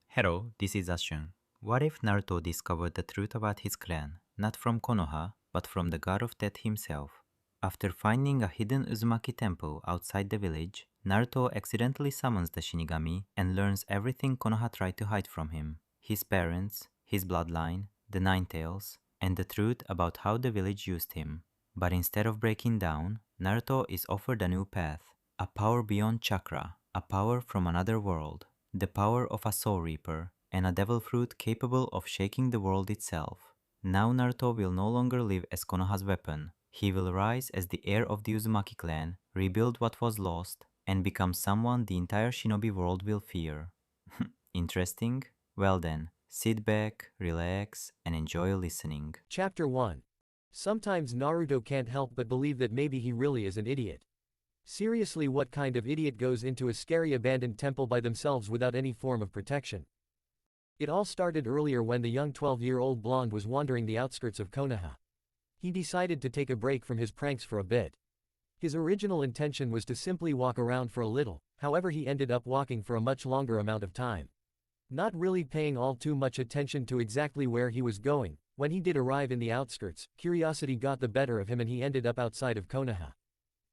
Hello, this is Ashun. What if Naruto discovered the truth about his clan, not from Konoha, but from the god of death himself? After finding a hidden Uzumaki temple outside the village, Naruto accidentally summons the Shinigami and learns everything Konoha tried to hide from him: his parents, his bloodline, the Nine Tails, and the truth about how the village used him. But instead of breaking down, Naruto is offered a new path, a power beyond chakra, a power from another world, the power of a soul reaper, and a devil fruit capable of shaking the world itself. Now Naruto will no longer live as Konoha's weapon. He will rise as the heir of the Uzumaki clan, rebuild what was lost, and become someone the entire shinobi world will fear. Interesting? Well then, sit back, relax, and enjoy listening. Chapter 1. Sometimes Naruto can't help but believe that maybe he really is an idiot. Seriously, what kind of idiot goes into a scary abandoned temple by themselves without any form of protection? It all started earlier when the young 12-year-old blonde was wandering the outskirts of Konoha. He decided to take a break from his pranks for a bit. His original intention was to simply walk around for a little, however he ended up walking for a much longer amount of time. Not really paying all too much attention to exactly where he was going, when he did arrive in the outskirts, curiosity got the better of him and he ended up outside of Konoha.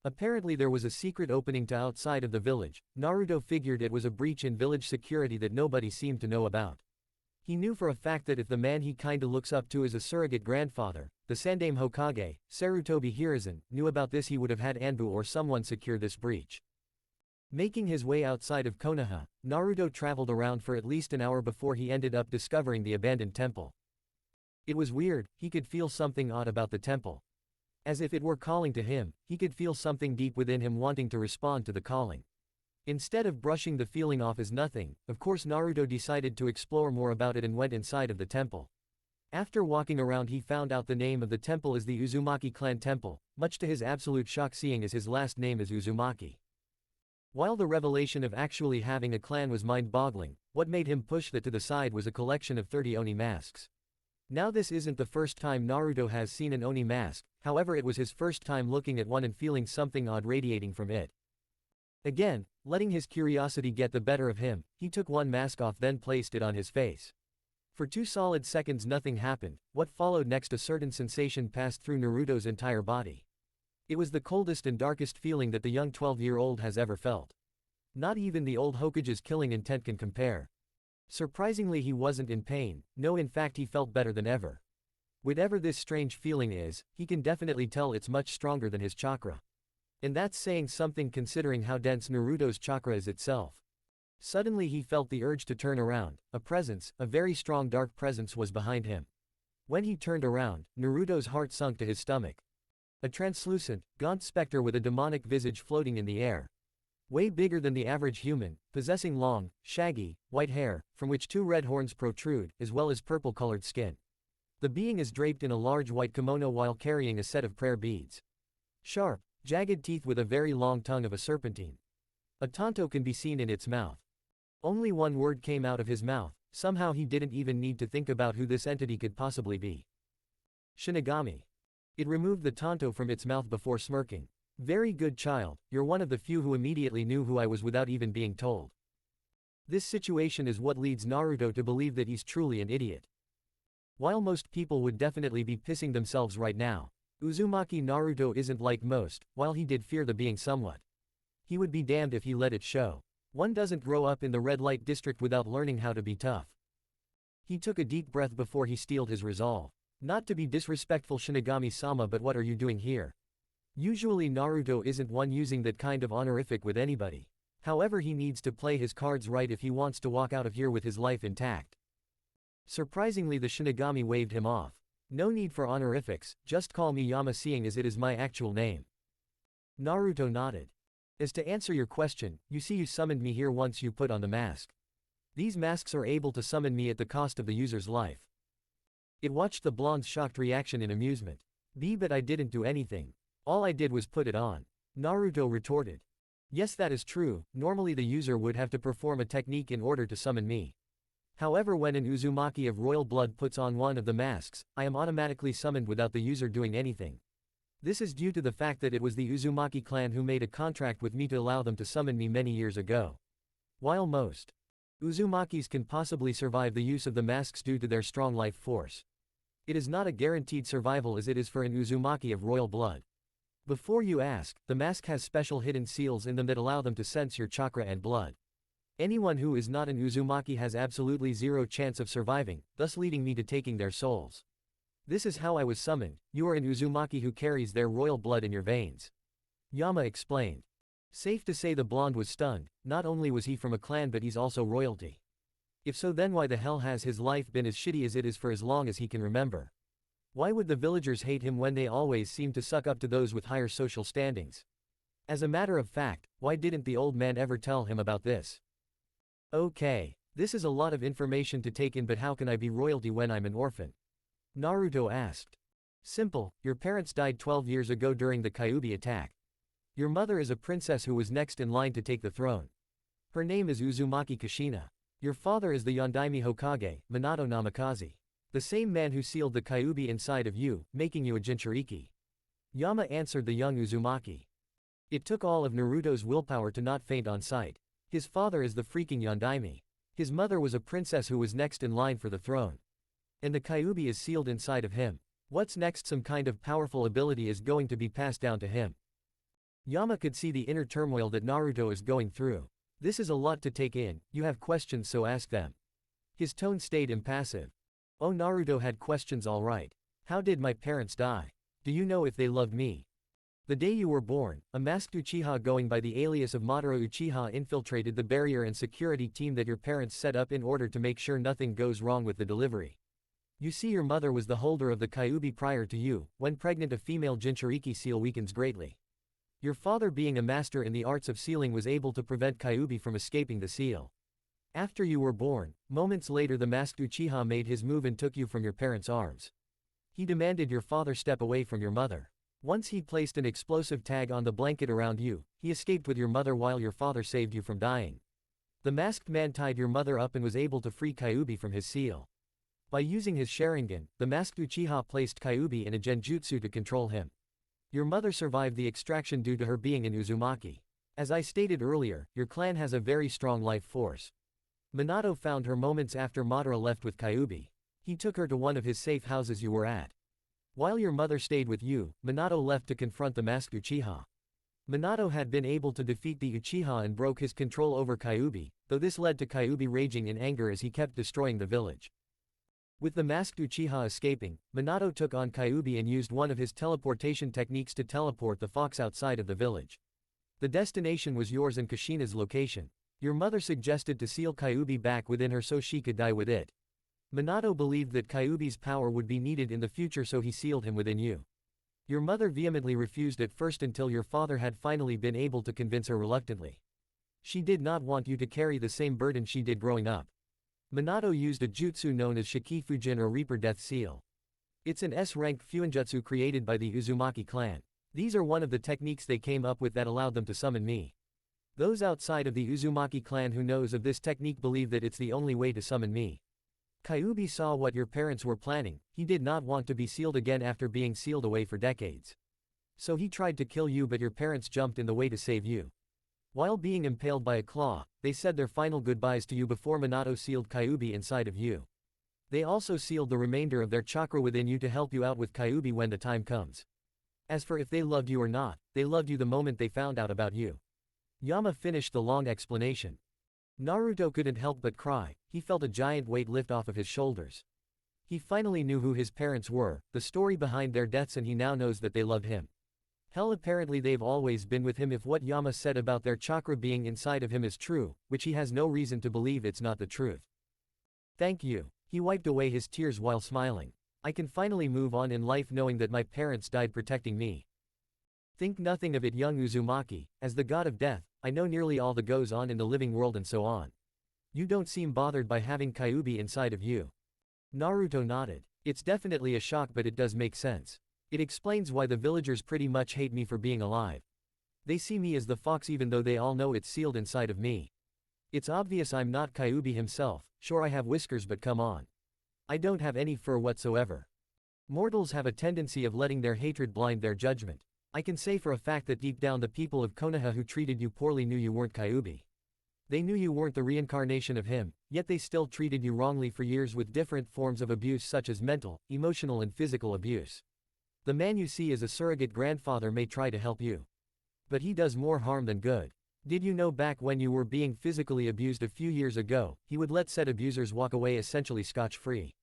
Apparently there was a secret opening to outside of the village. Naruto figured it was a breach in village security that nobody seemed to know about. He knew for a fact that if the man he kinda looks up to is a surrogate grandfather, the Sandaime Hokage, Sarutobi Hiruzen, knew about this, he would have had Anbu or someone secure this breach. Making his way outside of Konoha, Naruto traveled around for at least an hour before he ended up discovering the abandoned temple. It was weird, he could feel something odd about the temple. As if it were calling to him, he could feel something deep within him wanting to respond to the calling. Instead of brushing the feeling off as nothing, of course Naruto decided to explore more about it and went inside of the temple. After walking around he found out the name of the temple is the Uzumaki Clan Temple, much to his absolute shock seeing as his last name is Uzumaki. While the revelation of actually having a clan was mind-boggling, what made him push that to the side was a collection of 30 Oni masks. Now this isn't the first time Naruto has seen an Oni mask, however it was his first time looking at one and feeling something odd radiating from it. Again, letting his curiosity get the better of him, he took one mask off then placed it on his face. For 2 solid seconds nothing happened. What followed next, a certain sensation passed through Naruto's entire body. It was the coldest and darkest feeling that the young 12-year-old has ever felt. Not even the old Hokage's killing intent can compare. Surprisingly he wasn't in pain, no, in fact he felt better than ever. Whatever this strange feeling is, he can definitely tell it's much stronger than his chakra. And that's saying something considering how dense Naruto's chakra is itself. Suddenly he felt the urge to turn around. A presence, a very strong dark presence was behind him. When he turned around, Naruto's heart sunk to his stomach. A translucent, gaunt specter with a demonic visage floating in the air. Way bigger than the average human, possessing long, shaggy, white hair, from which 2 red horns protrude, as well as purple-colored skin. The being is draped in a large white kimono while carrying a set of prayer beads. Sharp, jagged teeth with a very long tongue of a serpentine. A tanto can be seen in its mouth. Only one word came out of his mouth, somehow he didn't even need to think about who this entity could possibly be. Shinigami. It removed the tanto from its mouth before smirking. Very good child, you're one of the few who immediately knew who I was without even being told. This situation is what leads Naruto to believe that he's truly an idiot. While most people would definitely be pissing themselves right now, Uzumaki Naruto isn't like most. While he did fear the being somewhat, he would be damned if he let it show. One doesn't grow up in the red light district without learning how to be tough. He took a deep breath before he steeled his resolve. Not to be disrespectful, Shinigami-sama, but what are you doing here? Usually Naruto isn't one using that kind of honorific with anybody. However, he needs to play his cards right if he wants to walk out of here with his life intact. Surprisingly, the Shinigami waved him off. No need for honorifics, just call me Yama, seeing as it is my actual name. Naruto nodded. As to answer your question, you see, you summoned me here once you put on the mask. These masks are able to summon me at the cost of the user's life. It watched the blonde's shocked reaction in amusement. But I didn't do anything. All I did was put it on. Naruto retorted. Yes, that is true, normally the user would have to perform a technique in order to summon me. However, when an Uzumaki of royal blood puts on one of the masks, I am automatically summoned without the user doing anything. This is due to the fact that it was the Uzumaki clan who made a contract with me to allow them to summon me many years ago. While most Uzumakis can possibly survive the use of the masks due to their strong life force. It is not a guaranteed survival as it is for an Uzumaki of royal blood. Before you ask, the mask has special hidden seals in them that allow them to sense your chakra and blood. Anyone who is not an Uzumaki has absolutely zero chance of surviving, thus leading me to taking their souls. This is how I was summoned. You are an Uzumaki who carries their royal blood in your veins. Yama explained. Safe to say the blonde was stunned. Not only was he from a clan but he's also royalty. If so, then why the hell has his life been as shitty as it is for as long as he can remember? Why would the villagers hate him when they always seem to suck up to those with higher social standings? As a matter of fact, why didn't the old man ever tell him about this? Okay, this is a lot of information to take in, but how can I be royalty when I'm an orphan? Naruto asked. Simple, your parents died 12 years ago during the Kyuubi attack. Your mother is a princess who was next in line to take the throne. Her name is Uzumaki Kushina. Your father is the Yondaime Hokage, Minato Namikaze. The same man who sealed the Kyuubi inside of you, making you a Jinchuriki. Yama answered the young Uzumaki. It took all of Naruto's willpower to not faint on sight. His father is the freaking Yondaime. His mother was a princess who was next in line for the throne. And the Kyuubi is sealed inside of him. What's next? Some kind of powerful ability is going to be passed down to him. Yama could see the inner turmoil that Naruto is going through. This is a lot to take in. You have questions, so ask them. His tone stayed impassive. Oh, Naruto had questions, all right. How did my parents die? Do you know if they loved me? The day you were born, a masked Uchiha going by the alias of Madara Uchiha infiltrated the barrier and security team that your parents set up in order to make sure nothing goes wrong with the delivery. You see, your mother was the holder of the Kyuubi prior to you. When pregnant, a female Jinchuriki seal weakens greatly. Your father, being a master in the arts of sealing, was able to prevent Kyuubi from escaping the seal. After you were born, moments later the masked Uchiha made his move and took you from your parents' arms. He demanded your father step away from your mother. Once he placed an explosive tag on the blanket around you, he escaped with your mother while your father saved you from dying. The masked man tied your mother up and was able to free Kyuubi from his seal. By using his Sharingan, the masked Uchiha placed Kyuubi in a genjutsu to control him. Your mother survived the extraction due to her being an Uzumaki. As I stated earlier, your clan has a very strong life force. Minato found her moments after Madara left with Kyuubi. He took her to one of his safe houses you were at. While your mother stayed with you, Minato left to confront the masked Uchiha. Minato had been able to defeat the Uchiha and broke his control over Kyuubi, though this led to Kyuubi raging in anger as he kept destroying the village. With the masked Uchiha escaping, Minato took on Kyuubi and used one of his teleportation techniques to teleport the fox outside of the village. The destination was yours and Kushina's location. Your mother suggested to seal Kyuubi back within her so she could die with it. Minato believed that Kyuubi's power would be needed in the future, so he sealed him within you. Your mother vehemently refused at first until your father had finally been able to convince her reluctantly. She did not want you to carry the same burden she did growing up. Minato used a jutsu known as Shikifujin or Reaper Death Seal. It's an S-rank fuinjutsu created by the Uzumaki clan. These are one of the techniques they came up with that allowed them to summon me. Those outside of the Uzumaki clan who knows of this technique believe that it's the only way to summon me. Kyuubi saw what your parents were planning. He did not want to be sealed again after being sealed away for decades. So he tried to kill you, but your parents jumped in the way to save you. While being impaled by a claw, they said their final goodbyes to you before Minato sealed Kyuubi inside of you. They also sealed the remainder of their chakra within you to help you out with Kyuubi when the time comes. As for if they loved you or not, they loved you the moment they found out about you. Yama finished the long explanation. Naruto couldn't help but cry. He felt a giant weight lift off of his shoulders. He finally knew who his parents were, the story behind their deaths, and he now knows that they loved him. Hell, apparently they've always been with him if what Yama said about their chakra being inside of him is true, which he has no reason to believe it's not the truth. Thank you. He wiped away his tears while smiling. I can finally move on in life knowing that my parents died protecting me. Think nothing of it, young Uzumaki. As the god of death, I know nearly all that goes on in the living world and so on. You don't seem bothered by having Kyuubi inside of you. Naruto nodded. It's definitely a shock, but it does make sense. It explains why the villagers pretty much hate me for being alive. They see me as the fox even though they all know it's sealed inside of me. It's obvious I'm not Kyuubi himself. Sure, I have whiskers, but come on. I don't have any fur whatsoever. Mortals have a tendency of letting their hatred blind their judgment. I can say for a fact that deep down the people of Konoha who treated you poorly knew you weren't Kyuubi. They knew you weren't the reincarnation of him, yet they still treated you wrongly for years with different forms of abuse such as mental, emotional and physical abuse. The man you see as a surrogate grandfather may try to help you, but he does more harm than good. Did you know back when you were being physically abused a few years ago, he would let said abusers walk away essentially scotch-free,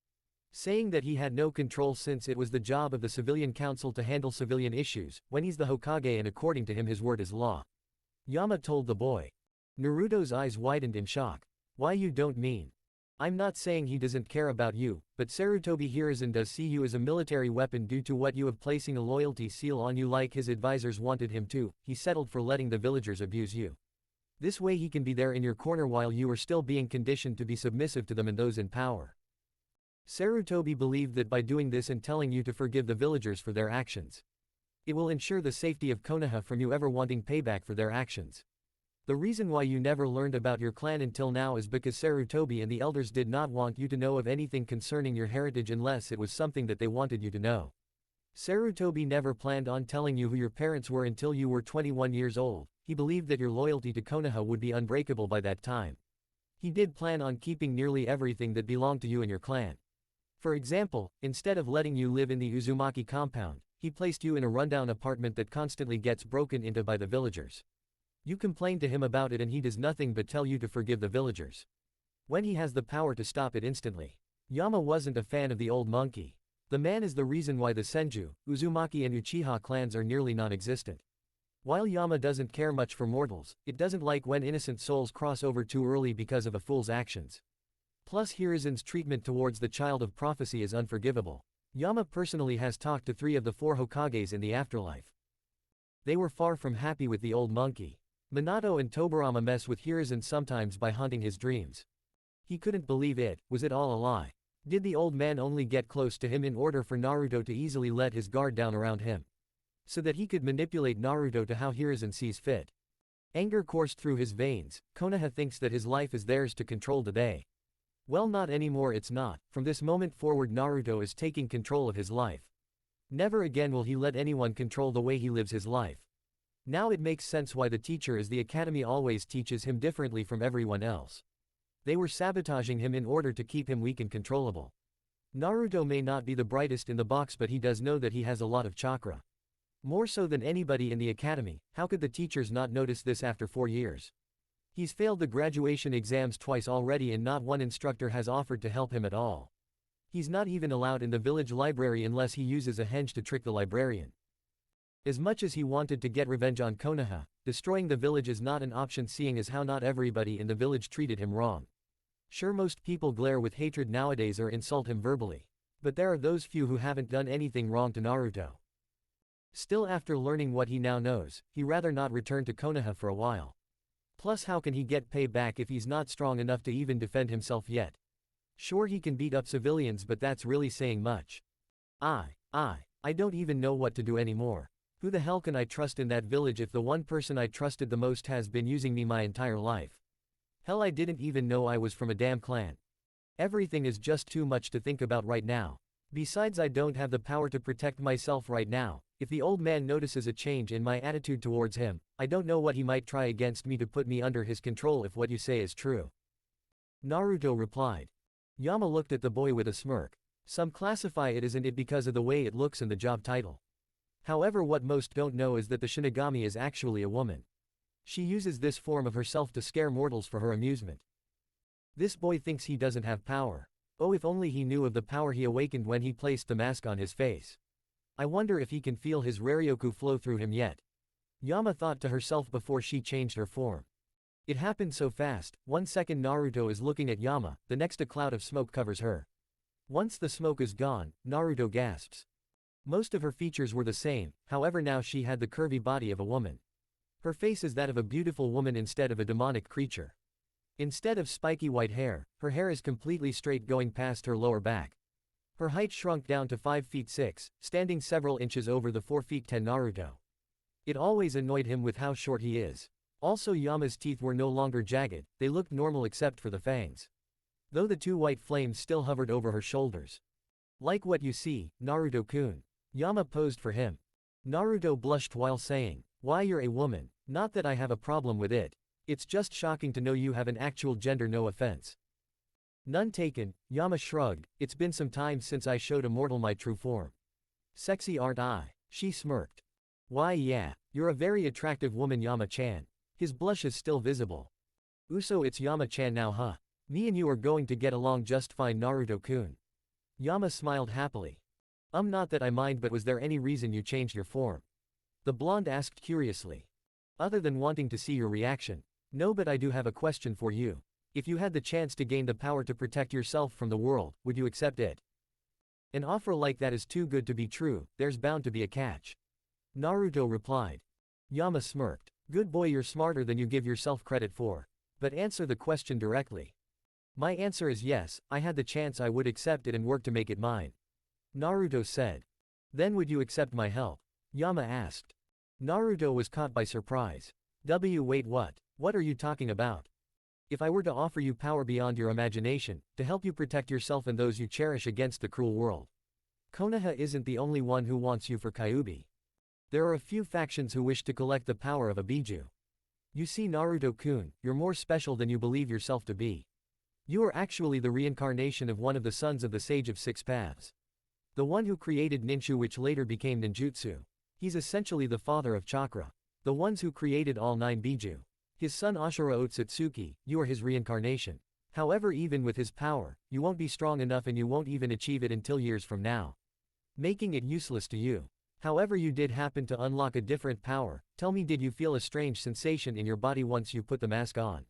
saying that he had no control since it was the job of the civilian council to handle civilian issues, when he's the Hokage and according to him his word is law. Yama told the boy. Naruto's eyes widened in shock. Why you don't mean? I'm not saying he doesn't care about you, but Sarutobi Hiruzen does see you as a military weapon due to what you have placing a loyalty seal on you like his advisors wanted him to. He settled for letting the villagers abuse you. This way he can be there in your corner while you are still being conditioned to be submissive to them and those in power. Sarutobi believed that by doing this and telling you to forgive the villagers for their actions, it will ensure the safety of Konoha from you ever wanting payback for their actions. The reason why you never learned about your clan until now is because Sarutobi and the elders did not want you to know of anything concerning your heritage unless it was something that they wanted you to know. Sarutobi never planned on telling you who your parents were until you were 21 years old. He believed that your loyalty to Konoha would be unbreakable by that time. He did plan on keeping nearly everything that belonged to you and your clan. For example, instead of letting you live in the Uzumaki compound, he placed you in a rundown apartment that constantly gets broken into by the villagers. You complain to him about it and he does nothing but tell you to forgive the villagers, when he has the power to stop it instantly. Yama wasn't a fan of the old monkey. The man is the reason why the Senju, Uzumaki and Uchiha clans are nearly non-existent. While Yama doesn't care much for mortals, it doesn't like when innocent souls cross over too early because of a fool's actions. Plus Hiruzen's treatment towards the child of prophecy is unforgivable. Yama personally has talked to 3 of the 4 Hokages in the afterlife. They were far from happy with the old monkey. Minato and Tobirama mess with Hiruzen sometimes by haunting his dreams. He couldn't believe it. Was it all a lie? Did the old man only get close to him in order for Naruto to easily let his guard down around him, so that he could manipulate Naruto to how Hiruzen sees fit? Anger coursed through his veins. Konoha thinks that his life is theirs to control today. Well, not anymore, it's not. From this moment forward Naruto is taking control of his life. Never again will he let anyone control the way he lives his life. Now it makes sense why the teacher is the academy always teaches him differently from everyone else. They were sabotaging him in order to keep him weak and controllable. Naruto may not be the brightest in the box, but he does know that he has a lot of chakra. More so than anybody in the academy. How could the teachers not notice this after 4 years? He's failed the graduation exams twice already and not one instructor has offered to help him at all. He's not even allowed in the village library unless he uses a henge to trick the librarian. As much as he wanted to get revenge on Konoha, destroying the village is not an option seeing as how not everybody in the village treated him wrong. Sure, most people glare with hatred nowadays or insult him verbally, but there are those few who haven't done anything wrong to Naruto. Still, after learning what he now knows, he'd rather not return to Konoha for a while. Plus, how can he get payback if he's not strong enough to even defend himself yet? Sure, he can beat up civilians, but that's really saying much. I don't even know what to do anymore. Who the hell can I trust in that village if the one person I trusted the most has been using me my entire life? Hell, I didn't even know I was from a damn clan. Everything is just too much to think about right now. Besides, I don't have the power to protect myself right now. If the old man notices a change in my attitude towards him, I don't know what he might try against me to put me under his control if what you say is true. Naruto replied. Yama looked at the boy with a smirk. Some classify it as an it because of the way it looks in the job title. However, what most don't know is that the Shinigami is actually a woman. She uses this form of herself to scare mortals for her amusement. This boy thinks he doesn't have power. Oh, if only he knew of the power he awakened when he placed the mask on his face. I wonder if he can feel his Raryoku flow through him yet. Yama thought to herself before she changed her form. It happened so fast. 1 second Naruto is looking at Yama, the next a cloud of smoke covers her. Once the smoke is gone, Naruto gasps. Most of her features were the same, however now she had the curvy body of a woman. Her face is that of a beautiful woman instead of a demonic creature. Instead of spiky white hair, her hair is completely straight going past her lower back. Her height shrunk down to 5 feet 6, standing several inches over the 4 feet 10 Naruto. It always annoyed him with how short he is. Also, Yama's teeth were no longer jagged, they looked normal except for the fangs, though the 2 white flames still hovered over her shoulders. Like what you see, Naruto-kun. Yama posed for him. Naruto blushed while saying, "Why, you're a woman. Not that I have a problem with it. It's just shocking to know you have an actual gender, no offense. None taken, Yama shrugged, it's been some time since I showed a mortal my true form. Sexy aren't I? She smirked. Why yeah, you're a very attractive woman Yama-chan. His blush is still visible. Uso it's Yama-chan now huh? Me and you are going to get along just fine Naruto-kun. Yama smiled happily. Not that I mind but was there any reason you changed your form? The blonde asked curiously. Other than wanting to see your reaction. No but I do have a question for you. If you had the chance to gain the power to protect yourself from the world, would you accept it? An offer like that is too good to be true, there's bound to be a catch. Naruto replied. Yama smirked. Good boy you're smarter than you give yourself credit for. But answer the question directly. My answer is yes, I had the chance I would accept it and work to make it mine. Naruto said. Then would you accept my help? Yama asked. Naruto was caught by surprise. Wait what? What are you talking about? If I were to offer you power beyond your imagination, to help you protect yourself and those you cherish against the cruel world. Konoha isn't the only one who wants you for Kyuubi. There are a few factions who wish to collect the power of a Biju. You see Naruto-kun, you're more special than you believe yourself to be. You are actually the reincarnation of one of the sons of the Sage of Six Paths. The one who created ninju which later became ninjutsu. He's essentially the father of chakra. The ones who created all 9 Biju. His son Ashura Otsutsuki, you are his reincarnation. However even with his power, you won't be strong enough and you won't even achieve it until years from now. Making it useless to you. However you did happen to unlock a different power, tell me did you feel a strange sensation in your body once you put the mask on?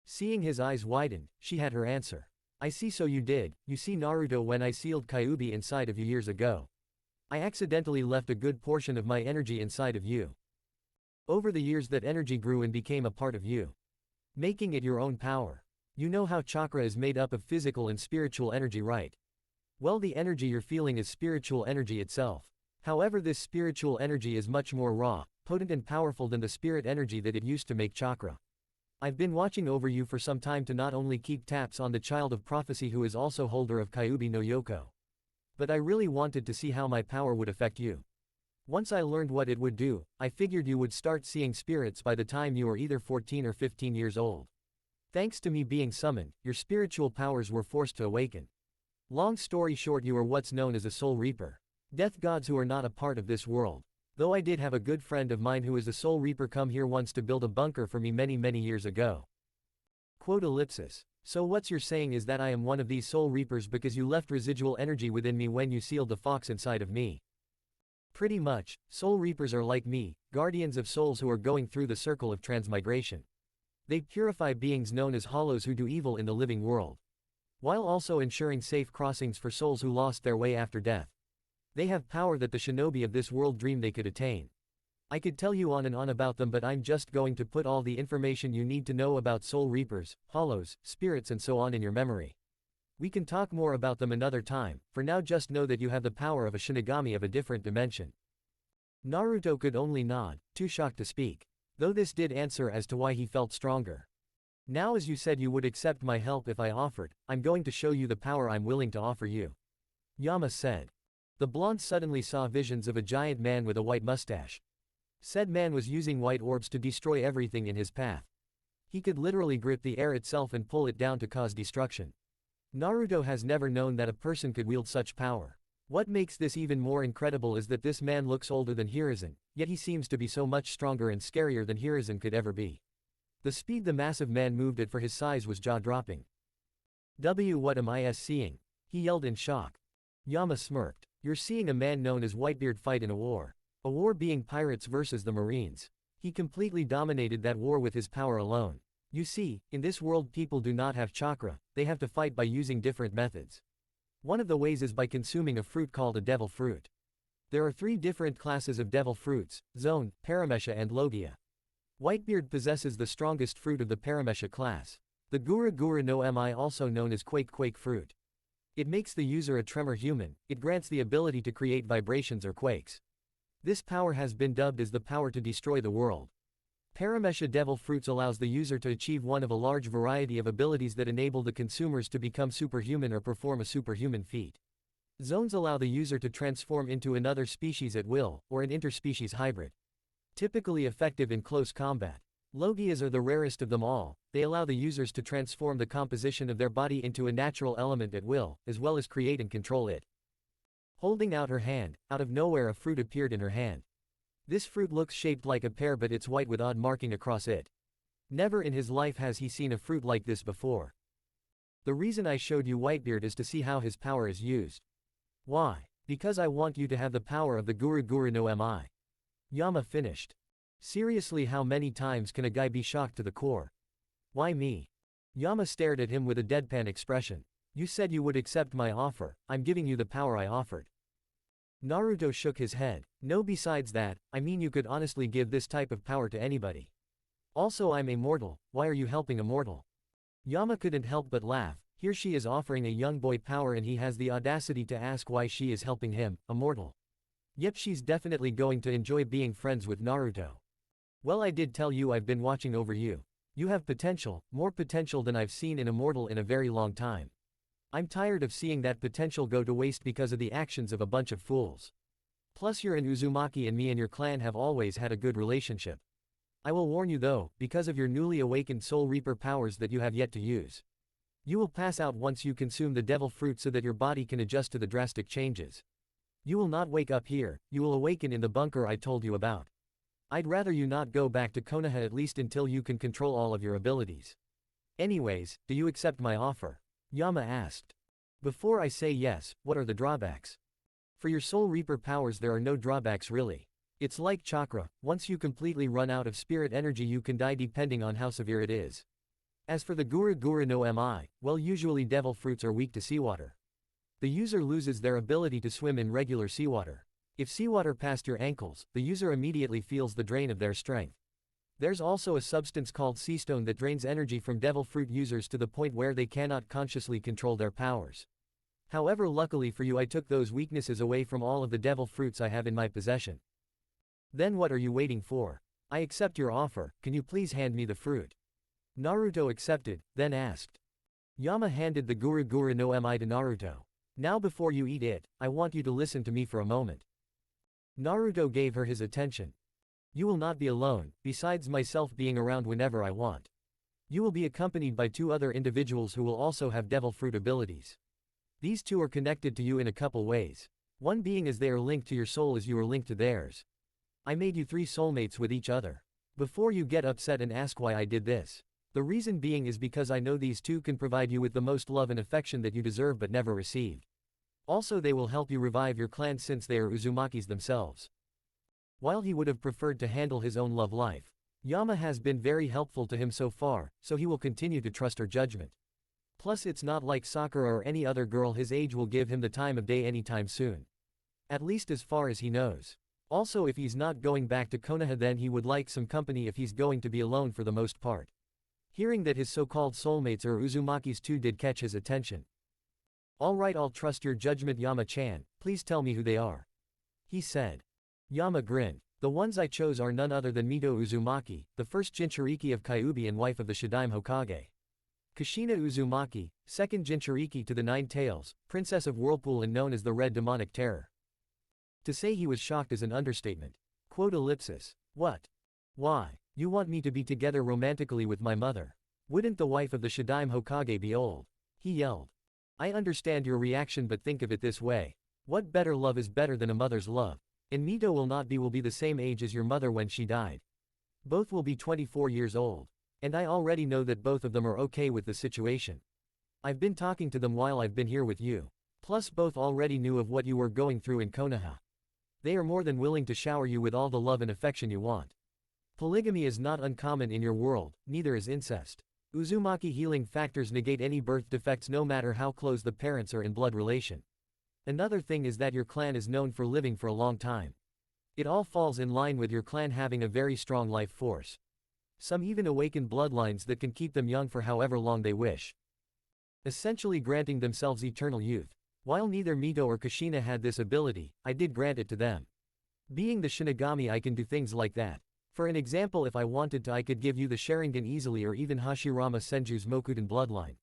Seeing his eyes widen, she had her answer. I see so you did, you see Naruto when I sealed Kyuubi inside of you years ago. I accidentally left a good portion of my energy inside of you. Over the years that energy grew and became a part of you. Making it your own power. You know how chakra is made up of physical and spiritual energy right? Well the energy you're feeling is spiritual energy itself. However this spiritual energy is much more raw, potent and powerful than the spirit energy that it used to make chakra. I've been watching over you for some time to not only keep tabs on the child of prophecy who is also holder of Kyuubi no Yoko. But I really wanted to see how my power would affect you. Once I learned what it would do, I figured you would start seeing spirits by the time you were either 14 or 15 years old. Thanks to me being summoned, your spiritual powers were forced to awaken. Long story short you are what's known as a soul reaper. Death gods who are not a part of this world. Though I did have a good friend of mine who is a soul reaper come here once to build a bunker for me many years ago. Quote ellipsis. So what's you're saying is that I am one of these soul reapers because you left residual energy within me when you sealed the fox inside of me. Pretty much, soul reapers are like me, guardians of souls who are going through the circle of transmigration. They purify beings known as hollows who do evil in the living world. While also ensuring safe crossings for souls who lost their way after death. They have power that the shinobi of this world dream they could attain. I could tell you on and on about them but I'm just going to put all the information you need to know about soul reapers, hollows, spirits and so on in your memory. We can talk more about them another time, for now just know that you have the power of a Shinigami of a different dimension. Naruto could only nod, too shocked to speak. Though this did answer as to why he felt stronger. Now as you said you would accept my help if I offered, I'm going to show you the power I'm willing to offer you. Yama said. The blonde suddenly saw visions of a giant man with a white mustache. Said man was using white orbs to destroy everything in his path. He could literally grip the air itself and pull it down to cause destruction. Naruto has never known that a person could wield such power. What makes this even more incredible is that this man looks older than Hiruzen, yet he seems to be so much stronger and scarier than Hiruzen could ever be. The speed the massive man moved at for his size was jaw-dropping. What am I seeing? He yelled in shock. Yama smirked. You're seeing a man known as Whitebeard fight in a war. A war being pirates versus the Marines. He completely dominated that war with his power alone. You see, in this world people do not have chakra, they have to fight by using different methods. One of the ways is by consuming a fruit called a devil fruit. There are 3 different classes of devil fruits, Zone, Paramesha and Logia. Whitebeard possesses the strongest fruit of the Paramesha class. The Gura Gura no Mi also known as Quake fruit. It makes the user a tremor human, it grants the ability to create vibrations or quakes. This power has been dubbed as the power to destroy the world. Paramesha devil fruits allows the user to achieve one of a large variety of abilities that enable the consumers to become superhuman or perform a superhuman feat. Zones allow the user to transform into another species at will, or an interspecies hybrid. Typically effective in close combat. Logias are the rarest of them all. They allow the users to transform the composition of their body into a natural element at will, as well as create and control it. Holding out her hand, out of nowhere a fruit appeared in her hand. This fruit looks shaped like a pear, but it's white with odd marking across it. Never in his life has he seen a fruit like this before. The reason I showed you Whitebeard is to see how his power is used. Why? Because I want you to have the power of the Gura Gura no Mi. Yama finished. Seriously, how many times can a guy be shocked to the core? Why me? Yama stared at him with a deadpan expression. You said you would accept my offer, I'm giving you the power I offered. Naruto shook his head. No, besides that, I mean you could honestly give this type of power to anybody. Also, I'm a mortal, why are you helping a mortal? Yama couldn't help but laugh. Here she is offering a young boy power and he has the audacity to ask why she is helping him, a mortal. Yep, she's definitely going to enjoy being friends with Naruto. Well, I did tell you I've been watching over you. You have potential, more potential than I've seen in a mortal in a very long time. I'm tired of seeing that potential go to waste because of the actions of a bunch of fools. Plus you're an Uzumaki and me and your clan have always had a good relationship. I will warn you though, because of your newly awakened Soul Reaper powers that you have yet to use. You will pass out once you consume the devil fruit so that your body can adjust to the drastic changes. You will not wake up here, you will awaken in the bunker I told you about. I'd rather you not go back to Konoha at least until you can control all of your abilities. Anyways, do you accept my offer? Yama asked. Before I say yes, what are the drawbacks? For your Soul Reaper powers there are no drawbacks really. It's like chakra, once you completely run out of spirit energy you can die depending on how severe it is. As for the Gura Gura no Mi, well usually devil fruits are weak to seawater. The user loses their ability to swim in regular seawater. If seawater past your ankles, the user immediately feels the drain of their strength. There's also a substance called sea stone that drains energy from devil fruit users to the point where they cannot consciously control their powers. However, luckily for you I took those weaknesses away from all of the devil fruits I have in my possession. Then what are you waiting for? I accept your offer, can you please hand me the fruit? Naruto accepted, then asked. Yama handed the Gura Gura no Mi to Naruto. Now before you eat it, I want you to listen to me for a moment. Naruto gave her his attention. You will not be alone, besides myself being around whenever I want. You will be accompanied by 2 other individuals who will also have devil fruit abilities. These 2 are connected to you in a couple ways. One being as they are linked to your soul as you are linked to theirs. I made you 3 soulmates with each other. Before you get upset and ask why I did this. The reason being is because I know these 2 can provide you with the most love and affection that you deserve but never received. Also they will help you revive your clan since they are Uzumakis themselves. While he would have preferred to handle his own love life, Yama has been very helpful to him so far, so he will continue to trust her judgment. Plus it's not like Sakura or any other girl his age will give him the time of day anytime soon. At least as far as he knows. Also if he's not going back to Konoha then he would like some company if he's going to be alone for the most part. Hearing that his so-called soulmates are Uzumakis too did catch his attention. Alright, I'll trust your judgment Yama-chan, please tell me who they are. He said. Yama grinned. The ones I chose are none other than Mito Uzumaki, the first Jinchuriki of Kyuubi and wife of the Shadaime Hokage. Kushina Uzumaki, second Jinchuriki to the 9 Tails, princess of Whirlpool and known as the Red Demonic Terror. To say he was shocked is an understatement. Quote ellipsis. What? Why? You want me to be together romantically with my mother? Wouldn't the wife of the Shadaime Hokage be old? He yelled. I understand your reaction but think of it this way. What better love is better than a mother's love? And Mito will be the same age as your mother when she died. Both will be 24 years old. And I already know that both of them are okay with the situation. I've been talking to them while I've been here with you. Plus both already knew of what you were going through in Konoha. They are more than willing to shower you with all the love and affection you want. Polygamy is not uncommon in your world, neither is incest. Uzumaki healing factors negate any birth defects no matter how close the parents are in blood relation. Another thing is that your clan is known for living for a long time. It all falls in line with your clan having a very strong life force. Some even awaken bloodlines that can keep them young for however long they wish. Essentially granting themselves eternal youth. While neither Mito or Kushina had this ability, I did grant it to them. Being the Shinigami I can do things like that. For an example, if I wanted to I could give you the Sharingan easily or even Hashirama Senju's Mokuden bloodline.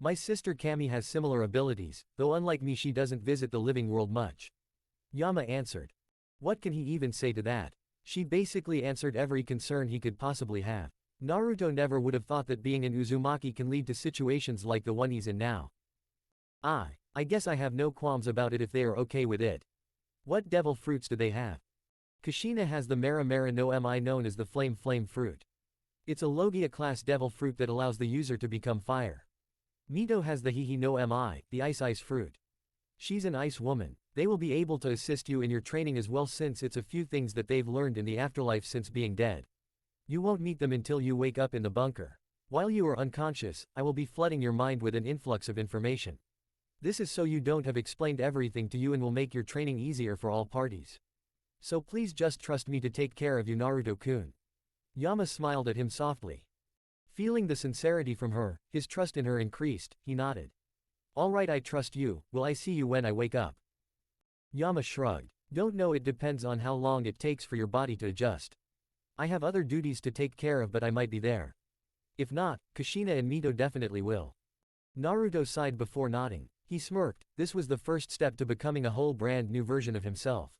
My sister Kami has similar abilities, though unlike me she doesn't visit the living world much. Yama answered. What can he even say to that? She basically answered every concern he could possibly have. Naruto never would have thought that being in Uzumaki can lead to situations like the one he's in now. I guess I have no qualms about it if they are okay with it. What devil fruits do they have? Kushina has the Mara Mara no Mi known as the Flame fruit. It's a Logia class devil fruit that allows the user to become fire. Mito has the Hihi no Mi, the Ice fruit. She's an ice woman. They will be able to assist you in your training as well since it's a few things that they've learned in the afterlife since being dead. You won't meet them until you wake up in the bunker. While you are unconscious, I will be flooding your mind with an influx of information. This is so you don't have explained everything to you and will make your training easier for all parties. So please just trust me to take care of you, Naruto-kun. Yama smiled at him softly. Feeling the sincerity from her, his trust in her increased, he nodded. Alright, I trust you. Will I see you when I wake up? Yama shrugged. Don't know, it depends on how long it takes for your body to adjust. I have other duties to take care of, but I might be there. If not, Kushina and Mito definitely will. Naruto sighed before nodding. He smirked. This was the first step to becoming a whole brand new version of himself.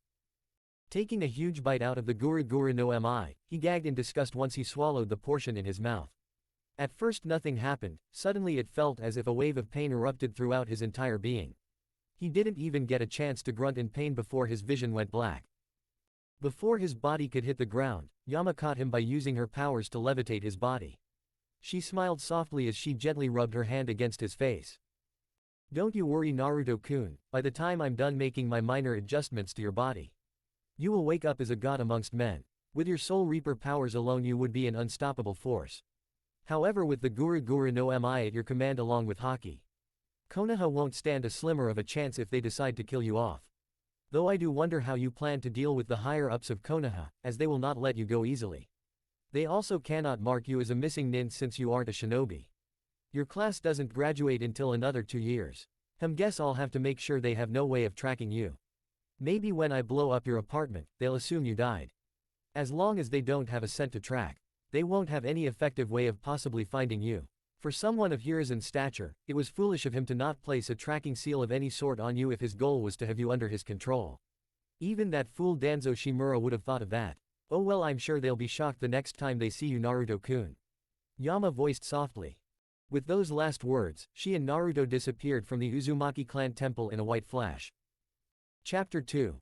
Taking a huge bite out of the Gura Gura no Mi, he gagged in disgust once he swallowed the portion in his mouth. At first nothing happened, suddenly it felt as if a wave of pain erupted throughout his entire being. He didn't even get a chance to grunt in pain before his vision went black. Before his body could hit the ground, Yama caught him by using her powers to levitate his body. She smiled softly as she gently rubbed her hand against his face. Don't you worry, Naruto-kun, by the time I'm done making my minor adjustments to your body, you will wake up as a god amongst men. With your Soul Reaper powers alone you would be an unstoppable force. However, with the Gura Gura no Mi at your command along with Haki, Konoha won't stand a slimmer of a chance if they decide to kill you off. Though I do wonder how you plan to deal with the higher-ups of Konoha, as they will not let you go easily. They also cannot mark you as a missing nin since you aren't a shinobi. Your class doesn't graduate until another 2 years. Guess I'll have to make sure they have no way of tracking you. Maybe when I blow up your apartment, they'll assume you died. As long as they don't have a scent to track, they won't have any effective way of possibly finding you. For someone of Hiruzen's stature, it was foolish of him to not place a tracking seal of any sort on you if his goal was to have you under his control. Even that fool Danzo Shimura would have thought of that. Oh well, I'm sure they'll be shocked the next time they see you, Naruto-kun. Yama voiced softly. With those last words, she and Naruto disappeared from the Uzumaki Clan Temple in a white flash. Chapter 2.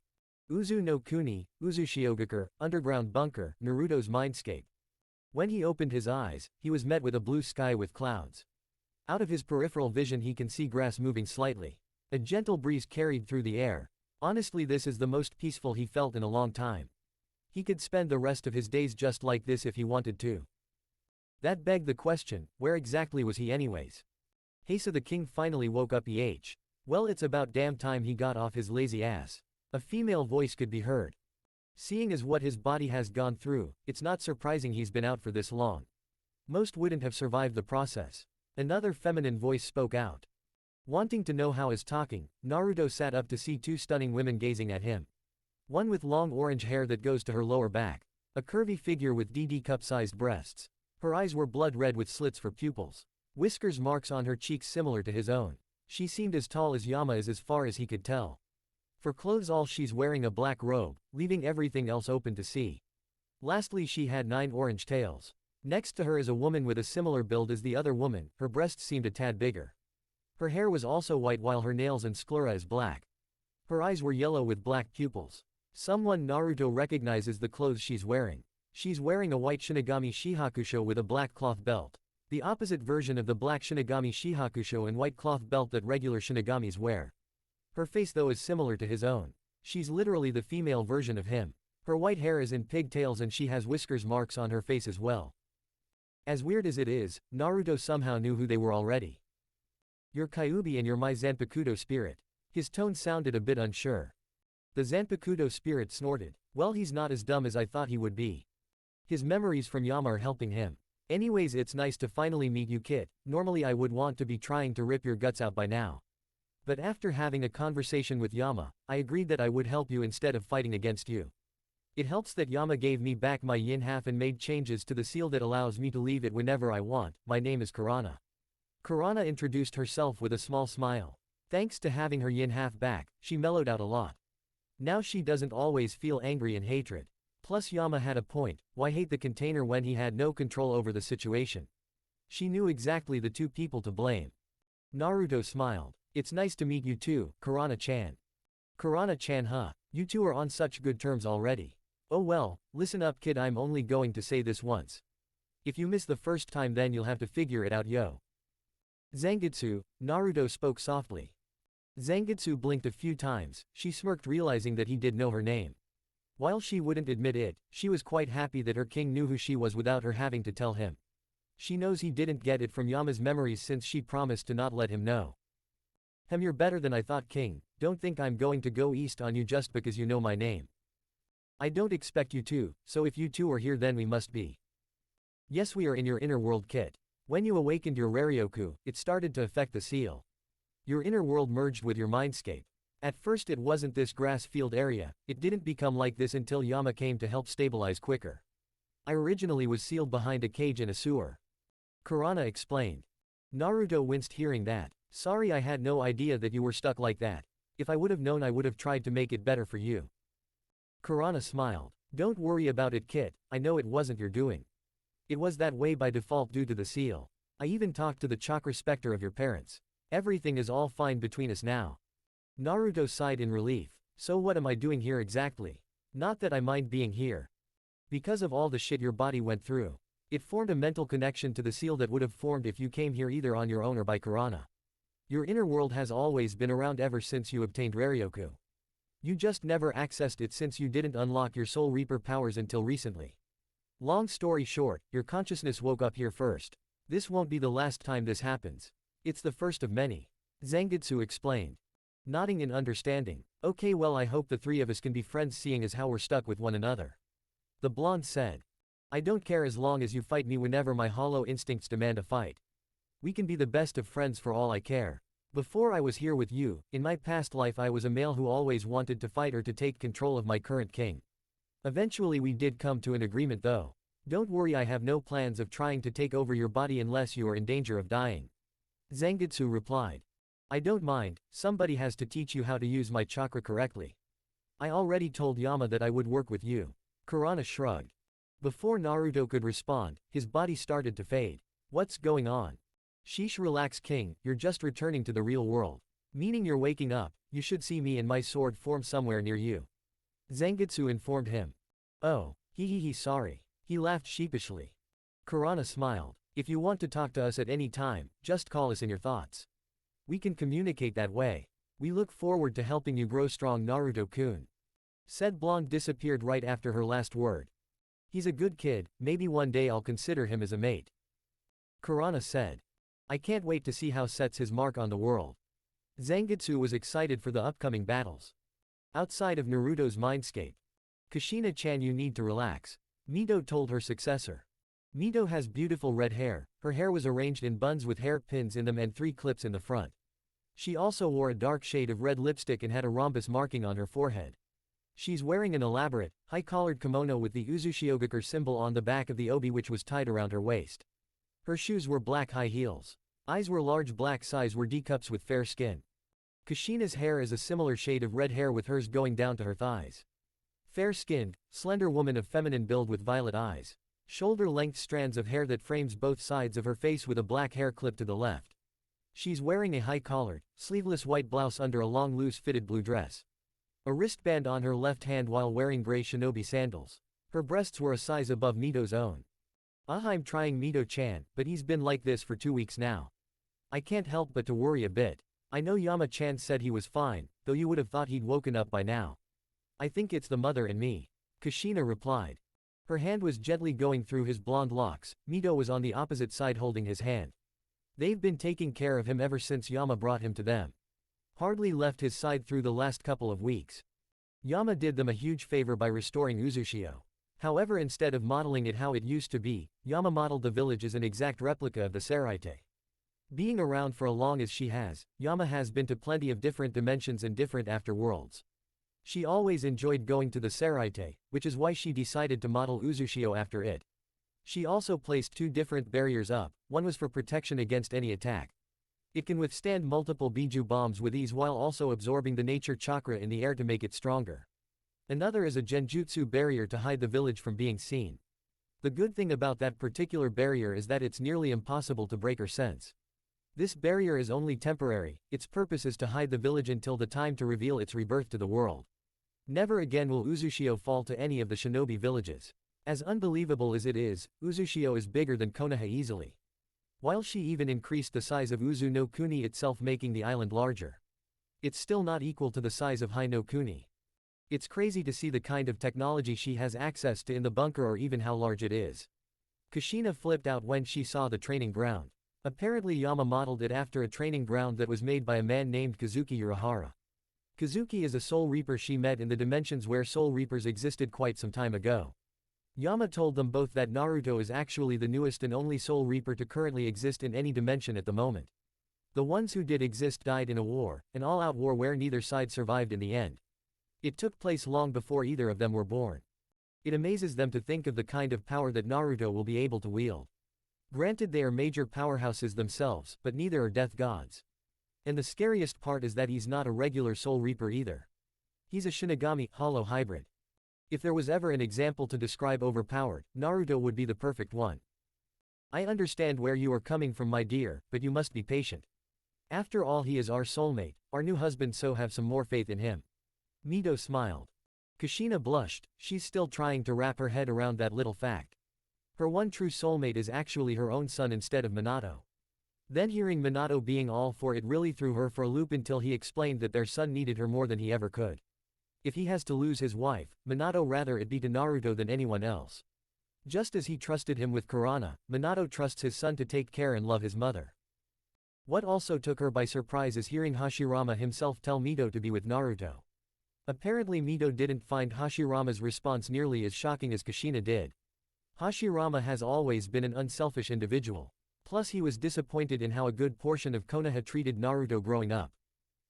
Uzu no Kuni, Uzushio Underground Bunker, Naruto's Mindscape. When he opened his eyes, he was met with a blue sky with clouds. Out of his peripheral vision he can see grass moving slightly. A gentle breeze carried through the air. Honestly, this is the most peaceful he felt in a long time. He could spend the rest of his days just like this if he wanted to. That begged the question, where exactly was he anyways? Heisa the king finally woke up. Well, it's about damn time he got off his lazy ass. A female voice could be heard. Seeing as what his body has gone through, it's not surprising he's been out for this long. Most wouldn't have survived the process. Another feminine voice spoke out. Wanting to know how is talking, Naruto sat up to see 2 stunning women gazing at him. One with long orange hair that goes to her lower back. A curvy figure with DD cup-sized breasts. Her eyes were blood red with slits for pupils. Whiskers marks on her cheeks similar to his own. She seemed as tall as Yama is as far as he could tell. For clothes all she's wearing a black robe, leaving everything else open to see. Lastly, she had 9 orange tails. Next to her is a woman with a similar build as the other woman, her breasts seemed a tad bigger. Her hair was also white while her nails and sclera is black. Her eyes were yellow with black pupils. Someone Naruto recognizes the clothes she's wearing. She's wearing a white Shinigami Shihakusho with a black cloth belt. The opposite version of the black Shinigami Shihakusho and white cloth belt that regular Shinigamis wear. Her face though is similar to his own. She's literally the female version of him. Her white hair is in pigtails and she has whiskers marks on her face as well. As weird as it is, Naruto somehow knew who they were already. You're Kyuubi and you're my Zanpakuto spirit. His tone sounded a bit unsure. The Zanpakuto spirit snorted. Well, he's not as dumb as I thought he would be. His memories from Yama are helping him. Anyways, it's nice to finally meet you, kid. Normally I would want to be trying to rip your guts out by now. But after having a conversation with Yama, I agreed that I would help you instead of fighting against you. It helps that Yama gave me back my yin half and made changes to the seal that allows me to leave it whenever I want. My name is Kurana. Kurana introduced herself with a small smile. Thanks to having her yin half back, she mellowed out a lot. Now she doesn't always feel angry and hatred. Plus Yama had a point, why hate the container when he had no control over the situation? She knew exactly the two people to blame. Naruto smiled. It's nice to meet you too, Kurana-chan. Kurana-chan huh? You two are on such good terms already. Oh well, listen up kid, I'm only going to say this once. If you miss the first time then you'll have to figure it out yo. Zangetsu, Naruto spoke softly. Zangetsu blinked a few times, she smirked realizing that he did know her name. While she wouldn't admit it, she was quite happy that her king knew who she was without her having to tell him. She knows he didn't get it from Yama's memories since she promised to not let him know. You're better than I thought king, don't think I'm going to go east on you just because you know my name. I don't expect you to, so if you two are here then we must be. Yes we are in your inner world kit. When you awakened your Raryoku, it started to affect the seal. Your inner world merged with your mindscape. At first it wasn't this grass field area, it didn't become like this until Yama came to help stabilize quicker. I originally was sealed behind a cage in a sewer. Kurana explained. Naruto winced hearing that. Sorry I had no idea that you were stuck like that. If I would have known I would have tried to make it better for you. Kurana smiled. Don't worry about it kid, I know it wasn't your doing. It was that way by default due to the seal. I even talked to the chakra specter of your parents. Everything is all fine between us now. Naruto sighed in relief. So what am I doing here exactly? Not that I mind being here. Because of all the shit your body went through. It formed a mental connection to the seal that would have formed if you came here either on your own or by Kurana. Your inner world has always been around ever since you obtained Raryoku. You just never accessed it since you didn't unlock your Soul Reaper powers until recently. Long story short, your consciousness woke up here first. This won't be the last time this happens. It's the first of many. Zangetsu explained. Nodding in understanding. Okay well I hope the three of us can be friends seeing as how we're stuck with one another. The blonde said. I don't care as long as you fight me whenever my hollow instincts demand a fight. We can be the best of friends for all I care. Before I was here with you, in my past life I was a male who always wanted to fight or to take control of my current king. Eventually we did come to an agreement though. Don't worry I have no plans of trying to take over your body unless you are in danger of dying. Zangetsu replied. I don't mind, somebody has to teach you how to use my chakra correctly. I already told Yama that I would work with you. Kurana shrugged. Before Naruto could respond, his body started to fade. What's going on? Sheesh relax king, you're just returning to the real world. Meaning you're waking up, you should see me and my sword form somewhere near you. Zangetsu informed him. Oh, sorry. He laughed sheepishly. Kurana smiled. If you want to talk to us at any time, just call us in your thoughts. We can communicate that way. We look forward to helping you grow strong Naruto-kun. Said blonde disappeared right after her last word. He's a good kid, maybe one day I'll consider him as a mate. Kurana said. I can't wait to see how sets his mark on the world. Zangetsu was excited for the upcoming battles. Outside of Naruto's mindscape. Kushina-chan you need to relax. Mito told her successor. Mito has beautiful red hair, her hair was arranged in buns with hair pins in them and 3 clips in the front. She also wore a dark shade of red lipstick and had a rhombus marking on her forehead. She's wearing an elaborate, high-collared kimono with the Uzushio symbol on the back of the obi which was tied around her waist. Her shoes were black high heels. Eyes were large black eyes were D-cups with fair skin. Kushina's hair is a similar shade of red hair with hers going down to her thighs. Fair-skinned, slender woman of feminine build with violet eyes. Shoulder-length strands of hair that frames both sides of her face with a black hair clip to the left. She's wearing a high-collared, sleeveless white blouse under a long loose-fitted blue dress. A wristband on her left hand while wearing gray shinobi sandals. Her breasts were a size above Mito's own. I'm trying Mito-chan, but he's been like this for 2 weeks now. I can't help but to worry a bit. I know Yama-chan said he was fine, though you would have thought he'd woken up by now. I think it's the mother and me. Kushina replied. Her hand was gently going through his blonde locks, Mito was on the opposite side holding his hand. They've been taking care of him ever since Yama brought him to them. Hardly left his side through the last couple of weeks. Yama did them a huge favor by restoring Uzushio. However, instead of modeling it how it used to be, Yama modeled the village as an exact replica of the Seraite. Being around for as long as she has, Yama has been to plenty of different dimensions and different afterworlds. She always enjoyed going to the Seraite, which is why she decided to model Uzushio after it. She also placed 2 different barriers up, one was for protection against any attack. It can withstand multiple Biju bombs with ease while also absorbing the nature chakra in the air to make it stronger. Another is a genjutsu barrier to hide the village from being seen. The good thing about that particular barrier is that it's nearly impossible to break or sense. This barrier is only temporary, its purpose is to hide the village until the time to reveal its rebirth to the world. Never again will Uzushio fall to any of the shinobi villages. As unbelievable as it is, Uzushio is bigger than Konoha easily. While she even increased the size of Uzu no Kuni itself, making the island larger, it's still not equal to the size of Hai no Kuni. It's crazy to see the kind of technology she has access to in the bunker, or even how large it is. Kushina flipped out when she saw the training ground. Apparently Yama modeled it after a training ground that was made by a man named Kazuki Urahara. Kazuki is a Soul Reaper she met in the dimensions where Soul Reapers existed quite some time ago. Yama told them both that Naruto is actually the newest and only Soul Reaper to currently exist in any dimension at the moment. The ones who did exist died in a war, an all-out war where neither side survived in the end. It took place long before either of them were born. It amazes them to think of the kind of power that Naruto will be able to wield. Granted, they are major powerhouses themselves, but neither are death gods. And the scariest part is that he's not a regular Soul Reaper either. He's a Shinigami, hollow hybrid. If there was ever an example to describe overpowered, Naruto would be the perfect one. I understand where you are coming from, my dear, but you must be patient. After all, he is our soulmate, our new husband, so have some more faith in him. Mito smiled. Kushina blushed, she's still trying to wrap her head around that little fact. Her one true soulmate is actually her own son instead of Minato. Then hearing Minato being all for it really threw her for a loop until he explained that their son needed her more than he ever could. If he has to lose his wife, Minato rather it be to Naruto than anyone else. Just as he trusted him with Kurana, Minato trusts his son to take care and love his mother. What also took her by surprise is hearing Hashirama himself tell Mito to be with Naruto. Apparently Mito didn't find Hashirama's response nearly as shocking as Kushina did. Hashirama has always been an unselfish individual. Plus he was disappointed in how a good portion of Konoha treated Naruto growing up.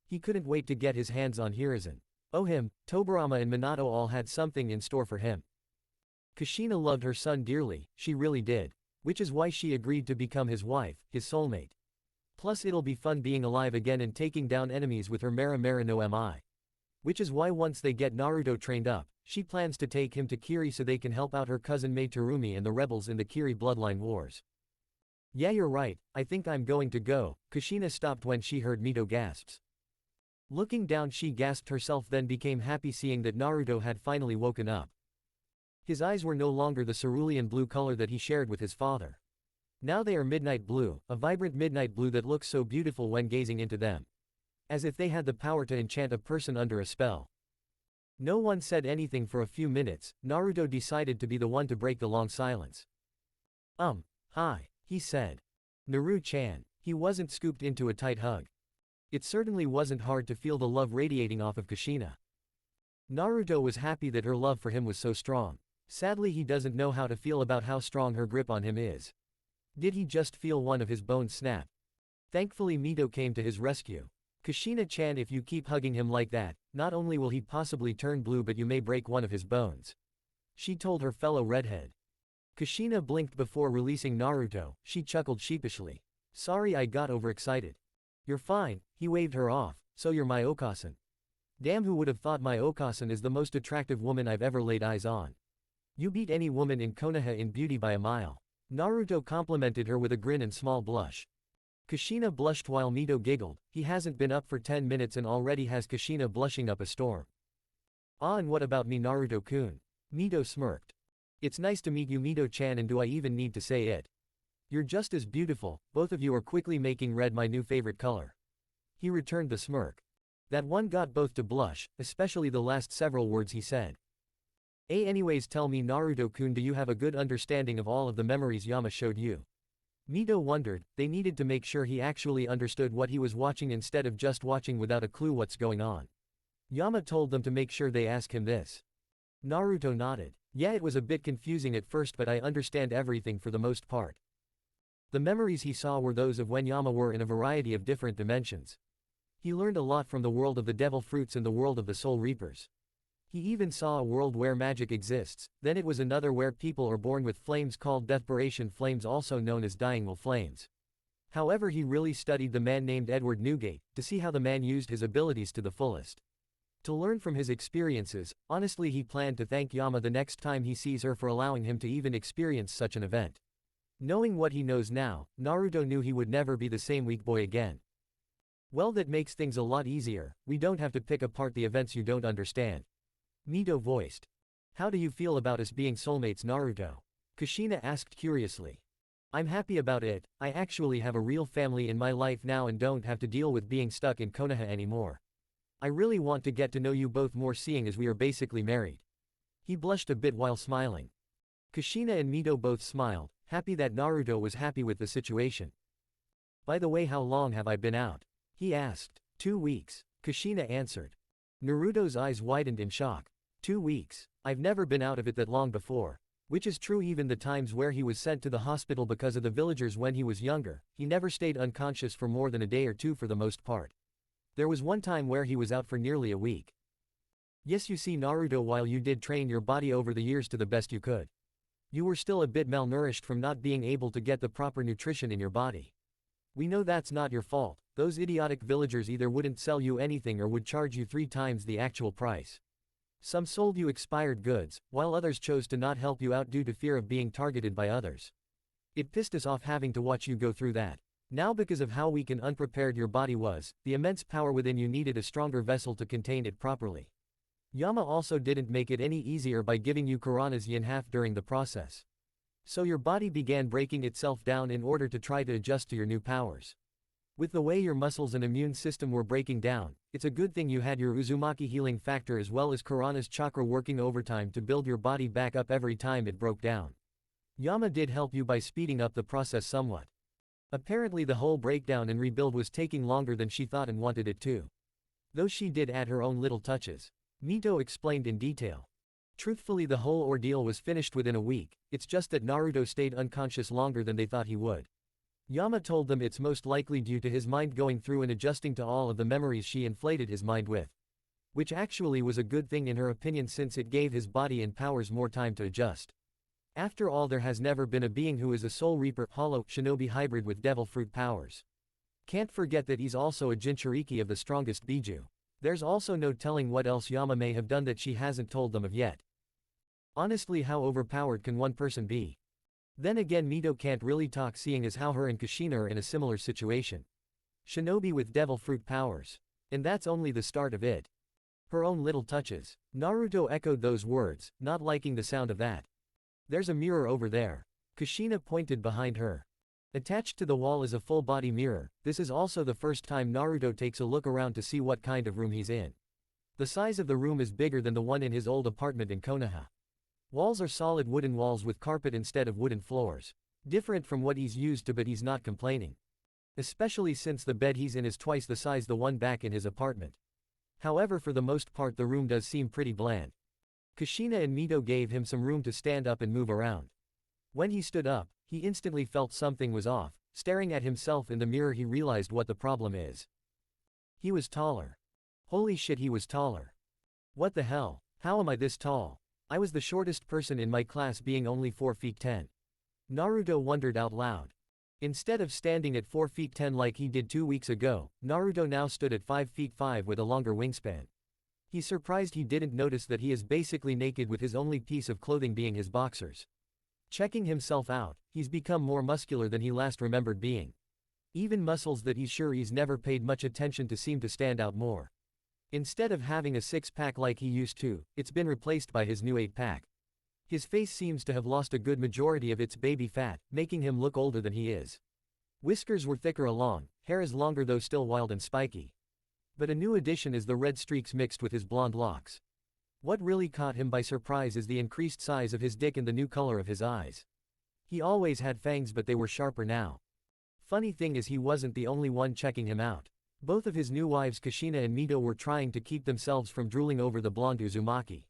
He couldn't wait to get his hands on Hiruzen. Oh him, Tobirama and Minato all had something in store for him. Kushina loved her son dearly, she really did. Which is why she agreed to become his wife, his soulmate. Plus it'll be fun being alive again and taking down enemies with her Mera no Mi. Which is why once they get Naruto trained up, she plans to take him to Kiri so they can help out her cousin Mei Terumi and the rebels in the Kiri bloodline wars. Yeah, you're right, I think I'm going to go. Kushina stopped when she heard Mito gasps. Looking down, she gasped herself, then became happy seeing that Naruto had finally woken up. His eyes were no longer the cerulean blue color that he shared with his father. Now they are midnight blue, a vibrant midnight blue that looks so beautiful when gazing into them. As if they had the power to enchant a person under a spell. No one said anything for a few minutes. Naruto decided to be the one to break the long silence. Hi, he said. Naru-chan. He wasn't scooped into a tight hug. It certainly wasn't hard to feel the love radiating off of Kushina. Naruto was happy that her love for him was so strong. Sadly, he doesn't know how to feel about how strong her grip on him is. Did he just feel one of his bones snap? Thankfully Mito came to his rescue. Kushina-chan, if you keep hugging him like that, not only will he possibly turn blue but you may break one of his bones. She told her fellow redhead. Kushina blinked before releasing Naruto, she chuckled sheepishly. Sorry, I got overexcited. You're fine, he waved her off, so you're my Okasan. Damn, who would have thought my Okasan is the most attractive woman I've ever laid eyes on. You beat any woman in Konoha in beauty by a mile. Naruto complimented her with a grin and small blush. Kushina blushed while Mito giggled. He hasn't been up for 10 minutes and already has Kushina blushing up a storm. Ah, and what about me, Naruto-kun? Mito smirked. It's nice to meet you, Mito-chan, and do I even need to say it? You're just as beautiful. Both of you are quickly making red my new favorite color. He returned the smirk. That one got both to blush, especially the last several words he said. Anyways, tell me, Naruto-kun, do you have a good understanding of all of the memories Yama showed you? Mito wondered. They needed to make sure he actually understood what he was watching instead of just watching without a clue what's going on. Yama told them to make sure they ask him this. Naruto nodded. Yeah, it was a bit confusing at first, but I understand everything for the most part. The memories he saw were those of when Yama were in a variety of different dimensions. He learned a lot from the world of the devil fruits and the world of the soul reapers. He even saw a world where magic exists, then it was another where people are born with flames called deathspiration flames, also known as dying will flames. However, he really studied the man named Edward Newgate, to see how the man used his abilities to the fullest. To learn from his experiences, honestly he planned to thank Yama the next time he sees her for allowing him to even experience such an event. Knowing what he knows now, Naruto knew he would never be the same weak boy again. Well, that makes things a lot easier, we don't have to pick apart the events you don't understand. Mito voiced. How do you feel about us being soulmates, Naruto? Kushina asked curiously. I'm happy about it, I actually have a real family in my life now and don't have to deal with being stuck in Konoha anymore. I really want to get to know you both more seeing as we are basically married. He blushed a bit while smiling. Kushina and Mito both smiled, happy that Naruto was happy with the situation. By the way, how long have I been out? He asked. 2 weeks, Kushina answered. Naruto's eyes widened in shock. 2 weeks, I've never been out of it that long before. Which is true, even the times where he was sent to the hospital because of the villagers when he was younger, he never stayed unconscious for more than a day or two for the most part. There was one time where he was out for nearly a week. Yes, you see, Naruto, while you did train your body over the years to the best you could, you were still a bit malnourished from not being able to get the proper nutrition in your body. We know that's not your fault, those idiotic villagers either wouldn't sell you anything or would charge you 3 times the actual price. Some sold you expired goods, while others chose to not help you out due to fear of being targeted by others. It pissed us off having to watch you go through that. Now, because of how weak and unprepared your body was, the immense power within you needed a stronger vessel to contain it properly. Yama also didn't make it any easier by giving you Kurana's yin half during the process. So your body began breaking itself down in order to try to adjust to your new powers. With the way your muscles and immune system were breaking down, it's a good thing you had your Uzumaki healing factor as well as Kurana's chakra working overtime to build your body back up every time it broke down. Yama did help you by speeding up the process somewhat. Apparently the whole breakdown and rebuild was taking longer than she thought and wanted it to. Though she did add her own little touches. Mito explained in detail. Truthfully, the whole ordeal was finished within a week, it's just that Naruto stayed unconscious longer than they thought he would. Yama told them it's most likely due to his mind going through and adjusting to all of the memories she inflated his mind with. Which actually was a good thing in her opinion, since it gave his body and powers more time to adjust. After all, there has never been a being who is a Soul Reaper, hollow, shinobi hybrid with devil fruit powers. Can't forget that he's also a Jinchuriki of the strongest Biju. There's also no telling what else Yama may have done that she hasn't told them of yet. Honestly, how overpowered can one person be? Then again, Mito can't really talk, seeing as how her and Kushina are in a similar situation. Shinobi with devil fruit powers. And that's only the start of it. Her own little touches. Naruto echoed those words, not liking the sound of that. There's a mirror over there. Kushina pointed behind her. Attached to the wall is a full-body mirror. This is also the first time Naruto takes a look around to see what kind of room he's in. The size of the room is bigger than the one in his old apartment in Konoha. Walls are solid wooden walls with carpet instead of wooden floors. Different from what he's used to, but he's not complaining. Especially since the bed he's in is twice the size the one back in his apartment. However, for the most part the room does seem pretty bland. Kushina and Mito gave him some room to stand up and move around. When he stood up, he instantly felt something was off. Staring at himself in the mirror, he realized what the problem is. He was taller. Holy shit, he was taller. What the hell? How am I this tall? I was the shortest person in my class, being only 4 feet 10. Naruto wondered out loud. Instead of standing at 4 feet 10 like he did 2 weeks ago, Naruto now stood at 5 feet 5 with a longer wingspan. He's surprised he didn't notice that he is basically naked, with his only piece of clothing being his boxers. Checking himself out, he's become more muscular than he last remembered being. Even muscles that he's sure he's never paid much attention to seem to stand out more. Instead of having a 6-pack like he used to, it's been replaced by his new 8-pack. His face seems to have lost a good majority of its baby fat, making him look older than he is. Whiskers were thicker along, hair is longer though still wild and spiky. But a new addition is the red streaks mixed with his blonde locks. What really caught him by surprise is the increased size of his dick and the new color of his eyes. He always had fangs, but they were sharper now. Funny thing is, he wasn't the only one checking him out. Both of his new wives Kushina and Mito were trying to keep themselves from drooling over the blonde Uzumaki.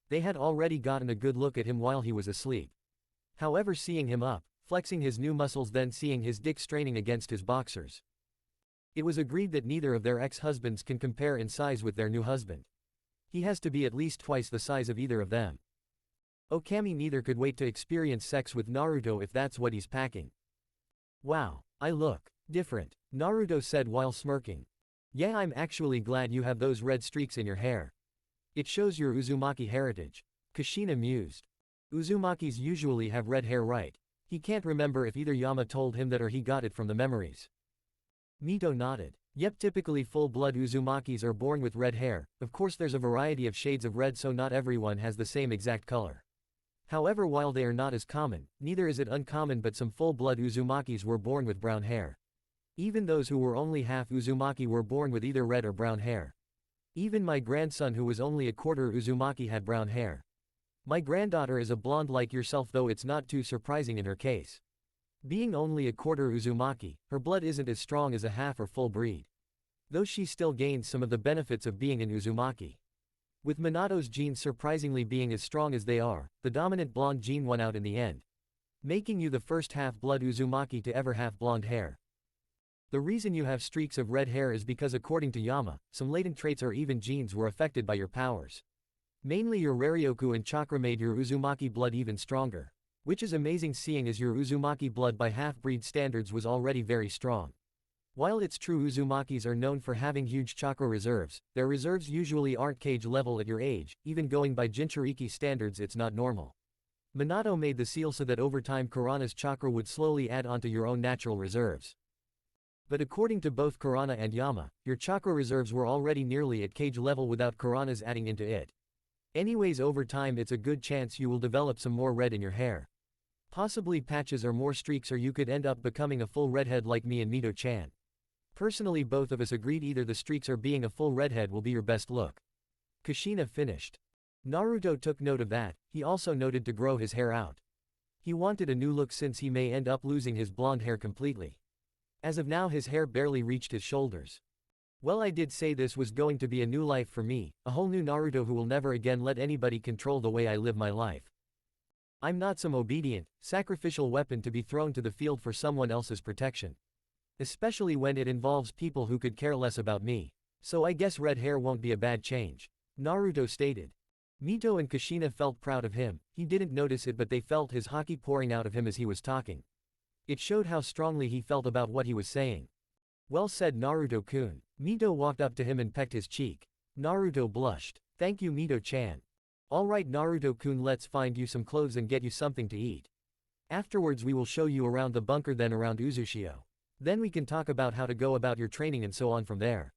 They had already gotten a good look at him while he was asleep. However, seeing him up, flexing his new muscles, then seeing his dick straining against his boxers, it was agreed that neither of their ex-husbands can compare in size with their new husband. He has to be at least twice the size of either of them. Okami neither could wait to experience sex with Naruto if that's what he's packing. Wow, I look different, Naruto said while smirking. Yeah, I'm actually glad you have those red streaks in your hair. It shows your Uzumaki heritage. Kushina mused. Uzumakis usually have red hair, right? He can't remember if either Yama told him that or he got it from the memories. Mito nodded. Yep, typically full-blood Uzumakis are born with red hair. Of course there's a variety of shades of red, so not everyone has the same exact color. However, while they are not as common, neither is it uncommon, but some full-blood Uzumakis were born with brown hair. Even those who were only half Uzumaki were born with either red or brown hair. Even my grandson, who was only a quarter Uzumaki, had brown hair. My granddaughter is a blonde like yourself, though it's not too surprising in her case. Being only a quarter Uzumaki, her blood isn't as strong as a half or full breed. Though she still gains some of the benefits of being an Uzumaki. With Minato's genes surprisingly being as strong as they are, the dominant blonde gene won out in the end, making you the first half-blood Uzumaki to ever have blonde hair. The reason you have streaks of red hair is because, according to Yama, some latent traits or even genes were affected by your powers. Mainly your Raryoku and chakra made your Uzumaki blood even stronger. Which is amazing, seeing as your Uzumaki blood by half-breed standards was already very strong. While it's true Uzumakis are known for having huge chakra reserves, their reserves usually aren't cage level at your age. Even going by Jinchuriki standards, it's not normal. Minato made the seal so that over time Kurana's chakra would slowly add onto your own natural reserves. But according to both Kurana and Yama, your chakra reserves were already nearly at cage level without Kurana's adding into it. Anyways, over time it's a good chance you will develop some more red in your hair. Possibly patches or more streaks, or you could end up becoming a full redhead like me and Mito-chan. Personally, both of us agreed either the streaks or being a full redhead will be your best look. Kushina finished. Naruto took note of that. He also noted to grow his hair out. He wanted a new look since he may end up losing his blonde hair completely. As of now his hair barely reached his shoulders. Well, I did say this was going to be a new life for me, a whole new Naruto who will never again let anybody control the way I live my life. I'm not some obedient, sacrificial weapon to be thrown to the field for someone else's protection. Especially when it involves people who could care less about me. So I guess red hair won't be a bad change. Naruto stated. Mito and Kushina felt proud of him. He didn't notice it, but they felt his haki pouring out of him as he was talking. It showed how strongly he felt about what he was saying. Well said, Naruto-kun. Mito walked up to him and pecked his cheek. Naruto blushed. Thank you, Mito-chan. Alright Naruto-kun, let's find you some clothes and get you something to eat. Afterwards we will show you around the bunker, then around Uzushio. Then we can talk about how to go about your training and so on from there.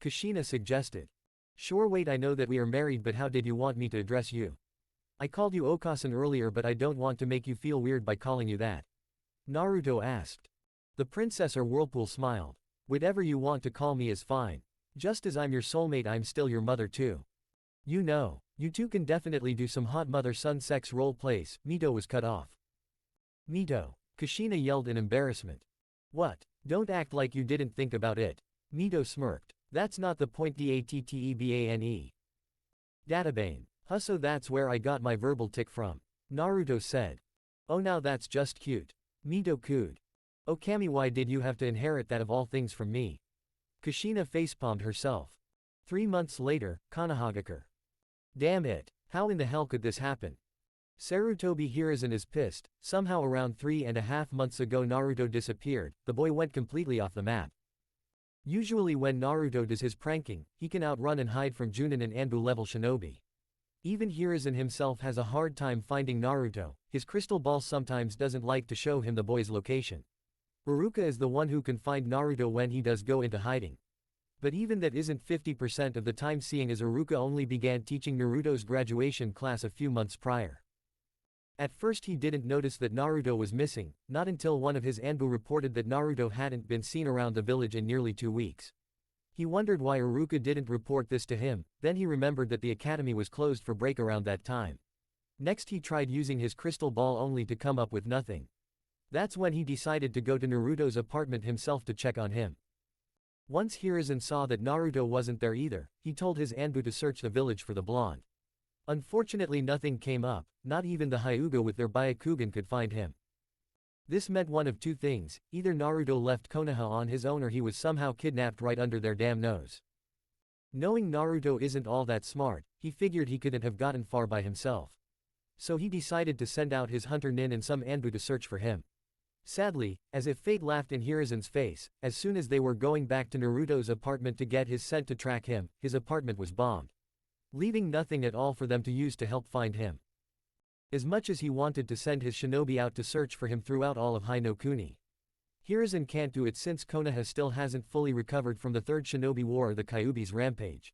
Kushina suggested. Sure, wait, I know that we are married, but how did you want me to address you? I called you Okasan earlier, but I don't want to make you feel weird by calling you that. Naruto asked. The princess or Whirlpool smiled. Whatever you want to call me is fine. Just as I'm your soulmate, I'm still your mother too. You know, you two can definitely do some hot mother-son sex role plays. Mito was cut off. Mito. Kushina yelled in embarrassment. What? Don't act like you didn't think about it. Mito smirked. That's not the point, Dattebane. Databane. So that's where I got my verbal tick from. Naruto said. Oh, now that's just cute. Mito cooed. Oh Kami, why did you have to inherit that of all things from me? Kushina facepalmed herself. 3 months later, Konohagakure. Damn it. How in the hell could this happen? Sarutobi Hiruzen is pissed. Somehow around 3.5 months ago Naruto disappeared. The boy went completely off the map. Usually when Naruto does his pranking, he can outrun and hide from Junin and Anbu level shinobi. Even Hiruzen himself has a hard time finding Naruto. His crystal ball sometimes doesn't like to show him the boy's location. Iruka is the one who can find Naruto when he does go into hiding. But even that isn't 50% of the time, seeing as Iruka only began teaching Naruto's graduation class a few months prior. At first he didn't notice that Naruto was missing, not until one of his Anbu reported that Naruto hadn't been seen around the village in nearly 2 weeks. He wondered why Iruka didn't report this to him, then he remembered that the academy was closed for break around that time. Next he tried using his crystal ball only to come up with nothing. That's when he decided to go to Naruto's apartment himself to check on him. Once Hiruzen saw that Naruto wasn't there either, he told his Anbu to search the village for the blonde. Unfortunately nothing came up, not even the Hyuga with their Byakugan could find him. This meant one of two things: either Naruto left Konoha on his own or he was somehow kidnapped right under their damn nose. Knowing Naruto isn't all that smart, he figured he couldn't have gotten far by himself. So he decided to send out his hunter Nin and some Anbu to search for him. Sadly, as if fate laughed in Hiruzen's face, as soon as they were going back to Naruto's apartment to get his scent to track him, his apartment was bombed, leaving nothing at all for them to use to help find him. As much as he wanted to send his shinobi out to search for him throughout all of High no Kuni, Hiruzen can't do it since Konoha still hasn't fully recovered from the Third Shinobi War or the Kyuubi's rampage.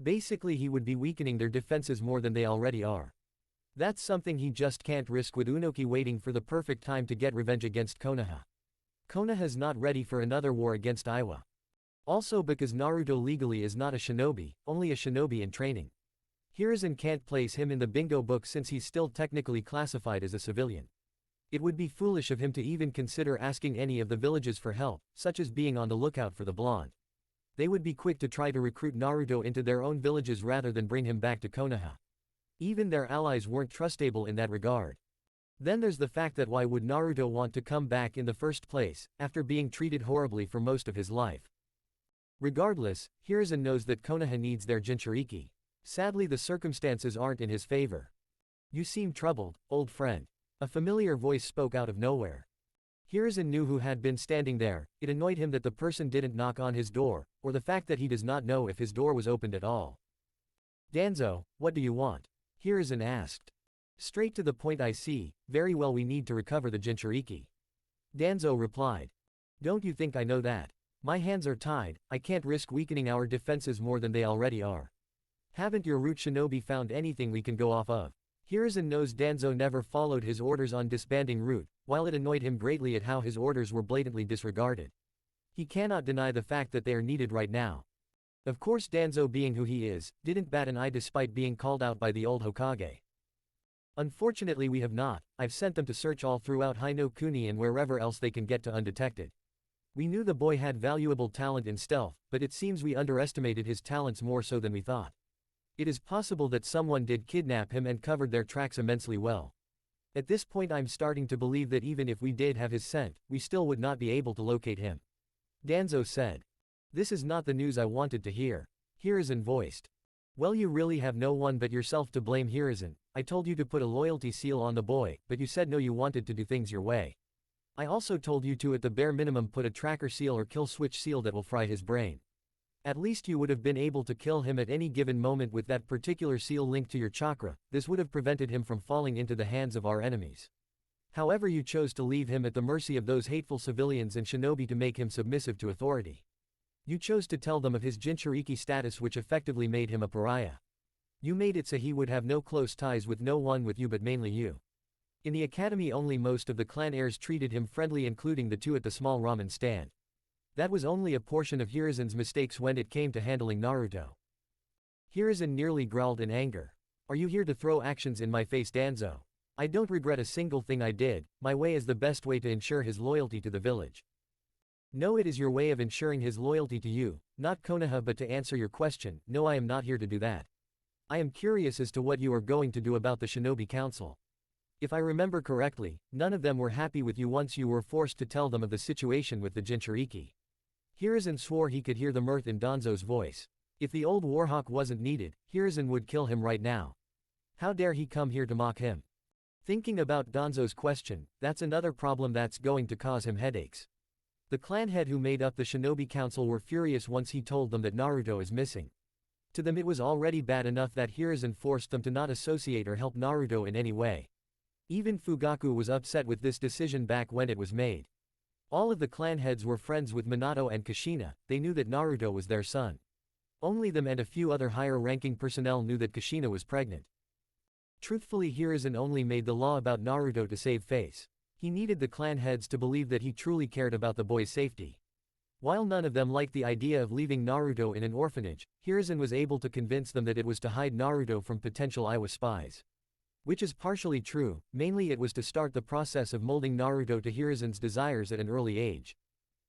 Basically he would be weakening their defenses more than they already are. That's something he just can't risk with Unoki waiting for the perfect time to get revenge against Konoha. Konoha's not ready for another war against Iwa. Also because Naruto legally is not a shinobi, only a shinobi in training. Hiruzen can't place him in the bingo book since he's still technically classified as a civilian. It would be foolish of him to even consider asking any of the villages for help, such as being on the lookout for the blonde. They would be quick to try to recruit Naruto into their own villages rather than bring him back to Konoha. Even their allies weren't trustable in that regard. Then there's the fact that why would Naruto want to come back in the first place, after being treated horribly for most of his life? Regardless, Hiruzen knows that Konoha needs their Jinchuriki. Sadly the circumstances aren't in his favor. You seem troubled, old friend. A familiar voice spoke out of nowhere. Hiruzen knew who had been standing there. It annoyed him that the person didn't knock on his door, or the fact that he does not know if his door was opened at all. Danzo, what do you want? Hiruzen asked. Straight to the point I see, very well we need to recover the Jinchuriki. Danzo replied. Don't you think I know that? My hands are tied, I can't risk weakening our defenses more than they already are. Haven't your root shinobi found anything we can go off of? Hiruzen knows Danzo never followed his orders on disbanding Root, while it annoyed him greatly at how his orders were blatantly disregarded. He cannot deny the fact that they are needed right now. Of course Danzo being who he is, didn't bat an eye despite being called out by the old Hokage. Unfortunately we have not, I've sent them to search all throughout High no Kuni and wherever else they can get to undetected. We knew the boy had valuable talent in stealth, but it seems we underestimated his talents more so than we thought. It is possible that someone did kidnap him and covered their tracks immensely well. At this point I'm starting to believe that even if we did have his scent, we still would not be able to locate him. Danzo said. This is not the news I wanted to hear. Hiruzen voiced. Well you really have no one but yourself to blame Hiruzen. I told you to put a loyalty seal on the boy, but you said no you wanted to do things your way. I also told you to at the bare minimum put a tracker seal or kill switch seal that will fry his brain. At least you would have been able to kill him at any given moment with that particular seal linked to your chakra. This would have prevented him from falling into the hands of our enemies. However you chose to leave him at the mercy of those hateful civilians and shinobi to make him submissive to authority. You chose to tell them of his Jinchuriki status which effectively made him a pariah. You made it so he would have no close ties with no one with you but mainly you. In the academy only most of the clan heirs treated him friendly including the two at the small ramen stand. That was only a portion of Hiruzen's mistakes when it came to handling Naruto. Hiruzen nearly growled in anger. Are you here to throw actions in my face Danzo? I don't regret a single thing I did, my way is the best way to ensure his loyalty to the village. No, it is your way of ensuring his loyalty to you, not Konoha, but to answer your question, no I am not here to do that. I am curious as to what you are going to do about the Shinobi Council. If I remember correctly, none of them were happy with you once you were forced to tell them of the situation with the Jinchuriki. Hiruzen swore he could hear the mirth in Danzo's voice. If the old Warhawk wasn't needed, Hiruzen would kill him right now. How dare he come here to mock him? Thinking about Danzo's question, that's another problem that's going to cause him headaches. The clan head who made up the Shinobi Council were furious once he told them that Naruto is missing. To them it was already bad enough that Hiruzen forced them to not associate or help Naruto in any way. Even Fugaku was upset with this decision back when it was made. All of the clan heads were friends with Minato and Kushina, they knew that Naruto was their son. Only them and a few other higher-ranking personnel knew that Kushina was pregnant. Truthfully Hiruzen only made the law about Naruto to save face. He needed the clan heads to believe that he truly cared about the boy's safety. While none of them liked the idea of leaving Naruto in an orphanage, Hiruzen was able to convince them that it was to hide Naruto from potential Iwa spies. Which is partially true, mainly it was to start the process of molding Naruto to Hiruzen's desires at an early age.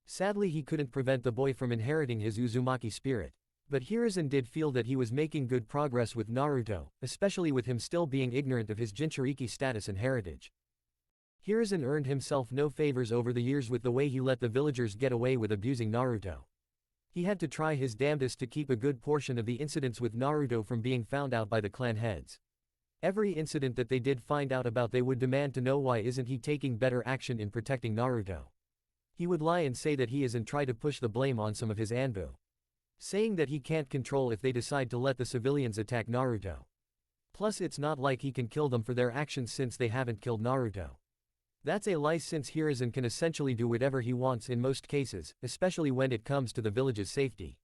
Sadly he couldn't prevent the boy from inheriting his Uzumaki spirit. But Hiruzen did feel that he was making good progress with Naruto, especially with him still being ignorant of his Jinchuriki status and heritage. Hiruzen earned himself no favors over the years with the way he let the villagers get away with abusing Naruto. He had to try his damnedest to keep a good portion of the incidents with Naruto from being found out by the clan heads. Every incident that they did find out about, they would demand to know why isn't he taking better action in protecting Naruto. He would lie and say that he is and try to push the blame on some of his Anbu, saying that he can't control if they decide to let the civilians attack Naruto. Plus it's not like he can kill them for their actions since they haven't killed Naruto. That's a lie since Hiruzen can essentially do whatever he wants in most cases, especially when it comes to the village's safety.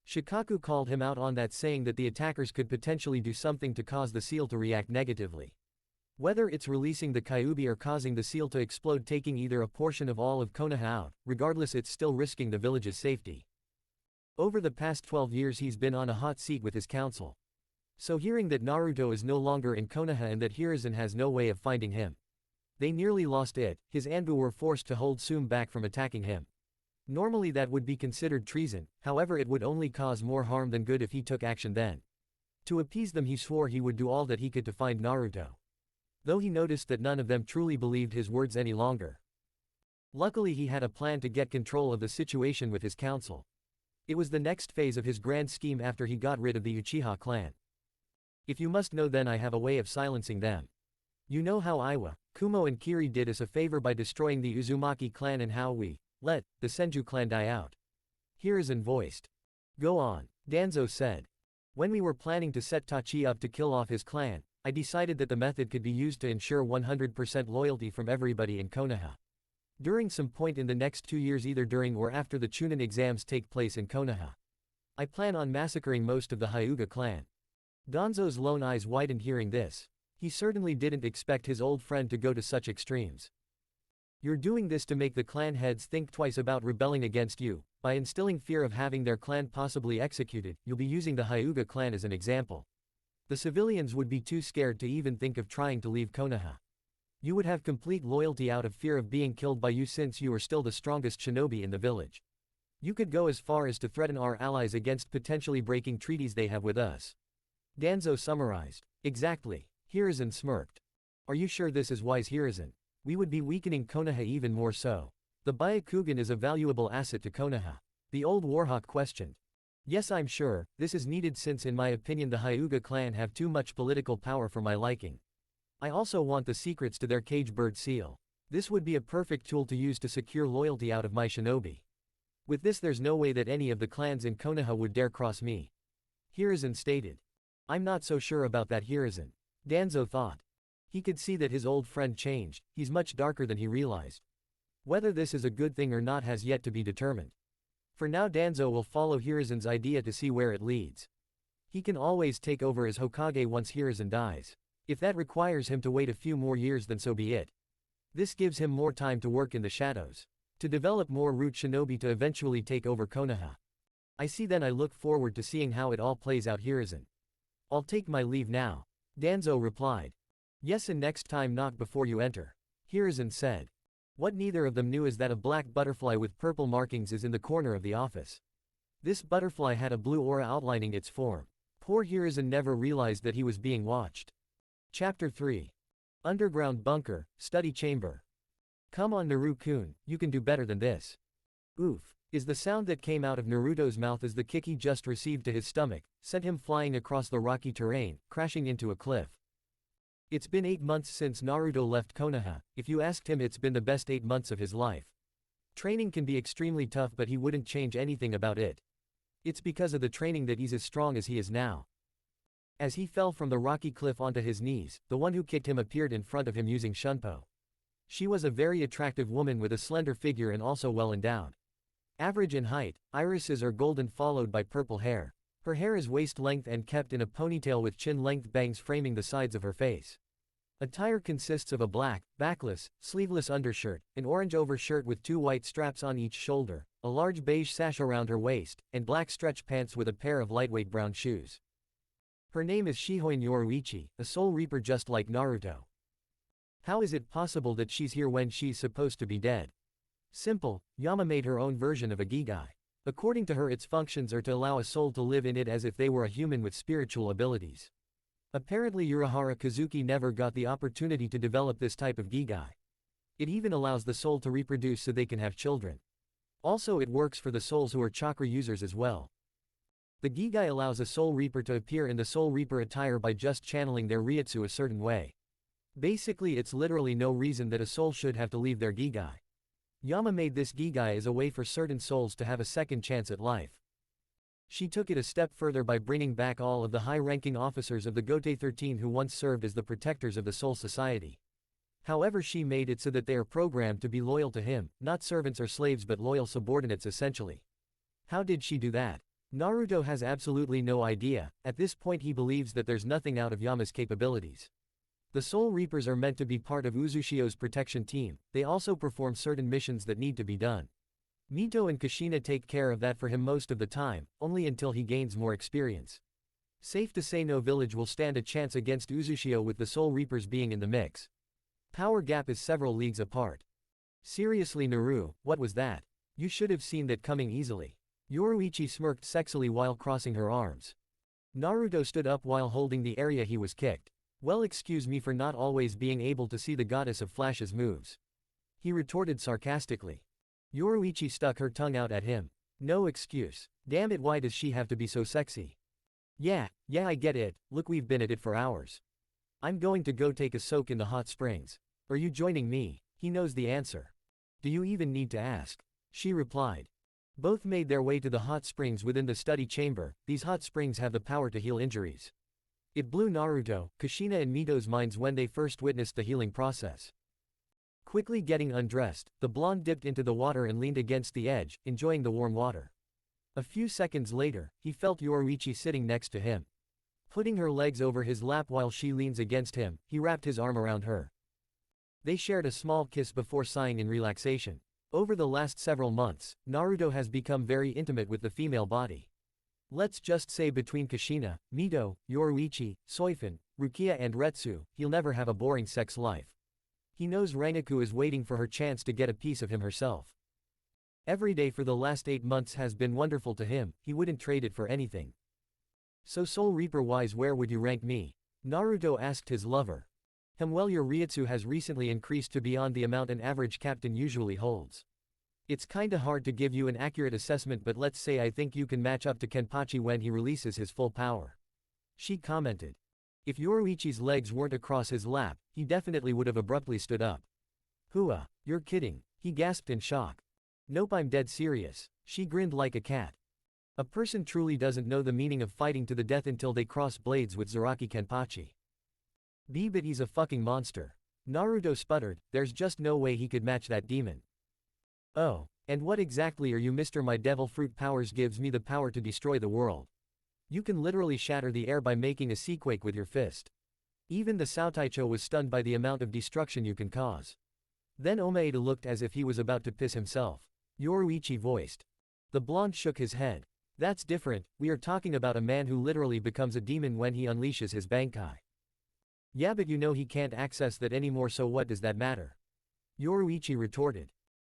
Shikaku called him out on that, saying that the attackers could potentially do something to cause the seal to react negatively. Whether it's releasing the Kyuubi or causing the seal to explode, taking either a portion of all of Konoha out, regardless it's still risking the village's safety. Over the past 12 years he's been on a hot seat with his council. So hearing that Naruto is no longer in Konoha and that Hiruzen has no way of finding him, they nearly lost it. His Anbu were forced to hold Tsume back from attacking him. Normally that would be considered treason, however it would only cause more harm than good if he took action then. To appease them he swore he would do all that he could to find Naruto, though he noticed that none of them truly believed his words any longer. Luckily he had a plan to get control of the situation with his council. It was the next phase of his grand scheme after he got rid of the Uchiha clan. If you must know, then I have a way of silencing them. You know how Iwa, Kumo and Kiri did us a favor by destroying the Uzumaki clan, and how we let the Senju clan die out. Hiruzen voiced. Go on, Danzo said. When we were planning to set Tachi up to kill off his clan, I decided that the method could be used to ensure 100% loyalty from everybody in Konoha. During some point in the next 2 years, either during or after the Chunin exams take place in Konoha, I plan on massacring most of the Hyuga clan. Danzo's lone eyes widened hearing this. He certainly didn't expect his old friend to go to such extremes. You're doing this to make the clan heads think twice about rebelling against you. By instilling fear of having their clan possibly executed, you'll be using the Hyuga clan as an example. The civilians would be too scared to even think of trying to leave Konoha. You would have complete loyalty out of fear of being killed by you, since you are still the strongest shinobi in the village. You could go as far as to threaten our allies against potentially breaking treaties they have with us. Danzo summarized. Exactly. Hiruzen smirked. Are you sure this is wise, Hiruzen? We would be weakening Konoha even more so. The Byakugan is a valuable asset to Konoha. The old Warhawk questioned. Yes, I'm sure, this is needed since in my opinion the Hyuga clan have too much political power for my liking. I also want the secrets to their cage bird seal. This would be a perfect tool to use to secure loyalty out of my shinobi. With this there's no way that any of the clans in Konoha would dare cross me. Hiruzen stated. I'm not so sure about that, Hiruzen. Danzo thought. He could see that his old friend changed. He's much darker than he realized. Whether this is a good thing or not has yet to be determined. For now Danzo will follow Hiruzen's idea to see where it leads. He can always take over as Hokage once Hiruzen dies. If that requires him to wait a few more years, then so be it. This gives him more time to work in the shadows, to develop more root shinobi to eventually take over Konoha. I see, then I look forward to seeing how it all plays out, Hiruzen. I'll take my leave now. Danzo replied. Yes, and next time knock before you enter. Hiruzen said. What neither of them knew is that a black butterfly with purple markings is in the corner of the office. This butterfly had a blue aura outlining its form. Poor Hiruzen never realized that he was being watched. Chapter 3. Underground Bunker, Study Chamber. Come on Naru-kun, you can do better than this. Oof, is the sound that came out of Naruto's mouth as the kick he just received to his stomach sent him flying across the rocky terrain, crashing into a cliff. It's been 8 months since Naruto left Konoha. If you asked him, it's been the best 8 months of his life. Training can be extremely tough, but he wouldn't change anything about it. It's because of the training that he's as strong as he is now. As he fell from the rocky cliff onto his knees, the one who kicked him appeared in front of him using Shunpo. She was a very attractive woman with a slender figure and also well endowed. Average in height, irises are golden followed by purple hair. Her hair is waist length and kept in a ponytail with chin length bangs framing the sides of her face. Attire consists of a black, backless, sleeveless undershirt, an orange overshirt with 2 white straps on each shoulder, a large beige sash around her waist, and black stretch pants with a pair of lightweight brown shoes. Her name is Shihoin Yoruichi, a soul reaper just like Naruto. How is it possible that she's here when she's supposed to be dead? Simple, Yama made her own version of a Gigai. According to her, its functions are to allow a soul to live in it as if they were a human with spiritual abilities. Apparently Urahara Kazuki never got the opportunity to develop this type of Gigai. It even allows the soul to reproduce so they can have children. Also it works for the souls who are chakra users as well. The Gigai allows a Soul Reaper to appear in the Soul Reaper attire by just channeling their Ryutsu a certain way. Basically it's literally no reason that a soul should have to leave their Gigai. Yama made this Gigai as a way for certain souls to have a second chance at life. She took it a step further by bringing back all of the high-ranking officers of the Gote 13 who once served as the protectors of the Soul Society. However, she made it so that they are programmed to be loyal to him, not servants or slaves but loyal subordinates essentially. How did she do that? Naruto has absolutely no idea. At this point he believes that there's nothing out of Yama's capabilities. The Soul Reapers are meant to be part of Uzushio's protection team. They also perform certain missions that need to be done. Mito and Kushina take care of that for him most of the time, only until he gains more experience. Safe to say no village will stand a chance against Uzushio with the Soul Reapers being in the mix. Power gap is several leagues apart. Seriously Naru, what was that? You should have seen that coming easily. Yoruichi smirked sexily while crossing her arms. Naruto stood up while holding the area he was kicked. Well, excuse me for not always being able to see the goddess of Flash's moves. He retorted sarcastically. Yoruichi stuck her tongue out at him. No excuse. Damn it, why does she have to be so sexy? Yeah, I get it, look, we've been at it for hours. I'm going to go take a soak in the hot springs. Are you joining me? He knows the answer. Do you even need to ask? She replied. Both made their way to the hot springs within the study chamber. These hot springs have the power to heal injuries. It blew Naruto, Kushina and Mito's minds when they first witnessed the healing process. Quickly getting undressed, the blonde dipped into the water and leaned against the edge, enjoying the warm water. A few seconds later, he felt Yoruichi sitting next to him. Putting her legs over his lap while she leans against him, he wrapped his arm around her. They shared a small kiss before sighing in relaxation. Over the last several months, Naruto has become very intimate with the female body. Let's just say between Kushina, Mito, Yoruichi, Soifun, Rukia and Retsu, he'll never have a boring sex life. He knows Rangaku is waiting for her chance to get a piece of him herself. Every day for the last 8 months has been wonderful to him, he wouldn't trade it for anything. So Soul Reaper wise, where would you rank me? Naruto asked his lover. Well, your Ryutsu has recently increased to beyond the amount an average captain usually holds. It's kinda hard to give you an accurate assessment, but let's say I think you can match up to Kenpachi when he releases his full power. She commented. If Yoruichi's legs weren't across his lap, he definitely would have abruptly stood up. Hua, you're kidding, he gasped in shock. Nope, I'm dead serious. She grinned like a cat. A person truly doesn't know the meaning of fighting to the death until they cross blades with Zaraki Kenpachi. But he's a fucking monster. Naruto sputtered, there's just no way he could match that demon. Oh, and what exactly are you, Mr. My devil fruit powers gives me the power to destroy the world. You can literally shatter the air by making a seaquake with your fist. Even the Saotaicho was stunned by the amount of destruction you can cause. Then Omaeda looked as if he was about to piss himself. Yoruichi voiced. The blonde shook his head. That's different, we are talking about a man who literally becomes a demon when he unleashes his Bankai. Yeah, but you know he can't access that anymore, so what does that matter? Yoruichi retorted.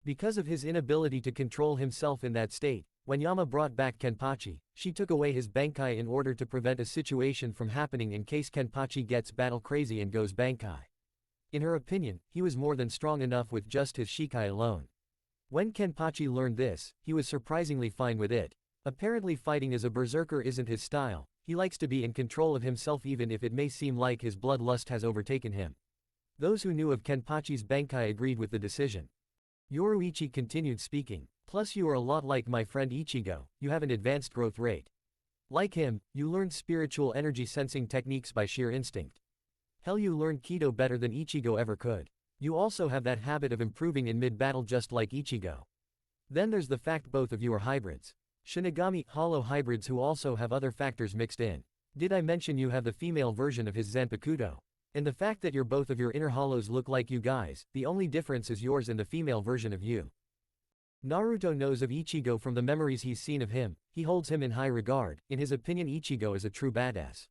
Because of his inability to control himself in that state, when Yama brought back Kenpachi, she took away his Bankai in order to prevent a situation from happening in case Kenpachi gets battle crazy and goes Bankai. In her opinion, he was more than strong enough with just his Shikai alone. When Kenpachi learned this, he was surprisingly fine with it. Apparently fighting as a berserker isn't his style. He likes to be in control of himself even if it may seem like his bloodlust has overtaken him. Those who knew of Kenpachi's Bankai agreed with the decision. Yoruichi continued speaking. Plus you are a lot like my friend Ichigo, you have an advanced growth rate. Like him, you learned spiritual energy sensing techniques by sheer instinct. Hell, you learned Kido better than Ichigo ever could. You also have that habit of improving in mid-battle just like Ichigo. Then there's the fact both of you are hybrids. Shinigami, hollow hybrids who also have other factors mixed in. Did I mention you have the female version of his Zanpakuto? And the fact that both of your inner hollows look like you guys, the only difference is yours and the female version of you. Naruto knows of Ichigo from the memories he's seen of him, he holds him in high regard, in his opinion Ichigo is a true badass.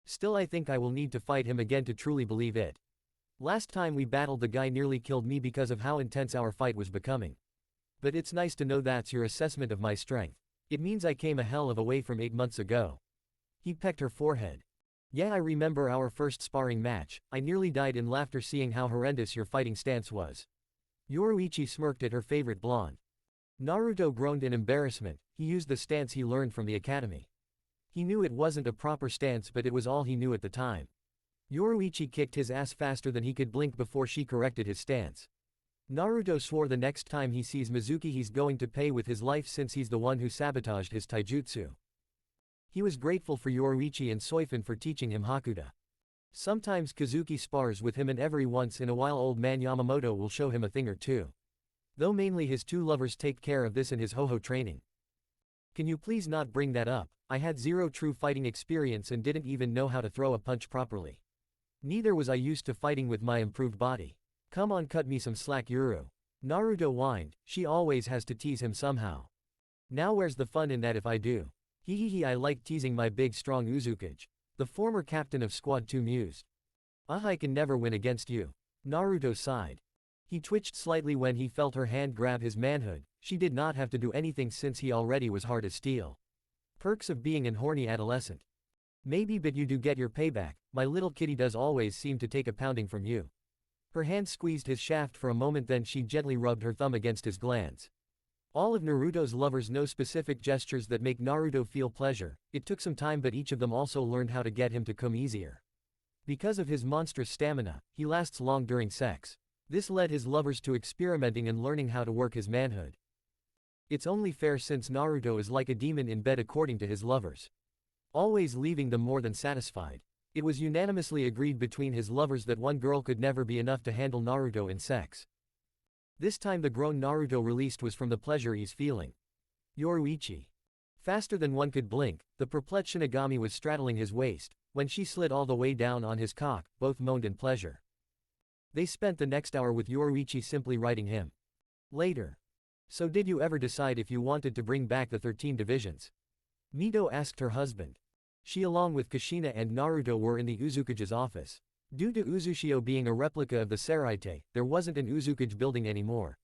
Still, I think I will need to fight him again to truly believe it. Last time we battled, the guy nearly killed me because of how intense our fight was becoming. But it's nice to know that's your assessment of my strength. It means I came a hell of a way from 8 months ago. He pecked her forehead. Yeah, I remember our first sparring match, I nearly died in laughter seeing how horrendous your fighting stance was. Yoruichi smirked at her favorite blonde. Naruto groaned in embarrassment, he used the stance he learned from the academy. He knew it wasn't a proper stance, but it was all he knew at the time. Yoruichi kicked his ass faster than he could blink before she corrected his stance. Naruto swore the next time he sees Mizuki he's going to pay with his life since he's the one who sabotaged his taijutsu. He was grateful for Yoruichi and Soifun for teaching him Hakuda. Sometimes Kazuki spars with him, and every once in a while old man Yamamoto will show him a thing or two. Though mainly his two lovers take care of this in his ho-ho training. Can you please not bring that up? I had zero true fighting experience and didn't even know how to throw a punch properly. Neither was I used to fighting with my improved body. Come on, cut me some slack, Yuru. Naruto whined. She always has to tease him somehow. Now where's the fun in that if I do? Hehehe, I like teasing my big strong Uzukage. The former captain of Squad 2 mused. I can never win against you. Naruto sighed. He twitched slightly when he felt her hand grab his manhood. She did not have to do anything since he already was hard as steel. Perks of being an horny adolescent. Maybe, but you do get your payback. My little kitty does always seem to take a pounding from you. Her hand squeezed his shaft for a moment, then she gently rubbed her thumb against his glands. All of Naruto's lovers know specific gestures that make Naruto feel pleasure. It took some time, but each of them also learned how to get him to come easier. Because of his monstrous stamina, he lasts long during sex. This led his lovers to experimenting and learning how to work his manhood. It's only fair since Naruto is like a demon in bed according to his lovers. Always leaving them more than satisfied. It was unanimously agreed between his lovers that one girl could never be enough to handle Naruto in sex. This time the groan Naruto released was from the pleasure he's feeling. Yoruichi. Faster than one could blink, the perplexed Shinigami was straddling his waist. When she slid all the way down on his cock, both moaned in pleasure. They spent the next hour with Yoruichi simply riding him. Later. So did you ever decide if you wanted to bring back the 13 divisions? Mito asked her husband. She along with Kushina and Naruto were in the Uzukage's office. Due to Uzushio being a replica of the Seraite, there wasn't an Uzukage building anymore.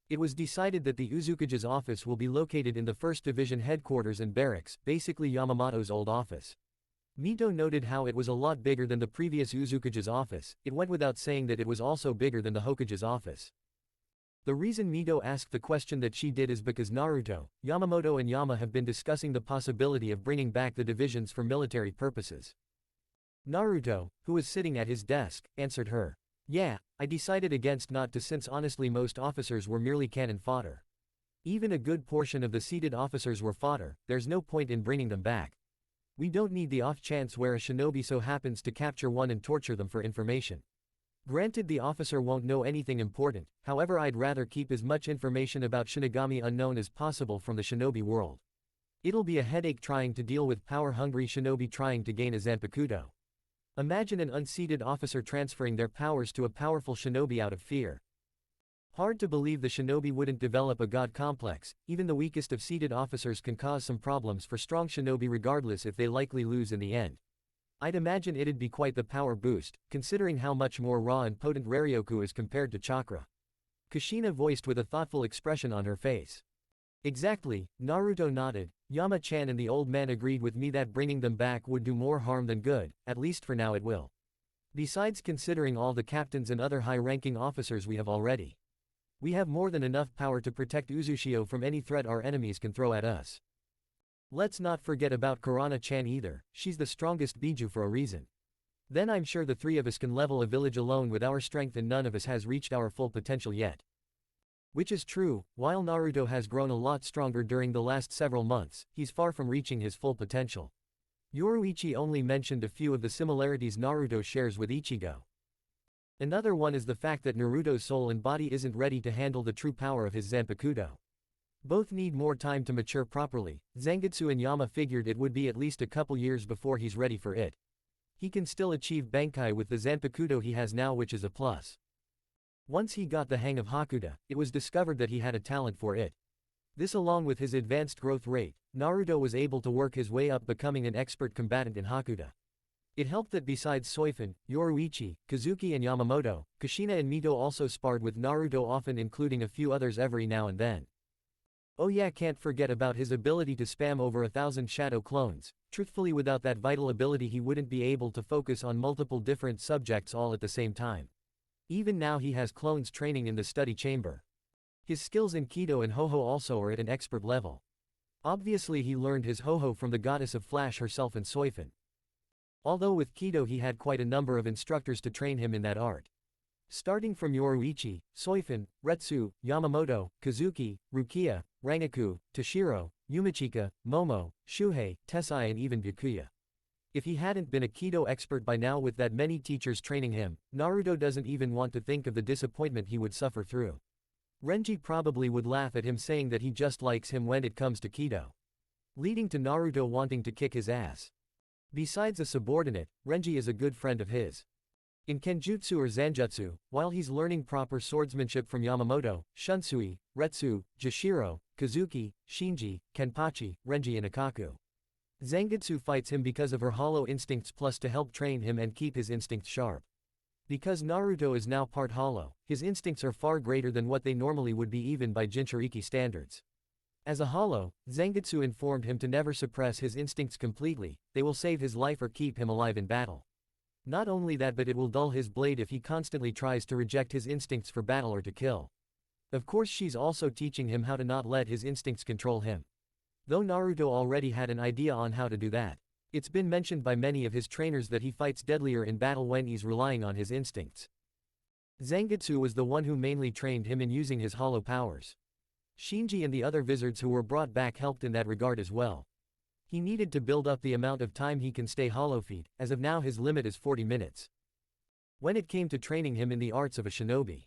It was decided that the Uzukage's office will be located in the 1st Division headquarters and barracks, basically Yamamoto's old office. Mito noted how it was a lot bigger than the previous Uzukage's office. It went without saying that it was also bigger than the Hokage's office. The reason Mito asked the question that she did is because Naruto, Yamamoto and Yama have been discussing the possibility of bringing back the divisions for military purposes. Naruto, who was sitting at his desk, answered her. Yeah, I decided against not to since honestly most officers were merely cannon fodder. Even a good portion of the seated officers were fodder, there's no point in bringing them back. We don't need the off chance where a shinobi so happens to capture one and torture them for information. Granted, the officer won't know anything important, however I'd rather keep as much information about Shinigami unknown as possible from the shinobi world. It'll be a headache trying to deal with power-hungry shinobi trying to gain a Zanpakuto. Imagine an unseated officer transferring their powers to a powerful shinobi out of fear. Hard to believe the shinobi wouldn't develop a god complex. Even the weakest of seated officers can cause some problems for strong shinobi regardless if they likely lose in the end. I'd imagine it'd be quite the power boost, considering how much more raw and potent Raryoku is compared to chakra. Kushina voiced with a thoughtful expression on her face. Exactly, Naruto nodded. Yama-chan and the old man agreed with me that bringing them back would do more harm than good, at least for now it will. Besides, considering all the captains and other high-ranking officers we have already. We have more than enough power to protect Uzushio from any threat our enemies can throw at us. Let's not forget about Kurana-chan either, she's the strongest Biju for a reason. Then I'm sure the three of us can level a village alone with our strength, and none of us has reached our full potential yet. Which is true, while Naruto has grown a lot stronger during the last several months, he's far from reaching his full potential. Yoruichi only mentioned a few of the similarities Naruto shares with Ichigo. Another one is the fact that Naruto's soul and body isn't ready to handle the true power of his Zanpakuto. Both need more time to mature properly. Zangetsu and Yama figured it would be at least a couple years before he's ready for it. He can still achieve Bankai with the Zanpakuto he has now, which is a plus. Once he got the hang of Hakuda, it was discovered that he had a talent for it. This, along with his advanced growth rate, Naruto was able to work his way up, becoming an expert combatant in Hakuda. It helped that besides Soifun, Yoruichi, Kazuki and Yamamoto, Kushina and Mito also sparred with Naruto often, including a few others every now and then. Oh yeah, can't forget about his ability to spam over 1,000 shadow clones. Truthfully, without that vital ability he wouldn't be able to focus on multiple different subjects all at the same time. Even now he has clones training in the study chamber. His skills in Kido and Ho-Ho also are at an expert level. Obviously he learned his ho-ho from the goddess of flash herself and Soifin. Although with Kido he had quite a number of instructors to train him in that art. Starting from Yoruichi, Soifin, Retsu, Yamamoto, Kazuki, Rukia, Rangaku, Toshiro, Yumichika, Momo, Shuhei, Tessai and even Byakuya. If he hadn't been a Kido expert by now with that many teachers training him, Naruto doesn't even want to think of the disappointment he would suffer through. Renji probably would laugh at him saying that he just likes him when it comes to Kido, leading to Naruto wanting to kick his ass. Besides a subordinate, Renji is a good friend of his. In Kenjutsu or Zanjutsu, while he's learning proper swordsmanship from Yamamoto, Shunsui, Retsu, Jashiro, Kazuki, Shinji, Kenpachi, Renji and Ikaku. Zangetsu fights him because of her hollow instincts plus to help train him and keep his instincts sharp. Because Naruto is now part hollow, his instincts are far greater than what they normally would be even by Jinchuriki standards. As a hollow, Zangetsu informed him to never suppress his instincts completely, they will save his life or keep him alive in battle. Not only that, but it will dull his blade if he constantly tries to reject his instincts for battle or to kill. Of course she's also teaching him how to not let his instincts control him. Though Naruto already had an idea on how to do that. It's been mentioned by many of his trainers that he fights deadlier in battle when he's relying on his instincts. Zangetsu was the one who mainly trained him in using his hollow powers. Shinji and the other wizards who were brought back helped in that regard as well. He needed to build up the amount of time he can stay hollow feet, as of now his limit is 40 minutes. When it came to training him in the arts of a shinobi,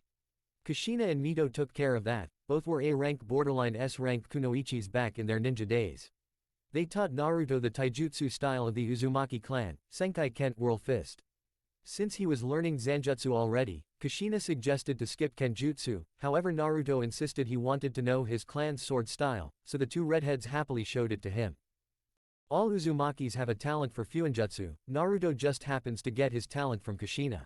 Kushina and Mito took care of that, both were A-rank borderline S-rank kunoichis back in their ninja days. They taught Naruto the taijutsu style of the Uzumaki clan, Senkai Kent Whirl Fist. Since he was learning Zanjutsu already, Kushina suggested to skip Kenjutsu, however Naruto insisted he wanted to know his clan's sword style, so the two redheads happily showed it to him. All Uzumakis have a talent for Fuinjutsu, Naruto just happens to get his talent from Kushina.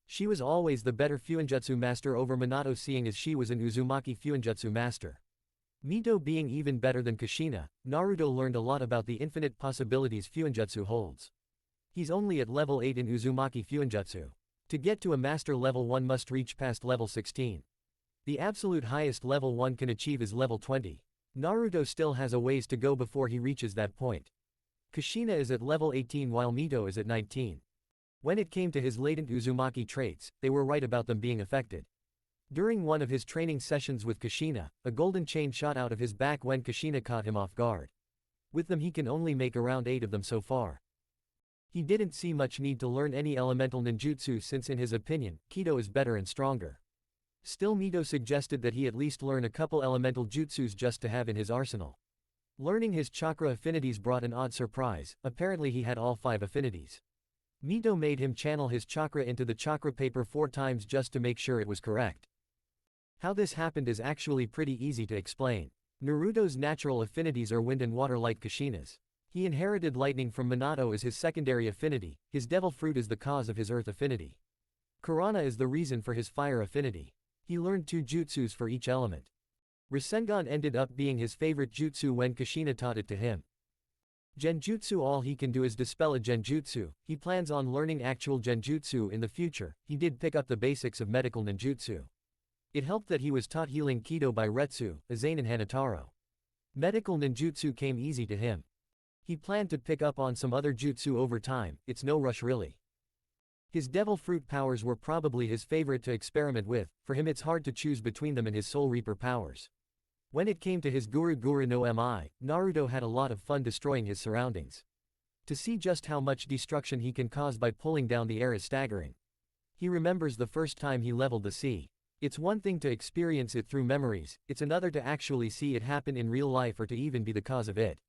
She was always the better Fuinjutsu master over Minato seeing as she was an Uzumaki Fuinjutsu master. Mito being even better than Kushina, Naruto learned a lot about the infinite possibilities Fuinjutsu holds. He's only at level 8 in Uzumaki Fuinjutsu. To get to a master level 1 must reach past level 16. The absolute highest level 1 can achieve is level 20. Naruto still has a ways to go before he reaches that point. Kushina is at level 18 while Mito is at 19. When it came to his latent Uzumaki traits, they were right about them being affected. During one of his training sessions with Kushina, a golden chain shot out of his back when Kushina caught him off guard. With them he can only make around 8 of them so far. He didn't see much need to learn any elemental ninjutsu since in his opinion, Kido is better and stronger. Still Mito suggested that he at least learn a couple elemental jutsus just to have in his arsenal. Learning his chakra affinities brought an odd surprise, apparently he had all 5 affinities. Mito made him channel his chakra into the chakra paper 4 times just to make sure it was correct. How this happened is actually pretty easy to explain. Naruto's natural affinities are wind and water like Kushina's. He inherited lightning from Minato as his secondary affinity, his devil fruit is the cause of his earth affinity. Kurana is the reason for his fire affinity. He learned 2 jutsus for each element. Rasengan ended up being his favorite jutsu when Kushina taught it to him. Genjutsu, all he can do is dispel a genjutsu. He plans on learning actual genjutsu in the future. He did pick up the basics of medical ninjutsu. It helped that he was taught healing Kido by Retsu, Azane and Hanataro. Medical ninjutsu came easy to him. He planned to pick up on some other jutsu over time, it's no rush really. His devil fruit powers were probably his favorite to experiment with, for him it's hard to choose between them and his soul reaper powers. When it came to his Gura Gura no Mi, Naruto had a lot of fun destroying his surroundings. To see just how much destruction he can cause by pulling down the air is staggering. He remembers the first time he leveled the sea. It's one thing to experience it through memories, it's another to actually see it happen in real life or to even be the cause of it.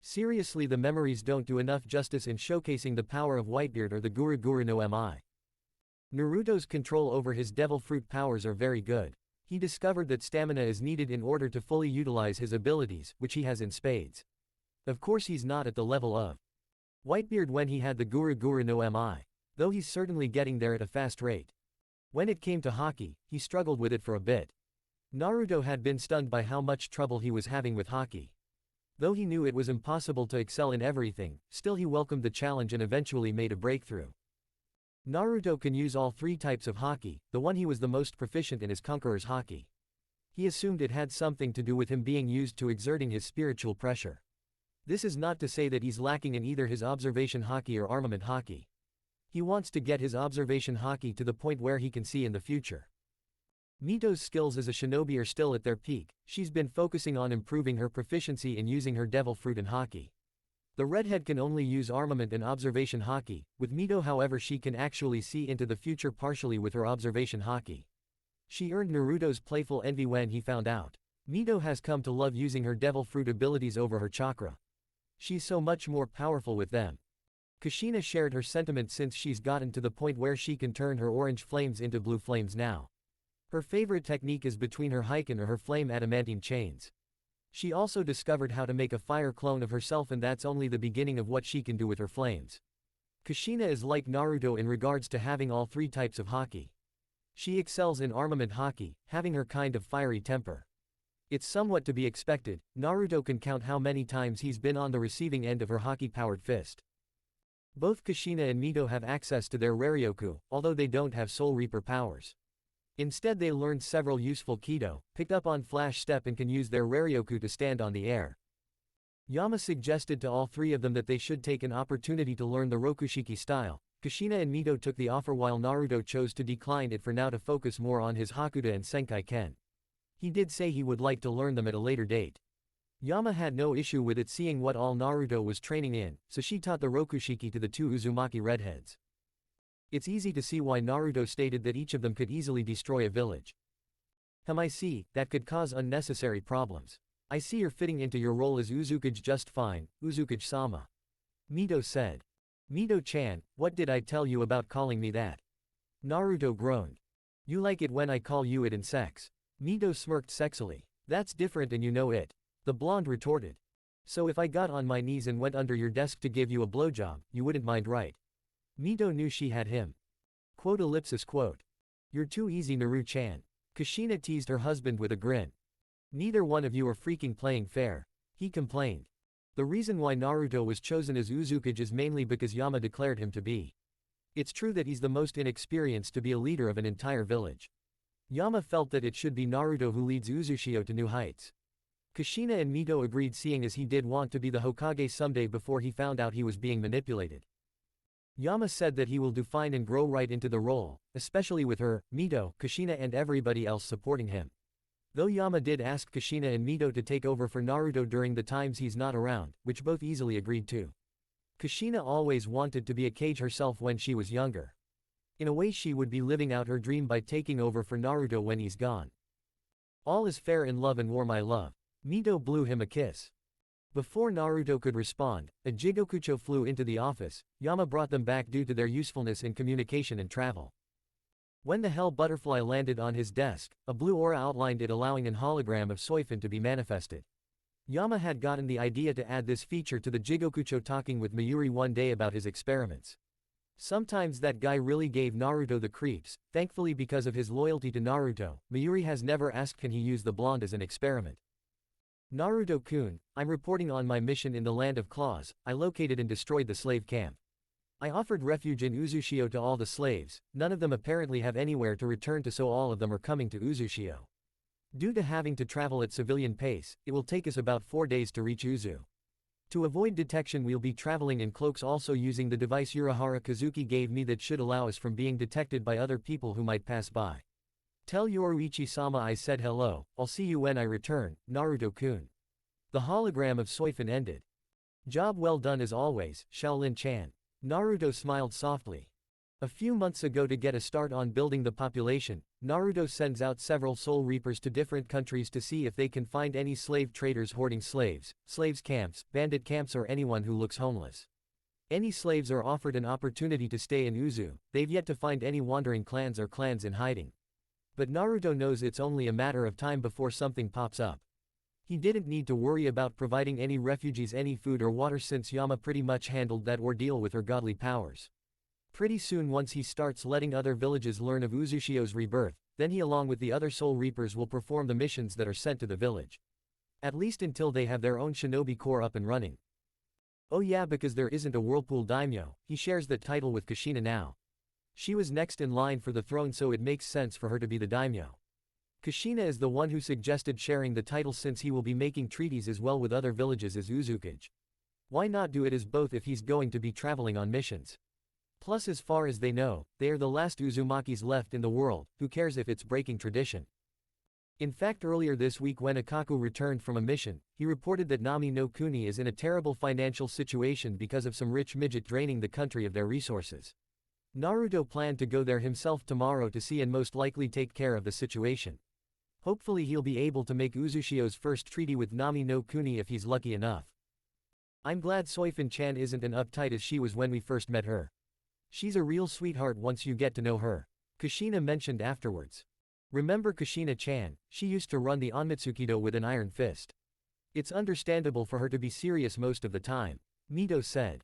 Seriously, the memories don't do enough justice in showcasing the power of Whitebeard or the Gura Gura no Mi. Naruto's control over his devil fruit powers are very good. He discovered that stamina is needed in order to fully utilize his abilities, which he has in spades. Of course he's not at the level of Whitebeard when he had the Gura Gura no Mi, though he's certainly getting there at a fast rate. When it came to Haki, he struggled with it for a bit. Naruto had been stunned by how much trouble he was having with Haki. Though he knew it was impossible to excel in everything, still he welcomed the challenge and eventually made a breakthrough. Naruto can use all 3 types of Haki, the one he was the most proficient in is Conqueror's Haki. He assumed it had something to do with him being used to exerting his spiritual pressure. This is not to say that he's lacking in either his observation haki or armament haki. He wants to get his observation haki to the point where he can see in the future. Mito's skills as a shinobi are still at their peak. She's been focusing on improving her proficiency in using her devil fruit and haki. The redhead can only use armament and observation haki. With Mito, however, she can actually see into the future partially with her observation haki. She earned Naruto's playful envy when he found out. Mito has come to love using her devil fruit abilities over her chakra. She's so much more powerful with them. Kushina shared her sentiment since she's gotten to the point where she can turn her orange flames into blue flames now. Her favorite technique is between her Heiken or her flame adamantine chains. She also discovered how to make a fire clone of herself, and that's only the beginning of what she can do with her flames. Kushina is like Naruto in regards to having all three types of haki. She excels in armament haki, having her kind of fiery temper. It's somewhat to be expected. Naruto can count how many times he's been on the receiving end of her haki-powered fist. Both Kushina and Mito have access to their Raryoku, although they don't have Soul Reaper powers. Instead, they learned several useful Kido, picked up on Flash Step, and can use their Raryoku to stand on the air. Yama suggested to all three of them that they should take an opportunity to learn the Rokushiki style. Kushina and Mito took the offer while Naruto chose to decline it for now to focus more on his Hakuda and Senkai Ken. He did say he would like to learn them at a later date. Yama had no issue with it, seeing what all Naruto was training in, so she taught the Rokushiki to the two Uzumaki redheads. It's easy to see why Naruto stated that each of them could easily destroy a village. I see, that could cause unnecessary problems. I see you're fitting into your role as Uzukage just fine, Uzukage-sama. Mito said. Mito-chan, what did I tell you about calling me that? Naruto groaned. You like it when I call you it in sex. Mito smirked sexily. That's different and you know it. The blonde retorted. So if I got on my knees and went under your desk to give you a blowjob, you wouldn't mind, right? Mito knew she had him. Quote. You're too easy, Naru-chan. Kushina teased her husband with a grin. Neither one of you are freaking playing fair, he complained. The reason why Naruto was chosen as Uzukage is mainly because Yama declared him to be. It's true that he's the most inexperienced to be a leader of an entire village. Yama felt that it should be Naruto who leads Uzushio to new heights. Kushina and Mito agreed, seeing as he did want to be the Hokage someday before he found out he was being manipulated. Yama said that he will do fine and grow right into the role, especially with her, Mito, Kushina and everybody else supporting him. Though Yama did ask Kushina and Mito to take over for Naruto during the times he's not around, which both easily agreed to. Kushina always wanted to be a Kage herself when she was younger. In a way, she would be living out her dream by taking over for Naruto when he's gone. All is fair in love and war, my love. Mito blew him a kiss. Before Naruto could respond, a Jigokucho flew into the office. Yama brought them back due to their usefulness in communication and travel. When the Hell Butterfly landed on his desk, a blue aura outlined it, allowing an hologram of Soifin to be manifested. Yama had gotten the idea to add this feature to the Jigokucho, talking with Mayuri one day about his experiments. Sometimes that guy really gave Naruto the creeps. Thankfully, because of his loyalty to Naruto, Mayuri has never asked can he use the blonde as an experiment. Naruto-kun, I'm reporting on my mission in the Land of Claws. I located and destroyed the slave camp. I offered refuge in Uzushio to all the slaves. None of them apparently have anywhere to return to, so all of them are coming to Uzushio. Due to having to travel at civilian pace, it will take us about 4 days to reach Uzu. To avoid detection, we'll be traveling in cloaks, also using the device Urahara Kazuki gave me that should allow us from being detected by other people who might pass by. Tell Yoruichi-sama I said hello. I'll see you when I return, Naruto-kun. The hologram of Soifin ended. Job well done as always, Shaolin-chan. Naruto smiled softly. A few months ago, to get a start on building the population, Naruto sends out several Soul Reapers to different countries to see if they can find any slave traders hoarding slaves, slaves camps, bandit camps, or anyone who looks homeless. Any slaves are offered an opportunity to stay in Uzu. They've yet to find any wandering clans or clans in hiding. But Naruto knows it's only a matter of time before something pops up. He didn't need to worry about providing any refugees any food or water, since Yama pretty much handled that ordeal with her godly powers. Pretty soon, once he starts letting other villages learn of Uzushio's rebirth, then he along with the other Soul Reapers will perform the missions that are sent to the village. At least until they have their own shinobi corps up and running. Oh yeah, because there isn't a Whirlpool Daimyo, he shares that title with Kushina now. She was next in line for the throne, so it makes sense for her to be the daimyo. Kushina is the one who suggested sharing the title since he will be making treaties as well with other villages as Uzukage. Why not do it as both if he's going to be traveling on missions? Plus as far as they know, they are the last Uzumakis left in the world, who cares if it's breaking tradition. In fact earlier this week when Akaku returned from a mission, he reported that Nami no Kuni is in a terrible financial situation because of some rich midget draining the country of their resources. Naruto planned to go there himself tomorrow to see and most likely take care of the situation. Hopefully he'll be able to make Uzushio's first treaty with Nami no Kuni if he's lucky enough. I'm glad Soifin-chan isn't as uptight as she was when we first met her. She's a real sweetheart once you get to know her, Kushina mentioned afterwards. Remember Kushina-chan, she used to run the Onmitsukido with an iron fist. It's understandable for her to be serious most of the time, Mito said.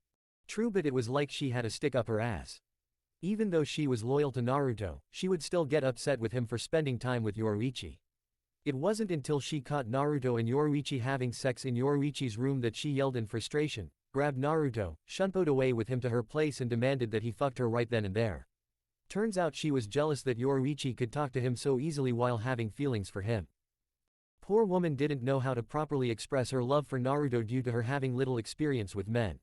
True, but it was like she had a stick up her ass. Even though she was loyal to Naruto, she would still get upset with him for spending time with Yoruichi. It wasn't until she caught Naruto and Yoruichi having sex in Yoruichi's room that she yelled in frustration, grabbed Naruto, shunpoed away with him to her place and demanded that he fucked her right then and there. Turns out she was jealous that Yoruichi could talk to him so easily while having feelings for him. Poor woman didn't know how to properly express her love for Naruto due to her having little experience with men.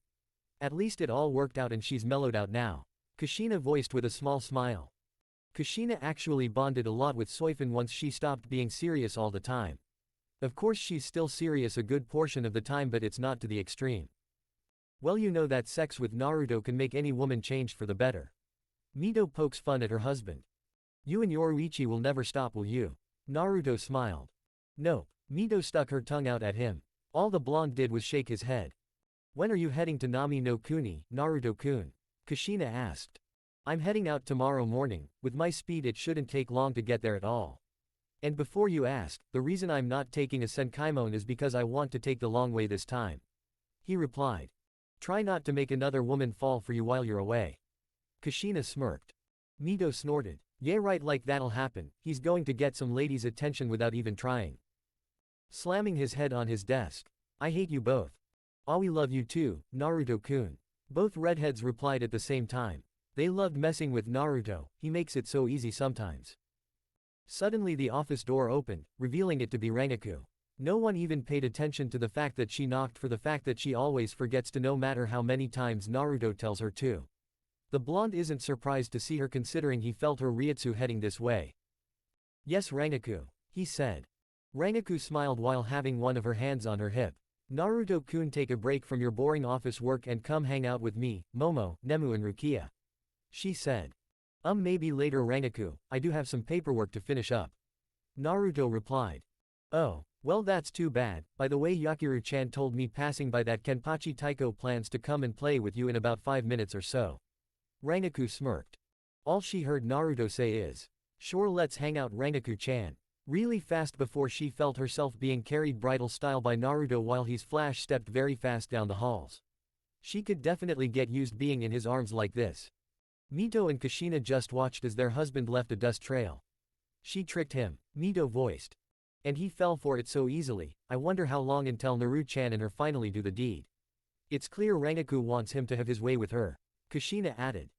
At least it all worked out and she's mellowed out now, Kushina voiced with a small smile. Kushina actually bonded a lot with Soifin once she stopped being serious all the time. Of course she's still serious a good portion of the time, but it's not to the extreme. Well, you know that sex with Naruto can make any woman change for the better. Mito pokes fun at her husband. You and Yoruichi will never stop, will you? Naruto smiled. Nope. Mito stuck her tongue out at him. All the blonde did was shake his head. When are you heading to Nami no Kuni, Naruto-kun? Kushina asked. I'm heading out tomorrow morning. With my speed it shouldn't take long to get there at all. And before you ask, the reason I'm not taking a Senkaimon is because I want to take the long way this time. He replied. Try not to make another woman fall for you while you're away. Kushina smirked. Mito snorted. Yeah, right, like that'll happen. He's going to get some lady's attention without even trying. Slamming his head on his desk. I hate you both. Ah, we love you too, Naruto-kun. Both redheads replied at the same time. They loved messing with Naruto, he makes it so easy sometimes. Suddenly the office door opened, revealing it to be Rangaku. No one even paid attention to the fact that she knocked for the fact that she always forgets to no matter how many times Naruto tells her to. The blonde isn't surprised to see her considering he felt her Ryutsu heading this way. Yes, Rangaku, he said. Rangaku smiled while having one of her hands on her hip. Naruto-kun, take a break from your boring office work and come hang out with me, Momo, Nemu and Rukia. She said. Maybe later, Rangaku, I do have some paperwork to finish up. Naruto replied. Oh, well that's too bad. By the way, Yakiru-chan told me passing by that Kenpachi Taiko plans to come and play with you in about 5 minutes or so. Rangaku smirked. All she heard Naruto say is, sure, let's hang out, Rangaku-chan. Really fast before she felt herself being carried bridal style by Naruto while he's flash stepped very fast down the halls. She could definitely get used being in his arms like this. Mito and Kushina just watched as their husband left a dust trail. She tricked him, Mito voiced. And he fell for it so easily. I wonder how long until Naru-chan and her finally do the deed. It's clear Rangaku wants him to have his way with her. Kushina added.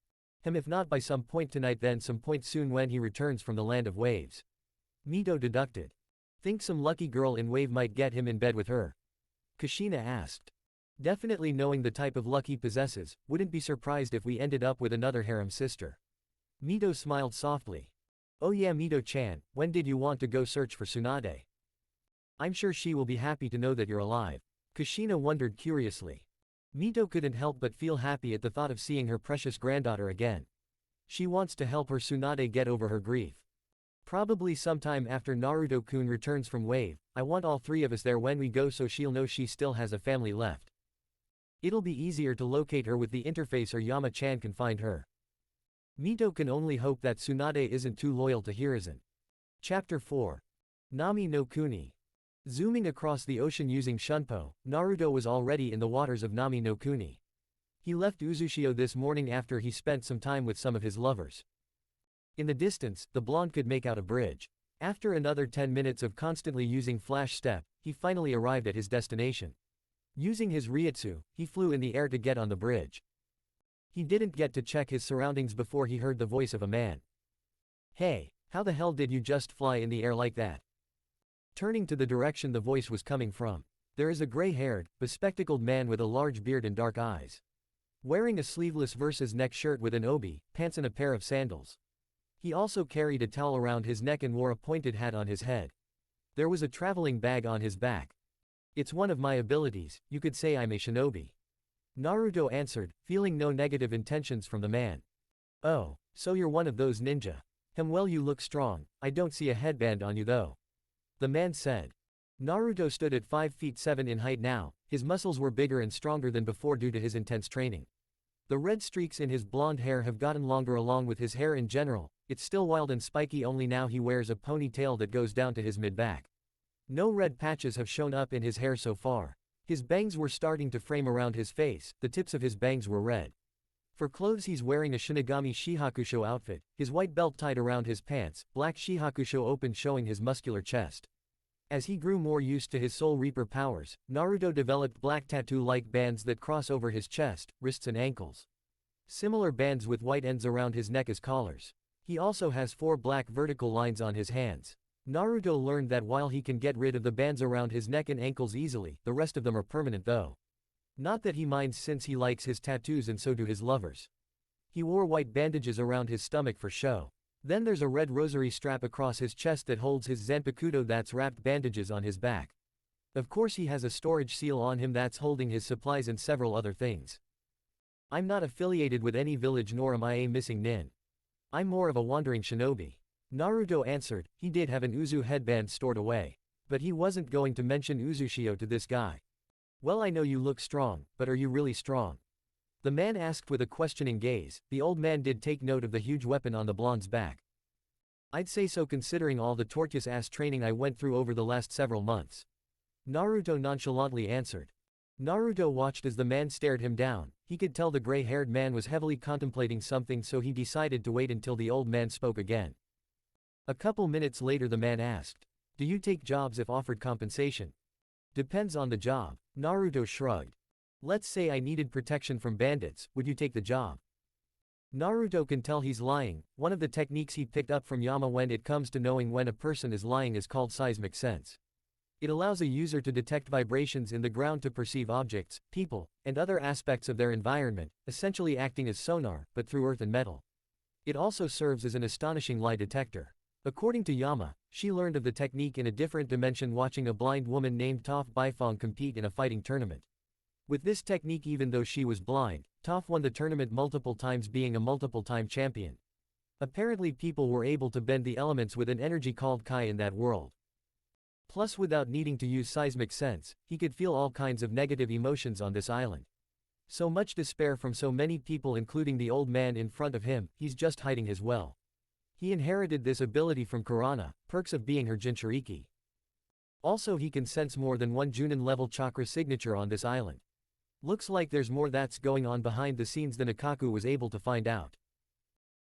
If not by some point tonight, then some point soon when he returns from the land of waves. Mito deducted. Think some lucky girl in wave might get him in bed with her? Kushina asked. Definitely, knowing the type of luck he possesses, wouldn't be surprised if we ended up with another harem sister. Mito smiled softly. Oh yeah, Mito-chan, when did you want to go search for Tsunade? I'm sure she will be happy to know that you're alive. Kushina wondered curiously. Mito couldn't help but feel happy at the thought of seeing her precious granddaughter again. She wants to help her Tsunade get over her grief. Probably sometime after Naruto-kun returns from wave. I want all three of us there when we go so she'll know she still has a family left. It'll be easier to locate her with the interface, or Yama-chan can find her. Mito can only hope that Tsunade isn't too loyal to Hiruzen. Chapter 4. Nami no Kuni. Zooming across the ocean using Shunpo, Naruto was already in the waters of Nami no Kuni. He left Uzushio this morning after he spent some time with some of his lovers. In the distance, the blonde could make out a bridge. After another 10 minutes of constantly using flash step, he finally arrived at his destination. Using his Ryutsu, he flew in the air to get on the bridge. He didn't get to check his surroundings before he heard the voice of a man. Hey! How the hell did you just fly in the air like that? Turning to the direction the voice was coming from, there is a gray-haired, bespectacled man with a large beard and dark eyes. Wearing a sleeveless versus neck shirt with an obi, pants and a pair of sandals. He also carried a towel around his neck and wore a pointed hat on his head. There was a traveling bag on his back. It's one of my abilities, you could say I'm a shinobi. Naruto answered, feeling no negative intentions from the man. Oh, so you're one of those ninja. Well, you look strong, I don't see a headband on you though. The man said. Naruto stood at 5 feet 7 in height now, his muscles were bigger and stronger than before due to his intense training. The red streaks in his blonde hair have gotten longer along with his hair in general, it's still wild and spiky, only now he wears a ponytail that goes down to his mid-back. No red patches have shown up in his hair so far. His bangs were starting to frame around his face, the tips of his bangs were red. For clothes he's wearing a Shinigami Shihakusho outfit, his white belt tied around his pants, black Shihakusho open showing his muscular chest. As he grew more used to his Soul Reaper powers, Naruto developed black tattoo-like bands that cross over his chest, wrists and ankles. Similar bands with white ends around his neck as collars. He also has 4 black vertical lines on his hands. Naruto learned that while he can get rid of the bands around his neck and ankles easily, the rest of them are permanent though. Not that he minds since he likes his tattoos and so do his lovers. He wore white bandages around his stomach for show. Then there's a red rosary strap across his chest that holds his zanpakuto that's wrapped bandages on his back. Of course he has a storage seal on him that's holding his supplies and several other things. I'm not affiliated with any village nor am I a missing nin. I'm more of a wandering shinobi. Naruto answered, he did have an Uzu headband stored away. But he wasn't going to mention Uzushio to this guy. Well, I know you look strong, but are you really strong? The man asked with a questioning gaze. The old man did take note of the huge weapon on the blonde's back. I'd say so considering all the torturous-ass training I went through over the last several months. Naruto nonchalantly answered. Naruto watched as the man stared him down. He could tell the gray-haired man was heavily contemplating something, so he decided to wait until the old man spoke again. A couple minutes later the man asked, do you take jobs if offered compensation? Depends on the job. Naruto shrugged. Let's say I needed protection from bandits, would you take the job? Naruto can tell he's lying. One of the techniques he picked up from Yama when it comes to knowing when a person is lying is called seismic sense. It allows a user to detect vibrations in the ground to perceive objects, people, and other aspects of their environment, essentially acting as sonar, but through earth and metal. It also serves as an astonishing lie detector. According to Yama, she learned of the technique in a different dimension watching a blind woman named Toph Baifong compete in a fighting tournament. With this technique, even though she was blind, Toph won the tournament multiple times, being a multiple-time champion. Apparently people were able to bend the elements with an energy called Kai in that world. Plus, without needing to use seismic sense, he could feel all kinds of negative emotions on this island. So much despair from so many people including the old man in front of him, he's just hiding his well. He inherited this ability from Kurana, perks of being her Jinchuriki. Also he can sense more than one Junin level chakra signature on this island. Looks like there's more that's going on behind the scenes than Ikaku was able to find out.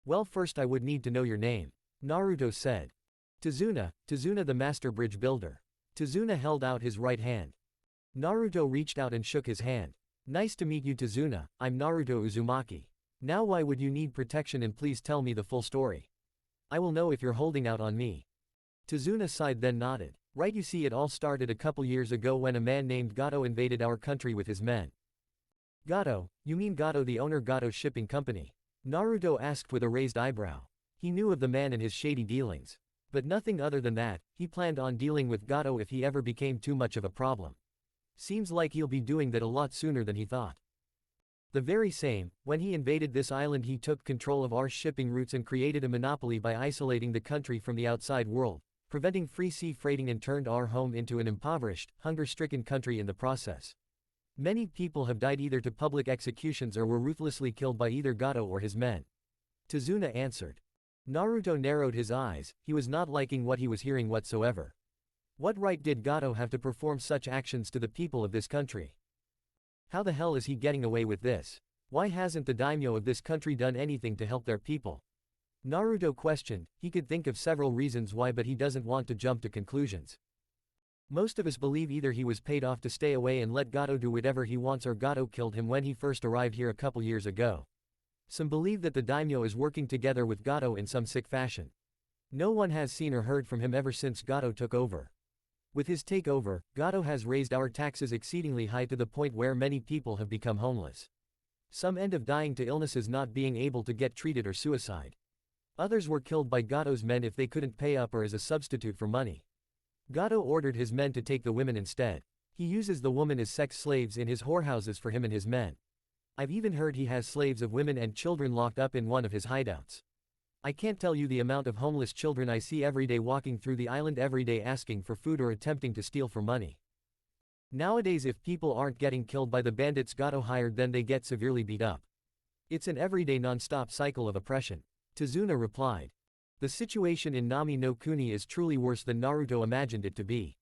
Well, first I would need to know your name. Naruto said. Tazuna the master bridge builder. Tazuna held out his right hand. Naruto reached out and shook his hand. Nice to meet you, Tazuna. I'm Naruto Uzumaki. Now why would you need protection, and please tell me the full story. I will know if you're holding out on me. Tazuna sighed then nodded. Right, you see, it all started a couple years ago when a man named Gato invaded our country with his men. Gato? You mean Gato, the owner Gato Shipping Company? Naruto asked with a raised eyebrow. He knew of the man and his shady dealings. But nothing other than that. He planned on dealing with Gato if he ever became too much of a problem. Seems like he'll be doing that a lot sooner than he thought. The very same, when he invaded this island he took control of our shipping routes and created a monopoly by isolating the country from the outside world, preventing free sea freighting, and turned our home into an impoverished, hunger-stricken country in the process. Many people have died either to public executions or were ruthlessly killed by either Gato or his men. Tazuna answered. Naruto narrowed his eyes. He was not liking what he was hearing whatsoever. What right did Gato have to perform such actions to the people of this country? How the hell is he getting away with this? Why hasn't the daimyo of this country done anything to help their people? Naruto questioned. He could think of several reasons why, but he doesn't want to jump to conclusions. Most of us believe either he was paid off to stay away and let Gato do whatever he wants, or Gato killed him when he first arrived here a couple years ago. Some believe that the daimyo is working together with Gato in some sick fashion. No one has seen or heard from him ever since Gato took over. With his takeover, Gato has raised our taxes exceedingly high to the point where many people have become homeless. Some end up dying to illnesses, not being able to get treated, or suicide. Others were killed by Gato's men if they couldn't pay up or as a substitute for money. Gato ordered his men to take the women instead. He uses the women as sex slaves in his whorehouses for him and his men. I've even heard he has slaves of women and children locked up in one of his hideouts. I can't tell you the amount of homeless children I see every day walking through the island every day asking for food or attempting to steal for money. Nowadays, if people aren't getting killed by the bandits Gato hired, then they get severely beat up. It's an everyday non-stop cycle of oppression. Tazuna replied. The situation in Nami no Kuni is truly worse than Naruto imagined it to be.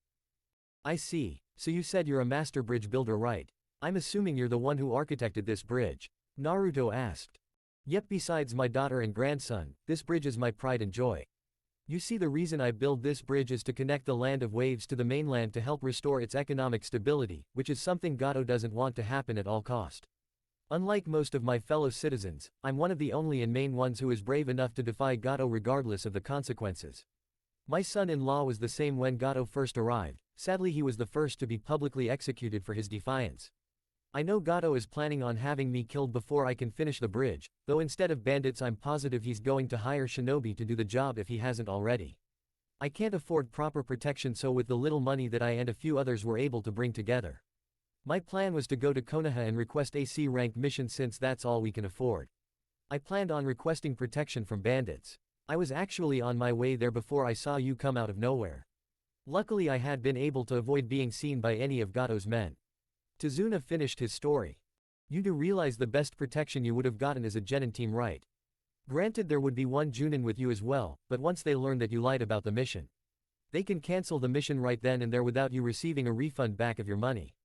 I see, so you said you're a master bridge builder, right? I'm assuming you're the one who architected this bridge. Naruto asked. Yep, besides my daughter and grandson, this bridge is my pride and joy. You see, the reason I build this bridge is to connect the land of waves to the mainland to help restore its economic stability, which is something Gato doesn't want to happen at all cost. Unlike most of my fellow citizens, I'm one of the only and main ones who is brave enough to defy Gato regardless of the consequences. My son-in-law was the same when Gato first arrived. Sadly, he was the first to be publicly executed for his defiance. I know Gato is planning on having me killed before I can finish the bridge, though instead of bandits I'm positive he's going to hire shinobi to do the job if he hasn't already. I can't afford proper protection, so with the little money that I and a few others were able to bring together, my plan was to go to Konoha and request a C-rank mission since that's all we can afford. I planned on requesting protection from bandits. I was actually on my way there before I saw you come out of nowhere. Luckily I had been able to avoid being seen by any of Gato's men. Tazuna finished his story. You do realize the best protection you would have gotten is a Genin team, right? Granted, there would be one Junin with you as well, but once they learn that you lied about the mission, they can cancel the mission right then and there without you receiving a refund back of your money.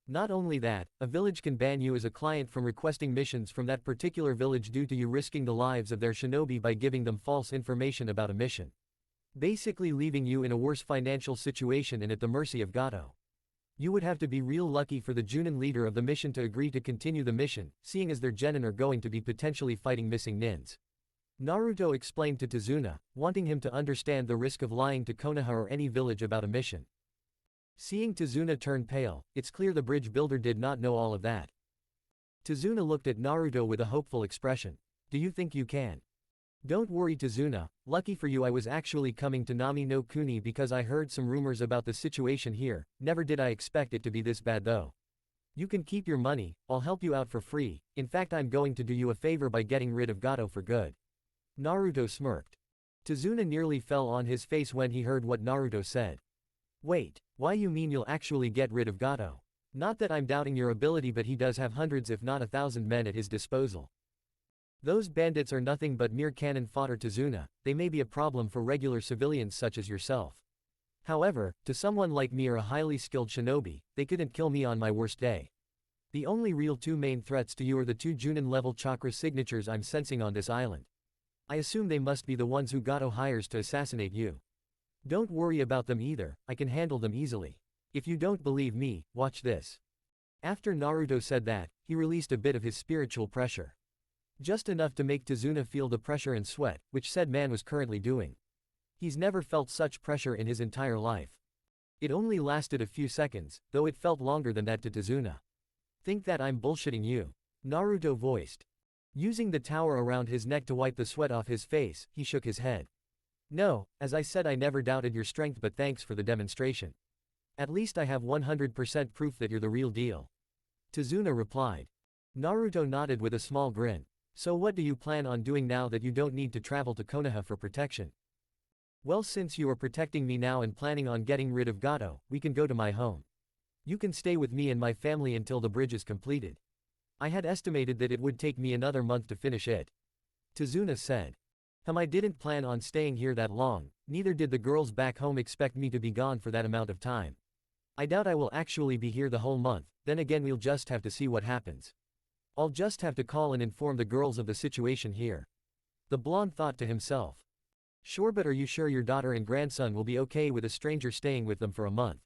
Not only that, a village can ban you as a client from requesting missions from that particular village due to you risking the lives of their shinobi by giving them false information about a mission. Basically leaving you in a worse financial situation and at the mercy of Gato. You would have to be real lucky for the Junin leader of the mission to agree to continue the mission, seeing as their genin are going to be potentially fighting missing nins. Naruto explained to Tazuna, wanting him to understand the risk of lying to Konoha or any village about a mission. Seeing Tazuna turn pale, it's clear the bridge builder did not know all of that. Tazuna looked at Naruto with a hopeful expression. Do you think you can? Don't worry, Tazuna, lucky for you I was actually coming to Nami no Kuni because I heard some rumors about the situation here. Never did I expect it to be this bad though. You can keep your money, I'll help you out for free. In fact, I'm going to do you a favor by getting rid of Gato for good. Naruto smirked. Tazuna nearly fell on his face when he heard what Naruto said. Wait, why you mean you'll actually get rid of Gato? Not that I'm doubting your ability, but he does have hundreds if not 1,000 men at his disposal. Those bandits are nothing but mere cannon fodder, Tazuna. They may be a problem for regular civilians such as yourself. However, to someone like me or a highly skilled shinobi, they couldn't kill me on my worst day. The only real two main threats to you are the two Junin level chakra signatures I'm sensing on this island. I assume they must be the ones who Gato hires to assassinate you. Don't worry about them either, I can handle them easily. If you don't believe me, watch this. After Naruto said that, he released a bit of his spiritual pressure. Just enough to make Tazuna feel the pressure and sweat, which said man was currently doing. He's never felt such pressure in his entire life. It only lasted a few seconds, though it felt longer than that to Tazuna. Think that I'm bullshitting you? Naruto voiced. Using the tower around his neck to wipe the sweat off his face, he shook his head. No, as I said, I never doubted your strength, but thanks for the demonstration. At least I have 100% proof that you're the real deal. Tazuna replied. Naruto nodded with a small grin. So what do you plan on doing now that you don't need to travel to Konoha for protection? Well, since you are protecting me now and planning on getting rid of Gato, we can go to my home. You can stay with me and my family until the bridge is completed. I had estimated that it would take me another month to finish it. Tazuna said. I didn't plan on staying here that long, neither did the girls back home expect me to be gone for that amount of time. I doubt I will actually be here the whole month, then again we'll just have to see what happens. I'll just have to call and inform the girls of the situation here. The blonde thought to himself. Sure, but are you sure your daughter and grandson will be okay with a stranger staying with them for a month?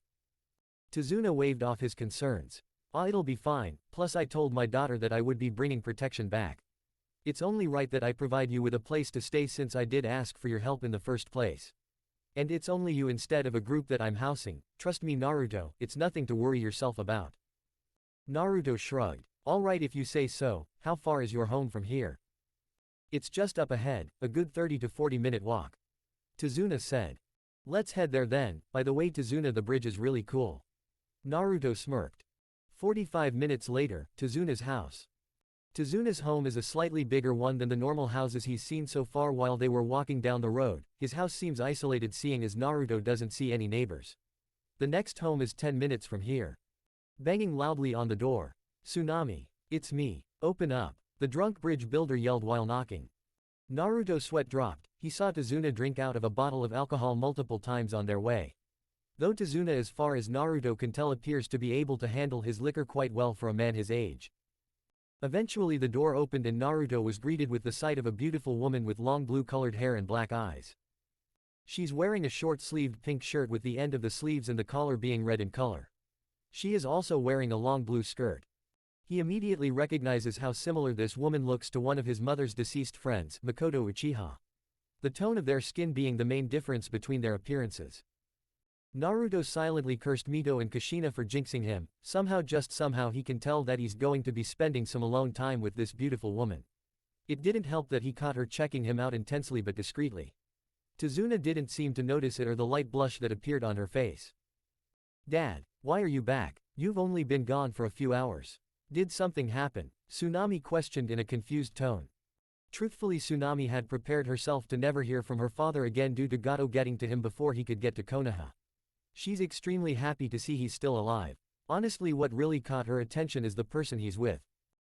Tazuna waved off his concerns. It'll be fine, plus I told my daughter that I would be bringing protection back. It's only right that I provide you with a place to stay since I did ask for your help in the first place. And it's only you instead of a group that I'm housing, trust me Naruto, it's nothing to worry yourself about. Naruto shrugged. Alright if you say so, how far is your home from here? It's just up ahead, a good 30 to 40 minute walk. Tazuna said. Let's head there then, by the way Tazuna the bridge is really cool. Naruto smirked. 45 minutes later, Tazuna's house. Tazuna's home is a slightly bigger one than the normal houses he's seen so far while they were walking down the road. His house seems isolated seeing as Naruto doesn't see any neighbors. The next home is 10 minutes from here. Banging loudly on the door. Tsunami. It's me. Open up. The drunk bridge builder yelled while knocking. Naruto's sweat dropped. He saw Tazuna drink out of a bottle of alcohol multiple times on their way. Though Tazuna as far as Naruto can tell appears to be able to handle his liquor quite well for a man his age. Eventually the door opened and Naruto was greeted with the sight of a beautiful woman with long blue-colored hair and black eyes. She's wearing a short-sleeved pink shirt with the end of the sleeves and the collar being red in color. She is also wearing a long blue skirt. He immediately recognizes how similar this woman looks to one of his mother's deceased friends, Makoto Uchiha. The tone of their skin being the main difference between their appearances. Naruto silently cursed Mito and Kushina for jinxing him. Somehow he can tell that he's going to be spending some alone time with this beautiful woman. It didn't help that he caught her checking him out intensely but discreetly. Tazuna didn't seem to notice it or the light blush that appeared on her face. Dad, why are you back? You've only been gone for a few hours. Did something happen? Tsunami questioned in a confused tone. Truthfully Tsunami had prepared herself to never hear from her father again due to Gato getting to him before he could get to Konoha. She's extremely happy to see he's still alive. Honestly what really caught her attention is the person he's with.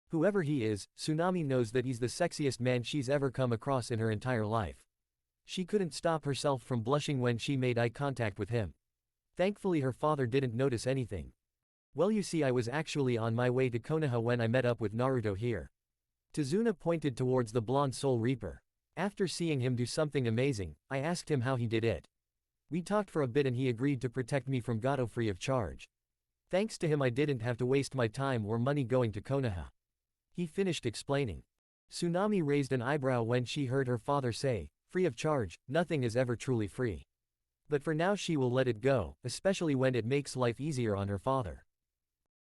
Whoever he is, Tsunami knows that he's the sexiest man she's ever come across in her entire life. She couldn't stop herself from blushing when she made eye contact with him. Thankfully her father didn't notice anything. Well you see I was actually on my way to Konoha when I met up with Naruto here. Tazuna pointed towards the blonde Soul Reaper. After seeing him do something amazing, I asked him how he did it. We talked for a bit and he agreed to protect me from Gato free of charge. Thanks to him I didn't have to waste my time or money going to Konoha. He finished explaining. Tsunami raised an eyebrow when she heard her father say, free of charge, nothing is ever truly free. But for now she will let it go, especially when it makes life easier on her father.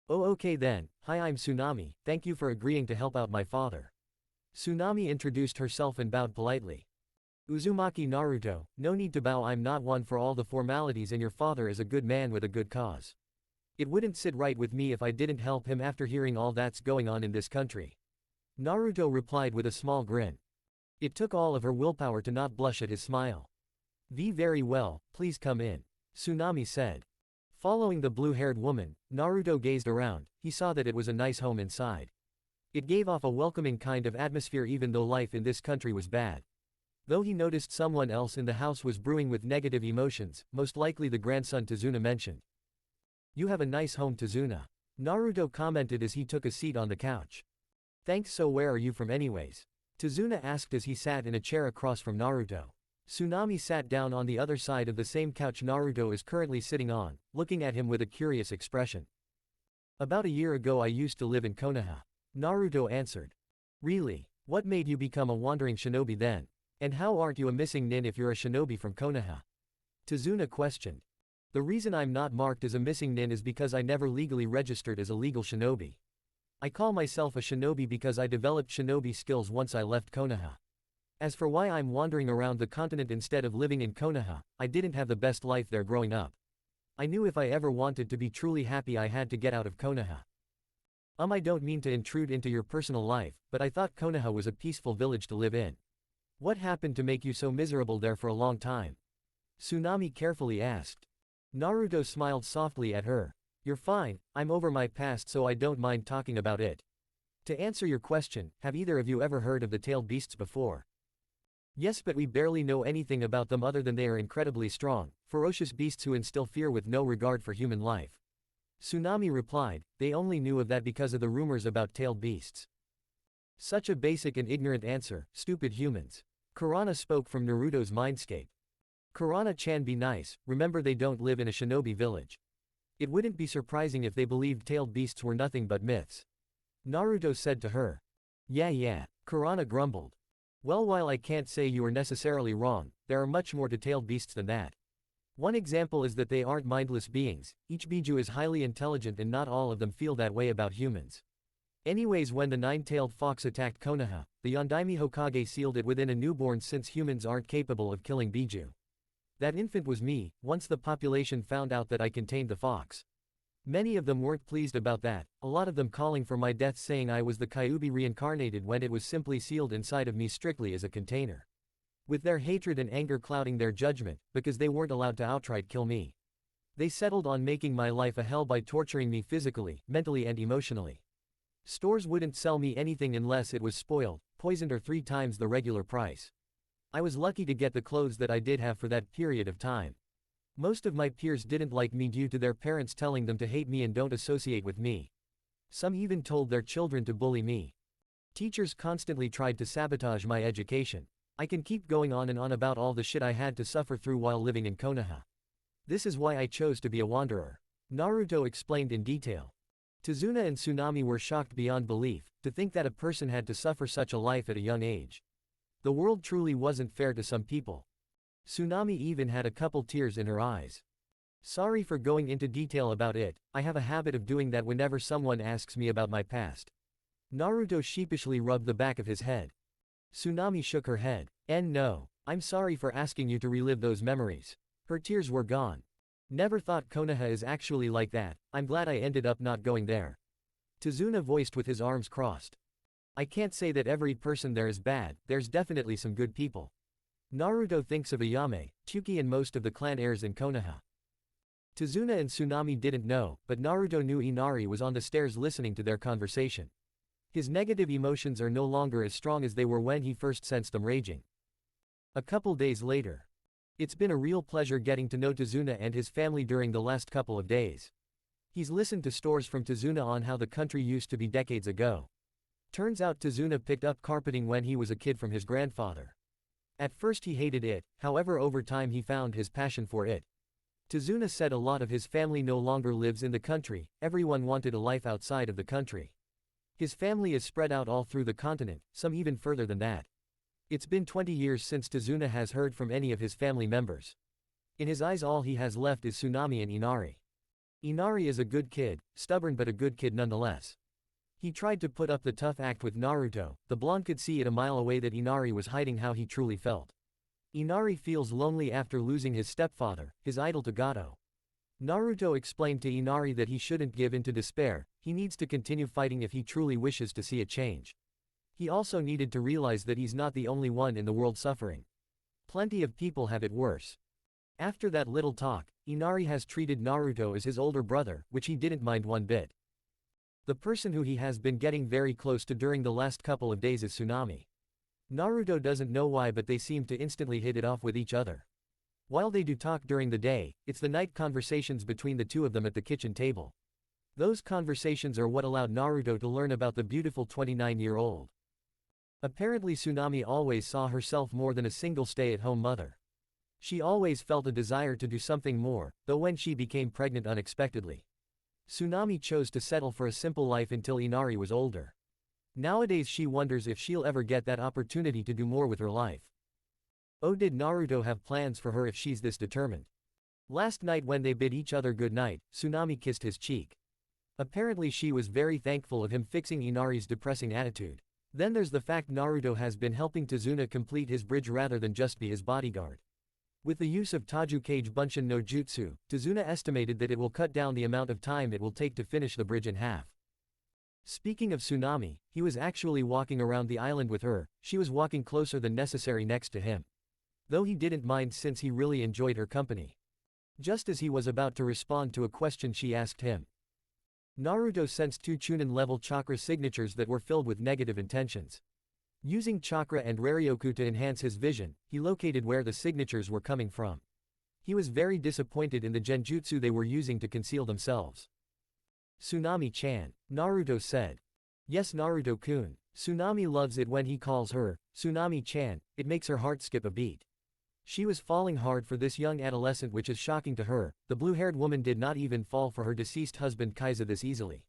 Oh okay then, hi I'm Tsunami, thank you for agreeing to help out my father. Tsunami introduced herself and bowed politely. Uzumaki Naruto, no need to bow I'm not one for all the formalities and your father is a good man with a good cause. It wouldn't sit right with me if I didn't help him after hearing all that's going on in this country. Naruto replied with a small grin. It took all of her willpower to not blush at his smile. Very well, please come in. Tsunami said. Following the blue-haired woman, Naruto gazed around, he saw that it was a nice home inside. It gave off a welcoming kind of atmosphere even though life in this country was bad. Though he noticed someone else in the house was brewing with negative emotions, most likely the grandson Tazuna mentioned. You have a nice home Tazuna. Naruto commented as he took a seat on the couch. Thanks so where are you from anyways? Tazuna asked as he sat in a chair across from Naruto. Tsunami sat down on the other side of the same couch Naruto is currently sitting on, looking at him with a curious expression. About a year ago I used to live in Konoha. Naruto answered. Really? What made you become a wandering shinobi then? And how aren't you a missing nin if you're a shinobi from Konoha? Tazuna questioned. The reason I'm not marked as a missing nin is because I never legally registered as a legal shinobi. I call myself a shinobi because I developed shinobi skills once I left Konoha. As for why I'm wandering around the continent instead of living in Konoha, I didn't have the best life there growing up. I knew if I ever wanted to be truly happy I had to get out of Konoha. I don't mean to intrude into your personal life, but I thought Konoha was a peaceful village to live in. What happened to make you so miserable there for a long time? Tsunami carefully asked. Naruto smiled softly at her. You're fine, I'm over my past so I don't mind talking about it. To answer your question, have either of you ever heard of the tailed beasts before? Yes, but we barely know anything about them other than they are incredibly strong, ferocious beasts who instill fear with no regard for human life. Tsunami replied, they only knew of that because of the rumors about tailed beasts. Such a basic and ignorant answer, stupid humans. Kurana spoke from Naruto's mindscape. Kurana-chan be nice, remember they don't live in a shinobi village. It wouldn't be surprising if they believed tailed beasts were nothing but myths. Naruto said to her. Yeah, Kurana grumbled. Well, while I can't say you are necessarily wrong, there are much more detailed beasts than that. One example is that they aren't mindless beings, each Biju is highly intelligent and not all of them feel that way about humans. Anyways, when the nine-tailed fox attacked Konoha, the Yondaime Hokage sealed it within a newborn since humans aren't capable of killing Biju. That infant was me, once the population found out that I contained the fox. Many of them weren't pleased about that, a lot of them calling for my death, saying I was the Kyuubi reincarnated when it was simply sealed inside of me strictly as a container. With their hatred and anger clouding their judgment, because they weren't allowed to outright kill me. They settled on making my life a hell by torturing me physically, mentally and emotionally. Stores wouldn't sell me anything unless it was spoiled, poisoned or 3 times the regular price. I was lucky to get the clothes that I did have for that period of time. Most of my peers didn't like me due to their parents telling them to hate me and don't associate with me. Some even told their children to bully me. Teachers constantly tried to sabotage my education. I can keep going on and on about all the shit I had to suffer through while living in Konoha. This is why I chose to be a wanderer. Naruto explained in detail. Tazuna and Tsunami were shocked beyond belief, to think that a person had to suffer such a life at a young age. The world truly wasn't fair to some people. Tsunami even had a couple tears in her eyes. Sorry for going into detail about it, I have a habit of doing that whenever someone asks me about my past. Naruto sheepishly rubbed the back of his head. Tsunami shook her head. No, I'm sorry for asking you to relive those memories. Her tears were gone. Never thought Konoha is actually like that, I'm glad I ended up not going there. Tazuna voiced with his arms crossed. I can't say that every person there is bad, there's definitely some good people. Naruto thinks of Ayame, Tsuki and most of the clan heirs in Konoha. Tazuna and Tsunami didn't know, but Naruto knew Inari was on the stairs listening to their conversation. His negative emotions are no longer as strong as they were when he first sensed them raging. A couple days later. It's been a real pleasure getting to know Tazuna and his family during the last couple of days. He's listened to stories from Tazuna on how the country used to be decades ago. Turns out Tazuna picked up carpeting when he was a kid from his grandfather. At first he hated it, however over time he found his passion for it. Tazuna said a lot of his family no longer lives in the country, everyone wanted a life outside of the country. His family is spread out all through the continent, some even further than that. It's been 20 years since Tazuna has heard from any of his family members. In his eyes all he has left is Tsunami and Inari. Inari is a good kid, stubborn but a good kid nonetheless. He tried to put up the tough act with Naruto, the blonde could see it a mile away that Inari was hiding how he truly felt. Inari feels lonely after losing his stepfather, his idol Tagato. Naruto explained to Inari that he shouldn't give in to despair, he needs to continue fighting if he truly wishes to see a change. He also needed to realize that he's not the only one in the world suffering. Plenty of people have it worse. After that little talk, Inari has treated Naruto as his older brother, which he didn't mind one bit. The person who he has been getting very close to during the last couple of days is Tsunami. Naruto doesn't know why, but they seem to instantly hit it off with each other. While they do talk during the day, it's the night conversations between the two of them at the kitchen table. Those conversations are what allowed Naruto to learn about the beautiful 29-year-old. Apparently Tsunami always saw herself more than a single stay-at-home mother. She always felt a desire to do something more, though when she became pregnant unexpectedly. Tsunami chose to settle for a simple life until Inari was older. Nowadays she wonders if she'll ever get that opportunity to do more with her life. Oh, did Naruto have plans for her if she's this determined? Last night when they bid each other good night, Tsunami kissed his cheek. Apparently she was very thankful of him fixing Inari's depressing attitude. Then there's the fact Naruto has been helping Tazuna complete his bridge rather than just be his bodyguard. With the use of Tajukage Bunshin no Jutsu, Tazuna estimated that it will cut down the amount of time it will take to finish the bridge in half. Speaking of Tsunami, he was actually walking around the island with her, she was walking closer than necessary next to him. Though he didn't mind since he really enjoyed her company. Just as he was about to respond to a question she asked him, Naruto sensed 2 Chunin-level chakra signatures that were filled with negative intentions. Using chakra and Raryoku to enhance his vision, he located where the signatures were coming from. He was very disappointed in the genjutsu they were using to conceal themselves. Tsunami-chan, Naruto said. Yes, Naruto-kun. Tsunami loves it when he calls her Tsunami-chan, it makes her heart skip a beat. She was falling hard for this young adolescent, which is shocking to her. The blue-haired woman did not even fall for her deceased husband Kaiza this easily.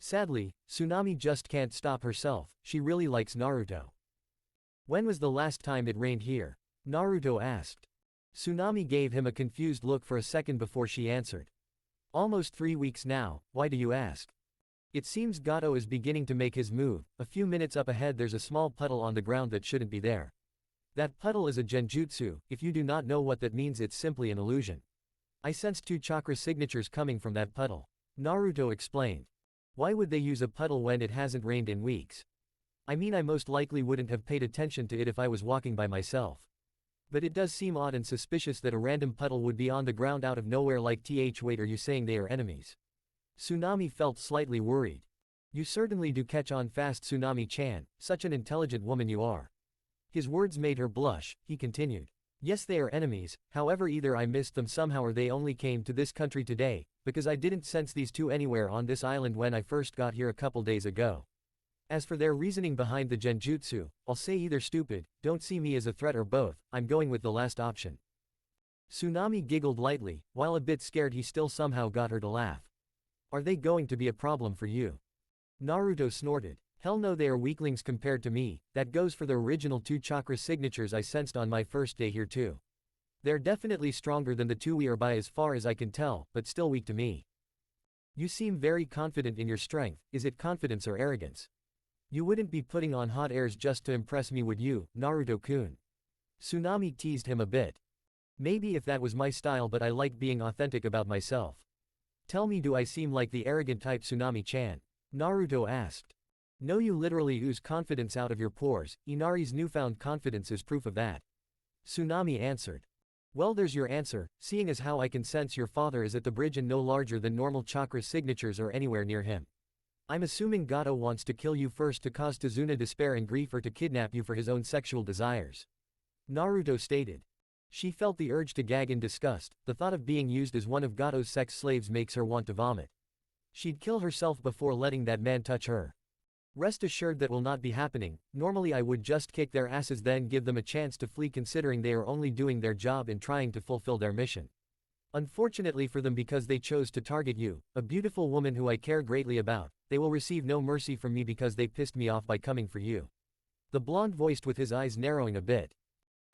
Sadly, Tsunami just can't stop herself, she really likes Naruto. When was the last time it rained here? Naruto asked. Tsunami gave him a confused look for a second before she answered. Almost 3 weeks now, why do you ask? It seems Gato is beginning to make his move. A few minutes up ahead there's a small puddle on the ground that shouldn't be there. That puddle is a genjutsu. If you do not know what that means, it's simply an illusion. I sensed 2 chakra signatures coming from that puddle. Naruto explained. Why would they use a puddle when it hasn't rained in weeks? I mean, I most likely wouldn't have paid attention to it if I was walking by myself. But it does seem odd and suspicious that a random puddle would be on the ground out of nowhere like wait, are you saying they are enemies? Tsunami felt slightly worried. You certainly do catch on fast, Tsunami-chan, such an intelligent woman you are. His words made her blush, he continued. Yes, they are enemies, however either I missed them somehow or they only came to this country today, because I didn't sense these 2 anywhere on this island when I first got here a couple days ago. As for their reasoning behind the genjutsu, I'll say either stupid, don't see me as a threat, or both. I'm going with the last option. Tsunami giggled lightly, while a bit scared he still somehow got her to laugh. Are they going to be a problem for you? Naruto snorted. Hell no, they are weaklings compared to me. That goes for the original 2 chakra signatures I sensed on my first day here too. They're definitely stronger than the 2 we are by as far as I can tell, but still weak to me. You seem very confident in your strength. Is it confidence or arrogance? You wouldn't be putting on hot airs just to impress me, would you, Naruto-kun? Tsunami teased him a bit. Maybe if that was my style, but I like being authentic about myself. Tell me, do I seem like the arrogant type, Tsunami-chan? Naruto asked. No, you literally ooze confidence out of your pores. Inari's newfound confidence is proof of that. Tsunami answered. Well, there's your answer, seeing as how I can sense your father is at the bridge and no larger than normal chakra signatures or anywhere near him. I'm assuming Gato wants to kill you first to cause Tazuna despair and grief, or to kidnap you for his own sexual desires. Naruto stated. She felt the urge to gag in disgust. The thought of being used as one of Gato's sex slaves makes her want to vomit. She'd kill herself before letting that man touch her. Rest assured that will not be happening. Normally I would just kick their asses, then give them a chance to flee, considering they are only doing their job and trying to fulfill their mission. Unfortunately for them, because they chose to target you, a beautiful woman who I care greatly about, they will receive no mercy from me because they pissed me off by coming for you. The blonde voiced with his eyes narrowing a bit.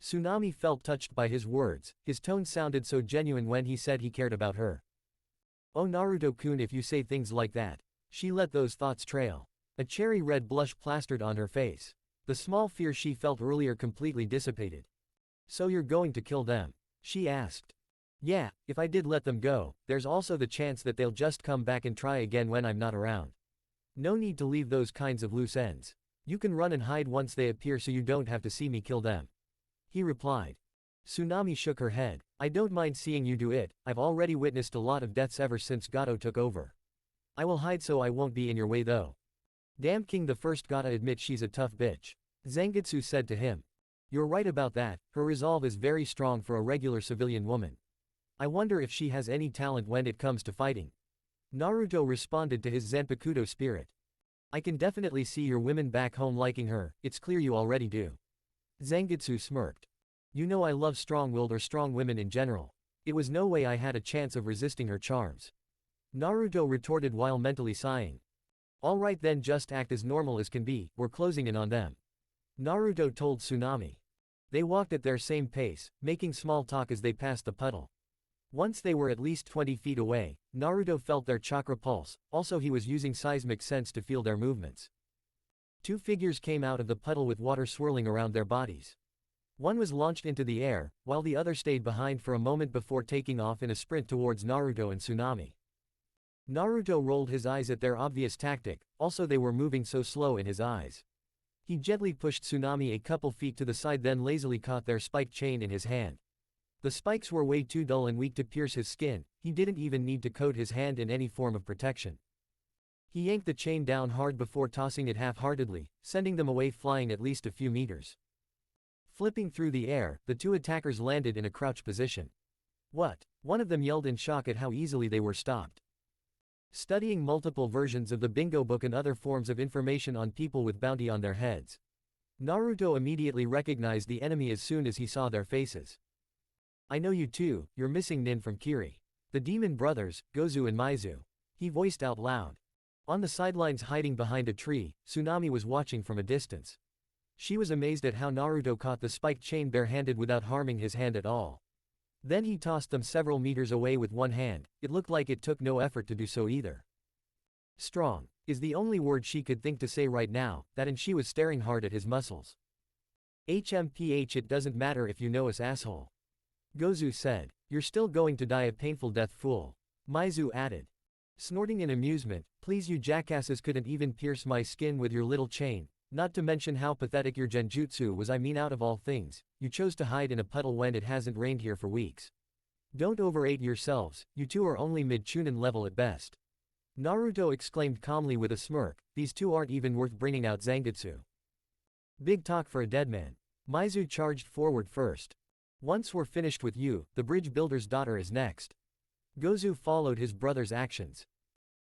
Tsunami felt touched by his words. His tone sounded so genuine when he said he cared about her. Oh, Naruto-kun, if you say things like that. She let those thoughts trail. A cherry red blush plastered on her face. The small fear she felt earlier completely dissipated. So you're going to kill them? She asked. Yeah, if I did let them go, there's also the chance that they'll just come back and try again when I'm not around. No need to leave those kinds of loose ends. You can run and hide once they appear, so you don't have to see me kill them. He replied. Tsunami shook her head. I don't mind seeing you do it. I've already witnessed a lot of deaths ever since Gato took over. I will hide so I won't be in your way though. Damn, King the First gotta admit she's a tough bitch. Zangetsu said to him. You're right about that, her resolve is very strong for a regular civilian woman. I wonder if she has any talent when it comes to fighting. Naruto responded to his Zanpakuto spirit. I can definitely see your women back home liking her, it's clear you already do. Zangetsu smirked. You know I love strong-willed or strong women in general. It was no way I had a chance of resisting her charms. Naruto retorted while mentally sighing. Alright then, just act as normal as can be, we're closing in on them. Naruto told Tsunami. They walked at their same pace, making small talk as they passed the puddle. Once they were at least 20 feet away, Naruto felt their chakra pulse, also he was using seismic sense to feel their movements. 2 figures came out of the puddle with water swirling around their bodies. One was launched into the air, while the other stayed behind for a moment before taking off in a sprint towards Naruto and Tsunami. Naruto rolled his eyes at their obvious tactic, also they were moving so slow in his eyes. He gently pushed Tsunami a couple feet to the side, then lazily caught their spiked chain in his hand. The spikes were way too dull and weak to pierce his skin, he didn't even need to coat his hand in any form of protection. He yanked the chain down hard before tossing it half-heartedly, sending them away flying at least a few meters. Flipping through the air, the 2 attackers landed in a crouch position. What? One of them yelled in shock at how easily they were stopped. Studying multiple versions of the bingo book and other forms of information on people with bounty on their heads, Naruto immediately recognized the enemy as soon as he saw their faces. I know you too, you're missing Nin from Kiri. The demon brothers, Gozu and Maizu. He voiced out loud. On the sidelines hiding behind a tree, Tsunami was watching from a distance. She was amazed at how Naruto caught the spiked chain barehanded without harming his hand at all. Then he tossed them several meters away with one hand. It looked like it took no effort to do so either. Strong is the only word she could think to say right now, and she was staring hard at his muscles. HMPH, it doesn't matter if you know us, asshole. Gozu said. You're still going to die a painful death, fool. Maizu added. Snorting in amusement, please, you jackasses couldn't even pierce my skin with your little chain, not to mention how pathetic your genjutsu was. I mean, out of all things, you chose to hide in a puddle when it hasn't rained here for weeks. Don't overrate yourselves, you two are only mid-chunin level at best. Naruto exclaimed calmly with a smirk, these two aren't even worth bringing out Zangetsu. Big talk for a dead man. Maizu charged forward first. Once we're finished with you, the bridge builder's daughter is next. Gozu followed his brother's actions.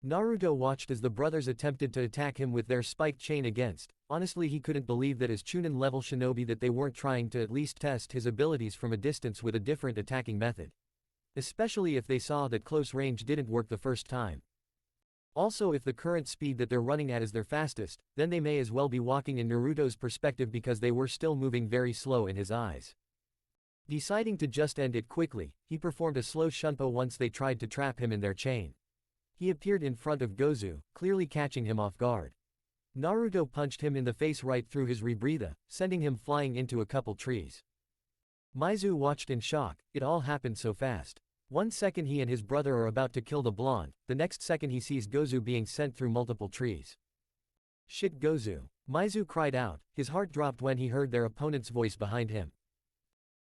Naruto watched as the brothers attempted to attack him with their spiked chain against. Honestly, he couldn't believe that as Chunin level shinobi that they weren't trying to at least test his abilities from a distance with a different attacking method. Especially if they saw that close range didn't work the first time. Also, if the current speed that they're running at is their fastest, then they may as well be walking in Naruto's perspective because they were still moving very slow in his eyes. Deciding to just end it quickly, he performed a slow shunpo once they tried to trap him in their chain. He appeared in front of Gozu, clearly catching him off guard. Naruto punched him in the face right through his rebreather, sending him flying into a couple trees. Maizu watched in shock, it all happened so fast. One second he and his brother are about to kill the blonde, the next second he sees Gozu being sent through multiple trees. Shit, Gozu. Maizu cried out, his heart dropped when he heard their opponent's voice behind him.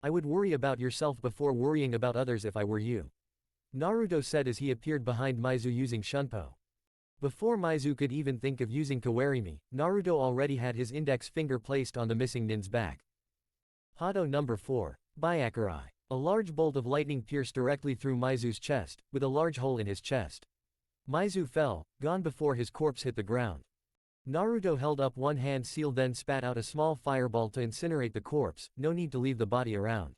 I would worry about yourself before worrying about others if I were you. Naruto said as he appeared behind Maizu using Shunpo. Before Maizu could even think of using Kawarimi, Naruto already had his index finger placed on the missing nin's back. Hado number 4. Byakurai. A large bolt of lightning pierced directly through Maizu's chest, with a large hole in his chest. Maizu fell, gone before his corpse hit the ground. Naruto held up one hand seal then spat out a small fireball to incinerate the corpse, no need to leave the body around.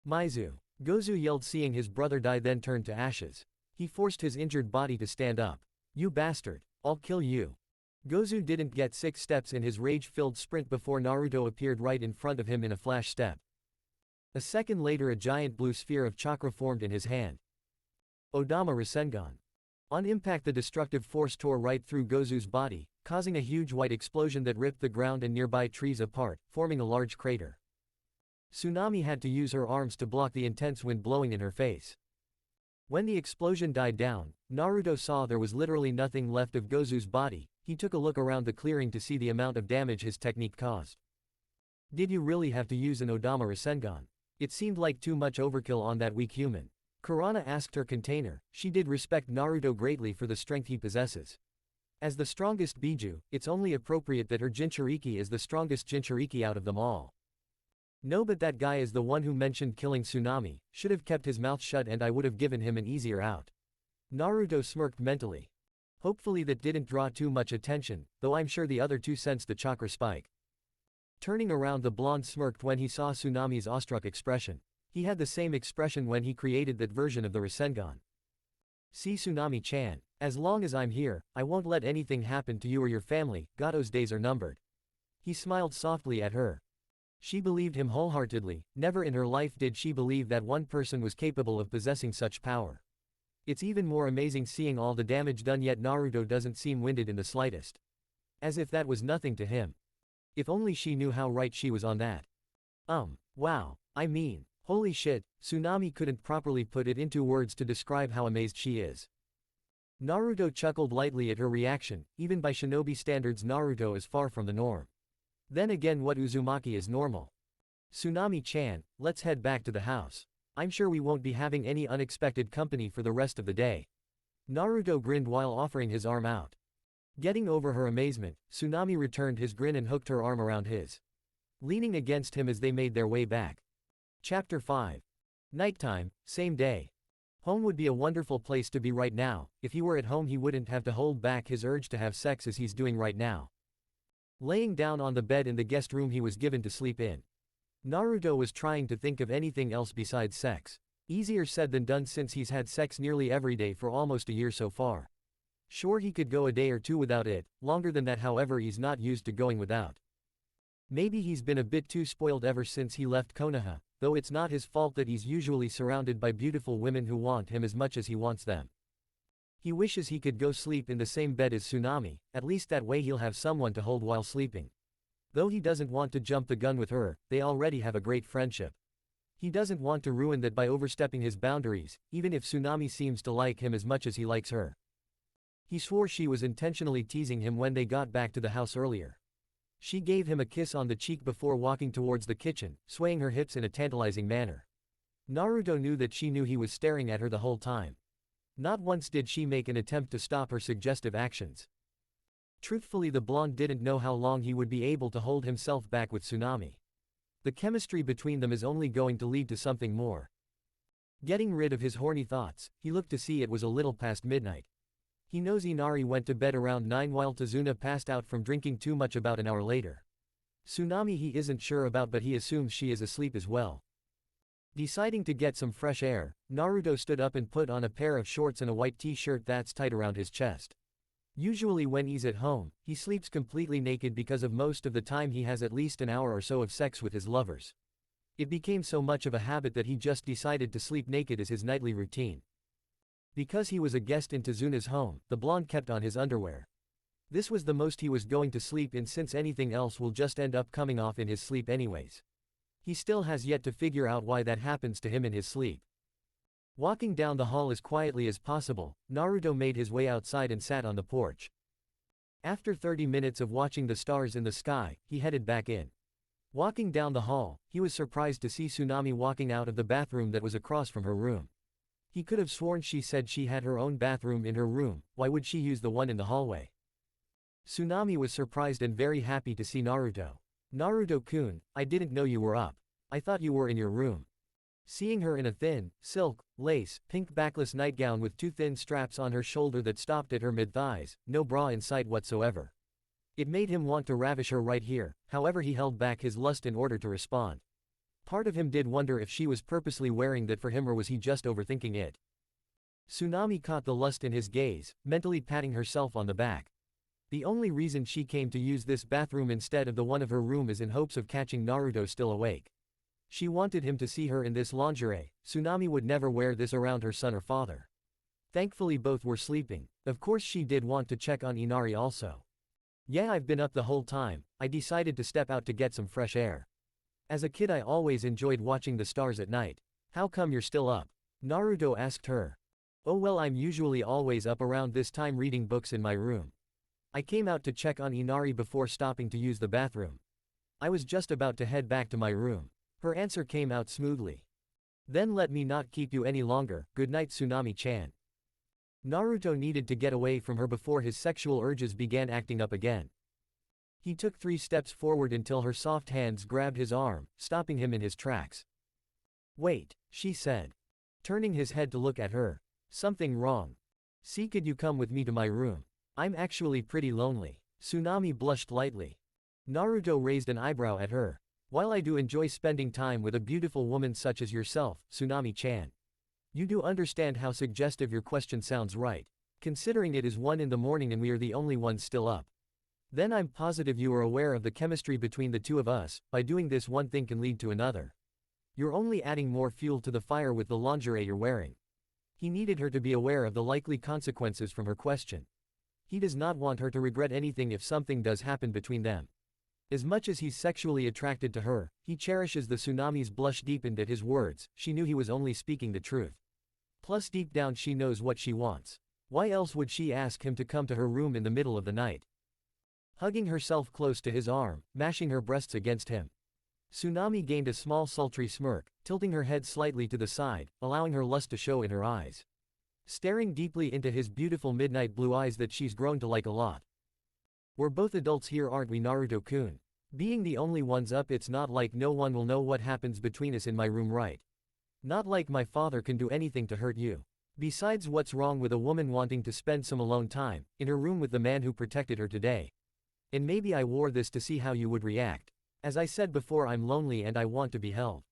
Maizu. Gozu yelled seeing his brother die then turned to ashes. He forced his injured body to stand up. You bastard. I'll kill you. Gozu didn't get 6 steps in his rage-filled sprint before Naruto appeared right in front of him in a flash step. A second later a giant blue sphere of chakra formed in his hand. Odama Rasengan. On impact the destructive force tore right through Gozu's body, causing a huge white explosion that ripped the ground and nearby trees apart, forming a large crater. Tsunami had to use her arms to block the intense wind blowing in her face. When the explosion died down, Naruto saw there was literally nothing left of Gozu's body. He took a look around the clearing to see the amount of damage his technique caused. Did you really have to use an Odama Rasengan? It seemed like too much overkill on that weak human. Kurana asked her container. She did respect Naruto greatly for the strength he possesses. As the strongest Biju, it's only appropriate that her Jinchuriki is the strongest Jinchuriki out of them all. No, but that guy is the one who mentioned killing Tsunami, should have kept his mouth shut and I would have given him an easier out. Naruto smirked mentally. Hopefully that didn't draw too much attention, though I'm sure the other two sensed the chakra spike. Turning around, the blonde smirked when he saw Tsunami's awestruck expression. He had the same expression when he created that version of the Rasengan. See Tsunami-chan, as long as I'm here, I won't let anything happen to you or your family, Gato's days are numbered. He smiled softly at her. She believed him wholeheartedly, never in her life did she believe that one person was capable of possessing such power. It's even more amazing seeing all the damage done, yet Naruto doesn't seem winded in the slightest. As if that was nothing to him. If only she knew how right she was on that. Wow, I mean, holy shit, Tsunami couldn't properly put it into words to describe how amazed she is. Naruto chuckled lightly at her reaction, even by shinobi standards Naruto is far from the norm. Then again, what Uzumaki is normal? Tsunami-chan, let's head back to the house. I'm sure we won't be having any unexpected company for the rest of the day. Naruto grinned while offering his arm out. Getting over her amazement, Tsunami returned his grin and hooked her arm around his. Leaning against him as they made their way back. Chapter 5. Nighttime, same day. Home would be a wonderful place to be right now. If he were at home he wouldn't have to hold back his urge to have sex as he's doing right now. Laying down on the bed in the guest room he was given to sleep in. Naruto was trying to think of anything else besides sex. Easier said than done since he's had sex nearly every day for almost a year so far. Sure, he could go a day or two without it, longer than that, however he's not used to going without. Maybe he's been a bit too spoiled ever since he left Konoha, though it's not his fault that he's usually surrounded by beautiful women who want him as much as he wants them. He wishes he could go sleep in the same bed as Tsunami, at least that way he'll have someone to hold while sleeping. Though he doesn't want to jump the gun with her, they already have a great friendship. He doesn't want to ruin that by overstepping his boundaries, even if Tsunami seems to like him as much as he likes her. He swore she was intentionally teasing him when they got back to the house earlier. She gave him a kiss on the cheek before walking towards the kitchen, swaying her hips in a tantalizing manner. Naruto knew that she knew he was staring at her the whole time. Not once did she make an attempt to stop her suggestive actions. Truthfully, the blonde didn't know how long he would be able to hold himself back with Tsunami. The chemistry between them is only going to lead to something more. Getting rid of his horny thoughts, he looked to see it was a little past midnight. He knows Inari went to bed around 9 while Tazuna passed out from drinking too much about an hour later. Tsunami he isn't sure about, but he assumes she is asleep as well. Deciding to get some fresh air, Naruto stood up and put on a pair of shorts and a white t-shirt that's tight around his chest. Usually when he's at home, he sleeps completely naked because of most of the time he has at least an hour or so of sex with his lovers. It became so much of a habit that he just decided to sleep naked as his nightly routine. Because he was a guest in Tazuna's home, the blonde kept on his underwear. This was the most he was going to sleep in, since anything else will just end up coming off in his sleep anyways. He still has yet to figure out why that happens to him in his sleep. Walking down the hall as quietly as possible, Naruto made his way outside and sat on the porch. After 30 minutes of watching the stars in the sky, he headed back in. Walking down the hall, he was surprised to see Tsunami walking out of the bathroom that was across from her room. He could have sworn she said she had her own bathroom in her room. Why would she use the one in the hallway? Tsunami was surprised and very happy to see Naruto. Naruto-kun, I didn't know you were up. I thought you were in your room. Seeing her in a thin, silk, lace, pink backless nightgown with 2 thin straps on her shoulder that stopped at her mid-thighs, no bra in sight whatsoever. It made him want to ravish her right here, however he held back his lust in order to respond. Part of him did wonder if she was purposely wearing that for him, or was he just overthinking it. Tsunami caught the lust in his gaze, mentally patting herself on the back. The only reason she came to use this bathroom instead of the one of her room is in hopes of catching Naruto still awake. She wanted him to see her in this lingerie. Tsunami would never wear this around her son or father. Thankfully both were sleeping. Of course she did want to check on Inari also. Yeah, I've been up the whole time. I decided to step out to get some fresh air. As a kid I always enjoyed watching the stars at night. How come you're still up? Naruto asked her. Oh well, I'm usually always up around this time reading books in my room. I came out to check on Inari before stopping to use the bathroom. I was just about to head back to my room. Her answer came out smoothly. Then let me not keep you any longer. Good night, Tsunami-chan. Naruto needed to get away from her before his sexual urges began acting up again. He took 3 steps forward until her soft hands grabbed his arm, stopping him in his tracks. Wait, she said, turning his head to look at her. Something wrong. See, could you come with me to my room? I'm actually pretty lonely. Tsunami blushed lightly. Naruto raised an eyebrow at her. While I do enjoy spending time with a beautiful woman such as yourself, Tsunami-chan. You do understand how suggestive your question sounds, right? Considering it is 1 in the morning and we are the only ones still up. Then I'm positive you are aware of the chemistry between the two of us. By doing this, one thing can lead to another. You're only adding more fuel to the fire with the lingerie you're wearing. He needed her to be aware of the likely consequences from her question. He does not want her to regret anything if something does happen between them. As much as he's sexually attracted to her, he cherishes the Tsunami's blush deepened at his words. She knew he was only speaking the truth. Plus deep down she knows what she wants. Why else would she ask him to come to her room in the middle of the night? Hugging herself close to his arm, mashing her breasts against him. Tsunami gained a small sultry smirk, tilting her head slightly to the side, allowing her lust to show in her eyes. Staring deeply into his beautiful midnight blue eyes that she's grown to like a lot. We're both adults here, aren't we, Naruto-kun? Being the only ones up, it's not like no one will know what happens between us in my room, right? Not like my father can do anything to hurt you. Besides, what's wrong with a woman wanting to spend some alone time in her room with the man who protected her today? And maybe I wore this to see how you would react. As I said before, I'm lonely and I want to be held.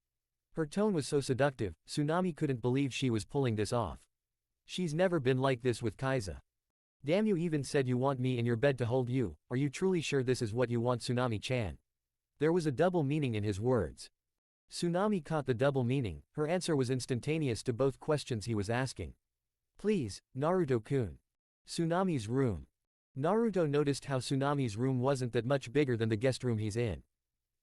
Her tone was so seductive, Tsunami couldn't believe she was pulling this off. She's never been like this with Kaiza. Damn, you even said you want me in your bed to hold you. Are you truly sure this is what you want, Tsunami-chan? There was a double meaning in his words. Tsunami caught the double meaning. Her answer was instantaneous to both questions he was asking. Please, Naruto-kun. Tsunami's room. Naruto noticed how Tsunami's room wasn't that much bigger than the guest room he's in.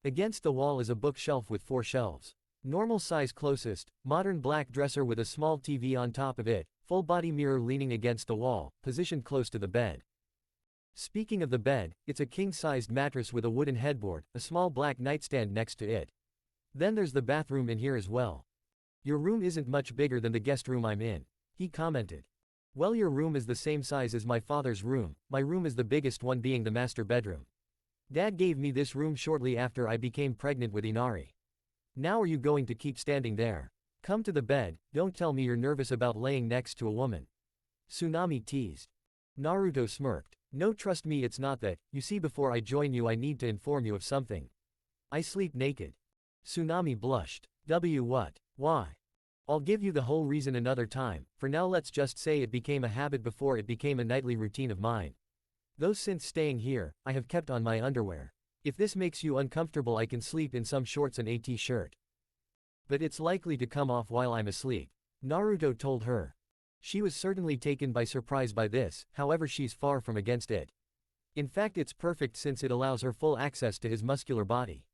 Against the wall is a bookshelf with 4 shelves. Normal size closest, modern black dresser with a small TV on top of it, full body mirror leaning against the wall, positioned close to the bed. Speaking of the bed, it's a king-sized mattress with a wooden headboard, a small black nightstand next to it. Then there's the bathroom in here as well. Your room isn't much bigger than the guest room I'm in, he commented. Well, your room is the same size as my father's room, my room is the biggest one being the master bedroom. Dad gave me this room shortly after I became pregnant with Inari. Now are you going to keep standing there? Come to the bed, don't tell me you're nervous about laying next to a woman. Tsunami teased. Naruto smirked. No, trust me, it's not that. You see, before I join you I need to inform you of something. I sleep naked. Tsunami blushed. What? Why? I'll give you the whole reason another time, for now let's just say it became a habit before it became a nightly routine of mine. Though since staying here, I have kept on my underwear. If this makes you uncomfortable I can sleep in some shorts and a t-shirt. But it's likely to come off while I'm asleep. Naruto told her. She was certainly taken by surprise by this, however she's far from against it. In fact, it's perfect since it allows her full access to his muscular body.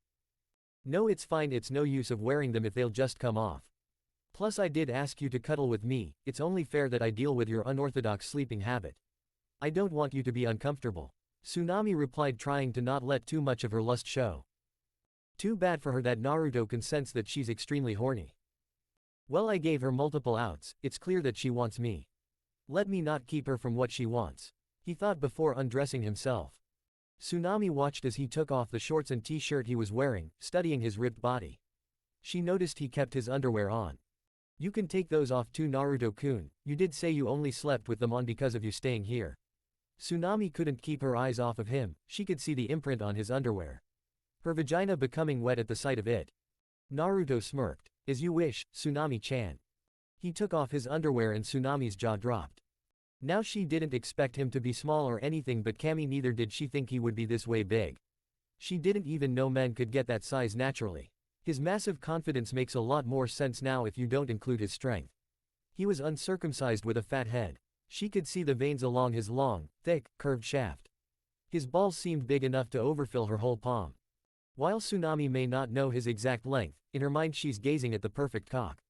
No, it's fine, it's no use of wearing them if they'll just come off. Plus I did ask you to cuddle with me, it's only fair that I deal with your unorthodox sleeping habit. I don't want you to be uncomfortable. Tsunami replied, trying to not let too much of her lust show. Too bad for her that Naruto can sense that she's extremely horny. Well, I gave her multiple outs, it's clear that she wants me. Let me not keep her from what she wants, he thought before undressing himself. Tsunami watched as he took off the shorts and t-shirt he was wearing, studying his ripped body. She noticed he kept his underwear on. You can take those off too, Naruto-kun, you did say you only slept with them on because of you staying here. Tsunami couldn't keep her eyes off of him, she could see the imprint on his underwear. Her vagina becoming wet at the sight of it. Naruto smirked. As you wish, Tsunami-chan. He took off his underwear and Tsunami's jaw dropped. Now she didn't expect him to be small or anything, but Kami neither did she think he would be this way big. She didn't even know men could get that size naturally. His massive confidence makes a lot more sense now if you don't include his strength. He was uncircumcised with a fat head. She could see the veins along his long, thick, curved shaft. His balls seemed big enough to overfill her whole palm. While Tsunami may not know his exact length, in her mind she's gazing at the perfect cock.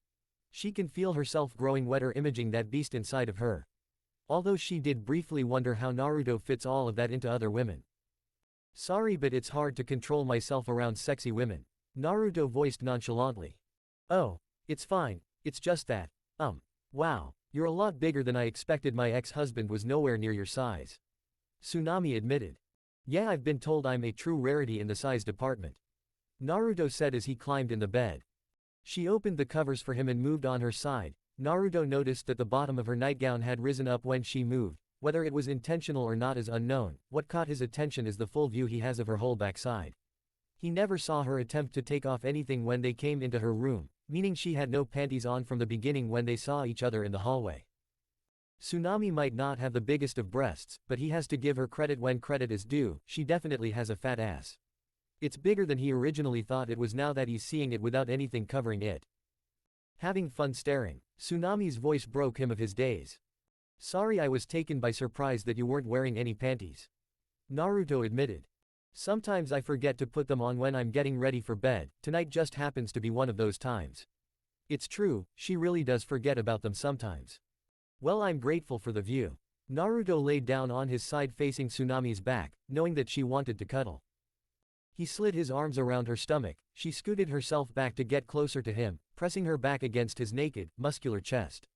She can feel herself growing wetter, imaging that beast inside of her. Although she did briefly wonder how Naruto fits all of that into other women. Sorry, but it's hard to control myself around sexy women, Naruto voiced nonchalantly. Oh, it's fine, it's just that, wow, you're a lot bigger than I expected, my ex-husband was nowhere near your size. Tsunami admitted. Yeah, I've been told I'm a true rarity in the size department, Naruto said as he climbed in the bed. She opened the covers for him and moved on her side. Naruto noticed that the bottom of her nightgown had risen up when she moved. Whether it was intentional or not is unknown. What caught his attention is the full view he has of her whole backside. He never saw her attempt to take off anything when they came into her room, meaning she had no panties on from the beginning when they saw each other in the hallway. Tsunami might not have the biggest of breasts, but he has to give her credit when credit is due. She definitely has a fat ass. It's bigger than he originally thought it was now that he's seeing it without anything covering it. Having fun staring, Tsunami's voice broke him of his daze. Sorry, I was taken by surprise that you weren't wearing any panties, Naruto admitted. Sometimes I forget to put them on when I'm getting ready for bed, tonight just happens to be one of those times. It's true, she really does forget about them sometimes. Well, I'm grateful for the view. Naruto laid down on his side facing Tsunami's back, knowing that she wanted to cuddle. He slid his arms around her stomach. She scooted herself back to get closer to him, pressing her back against his naked, muscular chest.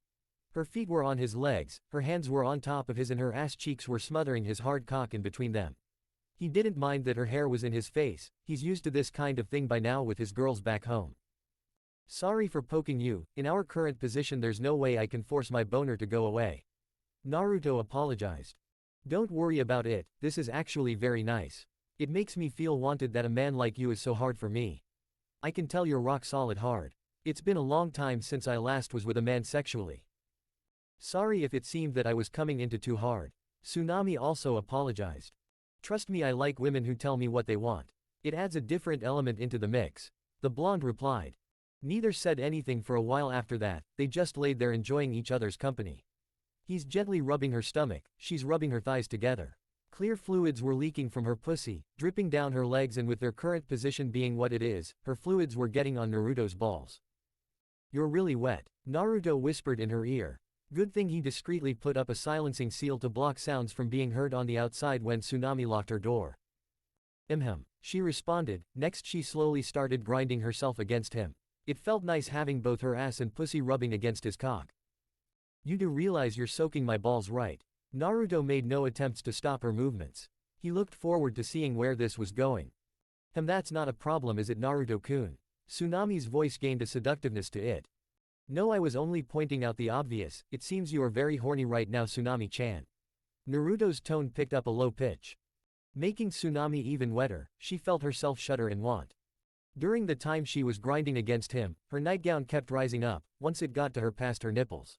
Her feet were on his legs, her hands were on top of his and her ass cheeks were smothering his hard cock in between them. He didn't mind that her hair was in his face, he's used to this kind of thing by now with his girls back home. Sorry for poking you, in our current position there's no way I can force my boner to go away, Naruto apologized. Don't worry about it, this is actually very nice. It makes me feel wanted that a man like you is so hard for me. I can tell you're rock solid hard. It's been a long time since I last was with a man sexually. Sorry if it seemed that I was coming into too hard. Tsunami also apologized. Trust me, I like women who tell me what they want. It adds a different element into the mix. The blonde replied. Neither said anything for a while after that, they just laid there enjoying each other's company. He's gently rubbing her stomach, she's rubbing her thighs together. Clear fluids were leaking from her pussy, dripping down her legs, and with their current position being what it is, her fluids were getting on Naruto's balls. You're really wet, Naruto whispered in her ear. Good thing he discreetly put up a silencing seal to block sounds from being heard on the outside when Tsunami locked her door. She responded. Next she slowly started grinding herself against him. It felt nice having both her ass and pussy rubbing against his cock. You do realize you're soaking my balls, right? Naruto made no attempts to stop her movements. He looked forward to seeing where this was going. That's not a problem, is it, Naruto-kun? Tsunami's voice gained a seductiveness to it. No, I was only pointing out the obvious. It seems you are very horny right now, Tsunami-chan. Naruto's tone picked up a low pitch. Making Tsunami even wetter, she felt herself shudder in want. During the time she was grinding against him, her nightgown kept rising up, once it got to her past her nipples.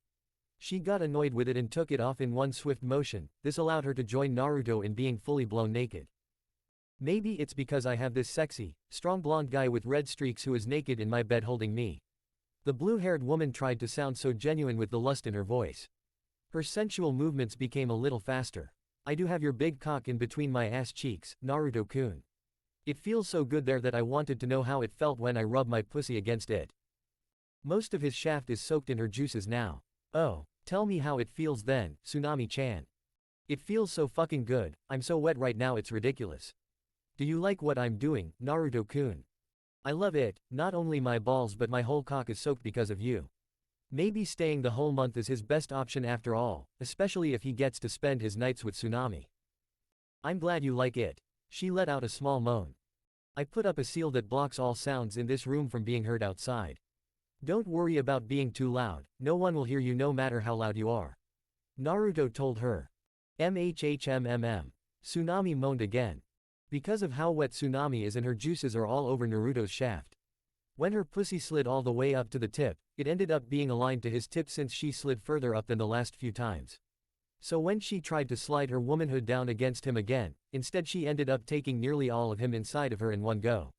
She got annoyed with it and took it off in one swift motion. This allowed her to join Naruto in being fully blown naked. Maybe it's because I have this sexy, strong blonde guy with red streaks who is naked in my bed holding me. The blue-haired woman tried to sound so genuine with the lust in her voice. Her sensual movements became a little faster. I do have your big cock in between my ass cheeks, Naruto-kun. It feels so good there that I wanted to know how it felt when I rubbed my pussy against it. Most of his shaft is soaked in her juices now. Oh, tell me how it feels then, Tsunami-chan. It feels so fucking good, I'm so wet right now it's ridiculous. Do you like what I'm doing, Naruto-kun? I love it, not only my balls but my whole cock is soaked because of you. Maybe staying the whole month is his best option after all, especially if he gets to spend his nights with Tsunami. I'm glad you like it. She let out a small moan. I put up a seal that blocks all sounds in this room from being heard outside. Don't worry about being too loud, no one will hear you no matter how loud you are. Naruto told her. Tsunami moaned again. Because of how wet Tsunami is and her juices are all over Naruto's shaft. When her pussy slid all the way up to the tip, it ended up being aligned to his tip since she slid further up than the last few times. So when she tried to slide her womanhood down against him again, instead she ended up taking nearly all of him inside of her in one go.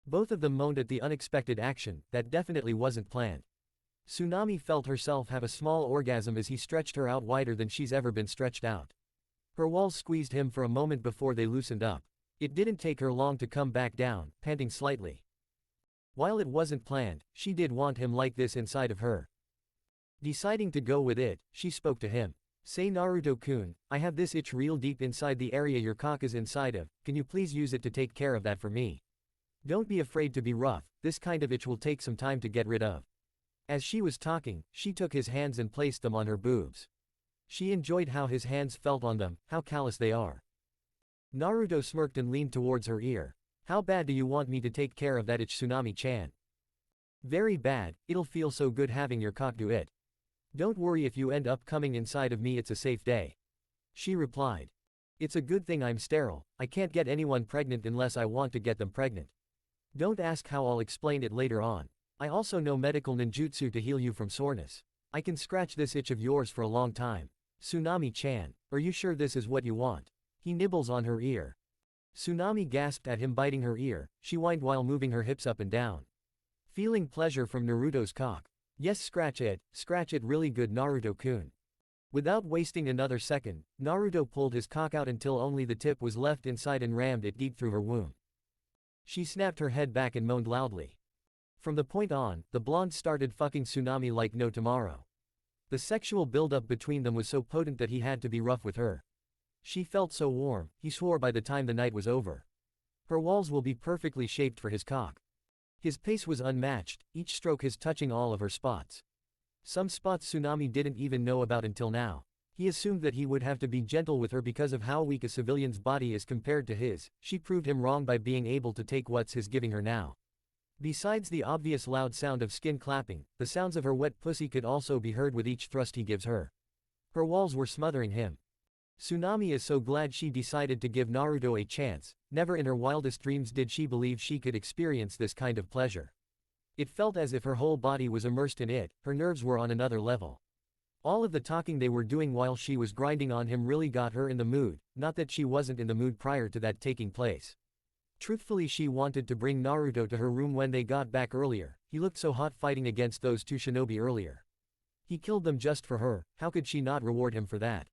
Both of them moaned at the unexpected action, that definitely wasn't planned. Tsunami felt herself have a small orgasm as he stretched her out wider than she's ever been stretched out. Her walls squeezed him for a moment before they loosened up. It didn't take her long to come back down, panting slightly. While it wasn't planned, she did want him like this inside of her. Deciding to go with it, she spoke to him. Say, Naruto-kun, I have this itch real deep inside the area your cock is inside of, can you please use it to take care of that for me? Don't be afraid to be rough, this kind of itch will take some time to get rid of. As she was talking, she took his hands and placed them on her boobs. She enjoyed how his hands felt on them, how callous they are. Naruto smirked and leaned towards her ear. How bad do you want me to take care of that itch, Tsunami-chan? Very bad, it'll feel so good having your cock do it. Don't worry if you end up coming inside of me, it's a safe day. She replied. It's a good thing I'm sterile, I can't get anyone pregnant unless I want to get them pregnant. Don't ask how, I'll explain it later on. I also know medical ninjutsu to heal you from soreness. I can scratch this itch of yours for a long time. Tsunami-chan, are you sure this is what you want? He nibbles on her ear. Tsunami gasped at him biting her ear, she whined while moving her hips up and down. Feeling pleasure from Naruto's cock. Yes, scratch it really good, Naruto-kun. Without wasting another second, Naruto pulled his cock out until only the tip was left inside and rammed it deep through her womb. She snapped her head back and moaned loudly. From the point on, the blonde started fucking Tsunami like no tomorrow. The sexual buildup between them was so potent that he had to be rough with her. She felt so warm, he swore by the time the night was over. Her walls will be perfectly shaped for his cock. His pace was unmatched, each stroke his touching all of her spots. Some spots Tsunami didn't even know about until now. He assumed that he would have to be gentle with her because of how weak a civilian's body is compared to his. She proved him wrong by being able to take what's his giving her now. Besides the obvious loud sound of skin clapping, the sounds of her wet pussy could also be heard with each thrust he gives her. Her walls were smothering him. Tsunami is so glad she decided to give Naruto a chance. Never in her wildest dreams did she believe she could experience this kind of pleasure. It felt as if her whole body was immersed in it, her nerves were on another level. All of the talking they were doing while she was grinding on him really got her in the mood, not that she wasn't in the mood prior to that taking place. Truthfully, she wanted to bring Naruto to her room when they got back earlier. He looked so hot fighting against those two shinobi earlier. He killed them just for her, how could she not reward him for that?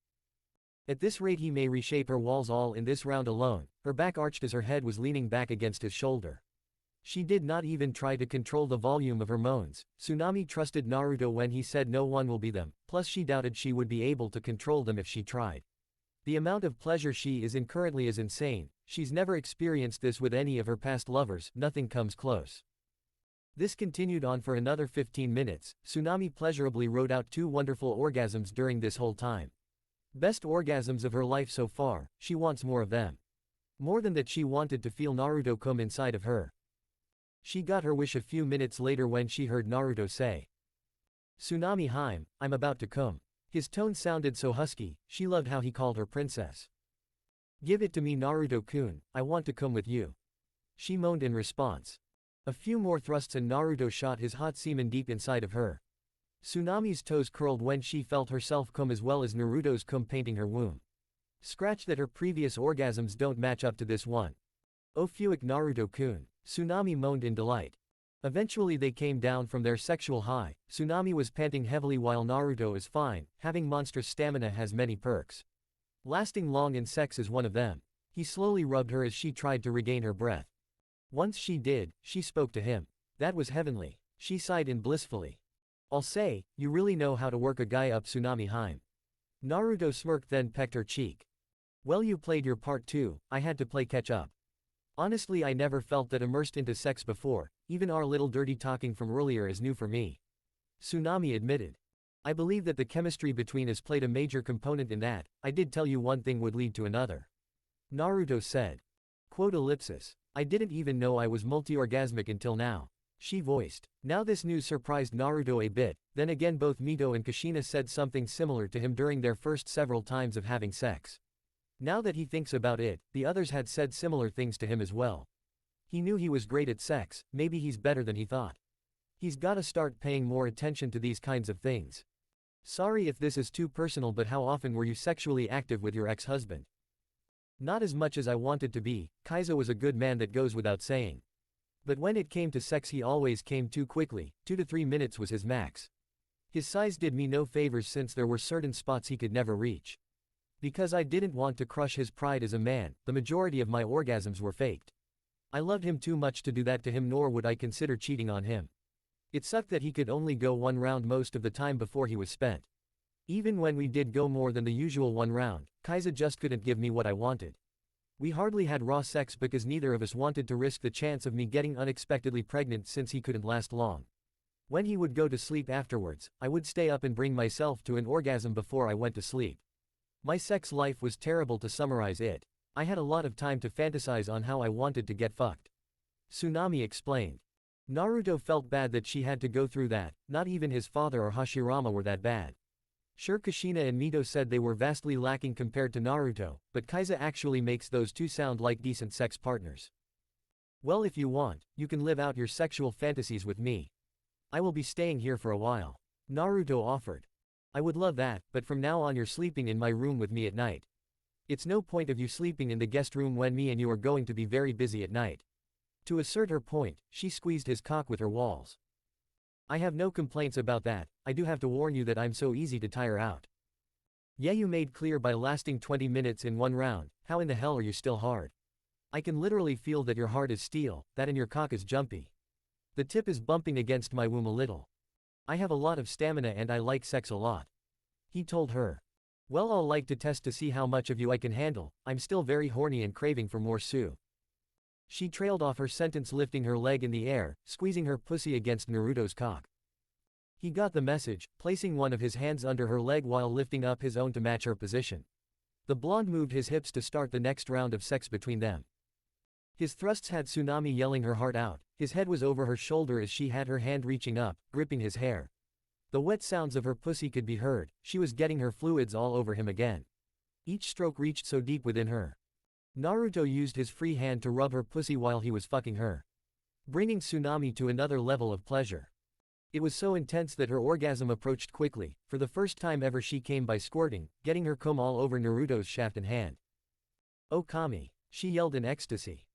At this rate he may reshape her walls all in this round alone. Her back arched as her head was leaning back against his shoulder. She did not even try to control the volume of her moans. Tsunami trusted Naruto when he said no one will be them, plus she doubted she would be able to control them if she tried. The amount of pleasure she is in currently is insane. She's never experienced this with any of her past lovers, nothing comes close. This continued on for another 15 minutes. Tsunami pleasurably wrote out 2 wonderful orgasms during this whole time. Best orgasms of her life so far, she wants more of them. More than that, she wanted to feel Naruto come inside of her. She got her wish a few minutes later when she heard Naruto say, "Tsunami Haim, I'm about to come." His tone sounded so husky, she loved how he called her princess. "Give it to me, Naruto-kun, I want to come with you." She moaned in response. A few more thrusts and Naruto shot his hot semen deep inside of her. Tsunami's toes curled when she felt herself come as well as Naruto's cum painting her womb. Scratch that, her previous orgasms don't match up to this one. "Oh fuck Naruto-kun," Tsunami moaned in delight. Eventually they came down from their sexual high. Tsunami was panting heavily while Naruto is fine. Having monstrous stamina has many perks. Lasting long in sex is one of them. He slowly rubbed her as she tried to regain her breath. Once she did, she spoke to him. That was heavenly. She sighed in blissfully. "I'll say, you really know how to work a guy up, Tsunami Haim." Naruto smirked then pecked her cheek. "Well, you played your part too, I had to play catch up. Honestly, I never felt that immersed into sex before, even our little dirty talking from earlier is new for me." Tsunami admitted. "I believe that the chemistry between us played a major component in that. I did tell you one thing would lead to another." Naruto said. Quote ellipsis. "I didn't even know I was multi-orgasmic until now." She voiced. Now this news surprised Naruto a bit. Then again, both Mito and Kushina said something similar to him during their first several times of having sex. Now that he thinks about it, the others had said similar things to him as well. He knew he was great at sex, maybe he's better than he thought. He's gotta start paying more attention to these kinds of things. "Sorry if this is too personal, but how often were you sexually active with your ex-husband?" "Not as much as I wanted to be. Kaizo was a good man, that goes without saying. But when it came to sex he always came too quickly, 2 to 3 minutes was his max. His size did me no favors since there were certain spots he could never reach. Because I didn't want to crush his pride as a man, the majority of my orgasms were faked. I loved him too much to do that to him, nor would I consider cheating on him. It sucked that he could only go 1 round most of the time before he was spent. Even when we did go more than the usual 1 round, Kaiza just couldn't give me what I wanted. We hardly had raw sex because neither of us wanted to risk the chance of me getting unexpectedly pregnant since he couldn't last long. When he would go to sleep afterwards, I would stay up and bring myself to an orgasm before I went to sleep. My sex life was terrible, to summarize it. I had a lot of time to fantasize on how I wanted to get fucked." Tsunami explained. Naruto felt bad that she had to go through that. Not even his father or Hashirama were that bad. Sure, Kushina and Mito said they were vastly lacking compared to Naruto, but Kaiza actually makes those two sound like decent sex partners. "Well, if you want, you can live out your sexual fantasies with me. I will be staying here for a while," Naruto offered. "I would love that, but from now on you're sleeping in my room with me at night. It's no point of you sleeping in the guest room when me and you are going to be very busy at night." To assert her point, she squeezed his cock with her walls. "I have no complaints about that. I do have to warn you that I'm so easy to tire out." "Yeah, you made clear by lasting 20 minutes in 1 round, how in the hell are you still hard? I can literally feel that your heart is steel, that and your cock is jumpy. The tip is bumping against my womb a little. I have a lot of stamina and I like sex a lot," he told her. "Well, I'll like to test to see how much of you I can handle. I'm still very horny and craving for more Sue." She trailed off her sentence, lifting her leg in the air, squeezing her pussy against Naruto's cock. He got the message, placing one of his hands under her leg while lifting up his own to match her position. The blonde moved his hips to start the next round of sex between them. His thrusts had Tsunami yelling her heart out. His head was over her shoulder as she had her hand reaching up, gripping his hair. The wet sounds of her pussy could be heard. She was getting her fluids all over him again. Each stroke reached so deep within her. Naruto used his free hand to rub her pussy while he was fucking her, bringing Tsunami to another level of pleasure. It was so intense that her orgasm approached quickly. For the first time ever she came by squirting, getting her cum all over Naruto's shaft and hand. "Oh Kami," she yelled in ecstasy.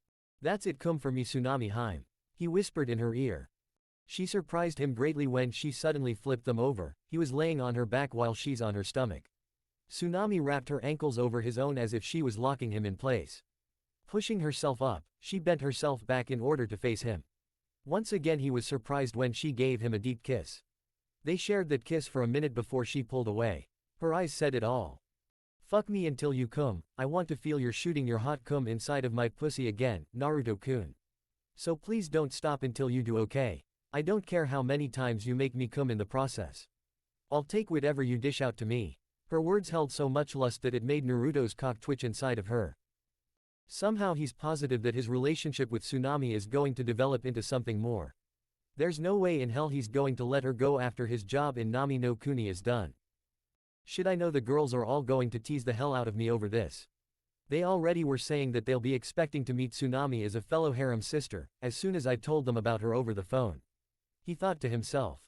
"That's it, cum for me Tsunami Hime," he whispered in her ear. She surprised him greatly when she suddenly flipped them over. He was laying on her back while she's on her stomach. Tsunami wrapped her ankles over his own as if she was locking him in place. Pushing herself up, she bent herself back in order to face him. Once again he was surprised when she gave him a deep kiss. They shared that kiss for a minute before she pulled away. Her eyes said it all. "Fuck me until you cum, I want to feel you're shooting your hot cum inside of my pussy again, Naruto-kun. So please don't stop until you do, okay? I don't care how many times you make me cum in the process. I'll take whatever you dish out to me." Her words held so much lust that it made Naruto's cock twitch inside of her. Somehow he's positive that his relationship with Tsunami is going to develop into something more. There's no way in hell he's going to let her go after his job in Nami no Kuni is done. Should I know the girls are all going to tease the hell out of me over this. They already were saying that they'll be expecting to meet Tsunami as a fellow harem sister, as soon as I told them about her over the phone. He thought to himself.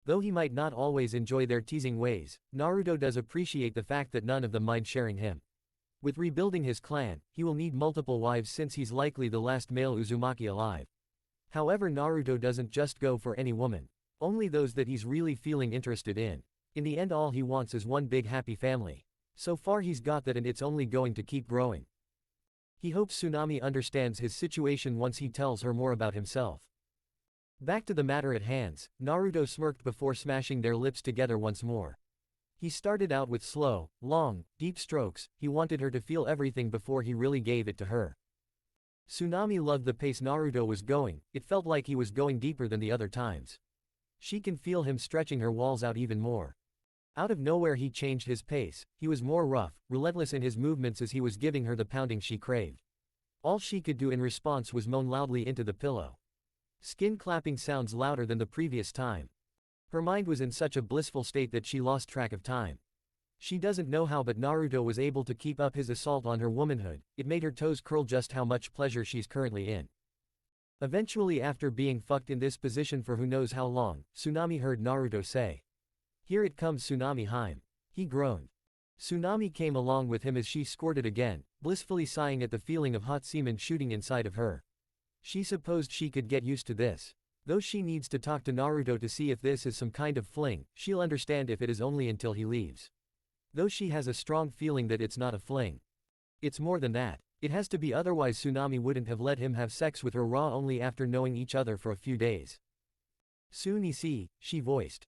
Though he might not always enjoy their teasing ways, Naruto does appreciate the fact that none of them mind sharing him. With rebuilding his clan, he will need multiple wives since he's likely the last male Uzumaki alive. However, Naruto doesn't just go for any woman. Only those that he's really feeling interested in. In the end all he wants is one big happy family. So far he's got that and it's only going to keep growing. He hopes Tsunami understands his situation once he tells her more about himself. Back to the matter at hand, Naruto smirked before smashing their lips together once more. He started out with slow, long, deep strokes. He wanted her to feel everything before he really gave it to her. Tsunami loved the pace Naruto was going. It felt like he was going deeper than the other times. She can feel him stretching her walls out even more. Out of nowhere he changed his pace. He was more rough, relentless in his movements as he was giving her the pounding she craved. All she could do in response was moan loudly into the pillow. Skin clapping sounds louder than the previous time. Her mind was in such a blissful state that she lost track of time. She doesn't know how, but Naruto was able to keep up his assault on her womanhood. It made her toes curl just how much pleasure she's currently in. Eventually, after being fucked in this position for who knows how long, Tsunami heard Naruto say, "Here it comes Tsunami Hime." He groaned. Tsunami came along with him as she squirted again, blissfully sighing at the feeling of hot semen shooting inside of her. She supposed she could get used to this. Though she needs to talk to Naruto to see if this is some kind of fling, she'll understand if it is only until he leaves. Though she has a strong feeling that it's not a fling. It's more than that. It has to be, otherwise Tsunami wouldn't have let him have sex with her raw only after knowing each other for a few days. "Soon you see," she voiced.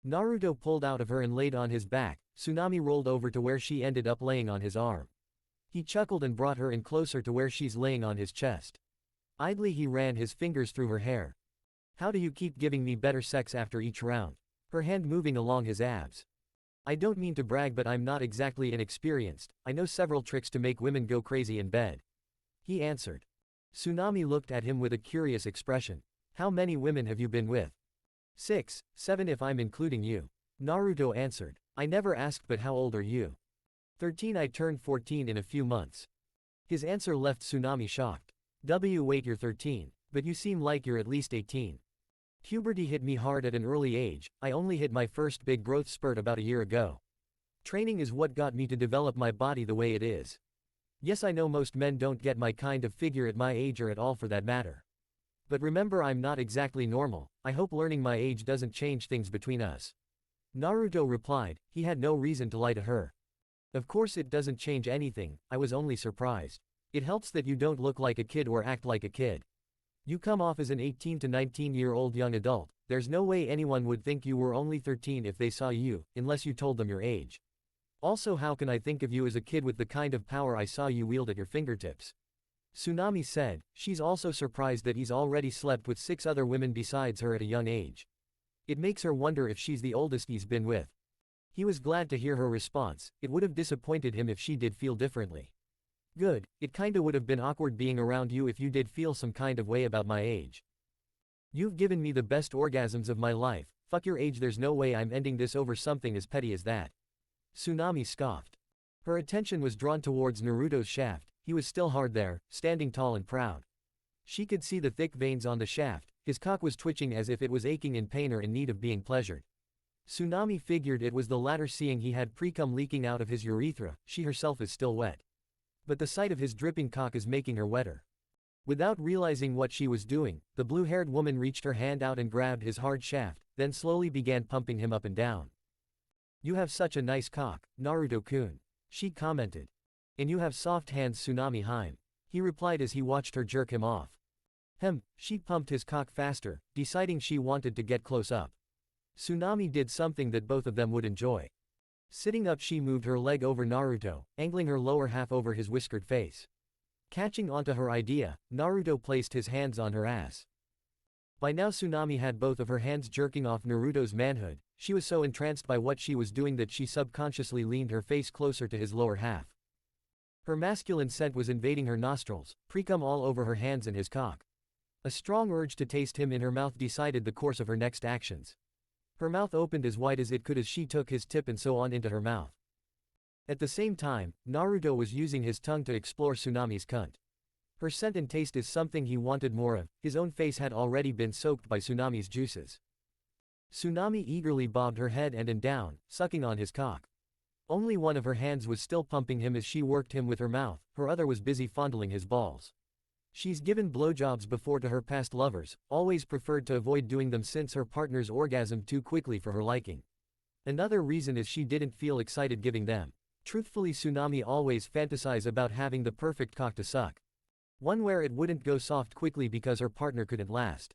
Naruto pulled out of her and laid on his back. Tsunami rolled over to where she ended up laying on his arm. He chuckled and brought her in closer to where she's laying on his chest. Idly he ran his fingers through her hair. "How do you keep giving me better sex after each round?" Her hand moving along his abs. "I don't mean to brag, but I'm not exactly inexperienced. I know several tricks to make women go crazy in bed," he answered. Tsunami looked at him with a curious expression. "How many women have you been with?" 6, 7 if I'm including you," Naruto answered. "I never asked, but how old are you?" 13. I turned 14 in a few months." His answer left Tsunami shocked. Wait, you're 13, but you seem like you're at least 18. "Puberty hit me hard at an early age. I only hit my first big growth spurt about a year ago. Training is what got me to develop my body the way it is. Yes, I know most men don't get my kind of figure at my age or at all for that matter. But remember, I'm not exactly normal. I hope learning my age doesn't change things between us." Naruto replied. He had no reason to lie to her. "Of course it doesn't change anything, I was only surprised. It helps that you don't look like a kid or act like a kid. You come off as an 18 to 19-year-old young adult. There's no way anyone would think you were only 13 if they saw you, unless you told them your age. Also, how can I think of you as a kid with the kind of power I saw you wield at your fingertips?" Tsunami said. She's also surprised that he's already slept with 6 other women besides her at a young age. It makes her wonder if she's the oldest he's been with. He was glad to hear her response. It would have disappointed him if she did feel differently. "Good, it kinda would have been awkward being around you if you did feel some kind of way about my age. You've given me the best orgasms of my life. Fuck your age, there's no way I'm ending this over something as petty as that." Tsunami scoffed. Her attention was drawn towards Naruto's shaft. He was still hard there, standing tall and proud. She could see the thick veins on the shaft. His cock was twitching as if it was aching in pain or in need of being pleasured. Tsunami figured it was the latter, seeing he had precum leaking out of his urethra. She herself is still wet. But the sight of his dripping cock is making her wetter. Without realizing what she was doing, the blue-haired woman reached her hand out and grabbed his hard shaft, then slowly began pumping him up and down. "You have such a nice cock, Naruto-kun," she commented. "And you have soft hands, Tsunami-hime," he replied as he watched her jerk him off. She pumped his cock faster, deciding she wanted to get close up. Tsunami did something that both of them would enjoy. Sitting up, she moved her leg over Naruto, angling her lower half over his whiskered face. Catching onto her idea, Naruto placed his hands on her ass. By now Tsunami had both of her hands jerking off Naruto's manhood. She was so entranced by what she was doing that she subconsciously leaned her face closer to his lower half. Her masculine scent was invading her nostrils, precum all over her hands and his cock. A strong urge to taste him in her mouth decided the course of her next actions. Her mouth opened as wide as it could as she took his tip and so on into her mouth. At the same time, Naruto was using his tongue to explore Tsunami's cunt. Her scent and taste is something he wanted more of. His own face had already been soaked by Tsunami's juices. Tsunami eagerly bobbed her head and down, sucking on his cock. Only one of her hands was still pumping him as she worked him with her mouth, her other was busy fondling his balls. She's given blowjobs before to her past lovers, always preferred to avoid doing them since her partners orgasmed too quickly for her liking. Another reason is she didn't feel excited giving them. Truthfully, Tsunami always fantasize about having the perfect cock to suck. One where it wouldn't go soft quickly because her partner couldn't last.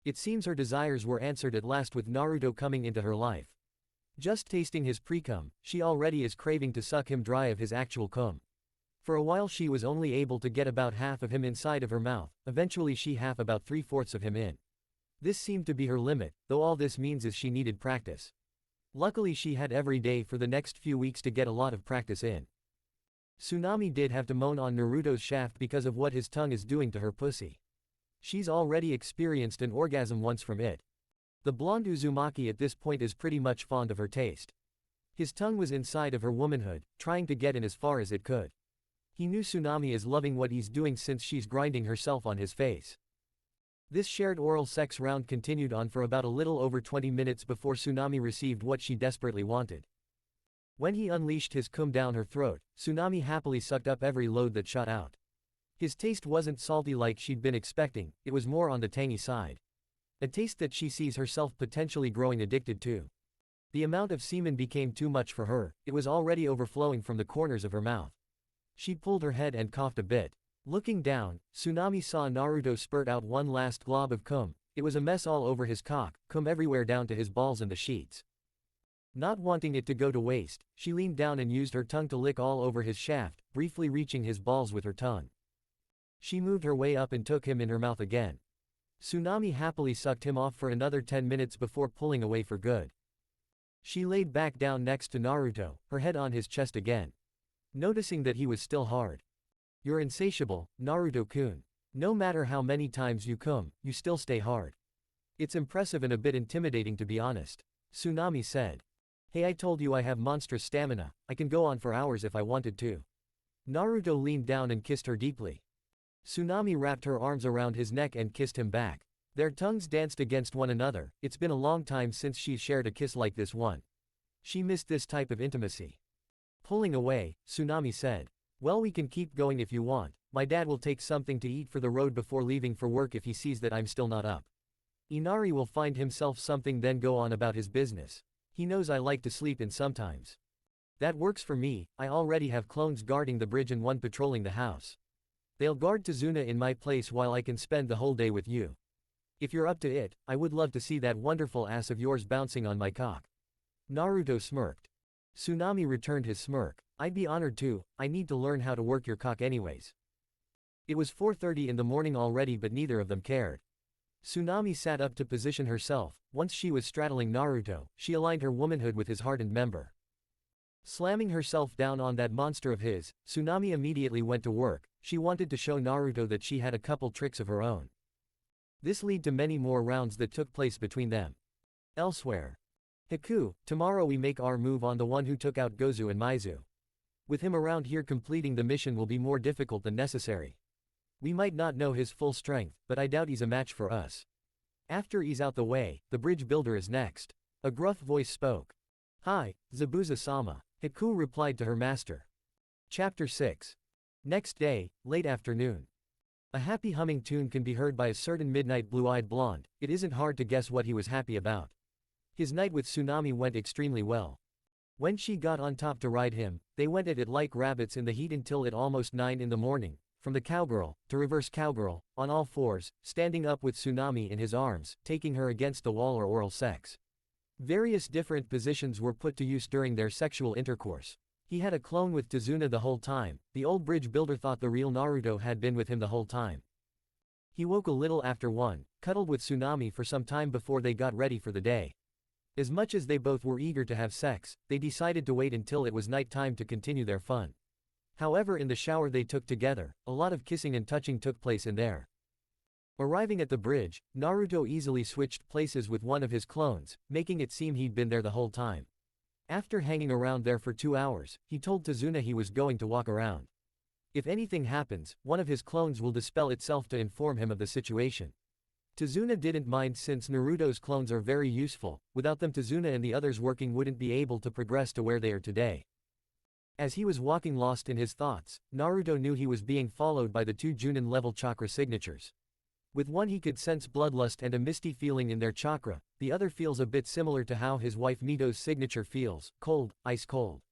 It seems her desires were answered at last with Naruto coming into her life. Just tasting his precum, she already is craving to suck him dry of his actual cum. For a while she was only able to get about half of him inside of her mouth, eventually she half about 3/4 of him in. This seemed to be her limit, though all this means is she needed practice. Luckily she had every day for the next few weeks to get a lot of practice in. Tsunami did have to moan on Naruto's shaft because of what his tongue is doing to her pussy. She's already experienced an orgasm once from it. The blonde Uzumaki at this point is pretty much fond of her taste. His tongue was inside of her womanhood, trying to get in as far as it could. He knew Tsunami is loving what he's doing since she's grinding herself on his face. This shared oral sex round continued on for about a little over 20 minutes before Tsunami received what she desperately wanted. When he unleashed his cum down her throat, Tsunami happily sucked up every load that shot out. His taste wasn't salty like she'd been expecting, it was more on the tangy side. A taste that she sees herself potentially growing addicted to. The amount of semen became too much for her, it was already overflowing from the corners of her mouth. She pulled her head and coughed a bit. Looking down, Tsunami saw Naruto spurt out one last glob of cum. It was a mess all over his cock, cum everywhere down to his balls and the sheets. Not wanting it to go to waste, she leaned down and used her tongue to lick all over his shaft, briefly reaching his balls with her tongue. She moved her way up and took him in her mouth again. Tsunami happily sucked him off for another 10 minutes before pulling away for good. She laid back down next to Naruto, her head on his chest again. Noticing that he was still hard. "You're insatiable, Naruto-kun. No matter how many times you come, you still stay hard. It's impressive and a bit intimidating to be honest," Tsunami said. "Hey, I told you I have monstrous stamina, I can go on for hours if I wanted to." Naruto leaned down and kissed her deeply. Tsunami wrapped her arms around his neck and kissed him back. Their tongues danced against one another. It's been a long time since she's shared a kiss like this one. She missed this type of intimacy. Pulling away, Tsunami said, "Well, we can keep going if you want. My dad will take something to eat for the road before leaving for work if he sees that I'm still not up. Inari will find himself something then go on about his business. He knows I like to sleep in sometimes. That works for me, I already have clones guarding the bridge and one patrolling the house. They'll guard Tazuna in my place while I can spend the whole day with you. If you're up to it, I would love to see that wonderful ass of yours bouncing on my cock." Naruto smirked. Tsunami returned his smirk. "I'd be honored too, I need to learn how to work your cock anyways." It was 4:30 in the morning already, but neither of them cared. Tsunami sat up to position herself. Once she was straddling Naruto, she aligned her womanhood with his hardened member. Slamming herself down on that monster of his, Tsunami immediately went to work. She wanted to show Naruto that she had a couple tricks of her own. This led to many more rounds that took place between them. Elsewhere. "Haku, tomorrow we make our move on the one who took out Gozu and Maizu. With him around here, completing the mission will be more difficult than necessary. We might not know his full strength, but I doubt he's a match for us. After he's out the way, the bridge builder is next. A gruff voice spoke. Hi, Zabuza-sama, Haku replied to her master. Chapter 6. Next day, late afternoon. A happy humming tune can be heard by a certain midnight blue-eyed blonde. It isn't hard to guess what he was happy about. His night with Tsunami went extremely well. When she got on top to ride him, they went at it like rabbits in the heat until it almost 9 in the morning. From the cowgirl, to reverse cowgirl, on all fours, standing up with Tsunami in his arms, taking her against the wall or oral sex. Various different positions were put to use during their sexual intercourse. He had a clone with Tazuna the whole time. The old bridge builder thought the real Naruto had been with him the whole time. He woke a little after 1, cuddled with Tsunami for some time before they got ready for the day. As much as they both were eager to have sex, they decided to wait until it was night time to continue their fun. However, in the shower they took together, a lot of kissing and touching took place in there. Arriving at the bridge, Naruto easily switched places with one of his clones, making it seem he'd been there the whole time. After hanging around there for 2 hours, he told Tazuna he was going to walk around. If anything happens, one of his clones will dispel itself to inform him of the situation. Tazuna didn't mind since Naruto's clones are very useful. Without them, Tazuna and the others working wouldn't be able to progress to where they are today. As he was walking lost in his thoughts, Naruto knew he was being followed by the 2 Junin-level chakra signatures. With one he could sense bloodlust and a misty feeling in their chakra, the other feels a bit similar to how his wife Mito's signature feels, cold, ice cold.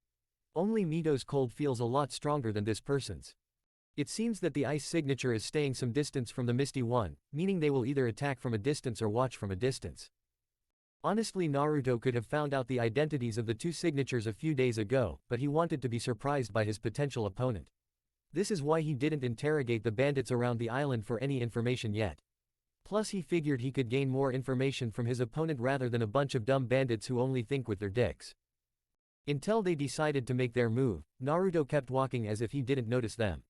Only Mito's cold feels a lot stronger than this person's. It seems that the ice signature is staying some distance from the misty one, meaning they will either attack from a distance or watch from a distance. Honestly, Naruto could have found out the identities of the 2 signatures a few days ago, but he wanted to be surprised by his potential opponent. This is why he didn't interrogate the bandits around the island for any information yet. Plus he figured he could gain more information from his opponent rather than a bunch of dumb bandits who only think with their dicks. Until they decided to make their move, Naruto kept walking as if he didn't notice them.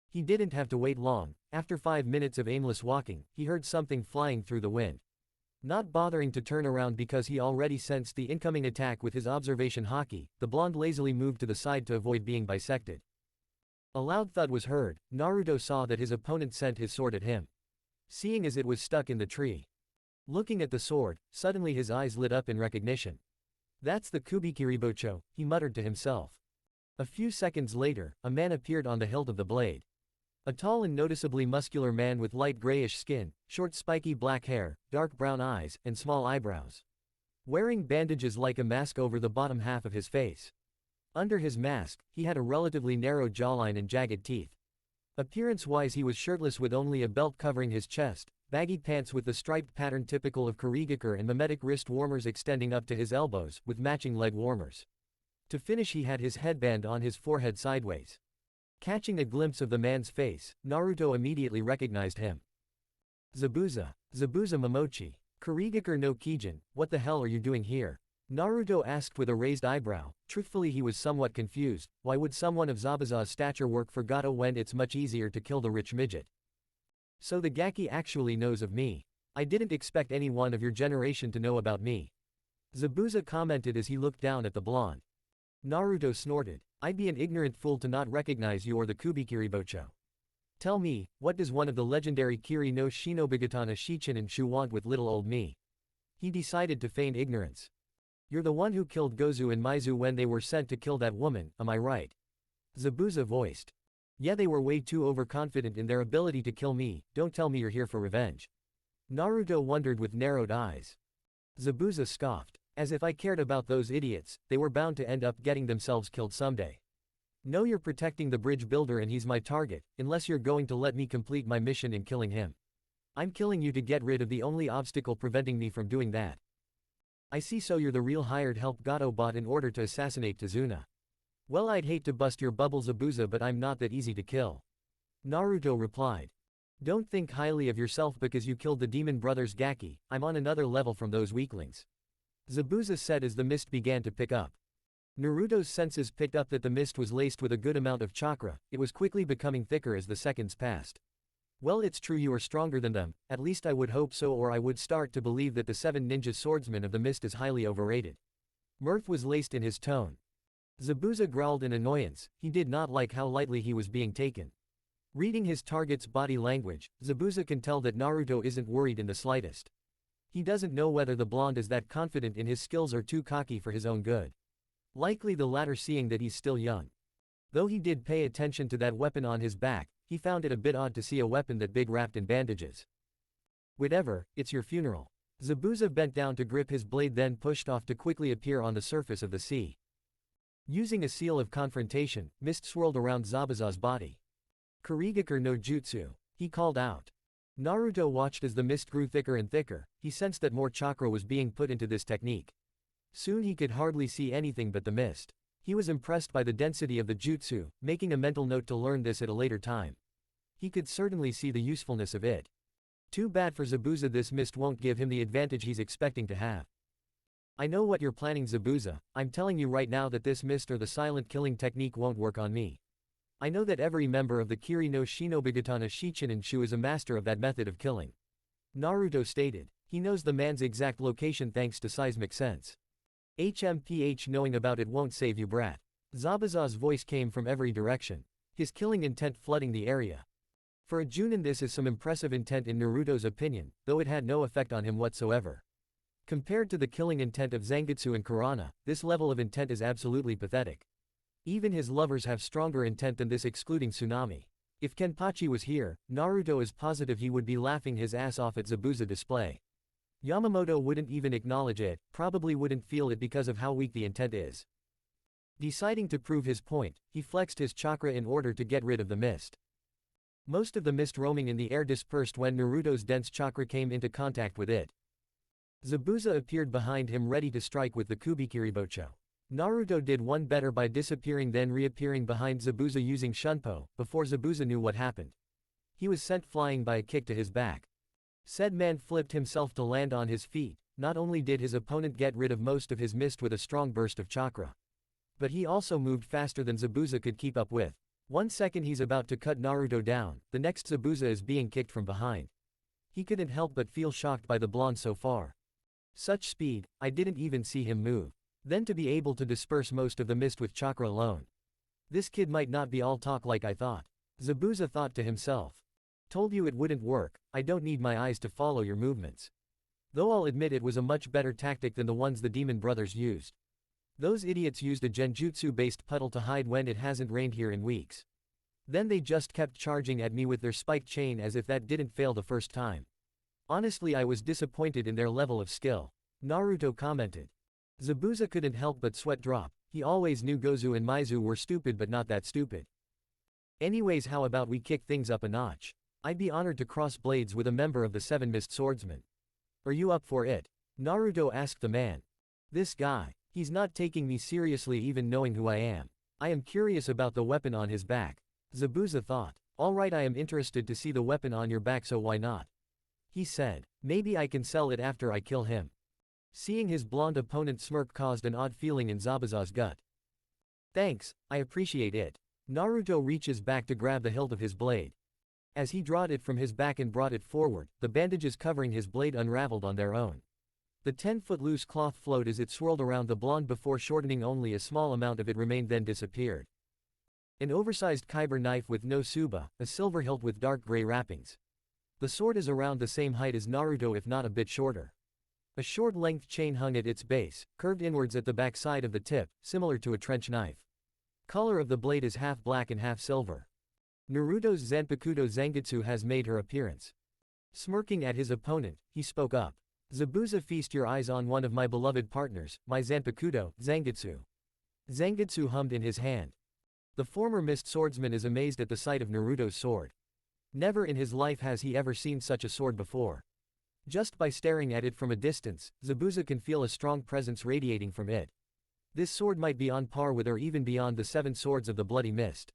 He didn't have to wait long. After 5 minutes of aimless walking, he heard something flying through the wind. Not bothering to turn around because he already sensed the incoming attack with his observation haki, the blonde lazily moved to the side to avoid being bisected. A loud thud was heard. Naruto saw that his opponent sent his sword at him. Seeing as it was stuck in the tree. Looking at the sword, suddenly his eyes lit up in recognition. That's the Kubikiribocho, he muttered to himself. A few seconds later, a man appeared on the hilt of the blade. A tall and noticeably muscular man with light grayish skin, short spiky black hair, dark brown eyes, and small eyebrows. Wearing bandages like a mask over the bottom half of his face. Under his mask, he had a relatively narrow jawline and jagged teeth. Appearance-wise he was shirtless with only a belt covering his chest, baggy pants with the striped pattern typical of Kurigakure and mimetic wrist warmers extending up to his elbows, with matching leg warmers. To finish he had his headband on his forehead sideways. Catching a glimpse of the man's face, Naruto immediately recognized him. Zabuza Momochi. Kurigakure no Kijin, what the hell are you doing here? Naruto asked with a raised eyebrow. Truthfully he was somewhat confused. Why would someone of Zabuza's stature work for Gato when it's much easier to kill the rich midget? So the Gaki actually knows of me. I didn't expect anyone of your generation to know about me. Zabuza commented as he looked down at the blonde. Naruto snorted. I'd be an ignorant fool to not recognize you or the Kubikiribocho. Tell me, what does one of the legendary Kiri no Shinobigatana Shichinen Shu want with little old me? He decided to feign ignorance. You're the one who killed Gozu and Maizu when they were sent to kill that woman, am I right? Zabuza voiced. Yeah, they were way too overconfident in their ability to kill me, don't tell me you're here for revenge. Naruto wondered with narrowed eyes. Zabuza scoffed. As if I cared about those idiots, they were bound to end up getting themselves killed someday. No, you're protecting the bridge builder and he's my target, unless you're going to let me complete my mission in killing him. I'm killing you to get rid of the only obstacle preventing me from doing that. I see, so you're the real hired help Gato bought in order to assassinate Tazuna. Well, I'd hate to bust your bubble Zabuza, but I'm not that easy to kill. Naruto replied. Don't think highly of yourself because you killed the demon brothers Gaki, I'm on another level from those weaklings. Zabuza said as the mist began to pick up. Naruto's senses picked up that the mist was laced with a good amount of chakra. It was quickly becoming thicker as the seconds passed. Well, it's true you are stronger than them, at least I would hope so, or I would start to believe that the 7 ninja swordsmen of the mist is highly overrated. Mirth was laced in his tone. Zabuza growled in annoyance. He did not like how lightly he was being taken. Reading his target's body language, Zabuza can tell that Naruto isn't worried in the slightest. He doesn't know whether the blonde is that confident in his skills or too cocky for his own good. Likely the latter, seeing that he's still young. Though he did pay attention to that weapon on his back, he found it a bit odd to see a weapon that big wrapped in bandages. Whatever, it's your funeral. Zabuza bent down to grip his blade, then pushed off to quickly appear on the surface of the sea. Using a seal of confrontation, mist swirled around Zabuza's body. Kurigakur no jutsu, he called out. Naruto watched as the mist grew thicker and thicker. He sensed that more chakra was being put into this technique. Soon he could hardly see anything but the mist. He was impressed by the density of the jutsu, making a mental note to learn this at a later time. He could certainly see the usefulness of it. Too bad for Zabuza, this mist won't give him the advantage he's expecting to have. I know what you're planning, Zabuza. I'm telling you right now that this mist or the silent killing technique won't work on me. I know that every member of the Kiri no Shinobigatana Shichininshu is a master of that method of killing. Naruto stated. He knows the man's exact location thanks to seismic sense. HMPH, knowing about it won't save you, brat. Zabuza's voice came from every direction, his killing intent flooding the area. For a Junin, this is some impressive intent in Naruto's opinion, though it had no effect on him whatsoever. Compared to the killing intent of Zangetsu and Kurana, this level of intent is absolutely pathetic. Even his lovers have stronger intent than this, excluding Tsunami. If Kenpachi was here, Naruto is positive he would be laughing his ass off at Zabuza display. Yamamoto wouldn't even acknowledge it, probably wouldn't feel it because of how weak the intent is. Deciding to prove his point, he flexed his chakra in order to get rid of the mist. Most of the mist roaming in the air dispersed when Naruto's dense chakra came into contact with it. Zabuza appeared behind him, ready to strike with the Kubikiribocho. Naruto did one better by disappearing, then reappearing behind Zabuza using Shunpo. Before Zabuza knew what happened, he was sent flying by a kick to his back. Said man flipped himself to land on his feet. Not only did his opponent get rid of most of his mist with a strong burst of chakra, but he also moved faster than Zabuza could keep up with. 1 second he's about to cut Naruto down, the next Zabuza is being kicked from behind. He couldn't help but feel shocked by the blonde so far. Such speed, I didn't even see him move. Then to be able to disperse most of the mist with chakra alone. This kid might not be all talk like I thought. Zabuza thought to himself. Told you it wouldn't work, I don't need my eyes to follow your movements. Though I'll admit it was a much better tactic than the ones the demon brothers used. Those idiots used a genjutsu-based puddle to hide when it hasn't rained here in weeks. Then they just kept charging at me with their spiked chain as if that didn't fail the first time. Honestly, I was disappointed in their level of skill. Naruto commented. Zabuza couldn't help but sweat drop. He always knew Gozu and Maizu were stupid, but not that stupid. Anyways, how about we kick things up a notch? I'd be honored to cross blades with a member of the Seven Mist Swordsmen. Are you up for it? Naruto asked the man. This guy, he's not taking me seriously even knowing who I am. I am curious about the weapon on his back. Zabuza thought. Alright, I am interested to see the weapon on your back, so why not? He said. Maybe I can sell it after I kill him. Seeing his blonde opponent smirk caused an odd feeling in Zabuza's gut. Thanks, I appreciate it. Naruto reaches back to grab the hilt of his blade. As he drawed it from his back and brought it forward, the bandages covering his blade unraveled on their own. The 10-foot loose cloth flowed as it swirled around the blonde before shortening. Only a small amount of it remained, then disappeared. An oversized kyber knife with no tsuba, a silver hilt with dark gray wrappings. The sword is around the same height as Naruto, if not a bit shorter. A short-length chain hung at its base, curved inwards at the back side of the tip, similar to a trench knife. Color of the blade is half black and half silver. Naruto's Zanpakuto Zangetsu has made her appearance. Smirking at his opponent, he spoke up. Zabuza, feast your eyes on one of my beloved partners, my Zanpakuto, Zangetsu. Zangetsu hummed in his hand. The former mist swordsman is amazed at the sight of Naruto's sword. Never in his life has he ever seen such a sword before. Just by staring at it from a distance, Zabuza can feel a strong presence radiating from it. This sword might be on par with or even beyond the 7 swords of the Bloody Mist.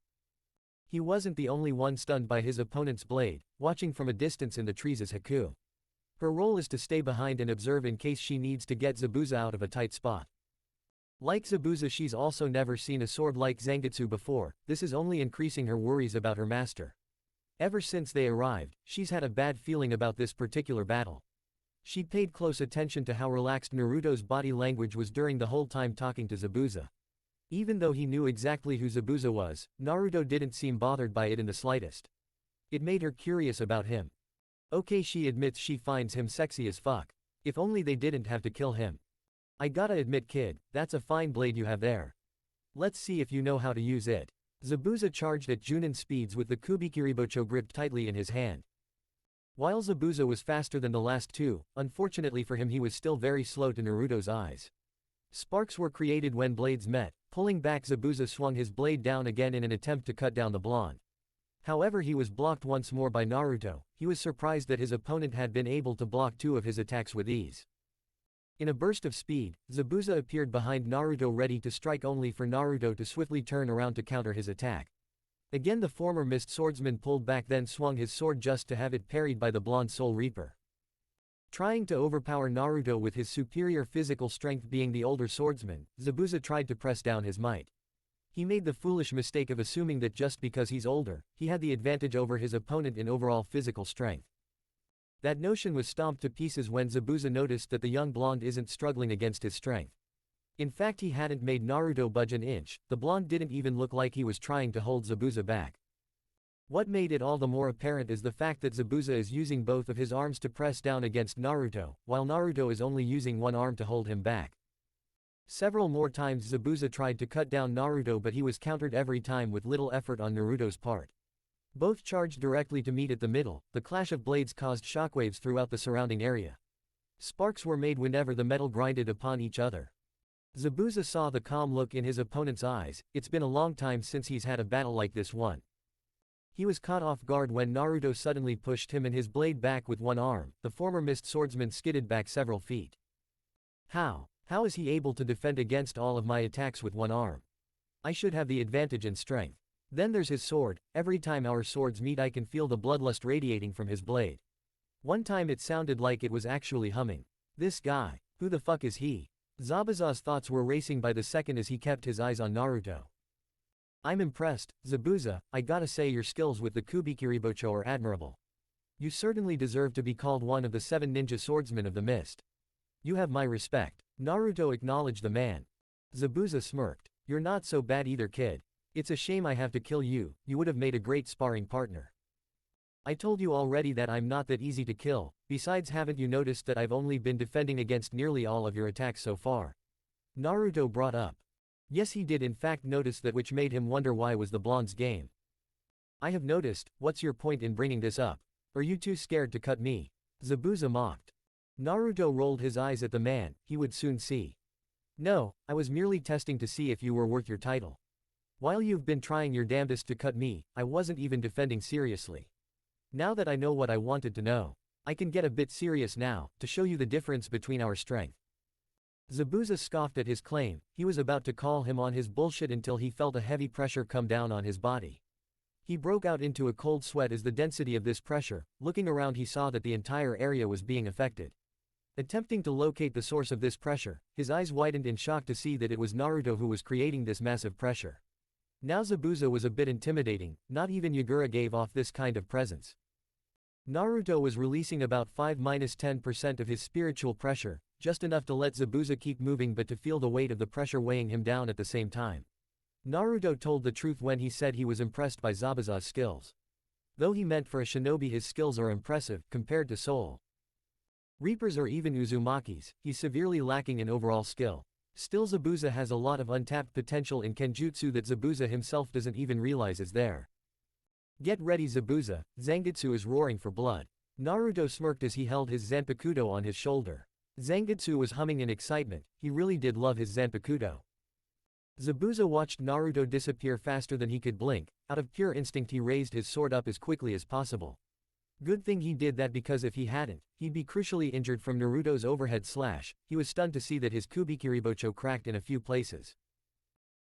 He wasn't the only one stunned by his opponent's blade. Watching from a distance in the trees is Haku. Her role is to stay behind and observe in case she needs to get Zabuza out of a tight spot. Like Zabuza, she's also never seen a sword like Zangetsu before. This is only increasing her worries about her master. Ever since they arrived, she's had a bad feeling about this particular battle. She paid close attention to how relaxed Naruto's body language was during the whole time talking to Zabuza. Even though he knew exactly who Zabuza was, Naruto didn't seem bothered by it in the slightest. It made her curious about him. Okay, she admits she finds him sexy as fuck. If only they didn't have to kill him. I gotta admit kid, that's a fine blade you have there. Let's see if you know how to use it. Zabuza charged at Junin speeds with the Kubikiribocho gripped tightly in his hand. While Zabuza was faster than the last two, unfortunately for him he was still very slow to Naruto's eyes. Sparks were created when blades met. Pulling back, Zabuza swung his blade down again in an attempt to cut down the blonde. However, he was blocked once more by Naruto. He was surprised that his opponent had been able to block two of his attacks with ease. In a burst of speed, Zabuza appeared behind Naruto ready to strike, only for Naruto to swiftly turn around to counter his attack. Again the former mist swordsman pulled back, then swung his sword just to have it parried by the blonde Soul Reaper. Trying to overpower Naruto with his superior physical strength, being the older swordsman, Zabuza tried to press down his might. He made the foolish mistake of assuming that just because he's older, he had the advantage over his opponent in overall physical strength. That notion was stomped to pieces when Zabuza noticed that the young blonde isn't struggling against his strength. In fact, he hadn't made Naruto budge an inch. The blonde didn't even look like he was trying to hold Zabuza back. What made it all the more apparent is the fact that Zabuza is using both of his arms to press down against Naruto, while Naruto is only using one arm to hold him back. Several more times Zabuza tried to cut down Naruto, but he was countered every time with little effort on Naruto's part. Both charged directly to meet at the middle. The clash of blades caused shockwaves throughout the surrounding area. Sparks were made whenever the metal grinded upon each other. Zabuza saw the calm look in his opponent's eyes. It's been a long time since he's had a battle like this one. He was caught off guard when Naruto suddenly pushed him and his blade back with one arm. The former mist swordsman skidded back several feet. How is he able to defend against all of my attacks with one arm? I should have the advantage in strength. Then there's his sword. Every time our swords meet I can feel the bloodlust radiating from his blade. One time it sounded like it was actually humming. This guy, who the fuck is he? Zabuza's thoughts were racing by the second as he kept his eyes on Naruto. I'm impressed, Zabuza. I gotta say your skills with the Kubikiribocho are admirable. You certainly deserve to be called one of the 7 ninja swordsmen of the mist. You have my respect. Naruto acknowledged the man. Zabuza smirked. You're not so bad either kid. It's a shame I have to kill you. You would have made a great sparring partner. I told you already that I'm not that easy to kill. Besides, haven't you noticed that I've only been defending against nearly all of your attacks so far? Naruto brought up. Yes, he did in fact notice that, which made him wonder why was the blonde's game. I have noticed. What's your point in bringing this up? Are you too scared to cut me? Zabuza mocked. Naruto rolled his eyes at the man. He would soon see. No, I was merely testing to see if you were worth your title. While you've been trying your damnedest to cut me, I wasn't even defending seriously. Now that I know what I wanted to know, I can get a bit serious now, to show you the difference between our strength. Zabuza scoffed at his claim. He was about to call him on his bullshit until he felt a heavy pressure come down on his body. He broke out into a cold sweat as the density of this pressure. Looking around, he saw that the entire area was being affected. Attempting to locate the source of this pressure, his eyes widened in shock to see that it was Naruto who was creating this massive pressure. Now Zabuza was a bit intimidating. Not even Yagura gave off this kind of presence. Naruto was releasing about 5–10% of his spiritual pressure, just enough to let Zabuza keep moving but to feel the weight of the pressure weighing him down at the same time. Naruto told the truth when he said he was impressed by Zabuza's skills. Though he meant for a shinobi, his skills are impressive compared to Soul Reapers or even Uzumakis. He's severely lacking in overall skill. Still, Zabuza has a lot of untapped potential in Kenjutsu that Zabuza himself doesn't even realize is there. Get ready Zabuza, Zangetsu is roaring for blood. Naruto smirked as he held his Zanpakuto on his shoulder. Zangetsu was humming in excitement. He really did love his Zanpakuto. Zabuza watched Naruto disappear faster than he could blink. Out of pure instinct he raised his sword up as quickly as possible. Good thing he did that, because if he hadn't, he'd be crucially injured from Naruto's overhead slash. He was stunned to see that his Kubikiribocho cracked in a few places.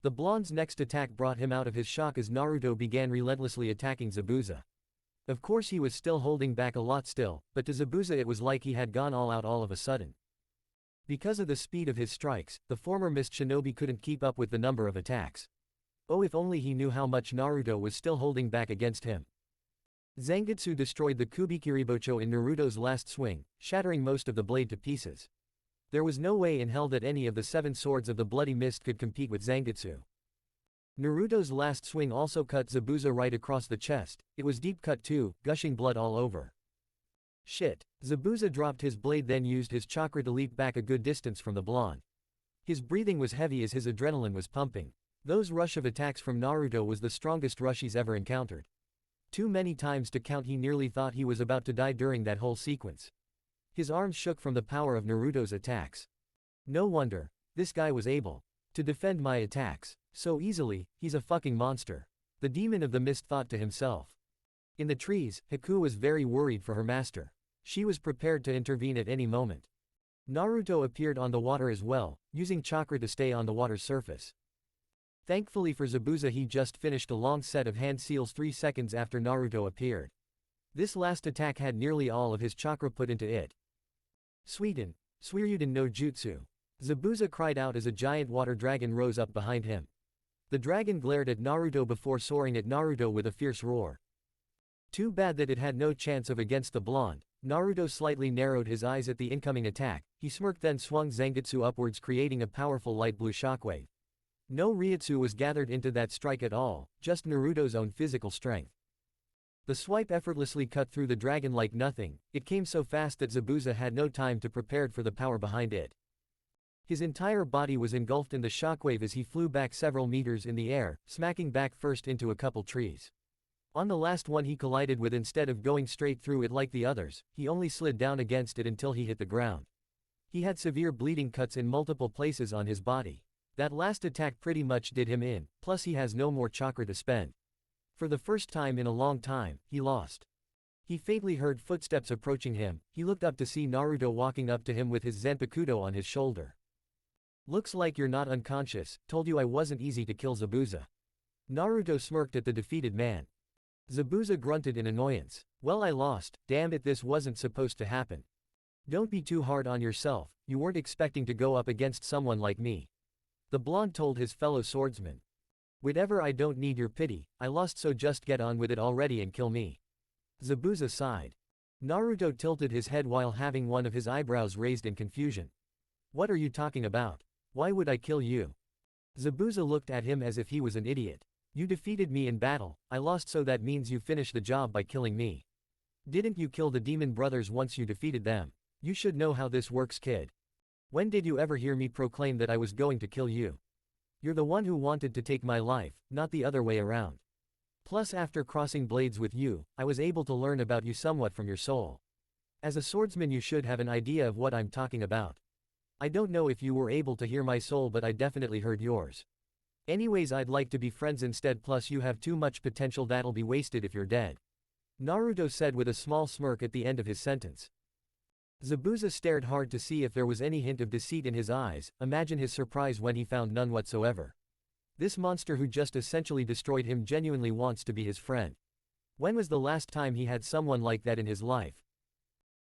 The blonde's next attack brought him out of his shock as Naruto began relentlessly attacking Zabuza. Of course he was still holding back a lot still, but to Zabuza it was like he had gone all out all of a sudden. Because of the speed of his strikes, the former mist shinobi couldn't keep up with the number of attacks. Oh, if only he knew how much Naruto was still holding back against him. Zangetsu destroyed the Kubikiribocho in Naruto's last swing, shattering most of the blade to pieces. There was no way in hell that any of the 7 swords of the Bloody Mist could compete with Zangetsu. Naruto's last swing also cut Zabuza right across the chest. It was deep cut too, gushing blood all over. Shit. Zabuza dropped his blade then used his chakra to leap back a good distance from the blonde. His breathing was heavy as his adrenaline was pumping. Those rush of attacks from Naruto was the strongest rush he's ever encountered. Too many times to count, he nearly thought he was about to die during that whole sequence. His arms shook from the power of Naruto's attacks. No wonder. This guy was able to defend my attacks so easily. He's a fucking monster. The demon of the mist thought to himself. In the trees, Haku was very worried for her master. She was prepared to intervene at any moment. Naruto appeared on the water as well, using chakra to stay on the water's surface. Thankfully for Zabuza, he just finished a long set of hand seals 3 seconds after Naruto appeared. This last attack had nearly all of his chakra put into it. Suiden no jutsu. Zabuza cried out as a giant water dragon rose up behind him. The dragon glared at Naruto before soaring at Naruto with a fierce roar. Too bad that it had no chance of against the blonde. Naruto slightly narrowed his eyes at the incoming attack. He smirked then swung Zangetsu upwards, creating a powerful light blue shockwave. No Ryutsu was gathered into that strike at all, just Naruto's own physical strength. The swipe effortlessly cut through the dragon like nothing. It came so fast that Zabuza had no time to prepare for the power behind it. His entire body was engulfed in the shockwave as he flew back several meters in the air, smacking back first into a couple trees. On the last one he collided with, instead of going straight through it like the others, he only slid down against it until he hit the ground. He had severe bleeding cuts in multiple places on his body. That last attack pretty much did him in, plus he has no more chakra to spend. For the first time in a long time, he lost. He faintly heard footsteps approaching him. He looked up to see Naruto walking up to him with his Zanpakuto on his shoulder. "Looks like you're not unconscious, told you I wasn't easy to kill, Zabuza." Naruto smirked at the defeated man. Zabuza grunted in annoyance. "Well, I lost, damn it, this wasn't supposed to happen. Don't be too hard on yourself, you weren't expecting to go up against someone like me." The blonde told his fellow swordsman. "Whatever, I don't need your pity, I lost, so just get on with it already and kill me." Zabuza sighed. Naruto tilted his head while having one of his eyebrows raised in confusion. "What are you talking about? Why would I kill you?" Zabuza looked at him as if he was an idiot. "You defeated me in battle, I lost, so that means you finished the job by killing me. Didn't you kill the demon brothers once you defeated them? You should know how this works, kid. When did you ever hear me proclaim that I was going to kill you? You're the one who wanted to take my life, not the other way around. Plus, after crossing blades with you, I was able to learn about you somewhat from your soul. As a swordsman you should have an idea of what I'm talking about. I don't know if you were able to hear my soul, but I definitely heard yours. Anyways, I'd like to be friends instead, plus you have too much potential that'll be wasted if you're dead." Naruto said with a small smirk at the end of his sentence. Zabuza stared hard to see if there was any hint of deceit in his eyes. Imagine his surprise when he found none whatsoever. This monster who just essentially destroyed him genuinely wants to be his friend. When was the last time he had someone like that in his life?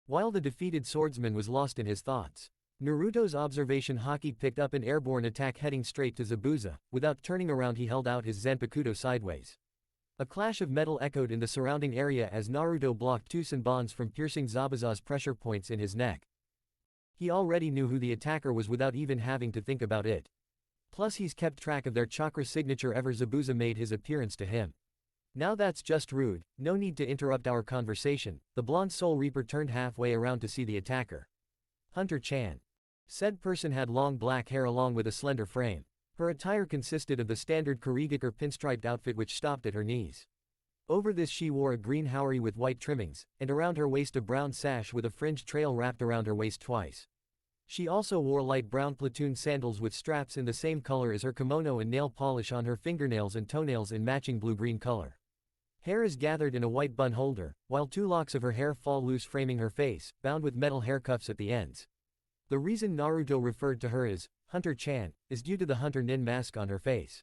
While the defeated swordsman was lost in his thoughts, Naruto's observation haki picked up an airborne attack heading straight to Zabuza. Without turning around, he held out his Zanpakuto sideways. A clash of metal echoed in the surrounding area as Naruto blocked two Senbons from piercing Zabuza's pressure points in his neck. He already knew who the attacker was without even having to think about it. Plus he's kept track of their chakra signature ever Zabuza made his appearance to him. Now that's just rude, no need to interrupt our conversation. The blonde Soul Reaper turned halfway around to see the attacker. Hunter-chan. Said person had long black hair along with a slender frame. Her attire consisted of the standard Kurigakure pinstriped outfit which stopped at her knees. Over this she wore a green haori with white trimmings, and around her waist a brown sash with a fringed trail wrapped around her waist twice. She also wore light brown platoon sandals with straps in the same color as her kimono and nail polish on her fingernails and toenails in matching blue-green color. Hair is gathered in a white bun holder, while 2 locks of her hair fall loose framing her face, bound with metal hair cuffs at the ends. The reason Naruto referred to her as Hunter-chan is due to the Hunter Nin mask on her face,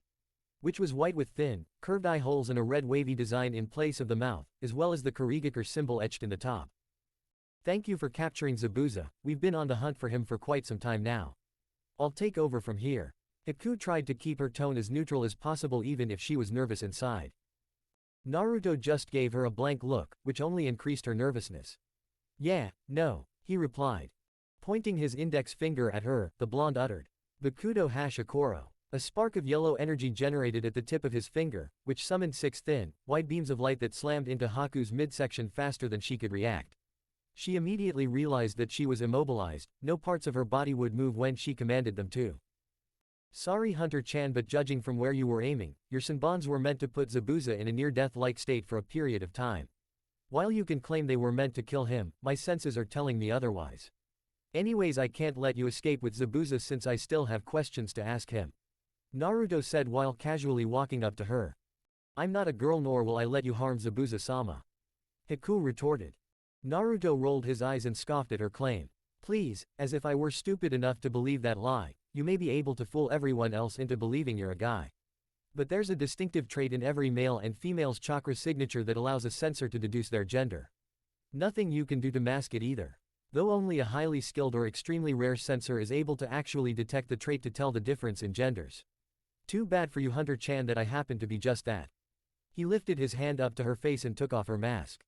which was white with thin, curved eye holes and a red wavy design in place of the mouth, as well as the Kurigakure symbol etched in the top. "Thank you for capturing Zabuza, we've been on the hunt for him for quite some time now. I'll take over from here." Haku tried to keep her tone as neutral as possible even if she was nervous inside. Naruto just gave her a blank look, which only increased her nervousness. "Yeah, no," he replied. Pointing his index finger at her, the blonde uttered, "Bakudo Hashikoro." A spark of yellow energy generated at the tip of his finger, which summoned 6 thin, white beams of light that slammed into Haku's midsection faster than she could react. She immediately realized that she was immobilized, no parts of her body would move when she commanded them to. Sorry Hunter-chan, but judging from where you were aiming, your senbons were meant to put Zabuza in a near-death-like state for a period of time. While you can claim they were meant to kill him, my senses are telling me otherwise. Anyways, I can't let you escape with Zabuza since I still have questions to ask him. Naruto said while casually walking up to her. I'm not a girl, nor will I let you harm Zabuza-sama. Haku retorted. Naruto rolled his eyes and scoffed at her claim. Please, as if I were stupid enough to believe that lie. You may be able to fool everyone else into believing you're a guy. But there's a distinctive trait in every male and female's chakra signature that allows a sensor to deduce their gender. Nothing you can do to mask it either. Though only a highly skilled or extremely rare sensor is able to actually detect the trait to tell the difference in genders. Too bad for you, Hunter-chan, that I happen to be just that. He lifted his hand up to her face and took off her mask.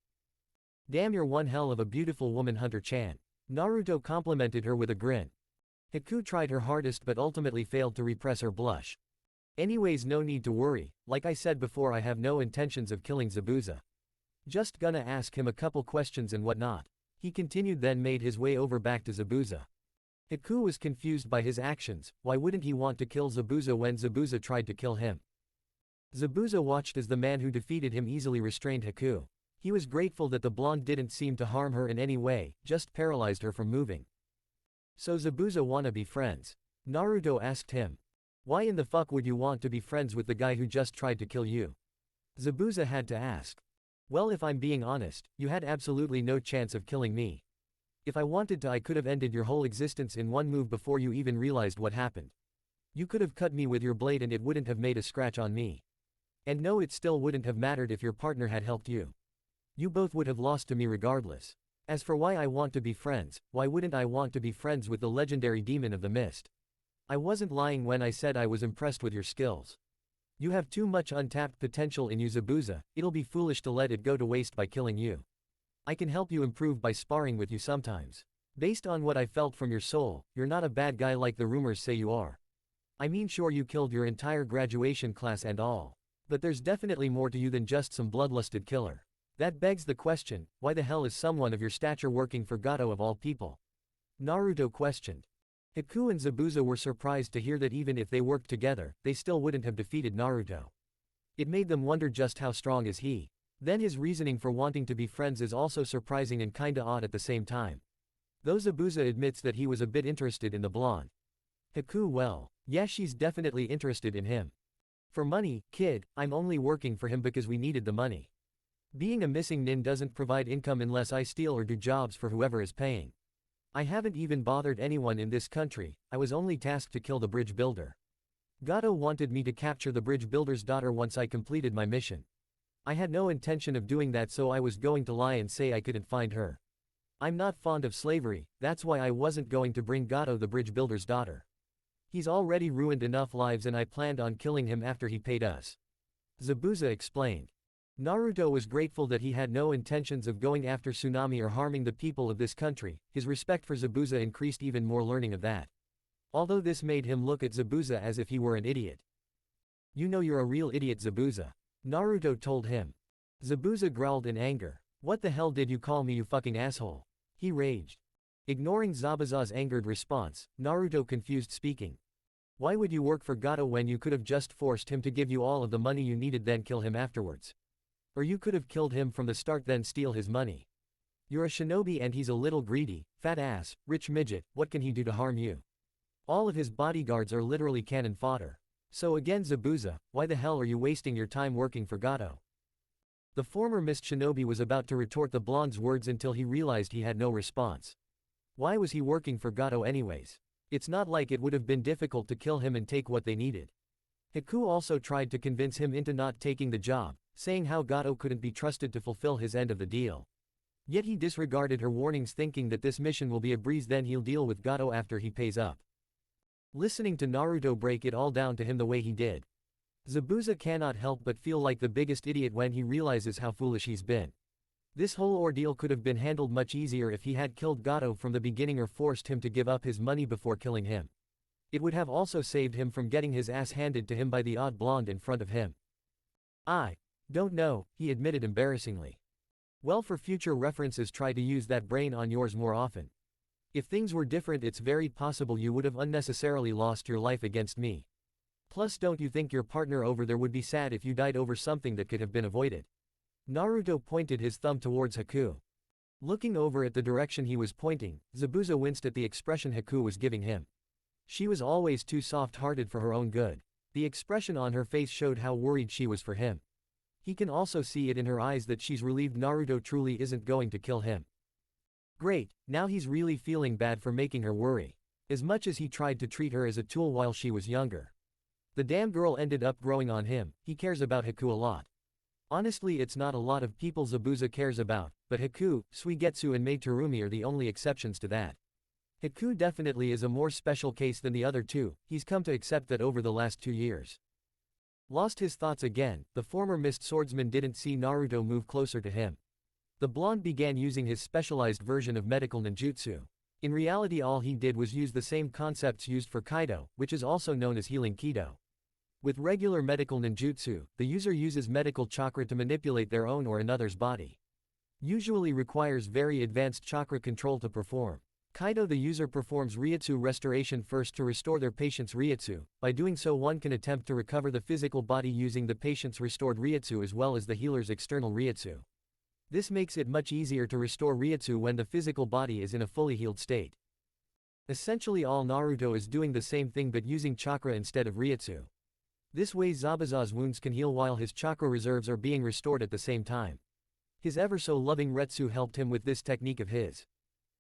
Damn, you're one hell of a beautiful woman, Hunter-chan. Naruto complimented her with a grin. Haku tried her hardest but ultimately failed to repress her blush. Anyways, no need to worry, like I said before, I have no intentions of killing Zabuza. Just gonna ask him a couple questions and whatnot. He continued, then made his way over back to Zabuza. Haku was confused by his actions. Why wouldn't he want to kill Zabuza when Zabuza tried to kill him? Zabuza watched as the man who defeated him easily restrained Haku. He was grateful that the blonde didn't seem to harm her in any way, just paralyzed her from moving. So Zabuza wanna be friends? Naruto asked him. Why in the fuck would you want to be friends with the guy who just tried to kill you? Zabuza had to ask. Well, if I'm being honest, you had absolutely no chance of killing me. If I wanted to, I could have ended your whole existence in one move before you even realized what happened. You could have cut me with your blade and it wouldn't have made a scratch on me. And no, it still wouldn't have mattered if your partner had helped you. You both would have lost to me regardless. As for why I want to be friends, why wouldn't I want to be friends with the legendary demon of the mist? I wasn't lying when I said I was impressed with your skills. You have too much untapped potential in you, Zabuza. It'll be foolish to let it go to waste by killing you. I can help you improve by sparring with you sometimes. Based on what I felt from your soul, you're not a bad guy like the rumors say you are. I mean, sure, you killed your entire graduation class and all. But there's definitely more to you than just some bloodlusted killer. That begs the question, why the hell is someone of your stature working for Gato of all people? Naruto questioned. Haku and Zabuza were surprised to hear that even if they worked together, they still wouldn't have defeated Naruto. It made them wonder just how strong is he. Then his reasoning for wanting to be friends is also surprising and kinda odd at the same time. Though Zabuza admits that he was a bit interested in the blonde. Haku, well, yeah, she's definitely interested in him. For money, kid, I'm only working for him because we needed the money. Being a missing nin doesn't provide income unless I steal or do jobs for whoever is paying. I haven't even bothered anyone in this country, I was only tasked to kill the bridge builder. Gato wanted me to capture the bridge builder's daughter once I completed my mission. I had no intention of doing that, so I was going to lie and say I couldn't find her. I'm not fond of slavery, that's why I wasn't going to bring Gato the bridge builder's daughter. He's already ruined enough lives and I planned on killing him after he paid us. Zabuza explained. Naruto was grateful that he had no intentions of going after Tsunami or harming the people of this country. His respect for Zabuza increased even more learning of that. Although this made him look at Zabuza as if he were an idiot. You know you're a real idiot, Zabuza. Naruto told him. Zabuza growled in anger. What the hell did you call me, you fucking asshole? He raged. Ignoring Zabuza's angered response, Naruto confused speaking. Why would you work for Gato when you could have just forced him to give you all of the money you needed then kill him afterwards? Or you could have killed him from the start then steal his money. You're a shinobi and he's a little greedy, fat ass, rich midget, what can he do to harm you? All of his bodyguards are literally cannon fodder. So again, Zabuza, why the hell are you wasting your time working for Gato? The former Mist Shinobi was about to retort the blonde's words until he realized he had no response. Why was he working for Gato anyways? It's not like it would have been difficult to kill him and take what they needed. Haku also tried to convince him into not taking the job, saying how Gato couldn't be trusted to fulfill his end of the deal. Yet he disregarded her warnings, thinking that this mission will be a breeze, then he'll deal with Gato after he pays up. Listening to Naruto break it all down to him the way he did, Zabuza cannot help but feel like the biggest idiot when he realizes how foolish he's been. This whole ordeal could have been handled much easier if he had killed Gato from the beginning or forced him to give up his money before killing him. It would have also saved him from getting his ass handed to him by the odd blonde in front of him. I don't know, he admitted embarrassingly. Well, for future references, try to use that brain on yours more often. If things were different, it's very possible you would have unnecessarily lost your life against me. Plus, don't you think your partner over there would be sad if you died over something that could have been avoided? Naruto pointed his thumb towards Haku. Looking over at the direction he was pointing, Zabuza winced at the expression Haku was giving him. She was always too soft-hearted for her own good. The expression on her face showed how worried she was for him. He can also see it in her eyes that she's relieved Naruto truly isn't going to kill him. Great, now he's really feeling bad for making her worry. As much as he tried to treat her as a tool while she was younger. The damn girl ended up growing on him. He cares about Haku a lot. Honestly, it's not a lot of people Zabuza cares about, but Haku, Suigetsu and Mei Terumi are the only exceptions to that. Haku definitely is a more special case than the other two. He's come to accept that over the last 2 years. Lost his thoughts again, the former mist swordsman didn't see Naruto move closer to him. The blonde began using his specialized version of medical ninjutsu. In reality, all he did was use the same concepts used for Kaido, which is also known as healing Kido. With regular medical ninjutsu, the user uses medical chakra to manipulate their own or another's body. Usually requires very advanced chakra control to perform. Kaido, the user performs Ryutsu restoration first to restore their patient's Ryutsu. By doing so, one can attempt to recover the physical body using the patient's restored Ryutsu as well as the healer's external Ryutsu. This makes it much easier to restore Ryutsu when the physical body is in a fully healed state. Essentially, all Naruto is doing the same thing but using chakra instead of Ryutsu. This way Zabuza's wounds can heal while his chakra reserves are being restored at the same time. His ever-so-loving Retsu helped him with this technique of his.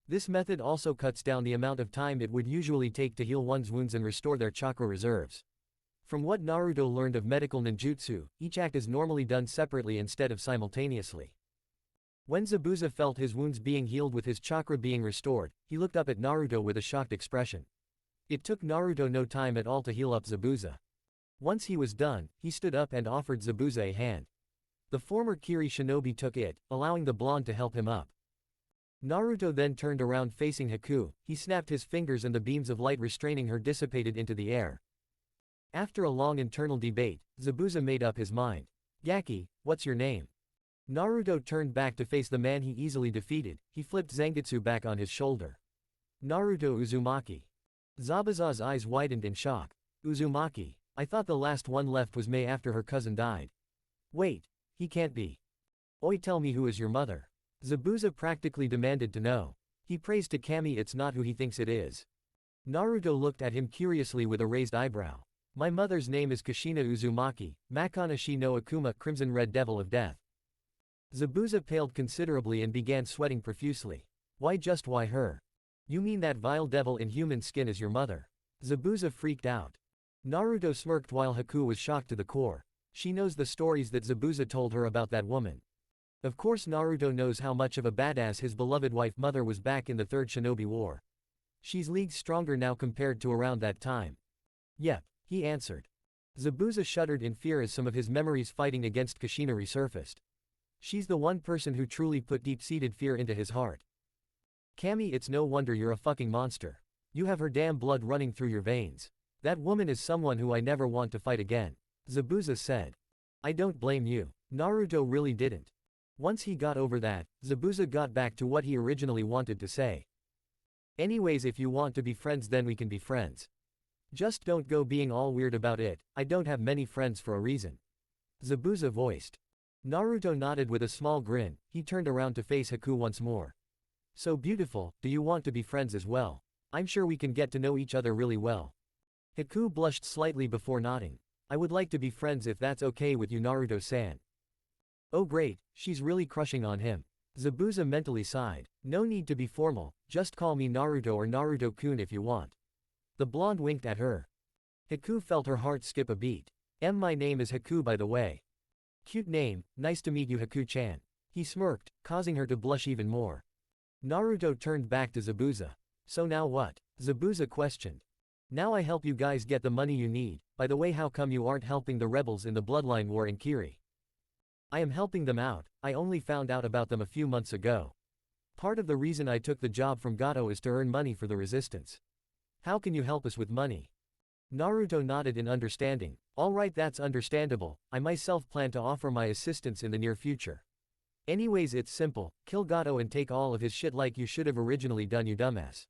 This method also cuts down the amount of time it would usually take to heal one's wounds and restore their chakra reserves. From what Naruto learned of medical ninjutsu, each act is normally done separately instead of simultaneously. When Zabuza felt his wounds being healed with his chakra being restored, he looked up at Naruto with a shocked expression. It took Naruto no time at all to heal up Zabuza. Once he was done, he stood up and offered Zabuza a hand. The former Kiri shinobi took it, allowing the blonde to help him up. Naruto then turned around facing Haku. He snapped his fingers and the beams of light restraining her dissipated into the air. After a long internal debate, Zabuza made up his mind. Gaki, what's your name? Naruto turned back to face the man he easily defeated. He flipped Zangetsu back on his shoulder. Naruto Uzumaki. Zabuza's eyes widened in shock. Uzumaki. I thought the last one left was Mei after her cousin died. Wait, he can't be. Oi, tell me, who is your mother? Zabuza practically demanded to know. He prays to Kami it's not who he thinks it is. Naruto looked at him curiously with a raised eyebrow. My mother's name is Kushina Uzumaki, Makanashi no Akuma, Crimson Red Devil of Death. Zabuza paled considerably and began sweating profusely. Why her? You mean that vile devil in human skin is your mother? Zabuza freaked out. Naruto smirked while Haku was shocked to the core. She knows the stories that Zabuza told her about that woman. Of course Naruto knows how much of a badass his beloved wife mother was back in the Third Shinobi War. She's leagues stronger now compared to around that time. Yep, he answered. Zabuza shuddered in fear as some of his memories fighting against Kushina resurfaced. She's the one person who truly put deep-seated fear into his heart. Kami, it's no wonder you're a fucking monster. You have her damn blood running through your veins. That woman is someone who I never want to fight again. Zabuza said. I don't blame you. Naruto really didn't. Once he got over that, Zabuza got back to what he originally wanted to say. Anyways, if you want to be friends then we can be friends. Just don't go being all weird about it. I don't have many friends for a reason. Zabuza voiced. Naruto nodded with a small grin. He turned around to face Haku once more. So beautiful, do you want to be friends as well? I'm sure we can get to know each other really well. Haku blushed slightly before nodding. I would like to be friends if that's okay with you, Naruto-san. Oh great, she's really crushing on him. Zabuza mentally sighed. No need to be formal, just call me Naruto or Naruto-kun if you want. The blonde winked at her. Haku felt her heart skip a beat. My name is Haku, by the way. Cute name, nice to meet you, Haku-chan. He smirked, causing her to blush even more. Naruto turned back to Zabuza. So now what? Zabuza questioned. Now I help you guys get the money you need. By the way, how come you aren't helping the rebels in the Bloodline War in Kiri? I am helping them out. I only found out about them a few months ago. Part of the reason I took the job from Gato is to earn money for the resistance. How can you help us with money? Naruto nodded in understanding. Alright, that's understandable. I myself plan to offer my assistance in the near future. Anyways, it's simple, kill Gato and take all of his shit like you should have originally done, you dumbass.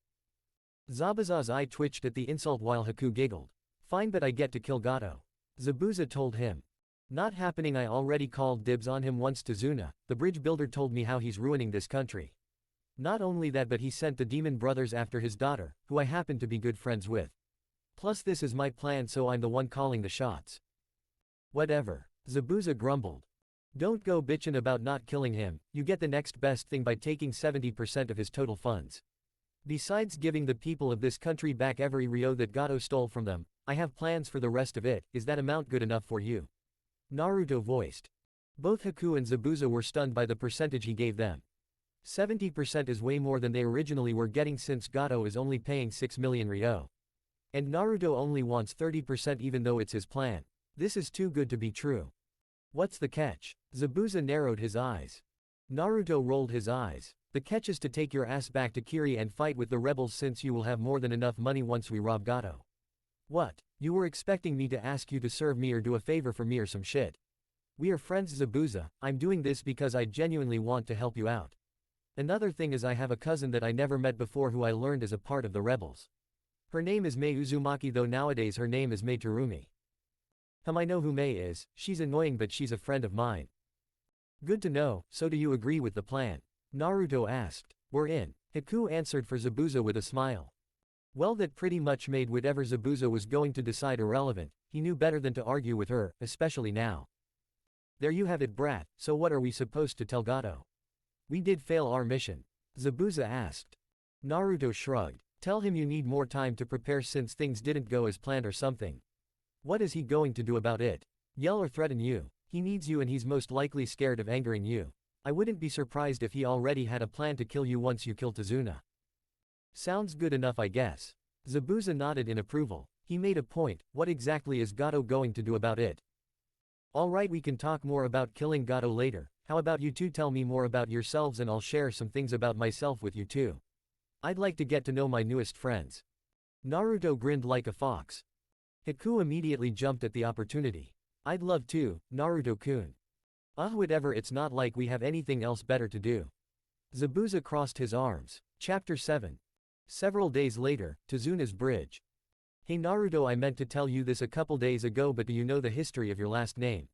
Zabuza's eye twitched at the insult while Haku giggled. Fine, but I get to kill Gato. Zabuza told him. Not happening, I already called dibs on him once. Tazuna, the bridge builder, told me how he's ruining this country. Not only that, but he sent the demon brothers after his daughter, who I happen to be good friends with. Plus this is my plan, so I'm the one calling the shots. Whatever. Zabuza grumbled. Don't go bitchin' about not killing him, you get the next best thing by taking 70% of his total funds. Besides giving the people of this country back every Ryo that Gato stole from them, I have plans for the rest of it. Is that amount good enough for you? Naruto voiced. Both Haku and Zabuza were stunned by the percentage he gave them. 70% is way more than they originally were getting, since Gato is only paying 6 million Ryo. And Naruto only wants 30% even though it's his plan. This is too good to be true. What's the catch? Zabuza narrowed his eyes. Naruto rolled his eyes. The catch is to take your ass back to Kiri and fight with the rebels, since you will have more than enough money once we rob Gato. What? You were expecting me to ask you to serve me or do a favor for me or some shit? We are friends, Zabuza. I'm doing this because I genuinely want to help you out. Another thing is, I have a cousin that I never met before who I learned is a part of the rebels. Her name is Mei Uzumaki, though nowadays her name is Mei Terumi. I know who Mei is, she's annoying but she's a friend of mine. Good to know. So do you agree with the plan? Naruto asked. We're in. Haku answered for Zabuza with a smile. Well, that pretty much made whatever Zabuza was going to decide irrelevant. He knew better than to argue with her, especially now. There you have it, brat. So what are we supposed to tell Gato? We did fail our mission. Zabuza asked. Naruto shrugged. Tell him you need more time to prepare since things didn't go as planned or something. What is he going to do about it? Yell or threaten you? He needs you and he's most likely scared of angering you. I wouldn't be surprised if he already had a plan to kill you once you kill Tazuna. Sounds good enough, I guess. Zabuza nodded in approval. He made a point. What exactly is Gato going to do about it? Alright, we can talk more about killing Gato later. How about you two tell me more about yourselves and I'll share some things about myself with you too. I'd like to get to know my newest friends. Naruto grinned like a fox. Haku immediately jumped at the opportunity. I'd love to, Naruto-kun. Whatever, it's not like we have anything else better to do. Zabuza crossed his arms. Chapter 7. Several days later, Tazuna's bridge. Hey Naruto, I meant to tell you this a couple days ago, but do you know the history of your last name?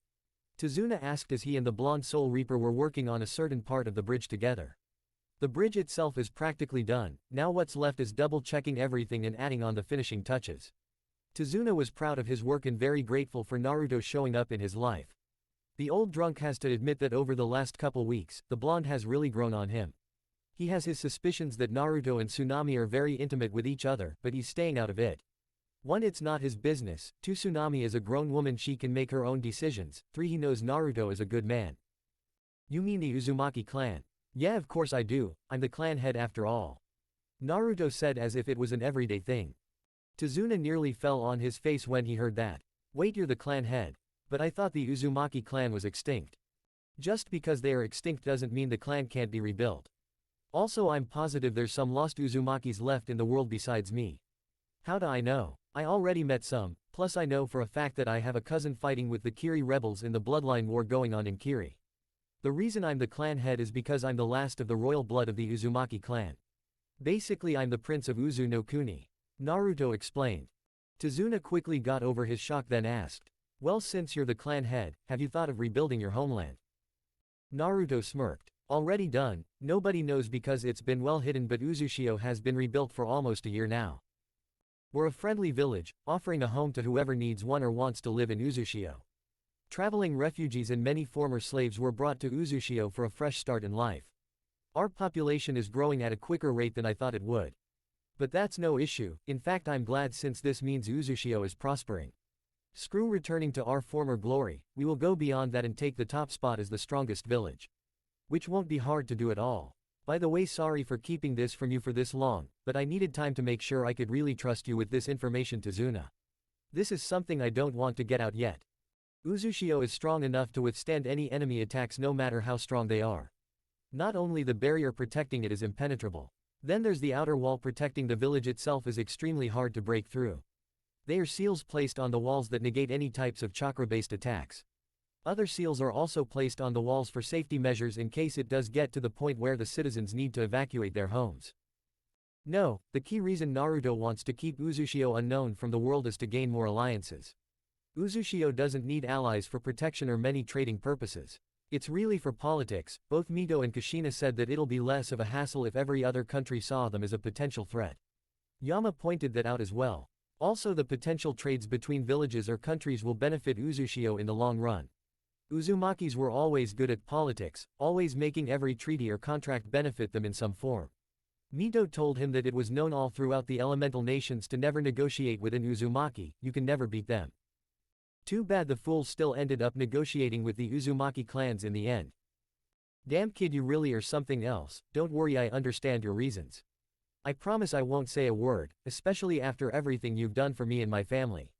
Tazuna asked as he and the blonde Soul Reaper were working on a certain part of the bridge together. The bridge itself is practically done, now what's left is double-checking everything and adding on the finishing touches. Tazuna was proud of his work and very grateful for Naruto showing up in his life. The old drunk has to admit that over the last couple weeks, the blonde has really grown on him. He has his suspicions that Naruto and Tsunami are very intimate with each other, but he's staying out of it. 1. It's not his business. 2. Tsunami is a grown woman, she can make her own decisions. 3. He knows Naruto is a good man. You mean the Uzumaki clan? Yeah, of course I do, I'm the clan head after all. Naruto said as if it was an everyday thing. Tazuna nearly fell on his face when he heard that. Wait, you're the clan head? But I thought the Uzumaki clan was extinct. Just because they are extinct doesn't mean the clan can't be rebuilt. Also, I'm positive there's some lost Uzumakis left in the world besides me. How do I know? I already met some, plus I know for a fact that I have a cousin fighting with the Kiri rebels in the bloodline war going on in Kiri. The reason I'm the clan head is because I'm the last of the royal blood of the Uzumaki clan. Basically, I'm the prince of Uzu no Kuni. Naruto explained. Tazuna quickly got over his shock, then asked, well, since you're the clan head, have you thought of rebuilding your homeland? Naruto smirked. Already done, nobody knows because it's been well hidden, but Uzushio has been rebuilt for almost a year now. We're a friendly village, offering a home to whoever needs one or wants to live in Uzushio. Traveling refugees and many former slaves were brought to Uzushio for a fresh start in life. Our population is growing at a quicker rate than I thought it would. But that's no issue, in fact I'm glad since this means Uzushio is prospering. Screw returning to our former glory, we will go beyond that and take the top spot as the strongest village. Which won't be hard to do at all. By the way, sorry for keeping this from you for this long, but I needed time to make sure I could really trust you with this information, Tazuna. This is something I don't want to get out yet. Uzushio is strong enough to withstand any enemy attacks no matter how strong they are. Not only the barrier protecting it is impenetrable. Then there's the outer wall protecting the village itself is extremely hard to break through. They are seals placed on the walls that negate any types of chakra-based attacks. Other seals are also placed on the walls for safety measures in case it does get to the point where the citizens need to evacuate their homes. No, the key reason Naruto wants to keep Uzushio unknown from the world is to gain more alliances. Uzushio doesn't need allies for protection or many trading purposes. It's really for politics. Both Mito and Kushina said that it'll be less of a hassle if every other country saw them as a potential threat. Yama pointed that out as well. Also, the potential trades between villages or countries will benefit Uzushio in the long run. Uzumakis were always good at politics, always making every treaty or contract benefit them in some form. Mito told him that it was known all throughout the elemental nations to never negotiate with an Uzumaki, you can never beat them. Too bad the fools still ended up negotiating with the Uzumaki clans in the end. Damn kid, you really are something else. Don't worry, I understand your reasons. I promise I won't say a word, especially after everything you've done for me and my family.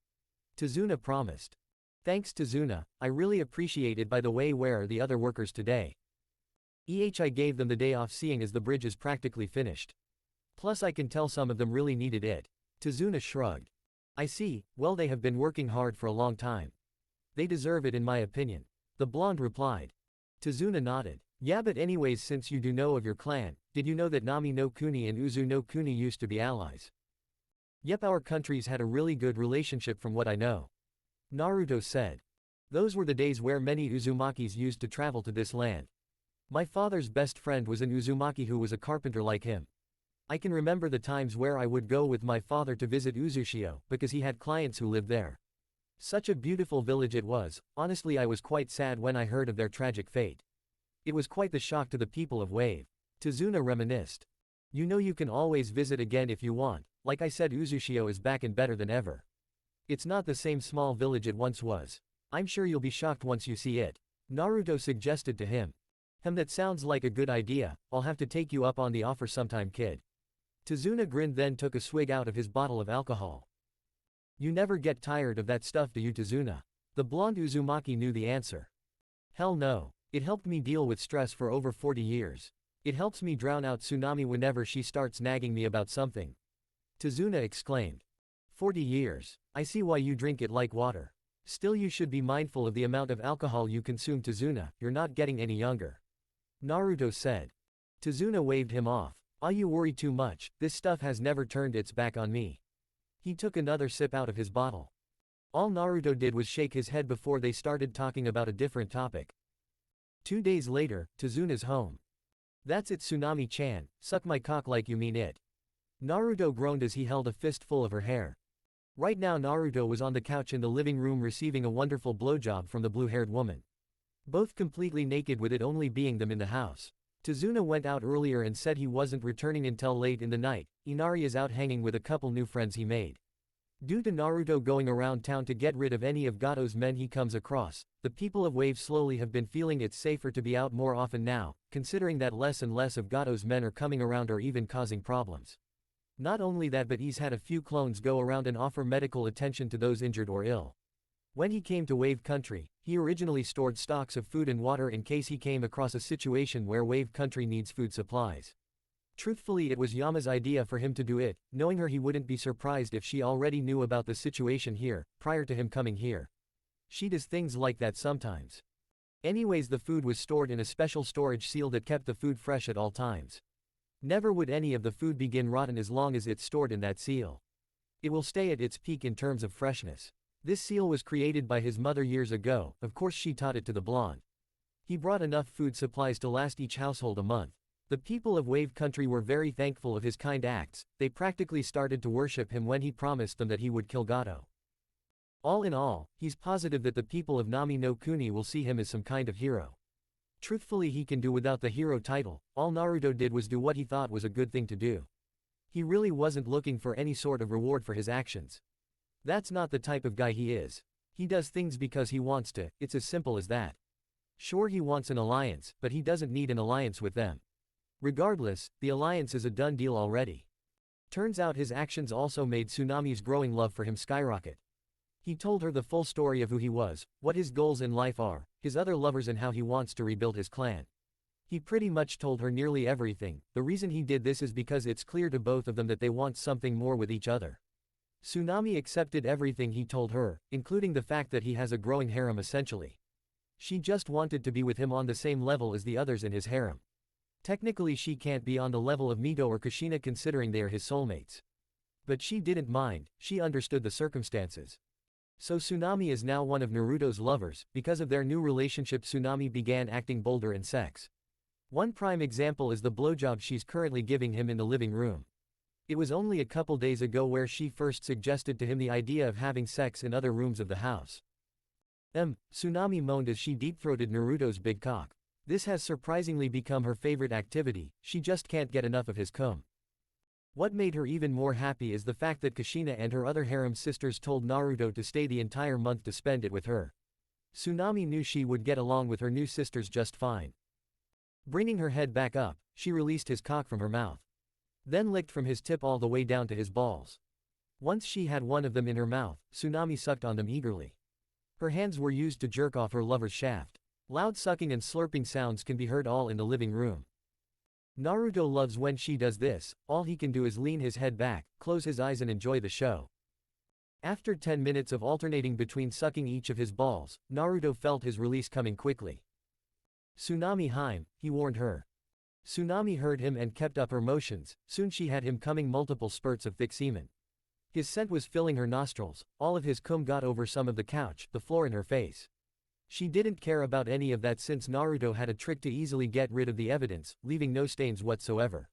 Tazuna promised. Thanks Tazuna, I really appreciate it. By the way, where are the other workers today? I gave them the day off seeing as the bridge is practically finished. Plus I can tell some of them really needed it. Tazuna shrugged. I see, well they have been working hard for a long time. They deserve it in my opinion. The blonde replied. Tazuna nodded. Yeah, but anyways, since you do know of your clan, did you know that Nami no Kuni and Uzu no Kuni used to be allies? Yep, our countries had a really good relationship from what I know. Naruto said. Those were the days where many Uzumakis used to travel to this land. My father's best friend was an Uzumaki who was a carpenter like him. I can remember the times where I would go with my father to visit Uzushio, because he had clients who lived there. Such a beautiful village it was. Honestly, I was quite sad when I heard of their tragic fate. It was quite the shock to the people of Wave. Tazuna reminisced. You know, you can always visit again if you want. Like I said, Uzushio is back and better than ever. It's not the same small village it once was. I'm sure you'll be shocked once you see it. Naruto suggested to him. That sounds like a good idea. I'll have to take you up on the offer sometime, kid. Tazuna grinned, then took a swig out of his bottle of alcohol. You never get tired of that stuff, do you, Tazuna? The blonde Uzumaki knew the answer. Hell no. It helped me deal with stress for over 40 years. It helps me drown out Tsunami whenever she starts nagging me about something. Tazuna exclaimed. 40 years. I see why you drink it like water. Still, you should be mindful of the amount of alcohol you consume, Tazuna. You're not getting any younger. Naruto said. Tazuna waved him off. Ah, you worry too much, this stuff has never turned its back on me. He took another sip out of his bottle. All Naruto did was shake his head before they started talking about a different topic. 2 days later, Tazuna's home. That's it, Tsunami-chan, suck my cock like you mean it. Naruto groaned as he held a fistful of her hair. Right now Naruto was on the couch in the living room receiving a wonderful blowjob from the blue-haired woman. Both completely naked, with it only being them in the house. Tazuna went out earlier and said he wasn't returning until late in the night. Inari is out hanging with a couple new friends he made. Due to Naruto going around town to get rid of any of Gato's men he comes across, the people of Wave slowly have been feeling it's safer to be out more often now, considering that less and less of Gato's men are coming around or even causing problems. Not only that, but he's had a few clones go around and offer medical attention to those injured or ill. When he came to Wave Country, he originally stored stocks of food and water in case he came across a situation where Wave Country needs food supplies. Truthfully, it was Yama's idea for him to do it. Knowing her, he wouldn't be surprised if she already knew about the situation here, prior to him coming here. She does things like that sometimes. Anyways, the food was stored in a special storage seal that kept the food fresh at all times. Never would any of the food begin rotten as long as it's stored in that seal. It will stay at its peak in terms of freshness. This seal was created by his mother years ago, of course she taught it to the blonde. He brought enough food supplies to last each household a month. The people of Wave Country were very thankful of his kind acts. They practically started to worship him when he promised them that he would kill Gato. All in all, he's positive that the people of Nami no Kuni will see him as some kind of hero. Truthfully, he can do without the hero title. All Naruto did was do what he thought was a good thing to do. He really wasn't looking for any sort of reward for his actions. That's not the type of guy he is. He does things because he wants to, it's as simple as that. Sure, he wants an alliance, but he doesn't need an alliance with them. Regardless, the alliance is a done deal already. Turns out his actions also made Tsunami's growing love for him skyrocket. He told her the full story of who he was, what his goals in life are, his other lovers, and how he wants to rebuild his clan. He pretty much told her nearly everything. The reason he did this is because it's clear to both of them that they want something more with each other. Tsunami accepted everything he told her, including the fact that he has a growing harem essentially. She just wanted to be with him on the same level as the others in his harem. Technically she can't be on the level of Mito or Kushina considering they are his soulmates. But she didn't mind, she understood the circumstances. So Tsunami is now one of Naruto's lovers. Because of their new relationship, Tsunami began acting bolder in sex. One prime example is the blowjob she's currently giving him in the living room. It was only a couple days ago where she first suggested to him the idea of having sex in other rooms of the house. Tsunami moaned as she deep-throated Naruto's big cock. This has surprisingly become her favorite activity, she just can't get enough of his cum. What made her even more happy is the fact that Kushina and her other harem sisters told Naruto to stay the entire month to spend it with her. Tsunami knew she would get along with her new sisters just fine. Bringing her head back up, she released his cock from her mouth. Then licked from his tip all the way down to his balls. Once she had one of them in her mouth, Tsunami sucked on them eagerly. Her hands were used to jerk off her lover's shaft. Loud sucking and slurping sounds can be heard all in the living room. Naruto loves when she does this, all he can do is lean his head back, close his eyes and enjoy the show. After 10 minutes of alternating between sucking each of his balls, Naruto felt his release coming quickly. Tsunami Heim, he warned her. Tsunami heard him and kept up her motions, soon she had him coming multiple spurts of thick semen. His scent was filling her nostrils, all of his cum got over some of the couch, the floor and her face. She didn't care about any of that since Naruto had a trick to easily get rid of the evidence, leaving no stains whatsoever.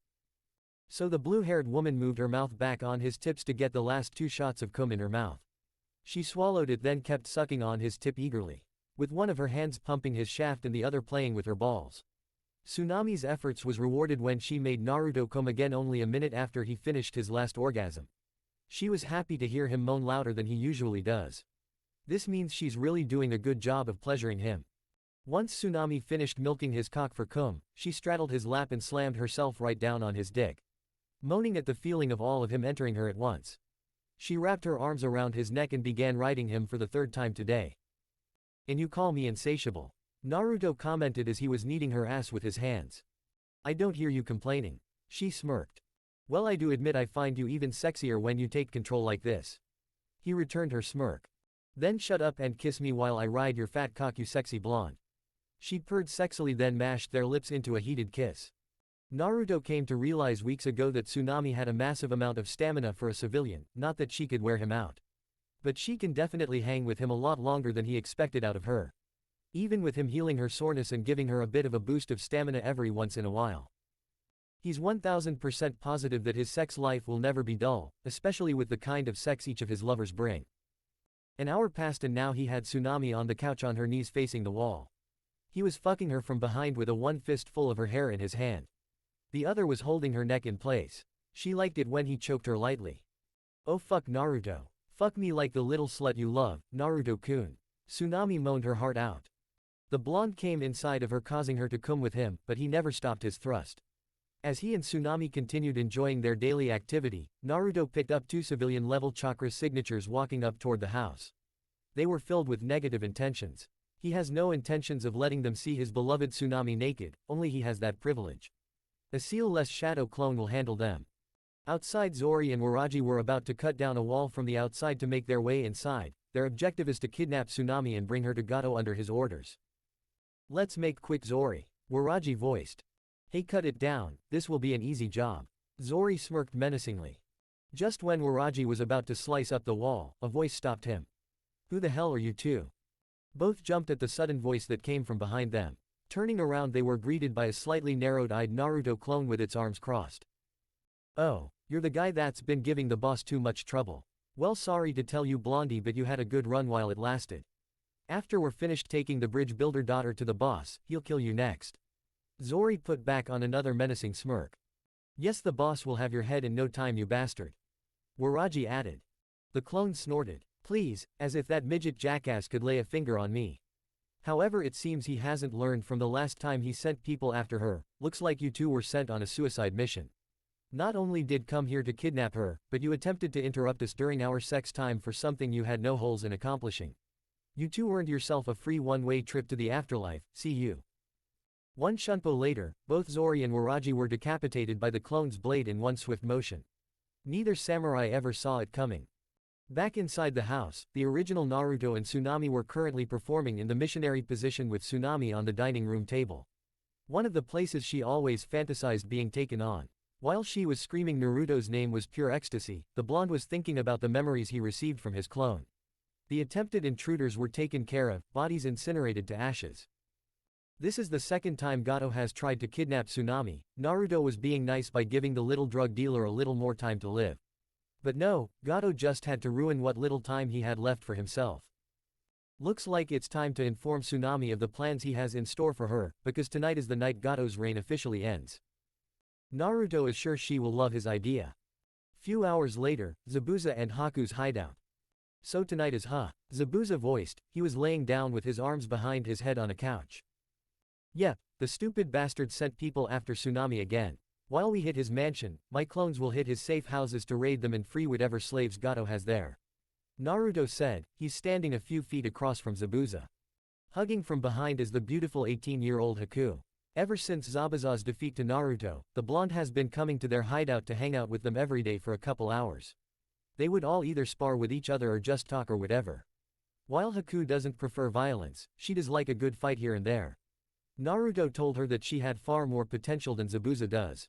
So the blue-haired woman moved her mouth back on his tips to get the last 2 shots of cum in her mouth. She swallowed it then kept sucking on his tip eagerly, with one of her hands pumping his shaft and the other playing with her balls. Tsunami's efforts was rewarded when she made Naruto come again only a minute after he finished his last orgasm. She was happy to hear him moan louder than he usually does. This means she's really doing a good job of pleasuring him. Once Tsunami finished milking his cock for cum, she straddled his lap and slammed herself right down on his dick, moaning at the feeling of all of him entering her at once. She wrapped her arms around his neck and began riding him for the 3rd time today. "And you call me insatiable?" Naruto commented as he was kneading her ass with his hands. "I don't hear you complaining." She smirked. "Well, I do admit I find you even sexier when you take control like this." He returned her smirk. "Then shut up and kiss me while I ride your fat cock, you sexy blonde." She purred sexily then mashed their lips into a heated kiss. Naruto came to realize weeks ago that Tsunami had a massive amount of stamina for a civilian, not that she could wear him out. But she can definitely hang with him a lot longer than he expected out of her. Even with him healing her soreness and giving her a bit of a boost of stamina every once in a while. He's 1000% positive that his sex life will never be dull, especially with the kind of sex each of his lovers bring. An hour passed and now he had Tsunami on the couch on her knees facing the wall. He was fucking her from behind with one fist full of her hair in his hand. The other was holding her neck in place. She liked it when he choked her lightly. "Oh fuck Naruto. Fuck me like the little slut you love, Naruto-kun." Tsunami moaned her heart out. The blonde came inside of her causing her to cum with him, but he never stopped his thrust. As he and Tsunami continued enjoying their daily activity, Naruto picked up 2 civilian-level chakra signatures walking up toward the house. They were filled with negative intentions. He has no intentions of letting them see his beloved Tsunami naked, only he has that privilege. A seal-less shadow clone will handle them. Outside, Zori and Waraji were about to cut down a wall from the outside to make their way inside. Their objective is to kidnap Tsunami and bring her to Gato under his orders. "Let's make quick, Zori," Waraji voiced. "Hey, cut it down, this will be an easy job." Zori smirked menacingly. Just when Waraji was about to slice up the wall, a voice stopped him. "Who the hell are you two?" Both jumped at the sudden voice that came from behind them. Turning around, they were greeted by a slightly narrowed-eyed Naruto clone with its arms crossed. "Oh, you're the guy that's been giving the boss too much trouble. Well, sorry to tell you, Blondie, but you had a good run while it lasted. After we're finished taking the bridge builder daughter to the boss, he'll kill you next." Zori put back on another menacing smirk. "Yes, the boss will have your head in no time, you bastard," Waraji added. The clone snorted. "Please, as if that midget jackass could lay a finger on me." However, it seems he hasn't learned from the last time he sent people after her. "Looks like you two were sent on a suicide mission. Not only did come here to kidnap her, but you attempted to interrupt us during our sex time for something you had no holes in accomplishing. You two earned yourself a free one-way trip to the afterlife, see you." One shunpo later, both Zori and Waraji were decapitated by the clone's blade in one swift motion. Neither samurai ever saw it coming. Back inside the house, the original Naruto and Tsunami were currently performing in the missionary position with Tsunami on the dining room table. One of the places she always fantasized being taken on. While she was screaming Naruto's name was pure ecstasy, the blonde was thinking about the memories he received from his clone. The attempted intruders were taken care of, bodies incinerated to ashes. This is the second time Gato has tried to kidnap Tsunami. Naruto was being nice by giving the little drug dealer a little more time to live. But no, Gato just had to ruin what little time he had left for himself. Looks like it's time to inform Tsunami of the plans he has in store for her, because tonight is the night Gato's reign officially ends. Naruto is sure she will love his idea. Few hours later, Zabuza and Haku's hideout. So tonight is Zabuza voiced. He was laying down with his arms behind his head on a couch. Yep, the stupid bastard sent people after Tsunami again. While we hit his mansion, my clones will hit his safe houses to raid them and free whatever slaves Gato has there. Naruto said. He's standing a few feet across from Zabuza. Hugging from behind is the beautiful 18-year-old Haku. Ever since Zabuza's defeat to Naruto, the blonde has been coming to their hideout to hang out with them every day for a couple hours. They would all either spar with each other or just talk or whatever. While Haku doesn't prefer violence, she does like a good fight here and there. Naruto told her that she had far more potential than Zabuza does.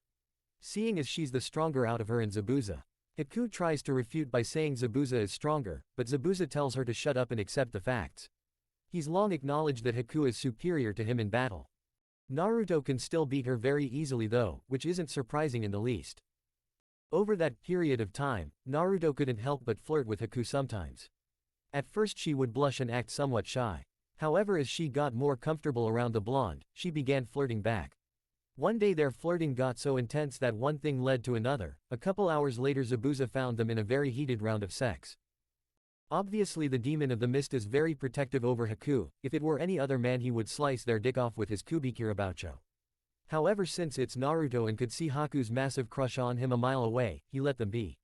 Seeing as she's the stronger out of her and Zabuza. Haku tries to refute by saying Zabuza is stronger, but Zabuza tells her to shut up and accept the facts. He's long acknowledged that Haku is superior to him in battle. Naruto can still beat her very easily though, which isn't surprising in the least. Over that period of time, Naruto couldn't help but flirt with Haku sometimes. At first she would blush and act somewhat shy. However, as she got more comfortable around the blonde, she began flirting back. One day their flirting got so intense that one thing led to another. A couple hours later Zabuza found them in a very heated round of sex. Obviously the demon of the mist is very protective over Haku. If it were any other man he would slice their dick off with his kubikirabacho. However, since it's Naruto and could see Haku's massive crush on him a mile away, he let them be.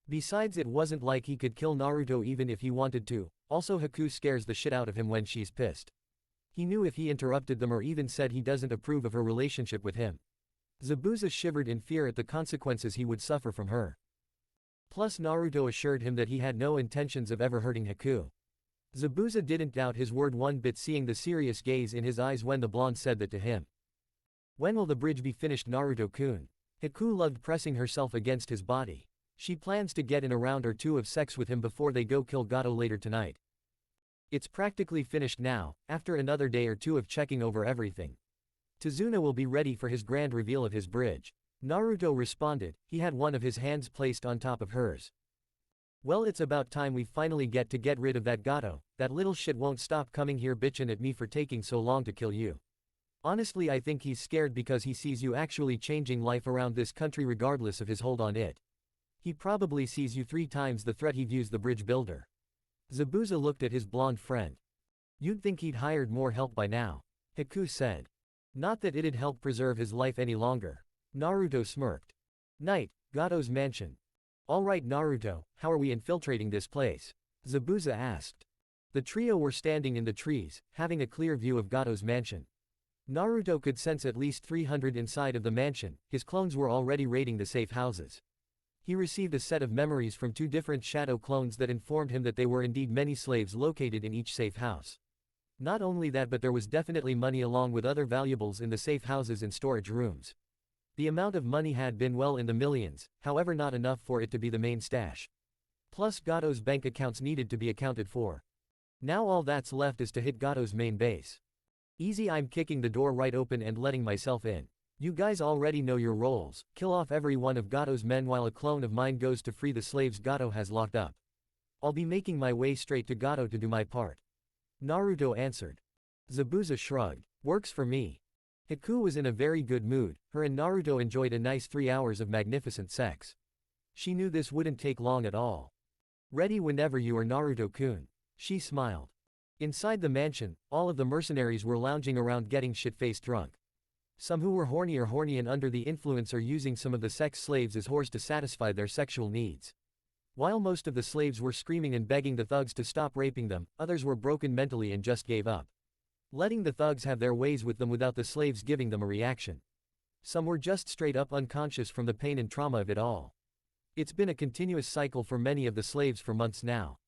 Besides, it wasn't like he could kill Naruto even if he wanted to. Also, Haku scares the shit out of him when she's pissed. He knew if he interrupted them or even said he doesn't approve of her relationship with him. Zabuza shivered in fear at the consequences he would suffer from her. Plus Naruto assured him that he had no intentions of ever hurting Haku. Zabuza didn't doubt his word one bit, seeing the serious gaze in his eyes when the blonde said that to him. When will the bridge be finished, Naruto-kun? Haku loved pressing herself against his body. She plans to get in a round or two of sex with him before they go kill Gato later tonight. It's practically finished now, after another day or two of checking over everything. Tazuna will be ready for his grand reveal of his bridge. Naruto responded. He had one of his hands placed on top of hers. Well, it's about time we finally get rid of that Gato. That little shit won't stop coming here bitchin' at me for taking so long to kill you. Honestly, I think he's scared because he sees you actually changing life around this country regardless of his hold on it. He probably sees you 3 times the threat he views the bridge builder. Zabuza looked at his blonde friend. You'd think he'd hired more help by now. Haku said. Not that it'd help preserve his life any longer. Naruto smirked. Night, Gato's mansion. Alright Naruto, how are we infiltrating this place? Zabuza asked. The trio were standing in the trees, having a clear view of Gato's mansion. Naruto could sense at least 300 inside of the mansion. His clones were already raiding the safe houses. He received a set of memories from 2 different shadow clones that informed him that there were indeed many slaves located in each safe house. Not only that, but there was definitely money along with other valuables in the safe houses and storage rooms. The amount of money had been well in the millions, however not enough for it to be the main stash. Plus Gato's bank accounts needed to be accounted for. Now all that's left is to hit Gato's main base. Easy, I'm kicking the door right open and letting myself in. You guys already know your roles. Kill off every one of Gato's men while a clone of mine goes to free the slaves Gato has locked up. I'll be making my way straight to Gato to do my part. Naruto answered. Zabuza shrugged. Works for me. Haku was in a very good mood. Her and Naruto enjoyed a nice 3 hours of magnificent sex. She knew this wouldn't take long at all. Ready whenever you are, Naruto-kun. She smiled. Inside the mansion, all of the mercenaries were lounging around getting shit-faced drunk. Some who were horny and under the influence are using some of the sex slaves as whores to satisfy their sexual needs. While most of the slaves were screaming and begging the thugs to stop raping them, others were broken mentally and just gave up. Letting the thugs have their ways with them without the slaves giving them a reaction. Some were just straight up unconscious from the pain and trauma of it all. It's been a continuous cycle for many of the slaves for months now.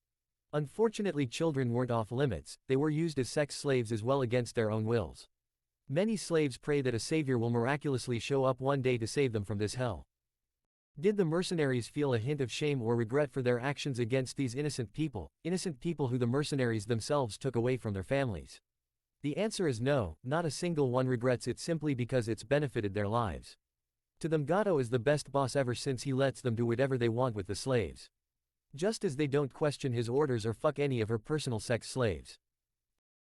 Unfortunately, children weren't off limits, they were used as sex slaves as well against their own wills. Many slaves pray that a savior will miraculously show up one day to save them from this hell. Did the mercenaries feel a hint of shame or regret for their actions against these innocent people who the mercenaries themselves took away from their families? The answer is no, not a single one regrets it simply because it's benefited their lives. To them, Gato is the best boss ever since he lets them do whatever they want with the slaves. Just as they don't question his orders or fuck any of her personal sex slaves.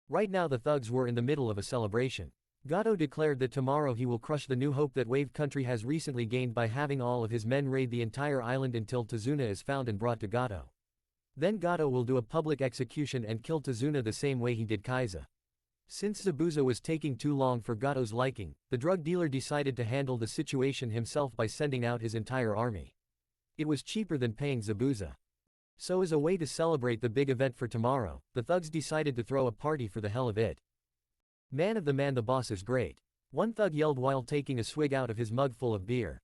Right now the thugs were in the middle of a celebration. Gato declared that tomorrow he will crush the new hope that Wave Country has recently gained by having all of his men raid the entire island until Tazuna is found and brought to Gato. Then Gato will do a public execution and kill Tazuna the same way he did Kaiza. Since Zabuza was taking too long for Gato's liking, the drug dealer decided to handle the situation himself by sending out his entire army. It was cheaper than paying Zabuza. So as a way to celebrate the big event for tomorrow, the thugs decided to throw a party for the hell of it. Man, the boss is great. One thug yelled while taking a swig out of his mug full of beer.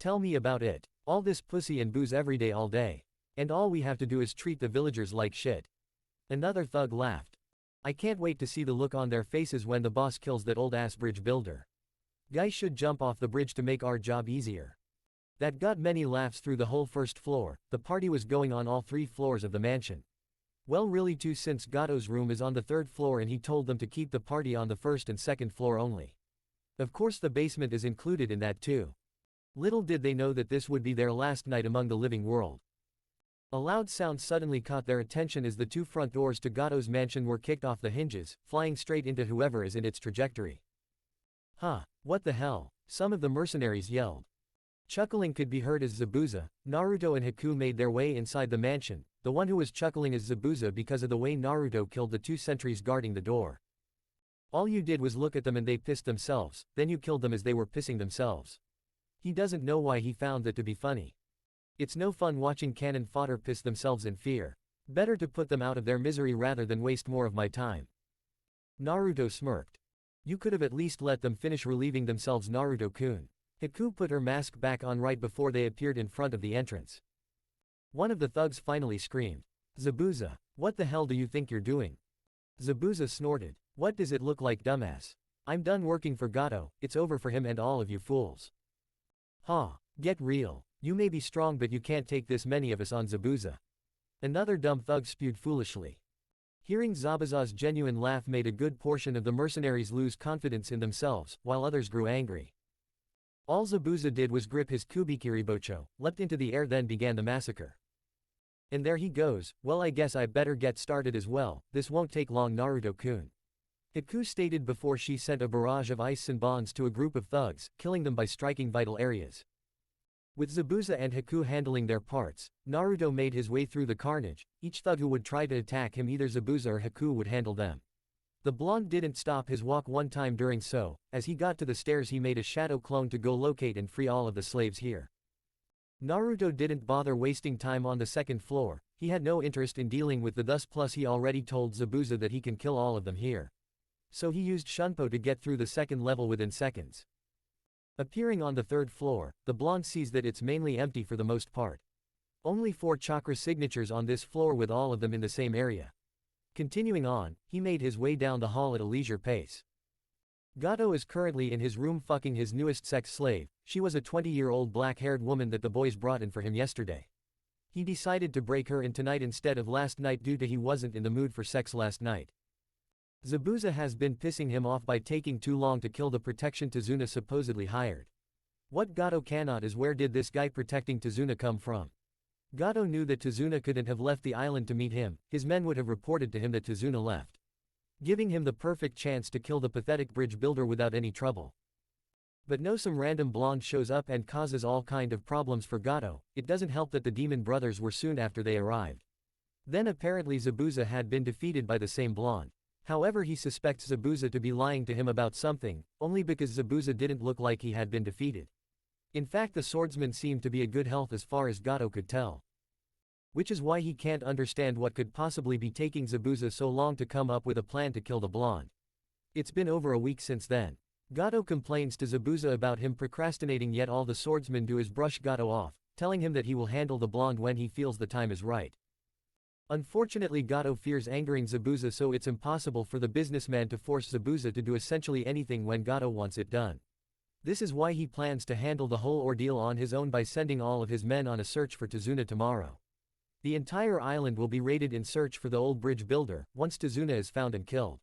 Tell me about it. All this pussy and booze every day all day. And all we have to do is treat the villagers like shit. Another thug laughed. I can't wait to see the look on their faces when the boss kills that old ass bridge builder. Guys should jump off the bridge to make our job easier. That got many laughs through the whole first floor. The party was going on all 3 floors of the mansion. Well, really too, since Gato's room is on the 3rd floor and he told them to keep the party on the 1st and 2nd floor only. Of course the basement is included in that too. Little did they know that this would be their last night among the living world. A loud sound suddenly caught their attention as the 2 front doors to Gato's mansion were kicked off the hinges, flying straight into whoever is in its trajectory. Huh, what the hell? Some of the mercenaries yelled. Chuckling could be heard as Zabuza, Naruto and Haku made their way inside the mansion. The one who was chuckling is Zabuza because of the way Naruto killed the 2 sentries guarding the door. All you did was look at them and they pissed themselves, then you killed them as they were pissing themselves. He doesn't know why he found that to be funny. It's no fun watching cannon fodder piss themselves in fear. Better to put them out of their misery rather than waste more of my time. Naruto smirked. You could have at least let them finish relieving themselves, Naruto-kun. Haku put her mask back on right before they appeared in front of the entrance. One of the thugs finally screamed. Zabuza, what the hell do you think you're doing? Zabuza snorted. What does it look like, dumbass? I'm done working for Gato, it's over for him and all of you fools. Ha, get real. You may be strong but you can't take this many of us on, Zabuza. Another dumb thug spewed foolishly. Hearing Zabuza's genuine laugh made a good portion of the mercenaries lose confidence in themselves, while others grew angry. All Zabuza did was grip his Kubikiribocho, leapt into the air, then began the massacre. And there he goes. Well, I guess I better get started as well, this won't take long, Naruto-kun. Haku stated before she sent a barrage of ice and bonds to a group of thugs, killing them by striking vital areas. With Zabuza and Haku handling their parts, Naruto made his way through the carnage. Each thug who would try to attack him, either Zabuza or Haku would handle them. The blonde didn't stop his walk one time during, so, as he got to the stairs he made a shadow clone to go locate and free all of the slaves here. Naruto didn't bother wasting time on the 2nd floor, he had no interest in dealing with the thus, plus he already told Zabuza that he can kill all of them here. So he used Shunpo to get through the 2nd level within seconds. Appearing on the 3rd floor, the blonde sees that it's mainly empty for the most part. Only 4 chakra signatures on this floor with all of them in the same area. Continuing on, he made his way down the hall at a leisure pace. Gato is currently in his room fucking his newest sex slave. She was a 20-year-old black-haired woman that the boys brought in for him yesterday. He decided to break her in tonight instead of last night due to he wasn't in the mood for sex last night. Zabuza has been pissing him off by taking too long to kill the protection Tazuna supposedly hired. What Gato cannot is where did this guy protecting Tazuna come from? Gato knew that Tazuna couldn't have left the island to meet him, his men would have reported to him that Tazuna left. Giving him the perfect chance to kill the pathetic bridge builder without any trouble. But no, some random blonde shows up and causes all kind of problems for Gato. It doesn't help that the demon brothers were soon after they arrived. Then apparently Zabuza had been defeated by the same blonde. However, he suspects Zabuza to be lying to him about something, only because Zabuza didn't look like he had been defeated. In fact, the swordsman seemed to be in good health as far as Gato could tell. Which is why he can't understand what could possibly be taking Zabuza so long to come up with a plan to kill the blonde. It's been over a week since then. Gato complains to Zabuza about him procrastinating, yet all the swordsmen do is brush Gato off. telling him that he will handle the blonde when he feels the time is right. Unfortunately, Gato fears angering Zabuza, so it's impossible for the businessman to force Zabuza to do essentially anything when Gato wants it done. This is why he plans to handle the whole ordeal on his own by sending all of his men on a search for Tazuna tomorrow. The entire island will be raided in search for the old bridge builder, once Tazuna is found and killed.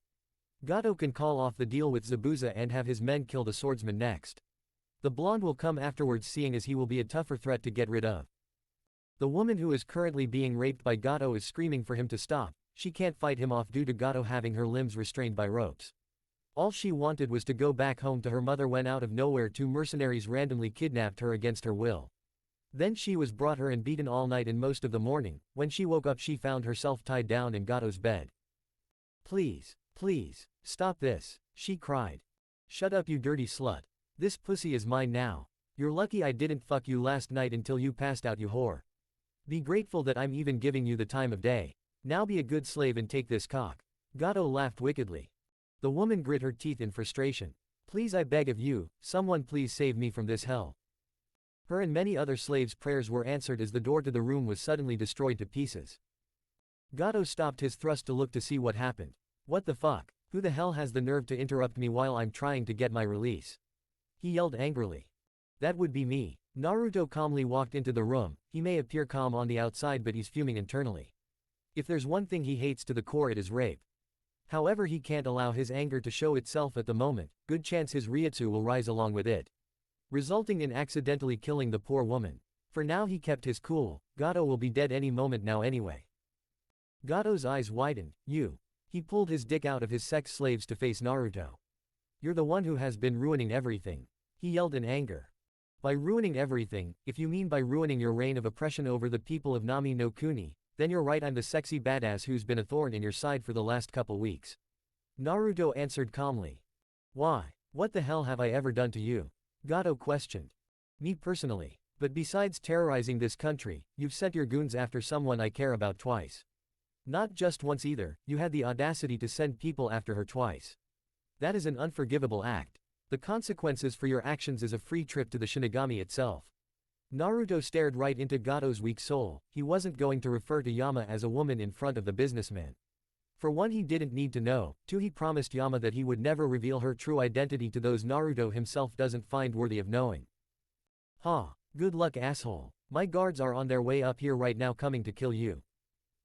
Gato can call off the deal with Zabuza and have his men kill the swordsman next. The blonde will come afterwards, seeing as he will be a tougher threat to get rid of. The woman who is currently being raped by Gato is screaming for him to stop. She can't fight him off due to Gato having her limbs restrained by ropes. All she wanted was to go back home to her mother when out of nowhere 2 mercenaries randomly kidnapped her against her will. Then she was brought her and beaten all night and most of the morning. When she woke up, she found herself tied down in Gato's bed. "Please, please, stop this," she cried. "Shut up, you dirty slut. This pussy is mine now. You're lucky I didn't fuck you last night until you passed out, you whore. Be grateful that I'm even giving you the time of day. Now be a good slave and take this cock." Gato laughed wickedly. The woman grit her teeth in frustration. "Please, I beg of you, someone please save me from this hell." Her and many other slaves' prayers were answered as the door to the room was suddenly destroyed to pieces. Gato stopped his thrust to look to see what happened. "What the fuck? Who the hell has the nerve to interrupt me while I'm trying to get my release?" he yelled angrily. "That would be me." Naruto calmly walked into the room. He may appear calm on the outside, but he's fuming internally. If there's one thing he hates to the core, it is rape. However, he can't allow his anger to show itself at the moment. Good chance his Ryutsu will rise along with it, resulting in accidentally killing the poor woman. For now he kept his cool. Gato will be dead any moment now anyway. Gato's eyes widened. "You." He pulled his dick out of his sex slaves to face Naruto. "You're the one who has been ruining everything," he yelled in anger. "By ruining everything, if you mean by ruining your reign of oppression over the people of Nami no Kuni, then you're right, I'm the sexy badass who's been a thorn in your side for the last couple weeks." Naruto answered calmly. "Why? What the hell have I ever done to you?" Gato questioned. "Me personally. But besides terrorizing this country, you've sent your goons after someone I care about twice. Not just once either, you had the audacity to send people after her twice. That is an unforgivable act. The consequences for your actions is a free trip to the Shinigami itself." Naruto stared right into Gato's weak soul. He wasn't going to refer to Yama as a woman in front of the businessman. For one, he didn't need to know. 2, he promised Yama that he would never reveal her true identity to those Naruto himself doesn't find worthy of knowing. "Ha, good luck, asshole. My guards are on their way up here right now coming to kill you."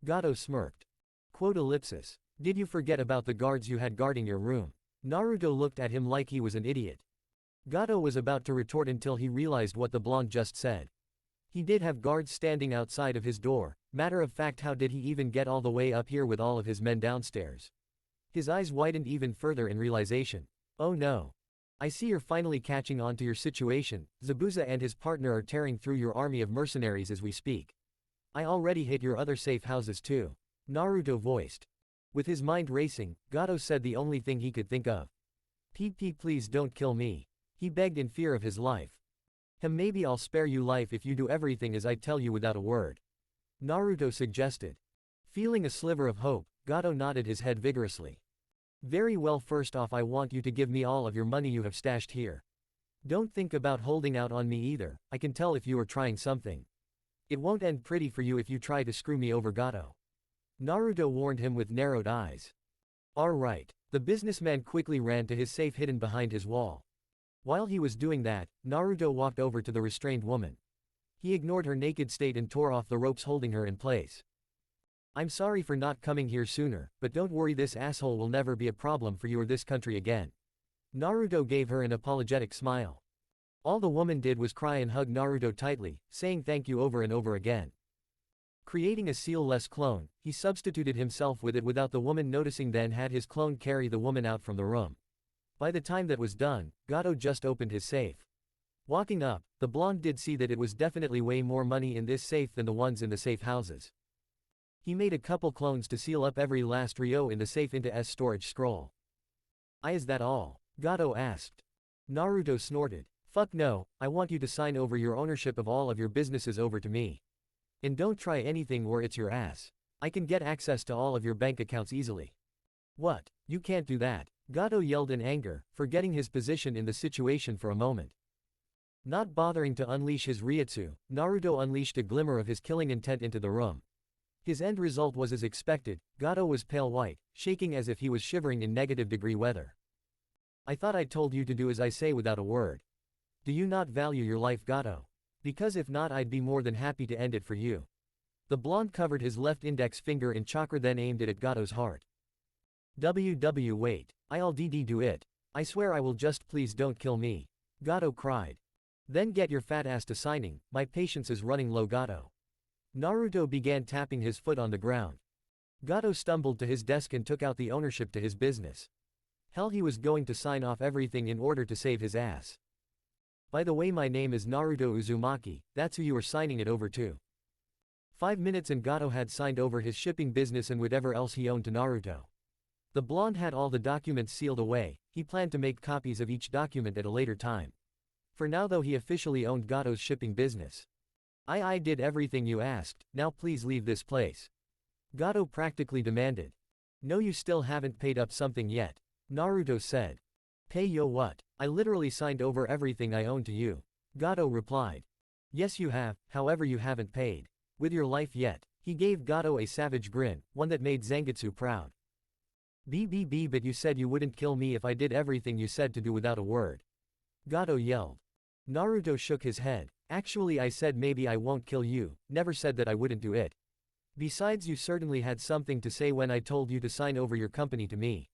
Gato smirked. Quote ellipsis. "Did you forget about the guards you had guarding your room?" Naruto looked at him like he was an idiot. Gato was about to retort until he realized what the blonde just said. He did have guards standing outside of his door. Matter of fact, how did he even get all the way up here with all of his men downstairs? His eyes widened even further in realization. "Oh no. I see you're finally catching on to your situation. Zabuza and his partner are tearing through your army of mercenaries as we speak. I already hit your other safe houses too," Naruto voiced. With his mind racing, Gato said the only thing he could think of. "PP, please don't kill me," he begged in fear of his life. Maybe I'll spare you life if you do everything as I tell you without a word," Naruto suggested. Feeling a sliver of hope, Gato nodded his head vigorously. "Very well, first off, I want you to give me all of your money you have stashed here. Don't think about holding out on me either. I can tell if you are trying something. It won't end pretty for you if you try to screw me over, Gato," Naruto warned him with narrowed eyes. "All right." The businessman quickly ran to his safe hidden behind his wall. While he was doing that, Naruto walked over to the restrained woman. He ignored her naked state and tore off the ropes holding her in place. "I'm sorry for not coming here sooner, but don't worry, this asshole will never be a problem for you or this country again." Naruto gave her an apologetic smile. All the woman did was cry and hug Naruto tightly, saying thank you over and over again. Creating a seal-less clone, he substituted himself with it without the woman noticing, then had his clone carry the woman out from the room. By the time that was done, Gato just opened his safe. Walking up, the blonde did see that it was definitely way more money in this safe than the ones in the safe houses. He made a couple clones to seal up every last Ryo in the safe into S storage scroll. Is that all?" Gato asked. Naruto snorted. "Fuck no, I want you to sign over your ownership of all of your businesses over to me. And don't try anything where it's your ass. I can get access to all of your bank accounts easily." "What? You can't do that," Gato yelled in anger, forgetting his position in the situation for a moment. Not bothering to unleash his Ryutsu, Naruto unleashed a glimmer of his killing intent into the room. His end result was as expected. Gato was pale white, shaking as if he was shivering in negative-degree weather. I thought I told you to do as I say without a word. Do you not value your life, Gato? Because if not, I'd be more than happy to end it for you. The blonde covered his left index finger in chakra, then aimed it at Gato's heart. Wait. I'll do it. I swear I will, just please don't kill me. Gato cried. Then get your fat ass to signing, my patience is running low, Gato. Naruto began tapping his foot on the ground. Gato stumbled to his desk and took out the ownership to his business. Hell, he was going to sign off everything in order to save his ass. By the way, my name is Naruto Uzumaki, that's who you are signing it over to. 5 minutes and Gato had signed over his shipping business and whatever else he owned to Naruto. The blonde had all the documents sealed away. He planned to make copies of each document at a later time. For now though, he officially owned Gato's shipping business. I did everything you asked, now please leave this place. Gato practically demanded. No, you still haven't paid up something yet. Naruto said. Pay yo what? I literally signed over everything I own to you. Gato replied. Yes you have, however you haven't paid. With your life yet. He gave Gato a savage grin, one that made Zangetsu proud. But you said you wouldn't kill me if I did everything you said to do without a word. Gato yelled. Naruto shook his head. Actually I said maybe I won't kill you, never said that I wouldn't do it. Besides, you certainly had something to say when I told you to sign over your company to me.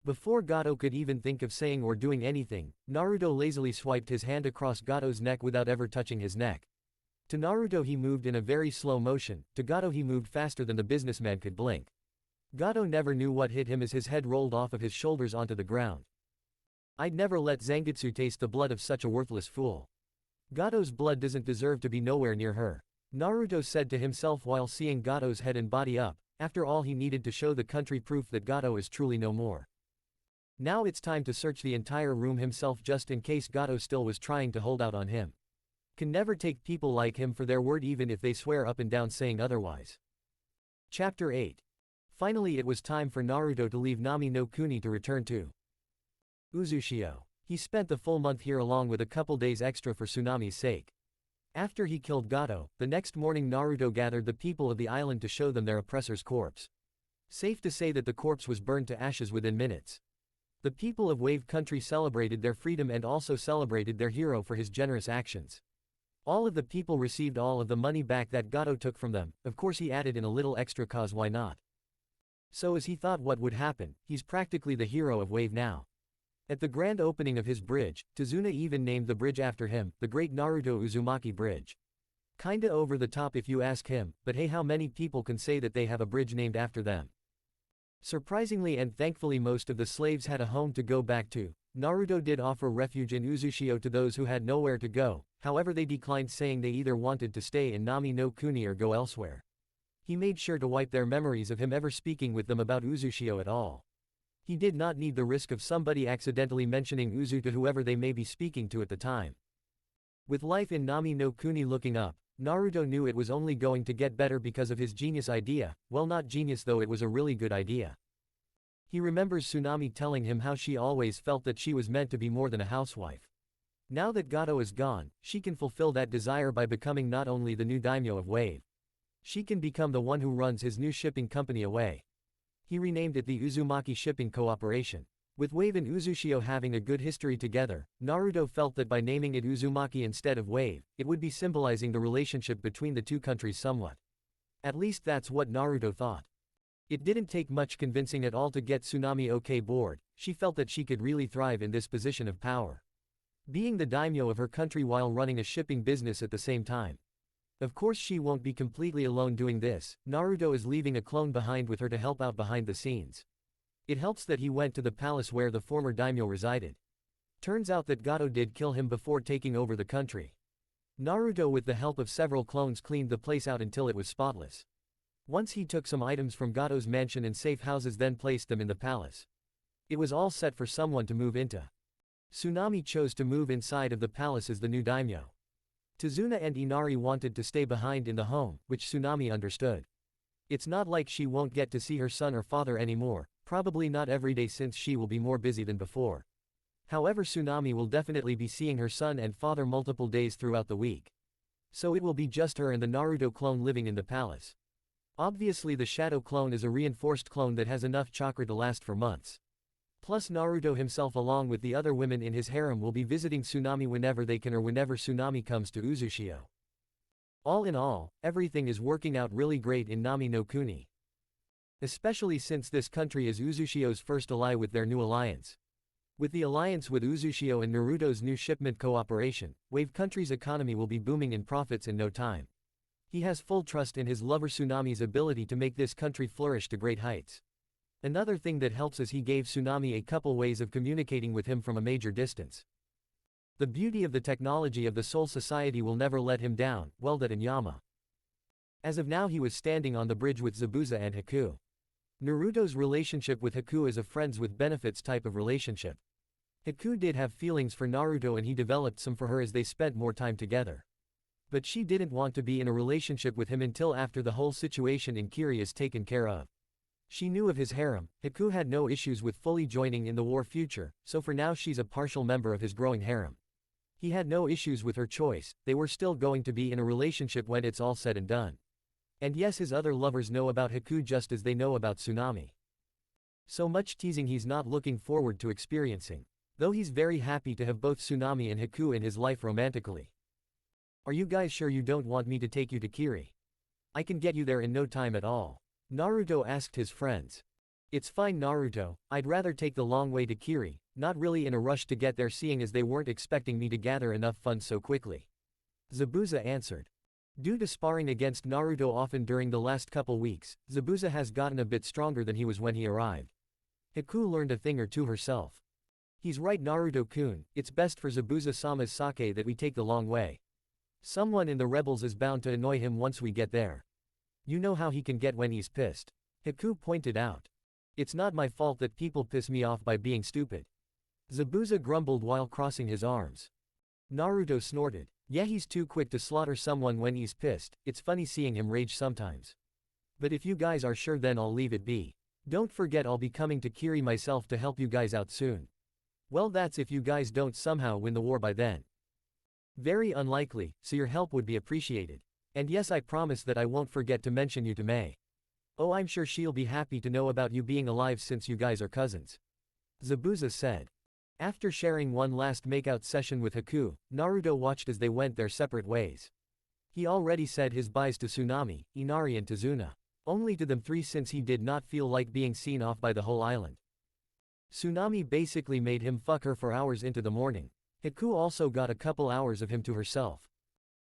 Before Gato could even think of saying or doing anything, Naruto lazily swiped his hand across Gato's neck without ever touching his neck. To Naruto he moved in a very slow motion, to Gato he moved faster than the businessman could blink. Gato never knew what hit him as his head rolled off of his shoulders onto the ground. I'd never let Zangetsu taste the blood of such a worthless fool. Gato's blood doesn't deserve to be nowhere near her. Naruto said to himself while seeing Gato's head and body up. After all, he needed to show the country proof that Gato is truly no more. Now it's time to search the entire room himself just in case Gato still was trying to hold out on him. Can never take people like him for their word even if they swear up and down saying otherwise. Chapter 8. Finally it was time for Naruto to leave Nami no Kuni to return to Uzushio. He spent the full month here along with a couple days extra for Tsunami's sake. After he killed Gato, the next morning Naruto gathered the people of the island to show them their oppressor's corpse. Safe to say that the corpse was burned to ashes within minutes. The people of Wave Country celebrated their freedom and also celebrated their hero for his generous actions. All of the people received all of the money back that Gato took from them. Of course he added in a little extra cause why not. So as he thought what would happen, he's practically the hero of Wave now. At the grand opening of his bridge, Tazuna even named the bridge after him, the Great Naruto Uzumaki Bridge. Kinda over the top if you ask him, but hey, how many people can say that they have a bridge named after them? Surprisingly and thankfully most of the slaves had a home to go back to. Naruto did offer refuge in Uzushio to those who had nowhere to go, however they declined, saying they either wanted to stay in Nami no Kuni or go elsewhere. He made sure to wipe their memories of him ever speaking with them about Uzushio at all. He did not need the risk of somebody accidentally mentioning Uzu to whoever they may be speaking to at the time. With life in Nami no Kuni looking up, Naruto knew it was only going to get better because of his genius idea. Well, not genius though, it was a really good idea. He remembers Tsunami telling him how she always felt that she was meant to be more than a housewife. Now that Gato is gone, she can fulfill that desire by becoming not only the new daimyo of Wave. She can become the one who runs his new shipping company away. He renamed it the Uzumaki Shipping Cooperation. With Wave and Uzushio having a good history together, Naruto felt that by naming it Uzumaki instead of Wave, it would be symbolizing the relationship between the two countries somewhat. At least that's what Naruto thought. It didn't take much convincing at all to get Tsunami okay board. She felt that she could really thrive in this position of power. Being the daimyo of her country while running a shipping business at the same time. Of course she won't be completely alone doing this. Naruto is leaving a clone behind with her to help out behind the scenes. It helps that he went to the palace where the former daimyo resided. Turns out that Gato did kill him before taking over the country. Naruto with the help of several clones cleaned the place out until it was spotless. Once he took some items from Gato's mansion and safe houses, then placed them in the palace. It was all set for someone to move into. Tsunami chose to move inside of the palace as the new daimyo. Tazuna and Inari wanted to stay behind in the home, which Tsunami understood. It's not like she won't get to see her son or father anymore, probably not every day since she will be more busy than before. However, Tsunami will definitely be seeing her son and father multiple days throughout the week. So it will be just her and the Naruto clone living in the palace. Obviously the shadow clone is a reinforced clone that has enough chakra to last for months. Plus Naruto himself along with the other women in his harem will be visiting Tsunami whenever they can or whenever Tsunami comes to Uzushio. All in all, everything is working out really great in Nami no Kuni. Especially since this country is Uzushio's first ally with their new alliance. With the alliance with Uzushio and Naruto's new shipment cooperation, Wave Country's economy will be booming in profits in no time. He has full trust in his lover Tsunami's ability to make this country flourish to great heights. Another thing that helps is he gave Tsunami a couple ways of communicating with him from a major distance. The beauty of the technology of the Soul Society will never let him down, well that in Yama. As of now he was standing on the bridge with Zabuza and Haku. Naruto's relationship with Haku is a friends with benefits type of relationship. Haku did have feelings for Naruto and he developed some for her as they spent more time together. But she didn't want to be in a relationship with him until after the whole situation in Kiri is taken care of. She knew of his harem. Haku had no issues with fully joining in the war future, so for now she's a partial member of his growing harem. He had no issues with her choice, they were still going to be in a relationship when it's all said and done. And yes, his other lovers know about Haku just as they know about Tsunami. So much teasing he's not looking forward to experiencing. Though he's very happy to have both Tsunami and Haku in his life romantically. Are you guys sure you don't want me to take you to Kiri? I can get you there in no time at all. Naruto asked his friends. It's fine Naruto, I'd rather take the long way to Kiri, not really in a rush to get there seeing as they weren't expecting me to gather enough funds so quickly. Zabuza answered. Due to sparring against Naruto often during the last couple weeks, Zabuza has gotten a bit stronger than he was when he arrived. Haku learned a thing or two herself. He's right Naruto-kun, it's best for Zabuza-sama's sake that we take the long way. Someone in the rebels is bound to annoy him once we get there. You know how he can get when he's pissed. Haku pointed out. It's not my fault that people piss me off by being stupid. Zabuza grumbled while crossing his arms. Naruto snorted. Yeah, he's too quick to slaughter someone when he's pissed, it's funny seeing him rage sometimes. But if you guys are sure then I'll leave it be. Don't forget I'll be coming to Kiri myself to help you guys out soon. Well that's if you guys don't somehow win the war by then. Very unlikely, so your help would be appreciated. And yes I promise that I won't forget to mention you to Mei. Oh I'm sure she'll be happy to know about you being alive since you guys are cousins. Zabuza said. After sharing one last makeout session with Haku, Naruto watched as they went their separate ways. He already said his byes to Tsunami, Inari and Tazuna. Only to them three since he did not feel like being seen off by the whole island. Tsunami basically made him fuck her for hours into the morning. Haku also got a couple hours of him to herself.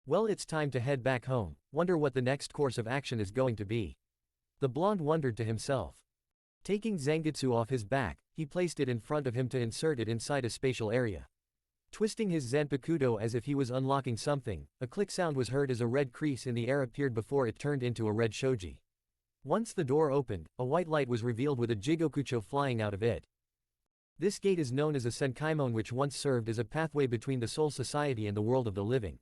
Well it's time to head back home, wonder what the next course of action is going to be. The blonde wondered to himself. Taking Zangetsu off his back, he placed it in front of him to insert it inside a spatial area. Twisting his Zanpakuto as if he was unlocking something, a click sound was heard as a red crease in the air appeared before it turned into a red shoji. Once the door opened, a white light was revealed with a Jigokucho flying out of it. This gate is known as a Senkaimon which once served as a pathway between the Soul Society and the world of the living.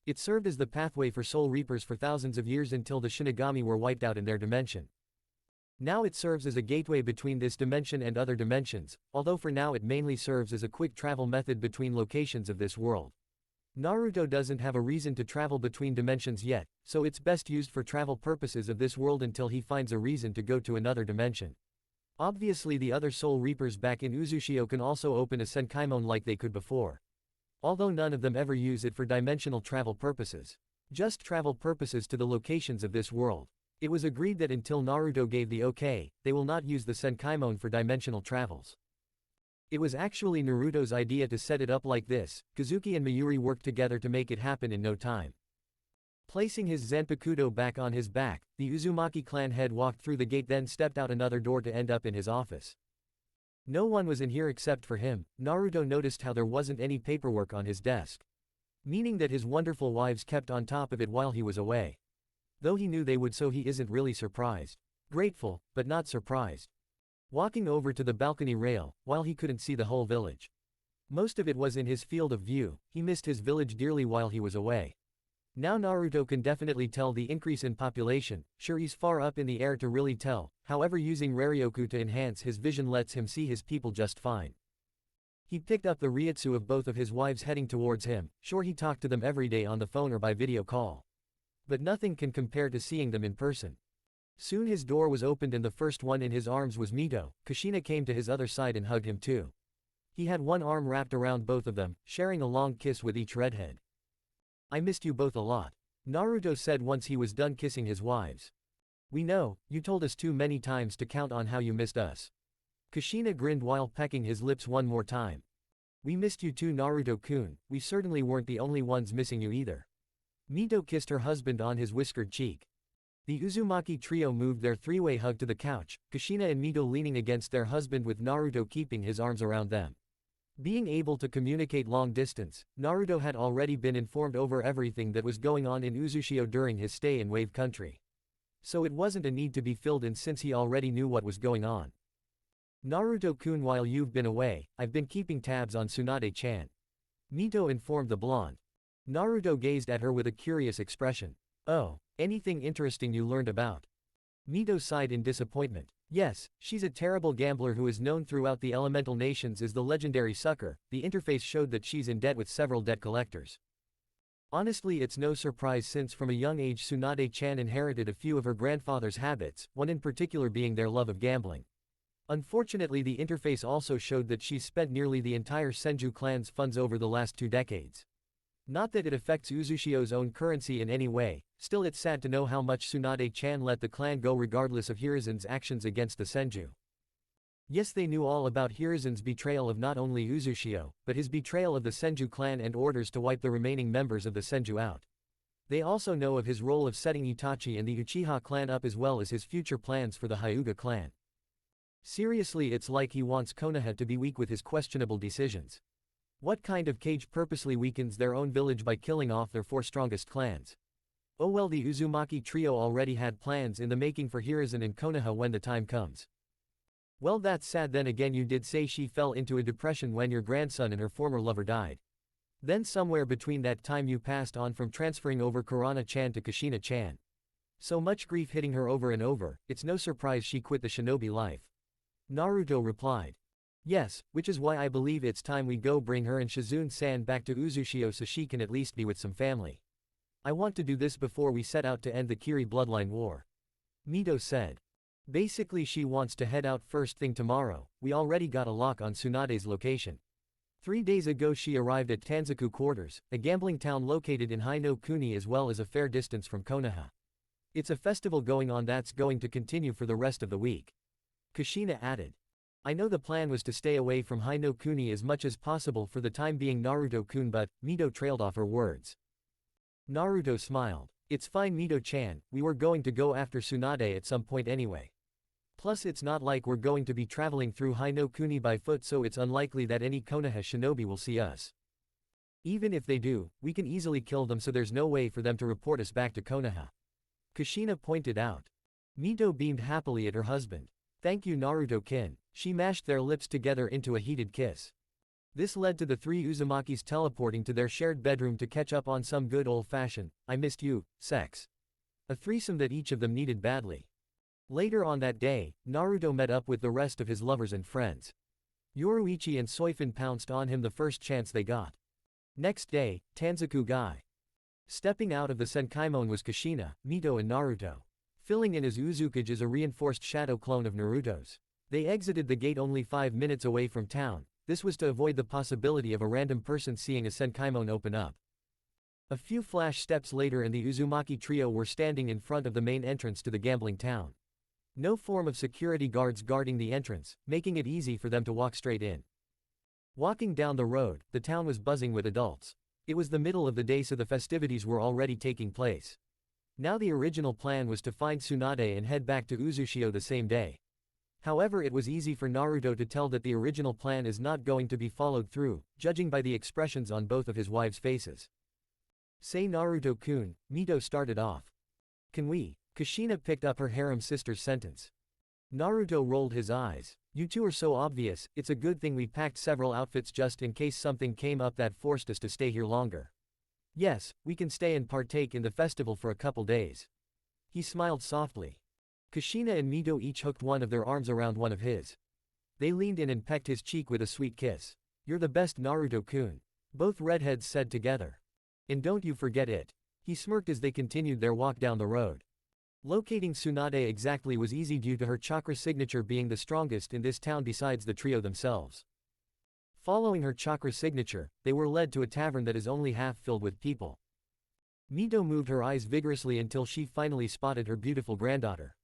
It served as the pathway for Soul Reapers for thousands of years until the Shinigami were wiped out in their dimension. Now it serves as a gateway between this dimension and other dimensions, although for now it mainly serves as a quick travel method between locations of this world. Naruto doesn't have a reason to travel between dimensions yet, so it's best used for travel purposes of this world until he finds a reason to go to another dimension. Obviously the other Soul Reapers back in Uzushio can also open a Senkaimon like they could before. Although none of them ever use it for dimensional travel purposes. Just travel purposes to the locations of this world. It was agreed that until Naruto gave the okay, they will not use the Senkaimon for dimensional travels. It was actually Naruto's idea to set it up like this. Kazuki and Mayuri worked together to make it happen in no time. Placing his Zanpakuto back on his back, the Uzumaki clan head walked through the gate then stepped out another door to end up in his office. No one was in here except for him. Naruto noticed how there wasn't any paperwork on his desk. Meaning that his wonderful wives kept on top of it while he was away. Though he knew they would so he isn't really surprised. Grateful, but not surprised. Walking over to the balcony rail, while he couldn't see the whole village. Most of it was in his field of view, he missed his village dearly while he was away. Now Naruto can definitely tell the increase in population, sure he's far up in the air to really tell, however using Raryoku to enhance his vision lets him see his people just fine. He picked up the ryutsu of both of his wives heading towards him, sure he talked to them every day on the phone or by video call. But nothing can compare to seeing them in person. Soon his door was opened and the first one in his arms was Mito. Kushina came to his other side and hugged him too. He had one arm wrapped around both of them, sharing a long kiss with each redhead. "I missed you both a lot," Naruto said once he was done kissing his wives. "We know, you told us too many times to count on how you missed us." Kushina grinned while pecking his lips one more time. "We missed you too, Naruto-kun, we certainly weren't the only ones missing you either." Mito kissed her husband on his whiskered cheek. The Uzumaki trio moved their three-way hug to the couch, Kushina and Mito leaning against their husband with Naruto keeping his arms around them. Being able to communicate long distance, Naruto had already been informed over everything that was going on in Uzushio during his stay in Wave Country. So it wasn't a need to be filled in since he already knew what was going on. "Naruto-kun, while you've been away, I've been keeping tabs on Tsunade-chan," Mito informed the blonde. Naruto gazed at her with a curious expression. "Oh, anything interesting you learned about?" Mito sighed in disappointment. "Yes, she's a terrible gambler who is known throughout the elemental nations as the legendary sucker." The interface showed that she's in debt with several debt collectors. Honestly, it's no surprise since from a young age Tsunade-chan inherited a few of her grandfather's habits, one in particular being their love of gambling. Unfortunately, the interface also showed that she's spent nearly the entire Senju clan's funds over the last 2 decades. Not that it affects Uzushio's own currency in any way, still it's sad to know how much Tsunade-chan let the clan go regardless of Hiruzen's actions against the Senju. Yes, they knew all about Hiruzen's betrayal of not only Uzushio, but his betrayal of the Senju clan and orders to wipe the remaining members of the Senju out. They also know of his role of setting Itachi and the Uchiha clan up as well as his future plans for the Hyuga clan. Seriously, it's like he wants Konoha to be weak with his questionable decisions. What kind of cage purposely weakens their own village by killing off their 4 strongest clans? Oh well, the Uzumaki trio already had plans in the making for Hiruzen and Konoha when the time comes. Well, that's sad. Then again, you did say she fell into a depression when your grandson and her former lover died. Then somewhere between that time you passed on from transferring over Kurana-chan to Kushina-chan. So much grief hitting her over and over, it's no surprise she quit the shinobi life. Naruto replied. Yes, which is why I believe it's time we go bring her and Shizune-san back to Uzushio so she can at least be with some family. I want to do this before we set out to end the Kiri bloodline war. Mito said. Basically she wants to head out first thing tomorrow. We already got a lock on Tsunade's location. 3 days ago she arrived at Tanzaku Quarters, a gambling town located in Hi-no-Kuni as well as a fair distance from Konoha. It's a festival going on that's going to continue for the rest of the week. Kushina added. I know the plan was to stay away from Hi-no-Kuni as much as possible for the time being, Naruto-kun, but Mito trailed off her words. Naruto smiled. It's fine, Mito-chan, we were going to go after Tsunade at some point anyway. Plus it's not like we're going to be traveling through Hi-no-Kuni by foot, so it's unlikely that any Konoha shinobi will see us. Even if they do, we can easily kill them, so there's no way for them to report us back to Konoha. Kushina pointed out. Mito beamed happily at her husband. Thank you, Naruto-kin. She mashed their lips together into a heated kiss. This led to the 3 Uzumakis teleporting to their shared bedroom to catch up on some good old-fashioned, I missed you, sex. A threesome that each of them needed badly. Later on that day, Naruto met up with the rest of his lovers and friends. Yoruichi and Soifun pounced on him the first chance they got. Next day, Tanzaku Gai. Stepping out of the Senkaimon was Kushina, Mito and Naruto. Filling in as Uzukage is a reinforced shadow clone of Naruto's. They exited the gate only 5 minutes away from town. This was to avoid the possibility of a random person seeing a Senkaimon open up. A few flash steps later and the Uzumaki trio were standing in front of the main entrance to the gambling town. No form of security guards guarding the entrance, making it easy for them to walk straight in. Walking down the road, the town was buzzing with adults. It was the middle of the day, so the festivities were already taking place. Now the original plan was to find Tsunade and head back to Uzushio the same day. However, it was easy for Naruto to tell that the original plan is not going to be followed through, judging by the expressions on both of his wives' faces. Say, Naruto-kun, Mito started off. Can we? Kushina picked up her harem sister's sentence. Naruto rolled his eyes. You two are so obvious, it's a good thing we packed several outfits just in case something came up that forced us to stay here longer. Yes, we can stay and partake in the festival for a couple days. He smiled softly. Kushina and Mito each hooked one of their arms around one of his. They leaned in and pecked his cheek with a sweet kiss. You're the best Naruto-kun. Both redheads said together. And don't you forget it. He smirked as they continued their walk down the road. Locating Tsunade exactly was easy due to her chakra signature being the strongest in this town besides the trio themselves. Following her chakra signature, they were led to a tavern that is only half filled with people. Mito moved her eyes vigorously until she finally spotted her beautiful granddaughter.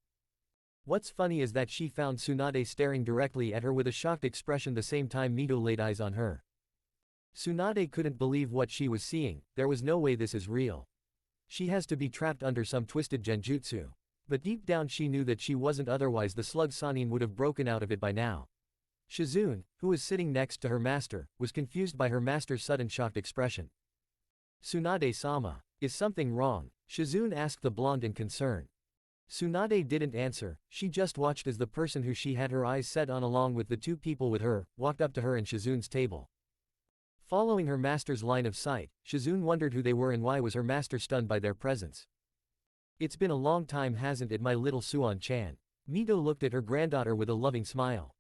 What's funny is that she found Tsunade staring directly at her with a shocked expression the same time Mito laid eyes on her. Tsunade couldn't believe what she was seeing. There was no way this is real. She has to be trapped under some twisted genjutsu. But deep down she knew that she wasn't, otherwise the slug Sanin would have broken out of it by now. Shizune, who was sitting next to her master, was confused by her master's sudden shocked expression. Tsunade-sama, is something wrong? Shizune asked the blonde in concern. Tsunade didn't answer, she just watched as the person who she had her eyes set on along with the two people with her, walked up to her and Shizune's table. Following her master's line of sight, Shizune wondered who they were and why was her master stunned by their presence. It's been a long time, hasn't it, my little Suan-chan? Mito looked at her granddaughter with a loving smile.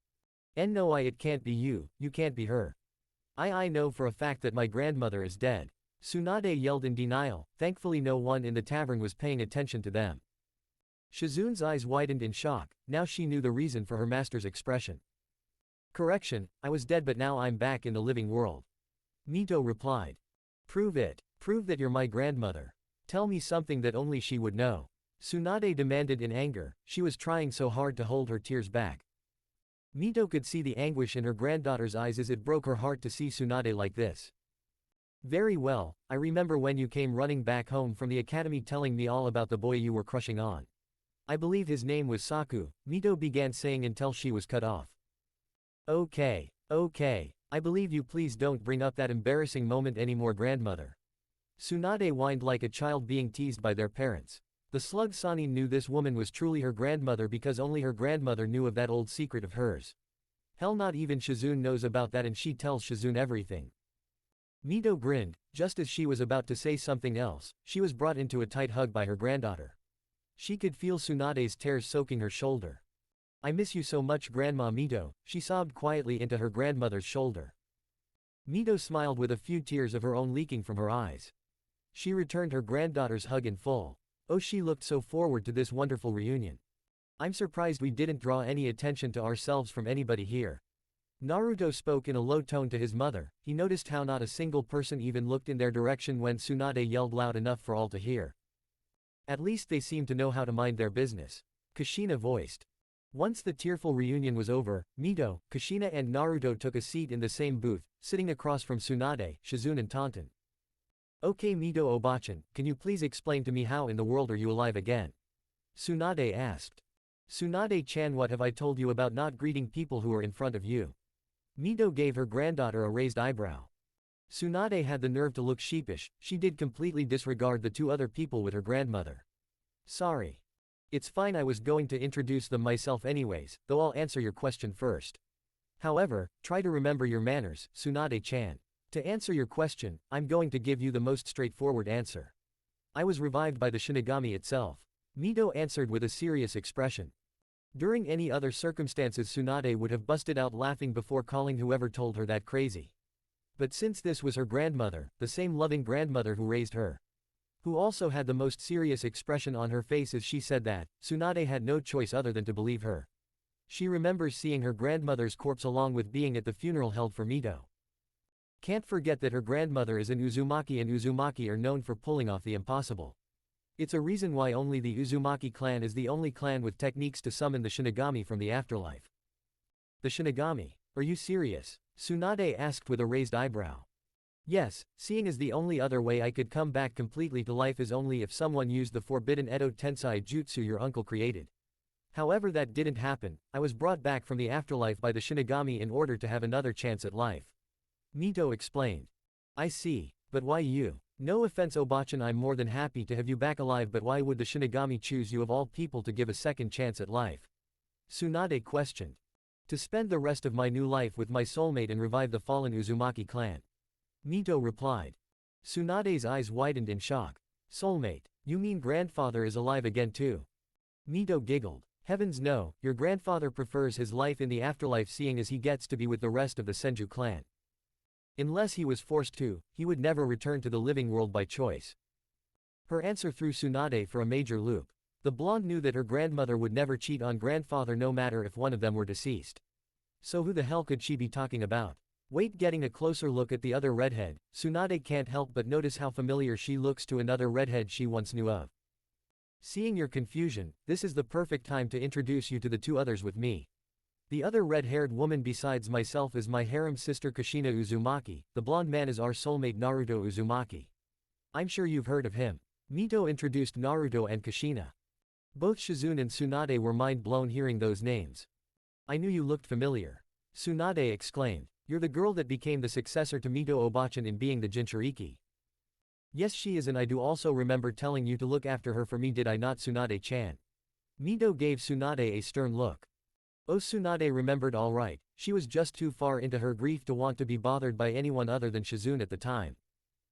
No, it can't be you, you can't be her. I know for a fact that my grandmother is dead. Tsunade yelled in denial. Thankfully no one in the tavern was paying attention to them. Shizune's eyes widened in shock, now she knew the reason for her master's expression. Correction, I was dead but now I'm back in the living world. Mito replied. Prove it. Prove that you're my grandmother. Tell me something that only she would know. Tsunade demanded in anger, she was trying so hard to hold her tears back. Mito could see the anguish in her granddaughter's eyes as it broke her heart to see Tsunade like this. Very well, I remember when you came running back home from the academy telling me all about the boy you were crushing on. I believe his name was Saku, Mito began saying until she was cut off. Okay, I believe you, please don't bring up that embarrassing moment anymore, grandmother. Tsunade whined like a child being teased by their parents. The slug Sanin knew this woman was truly her grandmother because only her grandmother knew of that old secret of hers. Hell, not even Shizune knows about that and she tells Shizune everything. Mito grinned, just as she was about to say something else, she was brought into a tight hug by her granddaughter. She could feel Tsunade's tears soaking her shoulder. I miss you so much, Grandma Mito, she sobbed quietly into her grandmother's shoulder. Mito smiled with a few tears of her own leaking from her eyes. She returned her granddaughter's hug in full. Oh, she looked so forward to this wonderful reunion. I'm surprised we didn't draw any attention to ourselves from anybody here. Naruto spoke in a low tone to his mother. He noticed how not a single person even looked in their direction when Tsunade yelled loud enough for all to hear. At least they seemed to know how to mind their business. Kushina voiced. Once the tearful reunion was over, Mito, Kushina and Naruto took a seat in the same booth, sitting across from Tsunade, Shizune and Tonton. Okay Mito Obachan, can you please explain to me how in the world are you alive again? Tsunade asked. Tsunade-chan, what have I told you about not greeting people who are in front of you? Mito gave her granddaughter a raised eyebrow. Tsunade had the nerve to look sheepish, she did completely disregard the two other people with her grandmother. Sorry. It's fine, I was going to introduce them myself anyways, though I'll answer your question first. However, try to remember your manners, Tsunade-chan. To answer your question, I'm going to give you the most straightforward answer. I was revived by the Shinigami itself. Mito answered with a serious expression. During any other circumstances Tsunade would have busted out laughing before calling whoever told her that crazy. But since this was her grandmother, the same loving grandmother who raised her, who also had the most serious expression on her face as she said that, Tsunade had no choice other than to believe her. She remembers seeing her grandmother's corpse along with being at the funeral held for Mito. Can't forget that her grandmother is an Uzumaki and Uzumaki are known for pulling off the impossible. It's a reason why only the Uzumaki clan is the only clan with techniques to summon the Shinigami from the afterlife. The Shinigami? Are you serious? Tsunade asked with a raised eyebrow. Yes, seeing as the only other way I could come back completely to life is only if someone used the forbidden Edo Tensai jutsu your uncle created. However, that didn't happen. I was brought back from the afterlife by the Shinigami in order to have another chance at life. Mito explained. I see, but why you? No offense Obachan, I'm more than happy to have you back alive, but why would the Shinigami choose you of all people to give a second chance at life? Tsunade questioned. To spend the rest of my new life with my soulmate and revive the fallen Uzumaki clan. Mito replied. Tsunade's eyes widened in shock. Soulmate? You mean grandfather is alive again too? Mito giggled. Heavens no, your grandfather prefers his life in the afterlife seeing as he gets to be with the rest of the Senju clan. Unless he was forced to, he would never return to the living world by choice. Her answer threw Tsunade for a major loop. The blonde knew that her grandmother would never cheat on grandfather no matter if one of them were deceased. So who the hell could she be talking about? Wait, getting a closer look at the other redhead, Tsunade can't help but notice how familiar she looks to another redhead she once knew of. Seeing your confusion, this is the perfect time to introduce you to the two others with me. The other red-haired woman besides myself is my harem sister Kushina Uzumaki, the blonde man is our soulmate Naruto Uzumaki. I'm sure you've heard of him. Mito introduced Naruto and Kushina. Both Shizune and Tsunade were mind-blown hearing those names. I knew you looked familiar. Tsunade exclaimed. You're the girl that became the successor to Mito Obachan in being the Jinchuriki. Yes, she is, and I do also remember telling you to look after her for me, did I not, Tsunade-chan? Mito gave Tsunade a stern look. Oh, Tsunade remembered all right, she was just too far into her grief to want to be bothered by anyone other than Shizune at the time.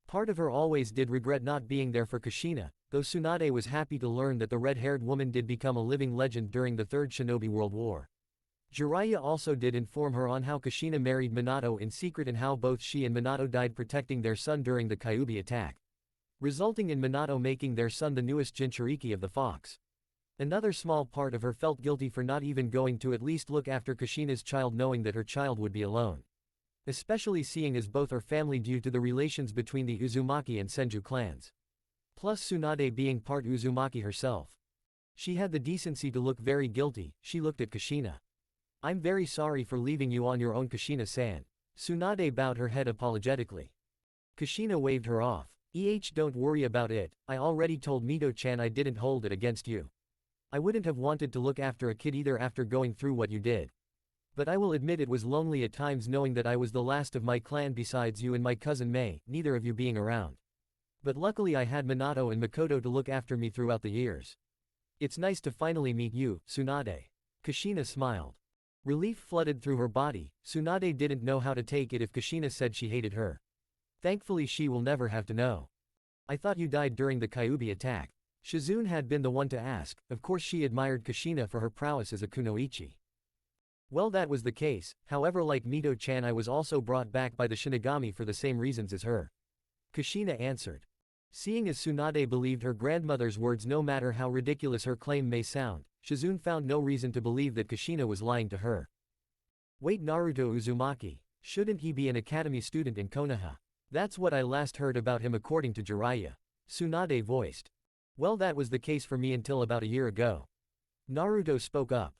Part of her always did regret not being there for Kushina, though Tsunade was happy to learn that the red-haired woman did become a living legend during the Third Shinobi World War. Jiraiya also did inform her on how Kushina married Minato in secret and how both she and Minato died protecting their son during the Kyuubi attack, resulting in Minato making their son the newest Jinchuriki of the Fox. Another small part of her felt guilty for not even going to at least look after Kushina's child, knowing that her child would be alone. Especially seeing as both are family due to the relations between the Uzumaki and Senju clans. Plus Tsunade being part Uzumaki herself. She had the decency to look very guilty. She looked at Kushina. I'm very sorry for leaving you on your own, Kushina-san. Tsunade bowed her head apologetically. Kushina waved her off. Don't worry about it, I already told Mito-chan I didn't hold it against you. I wouldn't have wanted to look after a kid either after going through what you did. But I will admit it was lonely at times knowing that I was the last of my clan besides you and my cousin Mei, neither of you being around. But luckily I had Minato and Makoto to look after me throughout the years. It's nice to finally meet you, Tsunade. Kushina smiled. Relief flooded through her body. Tsunade didn't know how to take it if Kushina said she hated her. Thankfully she will never have to know. I thought you died during the Kyuubi attack. Shizune had been the one to ask. Of course she admired Kushina for her prowess as a kunoichi. Well, that was the case, however, like Mito-chan I was also brought back by the Shinigami for the same reasons as her. Kushina answered. Seeing as Tsunade believed her grandmother's words no matter how ridiculous her claim may sound, Shizune found no reason to believe that Kushina was lying to her. Wait, Naruto Uzumaki, shouldn't he be an academy student in Konoha? That's what I last heard about him according to Jiraiya. Tsunade voiced. Well, that was the case for me until about a year ago. Naruto spoke up.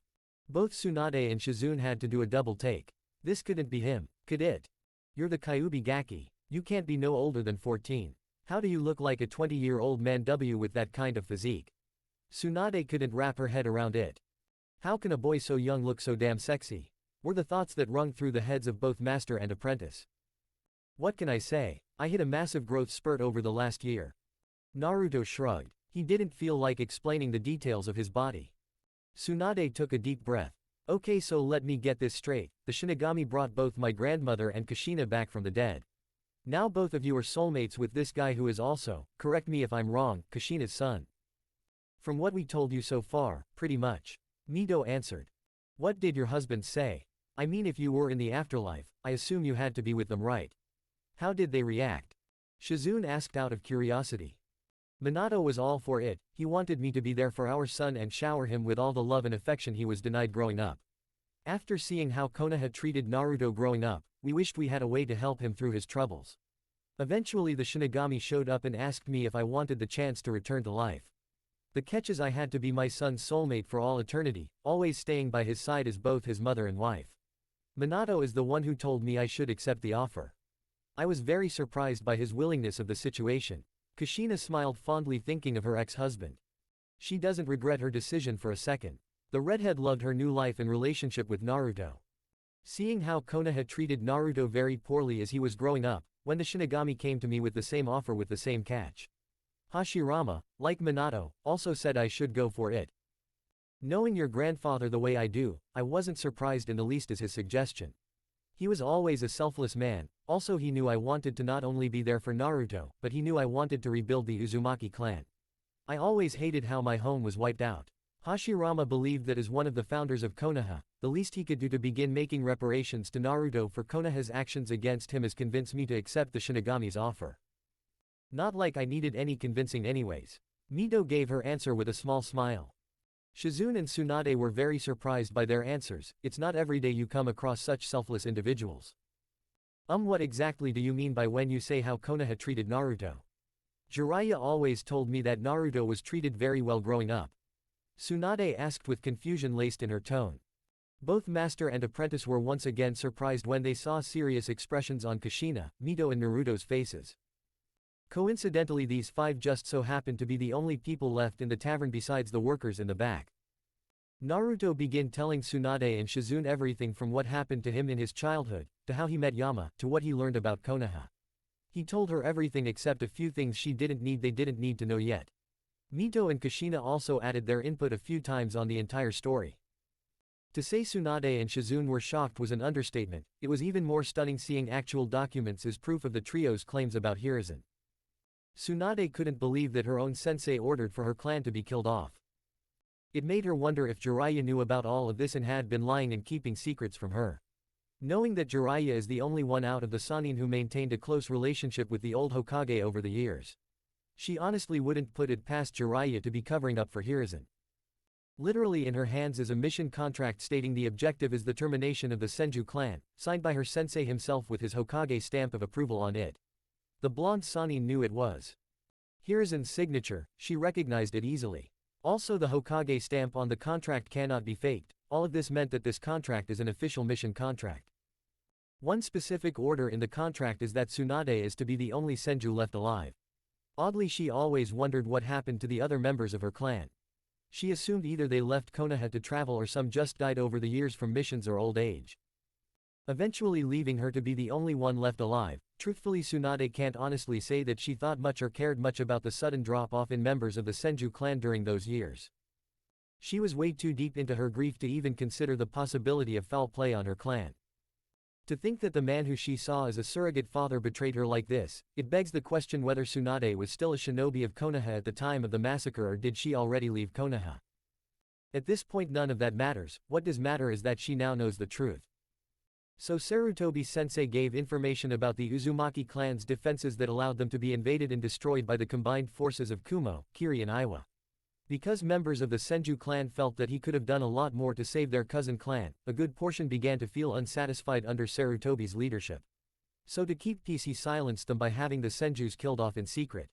Both Tsunade and Shizune had to do a double take. This couldn't be him, could it? You're the Kyuubi Gaki, you can't be no older than 14. How do you look like a 20-year-old man with that kind of physique? Tsunade couldn't wrap her head around it. How can a boy so young look so damn sexy? Were the thoughts that rung through the heads of both master and apprentice. What can I say? I hit a massive growth spurt over the last year. Naruto shrugged. He didn't feel like explaining the details of his body. Tsunade took a deep breath. Okay, so let me get this straight. The Shinigami brought both my grandmother and Kushina back from the dead. Now both of you are soulmates with this guy who is also, correct me if I'm wrong, Kushina's son. From what we told you so far, pretty much. Mito answered. What did your husband say? I mean, if you were in the afterlife, I assume you had to be with them, right? How did they react? Shizune asked out of curiosity. Minato was all for it. He wanted me to be there for our son and shower him with all the love and affection he was denied growing up. After seeing how Konoha treated Naruto growing up, we wished we had a way to help him through his troubles. Eventually the Shinigami showed up and asked me if I wanted the chance to return to life. The catch is I had to be my son's soulmate for all eternity, always staying by his side as both his mother and wife. Minato is the one who told me I should accept the offer. I was very surprised by his willingness of the situation. Kushina smiled fondly thinking of her ex-husband. She doesn't regret her decision for a second. The redhead loved her new life and relationship with Naruto. Seeing how Konoha treated Naruto very poorly as he was growing up, when the Shinigami came to me with the same offer with the same catch. Hashirama, like Minato, also said I should go for it. Knowing your grandfather the way I do, I wasn't surprised in the least as his suggestion. He was always a selfless man. Also he knew I wanted to not only be there for Naruto, but he knew I wanted to rebuild the Uzumaki clan. I always hated how my home was wiped out. Hashirama believed that as one of the founders of Konoha, the least he could do to begin making reparations to Naruto for Konoha's actions against him is convince me to accept the Shinigami's offer. Not like I needed any convincing anyways. Mito gave her answer with a small smile. Shizune and Tsunade were very surprised by their answers. It's not every day you come across such selfless individuals. What exactly do you mean by when you say how Konoha treated Naruto? Jiraiya always told me that Naruto was treated very well growing up. Tsunade asked with confusion laced in her tone. Both master and apprentice were once again surprised when they saw serious expressions on Kushina, Mito and Naruto's faces. Coincidentally, these five just so happened to be the only people left in the tavern besides the workers in the back. Naruto began telling Tsunade and Shizune everything from what happened to him in his childhood, to how he met Yama, to what he learned about Konoha. He told her everything except a few things they didn't need to know yet. Mito and Kushina also added their input a few times on the entire story. To say Tsunade and Shizune were shocked was an understatement. It was even more stunning seeing actual documents as proof of the trio's claims about Hiruzen. Tsunade couldn't believe that her own sensei ordered for her clan to be killed off. It made her wonder if Jiraiya knew about all of this and had been lying and keeping secrets from her. Knowing that Jiraiya is the only one out of the Sannin who maintained a close relationship with the old Hokage over the years, she honestly wouldn't put it past Jiraiya to be covering up for Hiruzen. Literally in her hands is a mission contract stating the objective is the termination of the Senju clan, signed by her sensei himself with his Hokage stamp of approval on it. The blonde Sannin knew it was Hiruzen's signature. She recognized it easily. Also, the Hokage stamp on the contract cannot be faked. All of this meant that this contract is an official mission contract. One specific order in the contract is that Tsunade is to be the only Senju left alive. Oddly, she always wondered what happened to the other members of her clan. She assumed either they left Konoha to travel or some just died over the years from missions or old age, eventually leaving her to be the only one left alive. Truthfully, Tsunade can't honestly say that she thought much or cared much about the sudden drop-off in members of the Senju clan during those years. She was way too deep into her grief to even consider the possibility of foul play on her clan. To think that the man who she saw as a surrogate father betrayed her like this, it begs the question whether Tsunade was still a shinobi of Konoha at the time of the massacre or did she already leave Konoha. At this point none of that matters. What does matter is that she now knows the truth. So Sarutobi-sensei gave information about the Uzumaki clan's defenses that allowed them to be invaded and destroyed by the combined forces of Kumo, Kiri and Iwa. Because members of the Senju clan felt that he could have done a lot more to save their cousin clan, a good portion began to feel unsatisfied under Sarutobi's leadership. So to keep peace he silenced them by having the Senjus killed off in secret.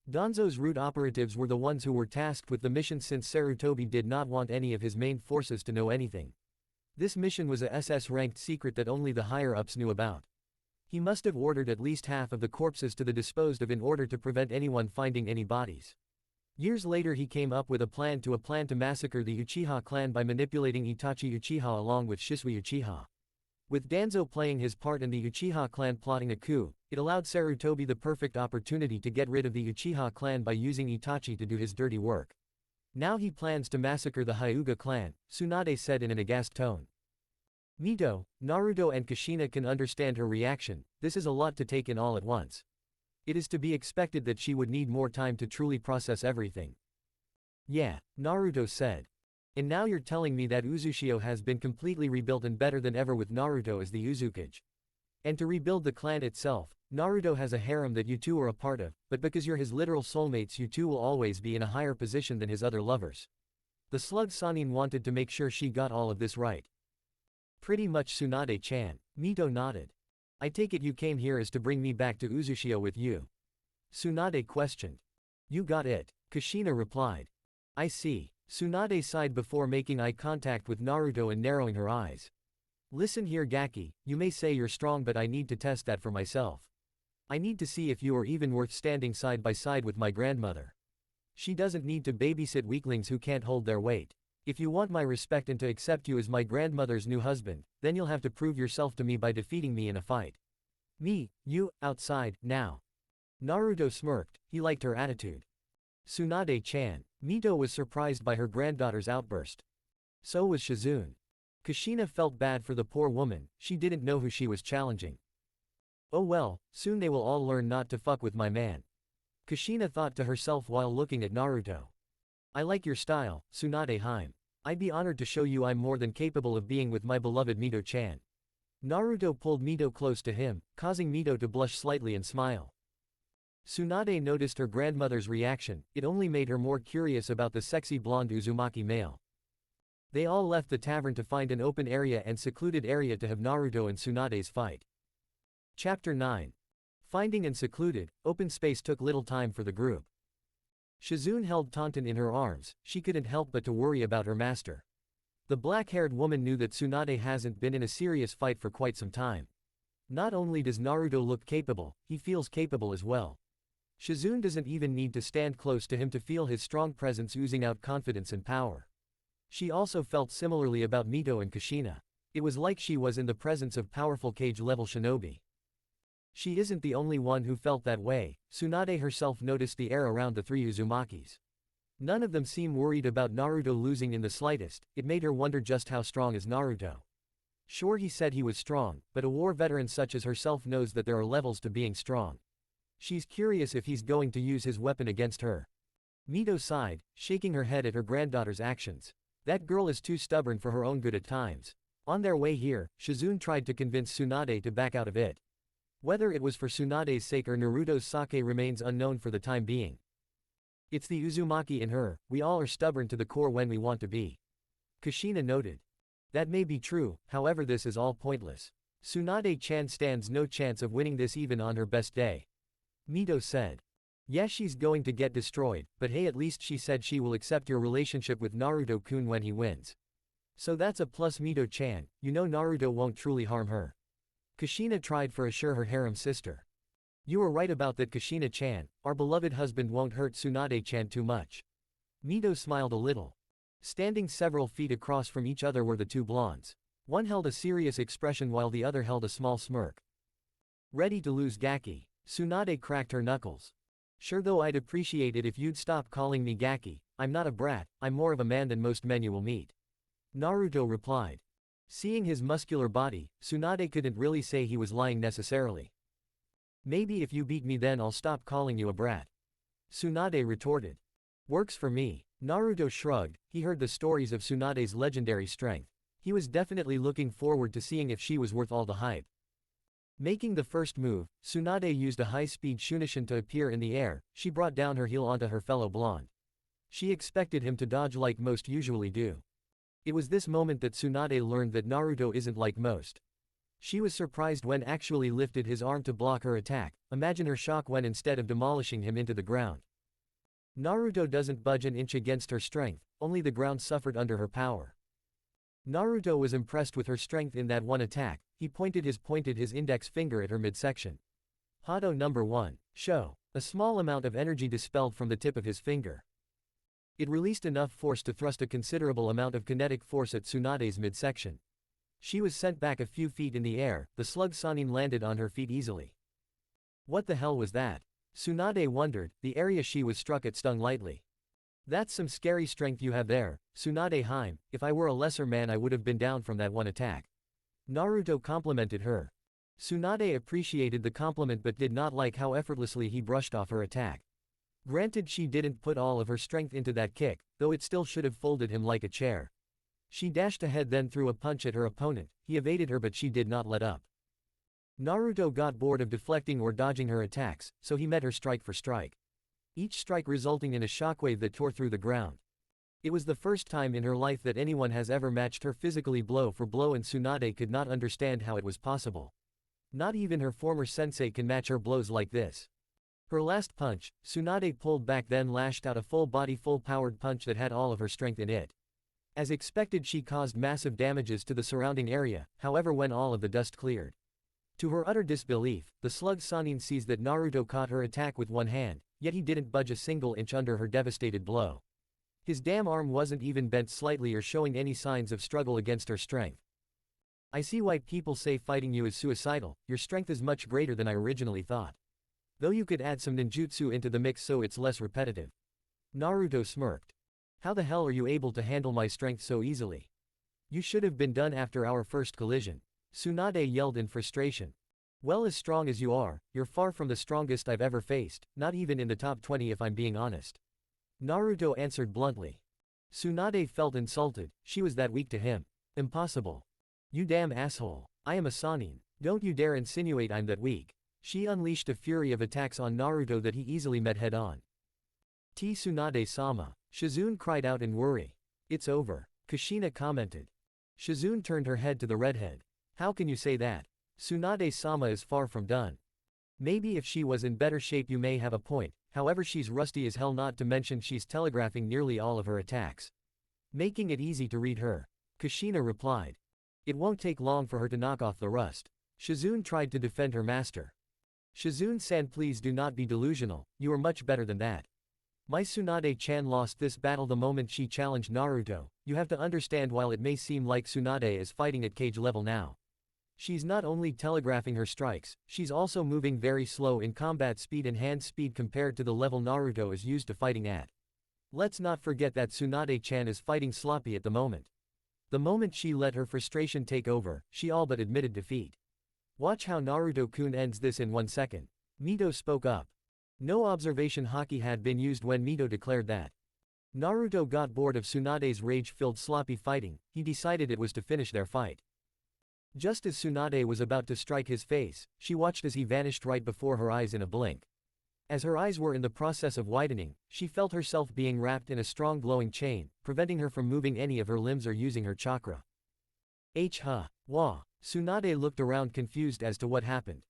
Danzo's root operatives were the ones who were tasked with the mission since Sarutobi did not want any of his main forces to know anything. This mission was a SS-ranked secret that only the higher-ups knew about. He must have ordered at least half of the corpses to be disposed of in order to prevent anyone finding any bodies. Years later he came up with a plan to massacre the Uchiha clan by manipulating Itachi Uchiha along with Shisui Uchiha. With Danzo playing his part and the Uchiha clan plotting a coup, it allowed Sarutobi the perfect opportunity to get rid of the Uchiha clan by using Itachi to do his dirty work. Now he plans to massacre the Hyuga clan, Tsunade said in an aghast tone. Mito, Naruto and Kushina can understand her reaction. This is a lot to take in all at once. It is to be expected that she would need more time to truly process everything. Yeah, Naruto said. And now you're telling me that Uzushio has been completely rebuilt and better than ever with Naruto as the Uzukage. And to rebuild the clan itself, Naruto has a harem that you two are a part of, but because you're his literal soulmates you two will always be in a higher position than his other lovers. The slug Sannin wanted to make sure she got all of this right. Pretty much Tsunade-chan. Mito nodded. I take it you came here as to bring me back to Uzushio with you? Tsunade questioned. You got it, Kushina replied. I see. Tsunade sighed before making eye contact with Naruto and narrowing her eyes. Listen here Gaki, you may say you're strong but I need to test that for myself. I need to see if you are even worth standing side by side with my grandmother. She doesn't need to babysit weaklings who can't hold their weight. If you want my respect and to accept you as my grandmother's new husband, then you'll have to prove yourself to me by defeating me in a fight. Me, you, outside, now. Naruto smirked, he liked her attitude. Tsunade-chan. Mito was surprised by her granddaughter's outburst. So was Shizune. Kushina felt bad for the poor woman, she didn't know who she was challenging. Oh well, soon they will all learn not to fuck with my man. Kushina thought to herself while looking at Naruto. I like your style, Tsunade Haim. I'd be honored to show you I'm more than capable of being with my beloved Mito-chan. Naruto pulled Mito close to him, causing Mito to blush slightly and smile. Tsunade noticed her grandmother's reaction, it only made her more curious about the sexy blonde Uzumaki male. They all left the tavern to find an open area and secluded area to have Naruto and Tsunade's fight. Chapter 9. Finding and secluded, open space took little time for the group. Shizune held Taunton in her arms, she couldn't help but to worry about her master. The black-haired woman knew that Tsunade hasn't been in a serious fight for quite some time. Not only does Naruto look capable, he feels capable as well. Shizune doesn't even need to stand close to him to feel his strong presence oozing out confidence and power. She also felt similarly about Mito and Kushina. It was like she was in the presence of powerful cage-level shinobi. She isn't the only one who felt that way, Tsunade herself noticed the air around the three Uzumakis. None of them seemed worried about Naruto losing in the slightest, it made her wonder just how strong is Naruto. Sure, he said he was strong, but a war veteran such as herself knows that there are levels to being strong. She's curious if he's going to use his weapon against her. Mito sighed, shaking her head at her granddaughter's actions. That girl is too stubborn for her own good at times. On their way here, Shizune tried to convince Tsunade to back out of it. Whether it was for Tsunade's sake or Naruto's sake remains unknown for the time being. It's the Uzumaki in her, we all are stubborn to the core when we want to be. Kushina noted. That may be true, however this is all pointless. Tsunade-chan stands no chance of winning this even on her best day. Mito said. Yes, she's going to get destroyed, but hey, at least she said she will accept your relationship with Naruto-kun when he wins. So that's a plus, Mito-chan, you know Naruto won't truly harm her. Kushina tried to assure her harem sister. You were right about that, Kushina-chan, our beloved husband won't hurt Tsunade-chan too much. Mito smiled a little. Standing several feet across from each other were the two blondes. One held a serious expression while the other held a small smirk. Ready to lose, Gaki? Tsunade cracked her knuckles. Sure, though I'd appreciate it if you'd stop calling me Gaki, I'm not a brat, I'm more of a man than most men you will meet. Naruto replied. Seeing his muscular body, Tsunade couldn't really say he was lying necessarily. Maybe if you beat me then I'll stop calling you a brat. Tsunade retorted. Works for me. Naruto shrugged, he heard the stories of Tsunade's legendary strength. He was definitely looking forward to seeing if she was worth all the hype. Making the first move, Tsunade used a high-speed Shunishin to appear in the air, she brought down her heel onto her fellow blonde. She expected him to dodge like most usually do. It was this moment that Tsunade learned that Naruto isn't like most. She was surprised when actually lifted his arm to block her attack, imagine her shock when instead of demolishing him into the ground. Naruto doesn't budge an inch against her strength, only the ground suffered under her power. Naruto was impressed with her strength in that one attack, he pointed his index finger at her midsection. Hado number 1, show. A small amount of energy dispelled from the tip of his finger. It released enough force to thrust a considerable amount of kinetic force at Tsunade's midsection. She was sent back a few feet in the air, the slug Sanin landed on her feet easily. What the hell was that? Tsunade wondered, the area she was struck at stung lightly. That's some scary strength you have there, Tsunade Haim, if I were a lesser man I would have been down from that one attack. Naruto complimented her. Tsunade appreciated the compliment but did not like how effortlessly he brushed off her attack. Granted, she didn't put all of her strength into that kick, though it still should have folded him like a chair. She dashed ahead then threw a punch at her opponent, he evaded her but she did not let up. Naruto got bored of deflecting or dodging her attacks, so he met her strike for strike. Each strike resulting in a shockwave that tore through the ground. It was the first time in her life that anyone has ever matched her physically blow for blow and Tsunade could not understand how it was possible. Not even her former sensei can match her blows like this. Her last punch, Tsunade pulled back then lashed out a full-body full-powered punch that had all of her strength in it. As expected, she caused massive damages to the surrounding area, however when all of the dust cleared. To her utter disbelief, the slug Sanin sees that Naruto caught her attack with one hand, yet he didn't budge a single inch under her devastated blow. His damn arm wasn't even bent slightly or showing any signs of struggle against her strength. I see why people say fighting you is suicidal, your strength is much greater than I originally thought. Though you could add some ninjutsu into the mix so it's less repetitive. Naruto smirked. How the hell are you able to handle my strength so easily? You should have been done after our first collision. Tsunade yelled in frustration. Well, as strong as you are, you're far from the strongest I've ever faced, not even in the top 20 if I'm being honest. Naruto answered bluntly. Tsunade felt insulted, she was that weak to him. Impossible. You damn asshole. I am a Sannin. Don't you dare insinuate I'm that weak. She unleashed a fury of attacks on Naruto that he easily met head-on. Tsunade-sama. Shizune cried out in worry. It's over, Kushina commented. Shizune turned her head to the redhead. How can you say that? Tsunade-sama is far from done. Maybe if she was in better shape you may have a point, however she's rusty as hell, not to mention she's telegraphing nearly all of her attacks. Making it easy to read her. Kushina replied. It won't take long for her to knock off the rust. Shizune tried to defend her master. Shizune-san, please do not be delusional, you are much better than that. My Tsunade-chan lost this battle the moment she challenged Naruto. You have to understand, while it may seem like Tsunade is fighting at cage level now, she's not only telegraphing her strikes, she's also moving very slow in combat speed and hand speed compared to the level Naruto is used to fighting at. Let's not forget that Tsunade-chan is fighting sloppy at the moment. The moment she let her frustration take over, she all but admitted defeat. Watch how Naruto-kun ends this in 1 second. Mito spoke up. No observation haki had been used when Mito declared that. Naruto got bored of Tsunade's rage-filled sloppy fighting, he decided it was to finish their fight. Just as Tsunade was about to strike his face, she watched as he vanished right before her eyes in a blink. As her eyes were in the process of widening, she felt herself being wrapped in a strong glowing chain, preventing her from moving any of her limbs or using her chakra. Wah. Tsunade looked around confused as to what happened.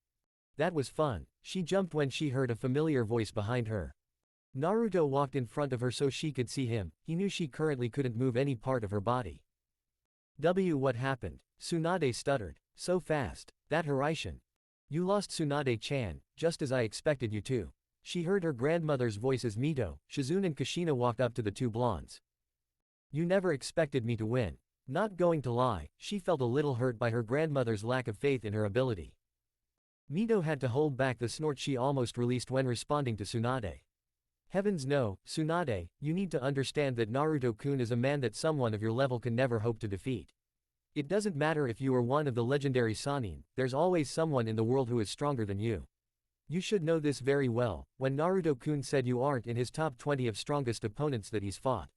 That was fun. She jumped when she heard a familiar voice behind her. Naruto walked in front of her so she could see him. He knew she currently couldn't move any part of her body. What happened? Tsunade stuttered. So fast. That Hiraishin. You lost, Tsunade-chan, just as I expected you to. She heard her grandmother's voice as Mito, Shizune and Kushina walked up to the two blondes. You never expected me to win. Not going to lie, she felt a little hurt by her grandmother's lack of faith in her ability. Mito had to hold back the snort she almost released when responding to Tsunade. Heavens no, Tsunade, you need to understand that Naruto-kun is a man that someone of your level can never hope to defeat. It doesn't matter if you are one of the legendary Sannin, there's always someone in the world who is stronger than you. You should know this very well. When Naruto-kun said you aren't in his top 20 of strongest opponents that he's fought,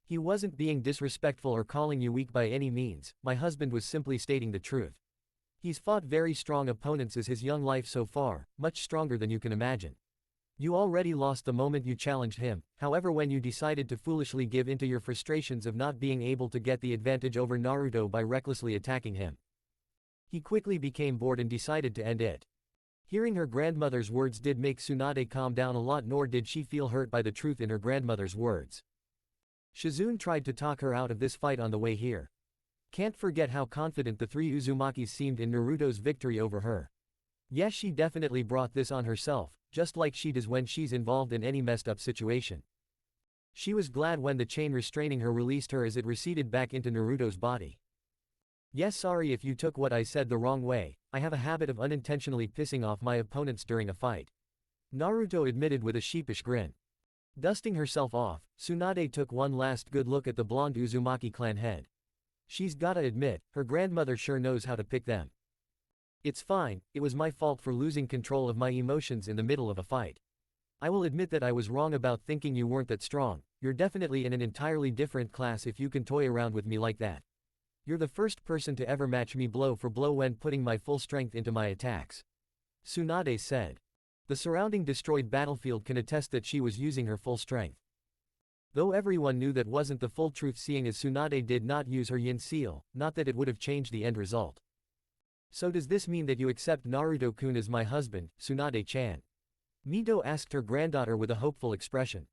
he wasn't being disrespectful or calling you weak by any means, my husband was simply stating the truth. He's fought very strong opponents as his young life so far, much stronger than you can imagine. You already lost the moment you challenged him, however when you decided to foolishly give into your frustrations of not being able to get the advantage over Naruto by recklessly attacking him. He quickly became bored and decided to end it. Hearing her grandmother's words did make Tsunade calm down a lot, nor did she feel hurt by the truth in her grandmother's words. Shizune tried to talk her out of this fight on the way here. Can't forget how confident the three Uzumakis seemed in Naruto's victory over her. Yes, she definitely brought this on herself, just like she does when she's involved in any messed up situation. She was glad when the chain restraining her released her as it receded back into Naruto's body. Yes, sorry if you took what I said the wrong way, I have a habit of unintentionally pissing off my opponents during a fight. Naruto admitted with a sheepish grin. Dusting herself off, Tsunade took one last good look at the blonde Uzumaki clan head. She's gotta admit, her grandmother sure knows how to pick them. It's fine, it was my fault for losing control of my emotions in the middle of a fight. I will admit that I was wrong about thinking you weren't that strong. You're definitely in an entirely different class if you can toy around with me like that. You're the first person to ever match me blow for blow when putting my full strength into my attacks. Tsunade said. The surrounding destroyed battlefield can attest that she was using her full strength. Though everyone knew that wasn't the full truth, seeing as Tsunade did not use her yin seal, not that it would have changed the end result. So does this mean that you accept Naruto-kun as my husband, Tsunade-chan? Mito asked her granddaughter with a hopeful expression.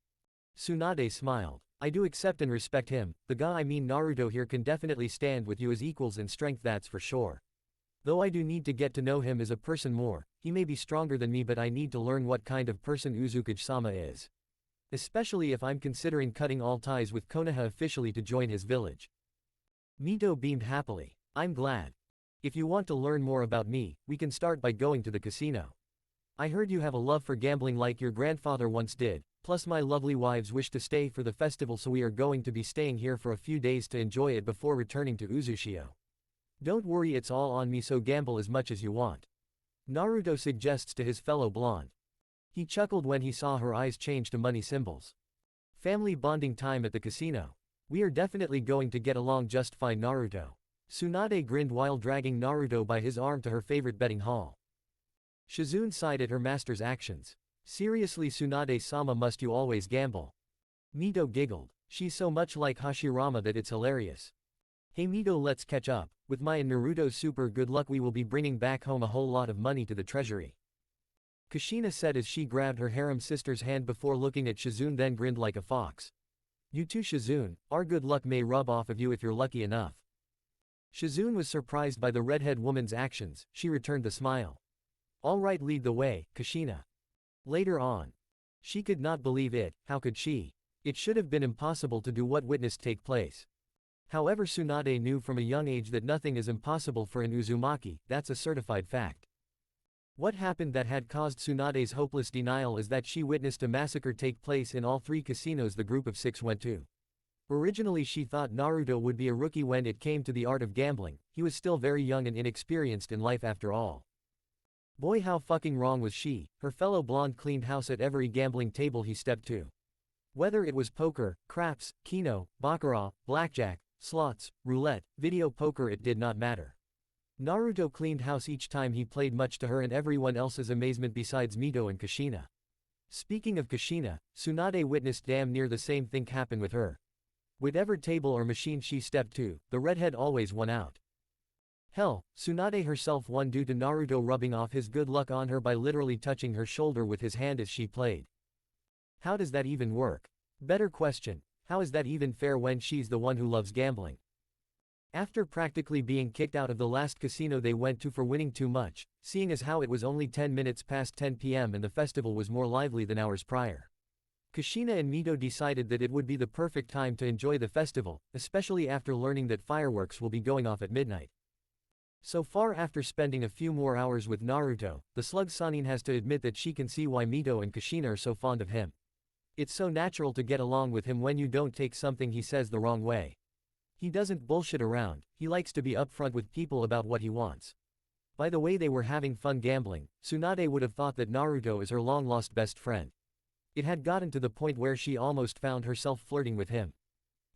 Tsunade smiled. I do accept and respect him. The guy I mean Naruto here can definitely stand with you as equals in strength, that's for sure. Though I do need to get to know him as a person more, he may be stronger than me, but I need to learn what kind of person Uzukage-sama is. Especially if I'm considering cutting all ties with Konoha officially to join his village. Mito beamed happily. I'm glad. If you want to learn more about me, we can start by going to the casino. I heard you have a love for gambling like your grandfather once did, plus my lovely wives wish to stay for the festival, so we are going to be staying here for a few days to enjoy it before returning to Uzushio. Don't worry, it's all on me, so gamble as much as you want. Naruto suggests to his fellow blonde. He chuckled when he saw her eyes change to money symbols. Family bonding time at the casino. We are definitely going to get along just fine, Naruto. Tsunade grinned while dragging Naruto by his arm to her favorite betting hall. Shizune sighed at her master's actions. Seriously, Tsunade-sama, must you always gamble? Mito giggled. She's so much like Hashirama that it's hilarious. Hey Mito, let's catch up. With my and Naruto's super good luck we will be bringing back home a whole lot of money to the treasury. Kushina said as she grabbed her harem sister's hand before looking at Shizune, then grinned like a fox. You too, Shizune, our good luck may rub off of you if you're lucky enough. Shizune was surprised by the redhead woman's actions. She returned the smile. All right, lead the way, Kushina. Later on. She could not believe it. How could she? It should have been impossible to do what witnessed take place. However, Tsunade knew from a young age that nothing is impossible for an Uzumaki, that's a certified fact. What happened that had caused Tsunade's hopeless denial is that she witnessed a massacre take place in all 3 casinos the group of 6 went to. Originally she thought Naruto would be a rookie when it came to the art of gambling. He was still very young and inexperienced in life after all. Boy, how fucking wrong was she. Her fellow blonde cleaned house at every gambling table he stepped to. Whether it was poker, craps, keno, baccarat, blackjack, slots, roulette, video poker, it did not matter. Naruto cleaned house each time he played, much to her and everyone else's amazement besides Mito and Kushina. Speaking of Kushina, Tsunade witnessed damn near the same thing happen with her. Whatever table or machine she stepped to, the redhead always won out. Hell, Tsunade herself won due to Naruto rubbing off his good luck on her by literally touching her shoulder with his hand as she played. How does that even work? Better question, how is that even fair when she's the one who loves gambling? After practically being kicked out of the last casino they went to for winning too much, seeing as how it was only 10 minutes past 10 p.m. and the festival was more lively than hours prior, Kushina and Mito decided that it would be the perfect time to enjoy the festival, especially after learning that fireworks will be going off at midnight. So far, after spending a few more hours with Naruto, the slug Sanin has to admit that she can see why Mito and Kushina are so fond of him. It's so natural to get along with him when you don't take something he says the wrong way. He doesn't bullshit around, he likes to be upfront with people about what he wants. By the way they were having fun gambling, Tsunade would have thought that Naruto is her long-lost best friend. It had gotten to the point where she almost found herself flirting with him.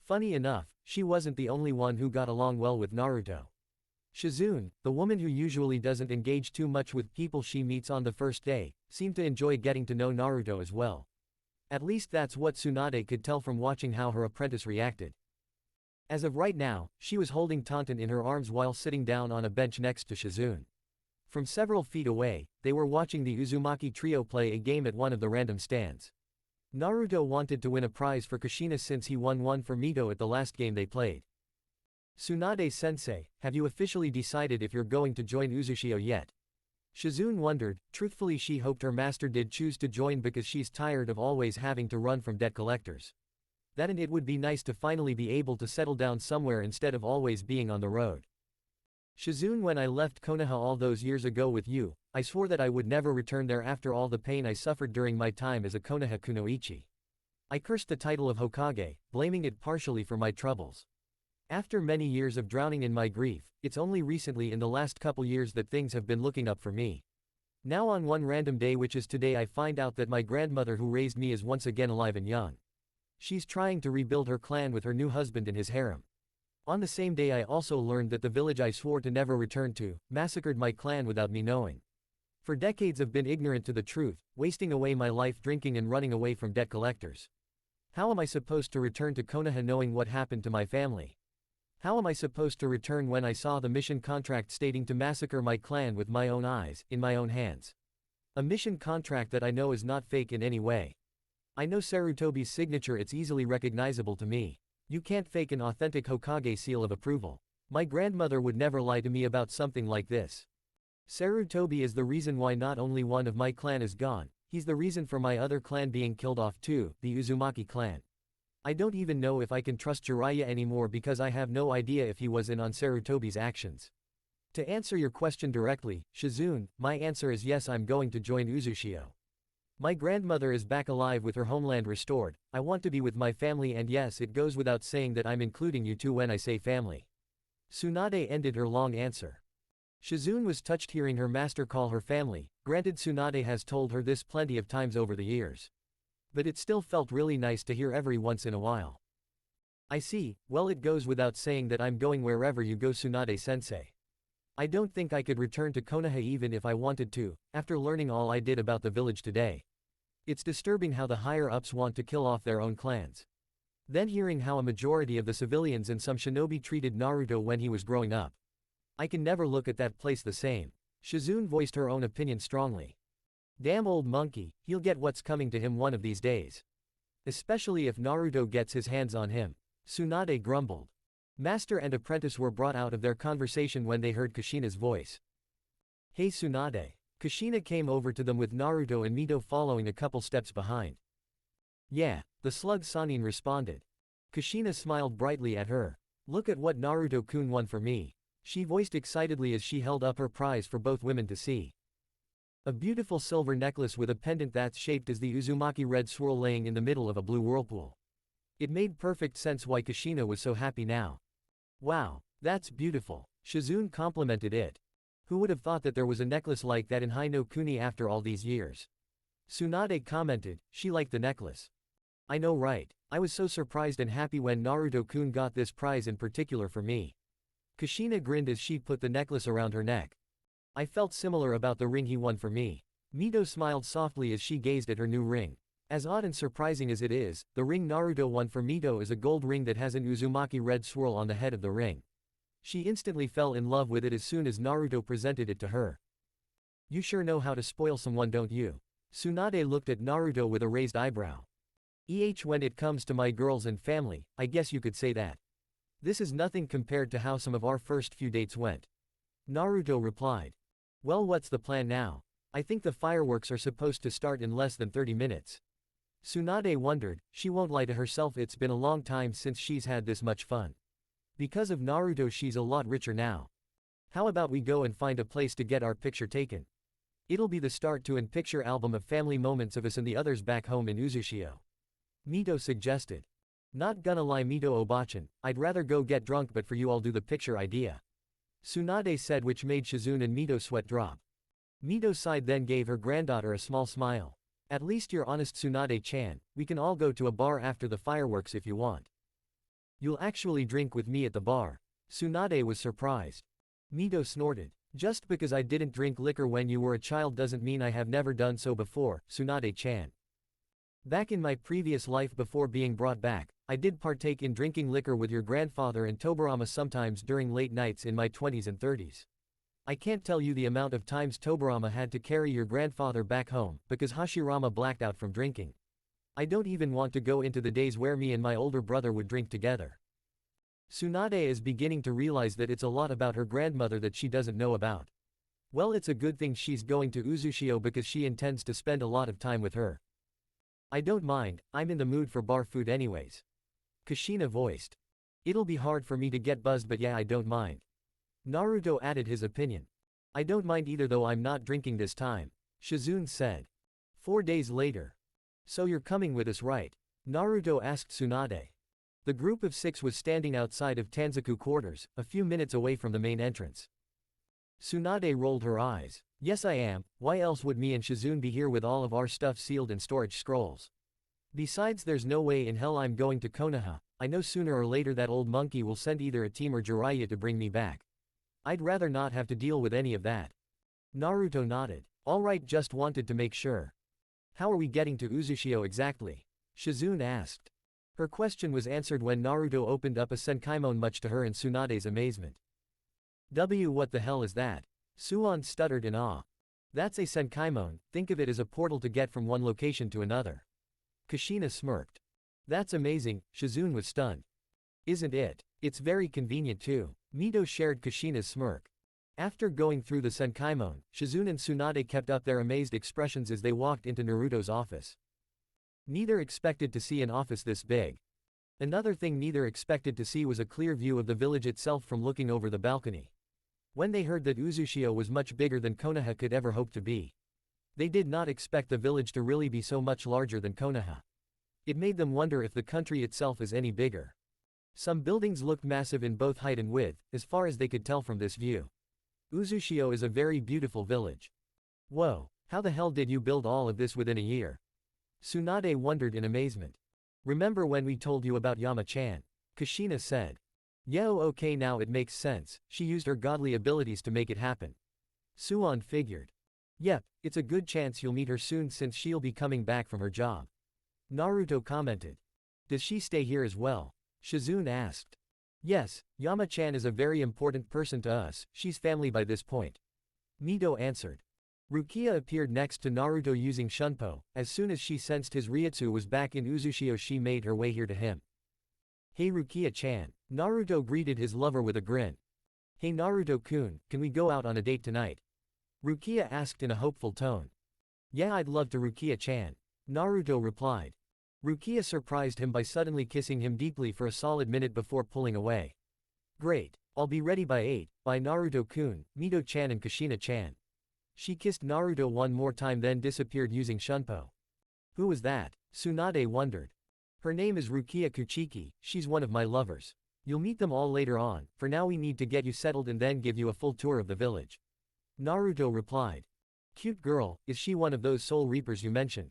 Funny enough, she wasn't the only one who got along well with Naruto. Shizune, the woman who usually doesn't engage too much with people she meets on the first day, seemed to enjoy getting to know Naruto as well. At least that's what Tsunade could tell from watching how her apprentice reacted. As of right now, she was holding Tonton in her arms while sitting down on a bench next to Shizune. From several feet away, they were watching the Uzumaki trio play a game at one of the random stands. Naruto wanted to win a prize for Kushina since he won one for Mito at the last game they played. Tsunade-sensei, have you officially decided if you're going to join Uzushio yet? Shizune wondered. Truthfully, she hoped her master did choose to join because she's tired of always having to run from debt collectors. That and it would be nice to finally be able to settle down somewhere instead of always being on the road. Shizune, when I left Konoha all those years ago with you, I swore that I would never return there after all the pain I suffered during my time as a Konoha kunoichi. I cursed the title of Hokage, blaming it partially for my troubles. After many years of drowning in my grief, it's only recently in the last couple years that things have been looking up for me. Now on one random day, which is today, I find out that my grandmother who raised me is once again alive and young. She's trying to rebuild her clan with her new husband and his harem. On the same day I also learned that the village I swore to never return to, massacred my clan without me knowing. For decades I've been ignorant to the truth, wasting away my life drinking and running away from debt collectors. How am I supposed to return to Konoha knowing what happened to my family? How am I supposed to return when I saw the mission contract stating to massacre my clan with my own eyes, in my own hands? A mission contract that I know is not fake in any way. I know Sarutobi's signature, it's easily recognizable to me. You can't fake an authentic Hokage seal of approval. My grandmother would never lie to me about something like this. Sarutobi is the reason why not only one of my clan is gone, he's the reason for my other clan being killed off too, the Uzumaki clan. I don't even know if I can trust Jiraiya anymore because I have no idea if he was in on Sarutobi's actions. To answer your question directly, Shizune, my answer is yes, I'm going to join Uzushio. My grandmother is back alive with her homeland restored. I want to be with my family, and yes, it goes without saying that I'm including you too when I say family. Tsunade ended her long answer. Shizune was touched hearing her master call her family. Granted, Tsunade has told her this plenty of times over the years. But it still felt really nice to hear every once in a while. I see, well it goes without saying that I'm going wherever you go Tsunade-sensei. I don't think I could return to Konoha even if I wanted to, after learning all I did about the village today. It's disturbing how the higher-ups want to kill off their own clans. Then hearing how a majority of the civilians and some shinobi treated Naruto when he was growing up. I can never look at that place the same. Shizune voiced her own opinion strongly. Damn old monkey, he'll get what's coming to him one of these days. Especially if Naruto gets his hands on him. Tsunade grumbled. Master and apprentice were brought out of their conversation when they heard Kushina's voice. Hey Tsunade. Kushina came over to them with Naruto and Mito following a couple steps behind. Yeah, the slug Sanin responded. Kushina smiled brightly at her. Look at what Naruto-kun won for me. She voiced excitedly as she held up her prize for both women to see. A beautiful silver necklace with a pendant that's shaped as the Uzumaki red swirl laying in the middle of a blue whirlpool. It made perfect sense why Kushina was so happy now. Wow, that's beautiful. Shizune complimented it. Who would have thought that there was a necklace like that in Hai no Kuni after all these years? Tsunade commented, she liked the necklace. I know right, I was so surprised and happy when Naruto-kun got this prize in particular for me. Kushina grinned as she put the necklace around her neck. I felt similar about the ring he won for me. Mito smiled softly as she gazed at her new ring. As odd and surprising as it is, the ring Naruto won for Mito is a gold ring that has an Uzumaki red swirl on the head of the ring. She instantly fell in love with it as soon as Naruto presented it to her. You sure know how to spoil someone, don't you? Tsunade looked at Naruto with a raised eyebrow. When it comes to my girls and family, I guess you could say that. This is nothing compared to how some of our first few dates went. Naruto replied. Well, what's the plan now? I think the fireworks are supposed to start in less than 30 minutes. Tsunade wondered, she won't lie to herself, it's been a long time since she's had this much fun. Because of Naruto she's a lot richer now. How about we go and find a place to get our picture taken? It'll be the start to an picture album of family moments of us and the others back home in Uzushio. Mito suggested. Not gonna lie Mito Obachan, I'd rather go get drunk but for you I'll do the picture idea. Tsunade said, which made Shizune and Mito sweat drop. Mito sighed then gave her granddaughter a small smile. At least you're honest Tsunade-chan, we can all go to a bar after the fireworks if you want. You'll actually drink with me at the bar. Tsunade was surprised. Mito snorted. Just because I didn't drink liquor when you were a child doesn't mean I have never done so before, Tsunade-chan. Back in my previous life before being brought back, I did partake in drinking liquor with your grandfather and Tobarama sometimes during late nights in my 20s and 30s. I can't tell you the amount of times Tobarama had to carry your grandfather back home, because Hashirama blacked out from drinking. I don't even want to go into the days where me and my older brother would drink together. Tsunade is beginning to realize that it's a lot about her grandmother that she doesn't know about. Well, it's a good thing she's going to Uzushio because she intends to spend a lot of time with her. I don't mind, I'm in the mood for bar food anyways. Kushina voiced. It'll be hard for me to get buzzed but yeah I don't mind. Naruto added his opinion. I don't mind either though I'm not drinking this time. Shizune said. 4 days later. So you're coming with us right? Naruto asked Tsunade. The group of 6 was standing outside of Tanzaku quarters, a few minutes away from the main entrance. Tsunade rolled her eyes. Yes I am, why else would me and Shizune be here with all of our stuff sealed in storage scrolls? Besides there's no way in hell I'm going to Konoha, I know sooner or later that old monkey will send either a team or Jiraiya to bring me back. I'd rather not have to deal with any of that. Naruto nodded. Alright, just wanted to make sure. How are we getting to Uzushio exactly? Shizune asked. Her question was answered when Naruto opened up a senkaimon much to her and Tsunade's amazement. What the hell is that? Suon stuttered in awe. That's a senkaimon, think of it as a portal to get from one location to another. Kushina smirked. That's amazing, Shizune was stunned. Isn't it? It's very convenient too. Mito shared Kushina's smirk. After going through the senkaimon, Shizune and Tsunade kept up their amazed expressions as they walked into Naruto's office. Neither expected to see an office this big. Another thing neither expected to see was a clear view of the village itself from looking over the balcony. When they heard that Uzushio was much bigger than Konoha could ever hope to be. They did not expect the village to really be so much larger than Konoha. It made them wonder if the country itself is any bigger. Some buildings looked massive in both height and width, as far as they could tell from this view. Uzushio is a very beautiful village. Whoa, how the hell did you build all of this within a year? Tsunade wondered in amazement. Remember when we told you about Yama-chan? Kushina said. Yo, okay, now it makes sense, she used her godly abilities to make it happen. Suan figured. Yep, it's a good chance you'll meet her soon since she'll be coming back from her job. Naruto commented. Does she stay here as well? Shizune asked. Yes, Yama-chan is a very important person to us, she's family by this point. Mito answered. Rukia appeared next to Naruto using Shunpo. As soon as she sensed his Ryutsu was back in Uzushio, she made her way here to him. Hey Rukia-chan. Naruto greeted his lover with a grin. Hey Naruto-kun, can we go out on a date tonight? Rukia asked in a hopeful tone. Yeah, I'd love to, Rukia-chan. Naruto replied. Rukia surprised him by suddenly kissing him deeply for a solid minute before pulling away. Great. I'll be ready by 8, by Naruto-kun, Mito-chan and Kushina-chan. She kissed Naruto one more time then disappeared using Shunpo. Who was that? Tsunade wondered. Her name is Rukia Kuchiki, she's one of my lovers. You'll meet them all later on, for now we need to get you settled and then give you a full tour of the village. Naruto replied. Cute girl, is she one of those soul reapers you mentioned?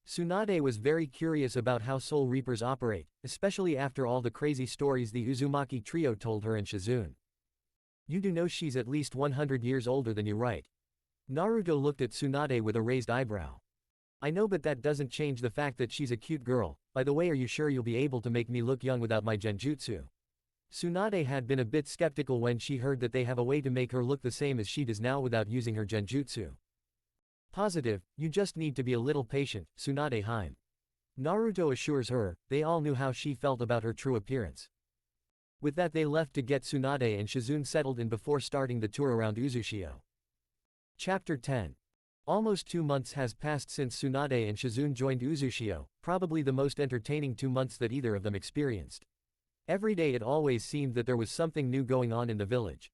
Tsunade was very curious about how soul reapers operate, especially after all the crazy stories the Uzumaki trio told her and Shizune. You do know she's at least 100 years older than you, right? Naruto looked at Tsunade with a raised eyebrow. I know, but that doesn't change the fact that she's a cute girl. By the way, are you sure you'll be able to make me look young without my genjutsu? Tsunade had been a bit skeptical when she heard that they have a way to make her look the same as she does now without using her genjutsu. Positive, you just need to be a little patient, Tsunade Heim. Naruto assures her, they all knew how she felt about her true appearance. With that they left to get Tsunade and Shizune settled in before starting the tour around Uzushio. Chapter 10. Almost 2 months has passed since Tsunade and Shizune joined Uzushio, probably the most entertaining 2 months that either of them experienced. Every day it always seemed that there was something new going on in the village.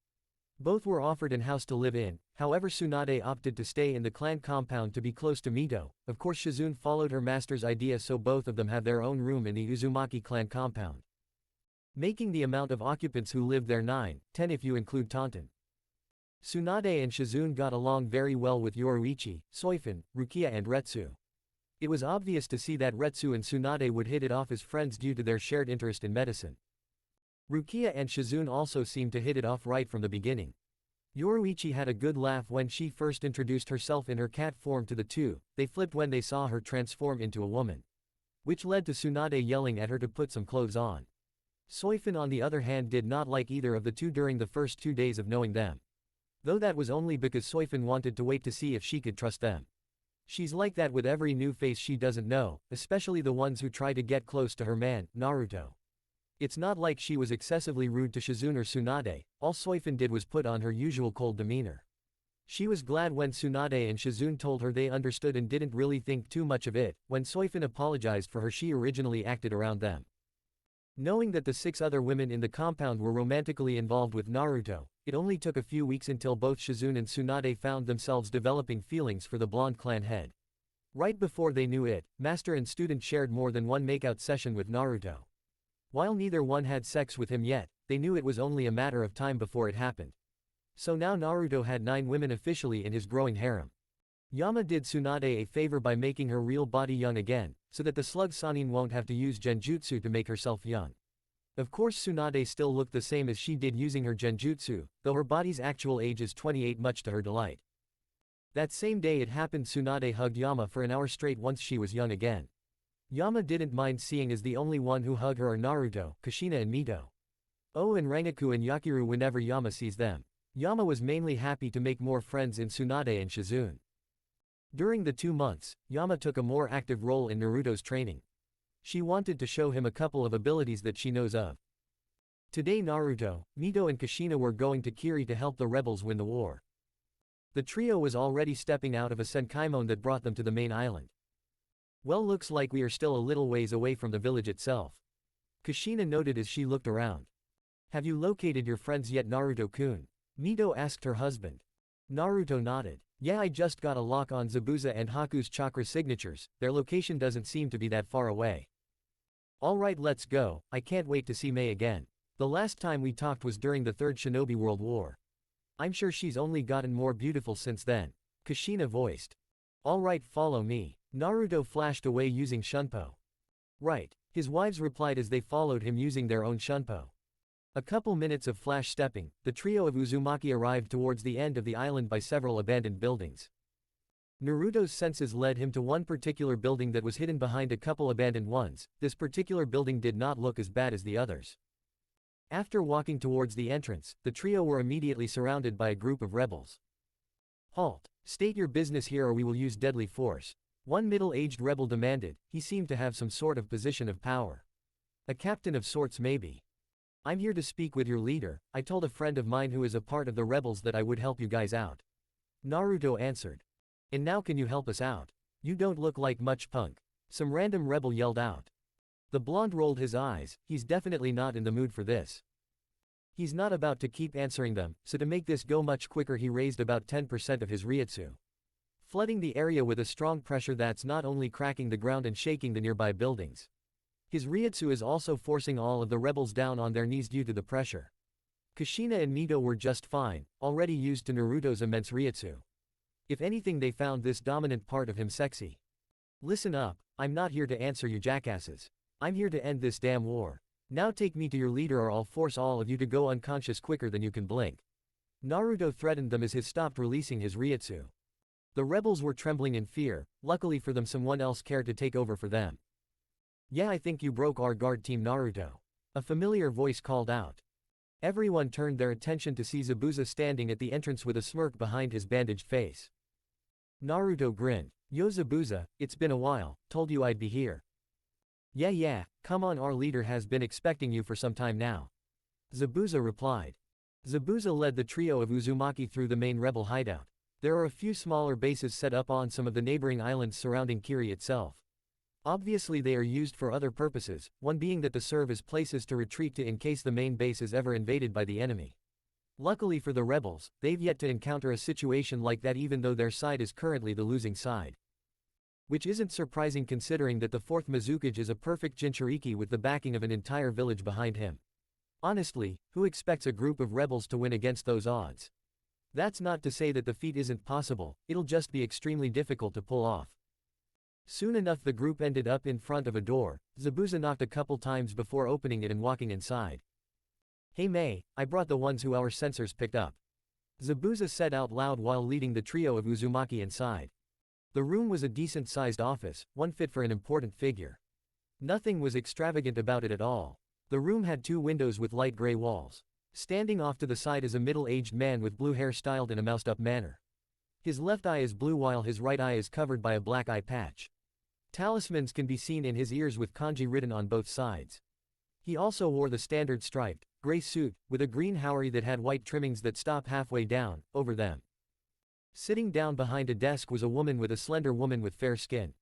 Both were offered an house to live in, however Tsunade opted to stay in the clan compound to be close to Mito. Of course Shizune followed her master's idea, so both of them have their own room in the Uzumaki clan compound, making the amount of occupants who live there 9, 10 if you include Taunton. Tsunade and Shizune got along very well with Yoruichi, Soifun, Rukia and Retsu. It was obvious to see that Retsu and Tsunade would hit it off as friends due to their shared interest in medicine. Rukia and Shizune also seemed to hit it off right from the beginning. Yoruichi had a good laugh when she first introduced herself in her cat form to the two. They flipped when they saw her transform into a woman, which led to Tsunade yelling at her to put some clothes on. Soifun on the other hand did not like either of the two during the first 2 days of knowing them, though that was only because Soifun wanted to wait to see if she could trust them. She's like that with every new face she doesn't know, especially the ones who try to get close to her man, Naruto. It's not like she was excessively rude to Shizune or Tsunade, all Soifun did was put on her usual cold demeanor. She was glad when Tsunade and Shizune told her they understood and didn't really think too much of it. When Soifun apologized for her, she originally acted around them. Knowing that the 6 other women in the compound were romantically involved with Naruto, it only took a few weeks until both Shizune and Tsunade found themselves developing feelings for the blonde clan head. Right before they knew it, master and student shared more than one makeout session with Naruto. While neither one had sex with him yet, they knew it was only a matter of time before it happened. So now Naruto had 9 women officially in his growing harem. Yama did Tsunade a favor by making her real body young again, so that the slug Sanin won't have to use genjutsu to make herself young. Of course Tsunade still looked the same as she did using her genjutsu, though her body's actual age is 28, much to her delight. That same day it happened, Tsunade hugged Yama for an hour straight once she was young again. Yama didn't mind, seeing as the only one who hugged her are Naruto, Kushina and Mito. Oh, and Rangaku and Yakiru whenever Yama sees them. Yama was mainly happy to make more friends in Tsunade and Shizune. During the 2 months, Yama took a more active role in Naruto's training. She wanted to show him a couple of abilities that she knows of. Today Naruto, Mito and Kushina were going to Kiri to help the rebels win the war. The trio was already stepping out of a Senkaimon that brought them to the main island. Well, looks like we are still a little ways away from the village itself, Kushina noted as she looked around. Have you located your friends yet, Naruto-kun? Mito asked her husband. Naruto nodded. Yeah, I just got a lock on Zabuza and Haku's chakra signatures. Their location doesn't seem to be that far away. Alright, let's go. I can't wait to see Mei again. The last time we talked was during the Third Shinobi World War. I'm sure she's only gotten more beautiful since then, Kushina voiced. Alright, follow me. Naruto flashed away using shunpo. Right. His wives replied as they followed him using their own shunpo. A couple minutes of flash stepping, the trio of Uzumaki arrived towards the end of the island by several abandoned buildings. Naruto's senses led him to one particular building that was hidden behind a couple abandoned ones. This particular building did not look as bad as the others. After walking towards the entrance, the trio were immediately surrounded by a group of rebels. Halt! State your business here or we will use deadly force. One middle-aged rebel demanded. He seemed to have some sort of position of power. A captain of sorts maybe. I'm here to speak with your leader. I told a friend of mine who is a part of the rebels that I would help you guys out. Naruto answered. And now can you help us out? You don't look like much punk. Some random rebel yelled out. The blonde rolled his eyes. He's definitely not in the mood for this. He's not about to keep answering them, so to make this go much quicker he raised about 10% of his ryutsu, flooding the area with a strong pressure that's not only cracking the ground and shaking the nearby buildings. His ryutsu is also forcing all of the rebels down on their knees due to the pressure. Kushina and Mito were just fine, already used to Naruto's immense ryutsu. If anything they found this dominant part of him sexy. Listen up, I'm not here to answer you jackasses. I'm here to end this damn war. Now take me to your leader or I'll force all of you to go unconscious quicker than you can blink. Naruto threatened them as he stopped releasing his ryutsu. The rebels were trembling in fear. Luckily for them someone else cared to take over for them. Yeah, I think you broke our guard, Team Naruto. A familiar voice called out. Everyone turned their attention to see Zabuza standing at the entrance with a smirk behind his bandaged face. Naruto grinned. Yo Zabuza, it's been a while, told you I'd be here. Yeah, come on, our leader has been expecting you for some time now. Zabuza replied. Zabuza led the trio of Uzumaki through the main rebel hideout. There are a few smaller bases set up on some of the neighboring islands surrounding Kiri itself. Obviously they are used for other purposes, one being that to serve as places to retreat to in case the main base is ever invaded by the enemy. Luckily for the rebels, they've yet to encounter a situation like that even though their side is currently the losing side. Which isn't surprising considering that the 4th Mizukage is a perfect Jinchuriki with the backing of an entire village behind him. Honestly, who expects a group of rebels to win against those odds? That's not to say that the feat isn't possible, it'll just be extremely difficult to pull off. Soon enough the group ended up in front of a door. Zabuza knocked a couple times before opening it and walking inside. Hey May, I brought the ones who our sensors picked up. Zabuza said out loud while leading the trio of Uzumaki inside. The room was a decent-sized office, one fit for an important figure. Nothing was extravagant about it at all. The room had 2 windows with light gray walls. Standing off to the side is a middle-aged man with blue hair styled in a moused-up manner. His left eye is blue while his right eye is covered by a black eye patch. Talismans can be seen in his ears with kanji written on both sides. He also wore the standard striped, gray suit, with a green haori that had white trimmings that stop halfway down, over them. Sitting down behind a desk was a woman with fair skin.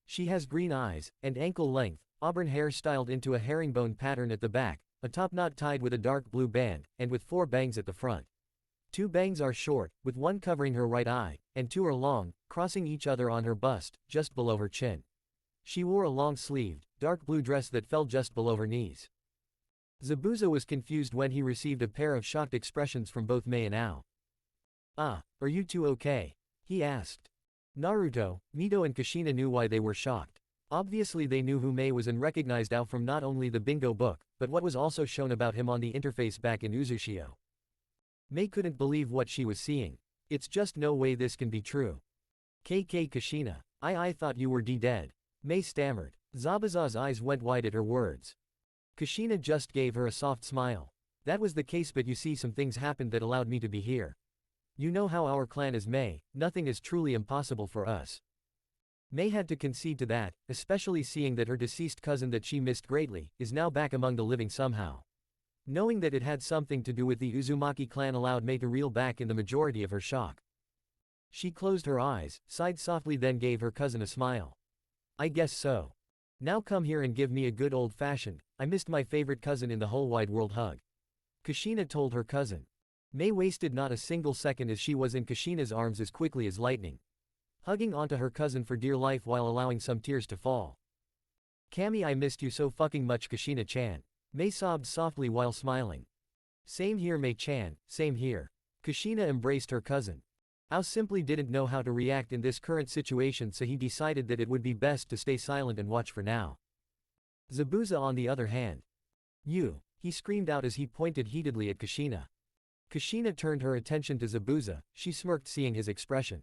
She has green eyes, and ankle-length, auburn hair styled into a herringbone pattern at the back, a top knot tied with a dark blue band, and with 4 bangs at the front. 2 bangs are short, with one covering her right eye, and 2 are long, crossing each other on her bust, just below her chin. She wore a long-sleeved, dark blue dress that fell just below her knees. Zabuza was confused when he received a pair of shocked expressions from both Mei and Ao. Ah, are you two okay? He asked. Naruto, Mito and Kushina knew why they were shocked. Obviously they knew who Mei was and recognized Ao from not only the bingo book, but what was also shown about him on the interface back in Uzushio. Mei couldn't believe what she was seeing. It's just no way this can be true. Kushina. I thought you were dead. Mei stammered. Zabuza's eyes went wide at her words. Kushina just gave her a soft smile. That was the case, but you see, some things happened that allowed me to be here. You know how our clan is, Mei, nothing is truly impossible for us. Mei had to concede to that, especially seeing that her deceased cousin that she missed greatly, is now back among the living somehow. Knowing that it had something to do with the Uzumaki clan allowed Mei to reel back in the majority of her shock. She closed her eyes, sighed softly, then gave her cousin a smile. I guess so. Now come here and give me a good old-fashioned, I missed my favorite cousin in the whole wide world hug. Kushina told her cousin. Mei wasted not a single second as she was in Kushina's arms as quickly as lightning, hugging onto her cousin for dear life while allowing some tears to fall. Kami, I missed you so fucking much, Kushina-chan. Mei sobbed softly while smiling. Same here, Mei-chan, same here. Kushina embraced her cousin. Ao simply didn't know how to react in this current situation, so he decided that it would be best to stay silent and watch for now. Zabuza on the other hand. You! He screamed out as he pointed heatedly at Kushina. Kushina turned her attention to Zabuza, she smirked seeing his expression.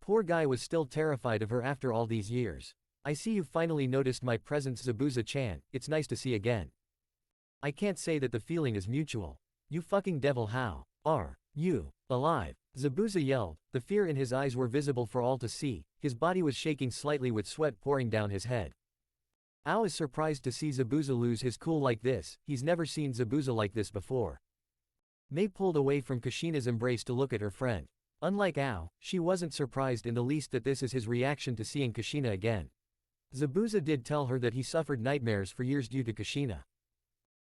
Poor guy was still terrified of her after all these years. I see you finally noticed my presence, Zabuza-chan, it's nice to see again. I can't say that the feeling is mutual. You fucking devil, how are you alive? Zabuza yelled, the fear in his eyes were visible for all to see, his body was shaking slightly with sweat pouring down his head. Ao is surprised to see Zabuza lose his cool like this, he's never seen Zabuza like this before. Mei pulled away from Kushina's embrace to look at her friend. Unlike Ao, she wasn't surprised in the least that this is his reaction to seeing Kushina again. Zabuza did tell her that he suffered nightmares for years due to Kushina.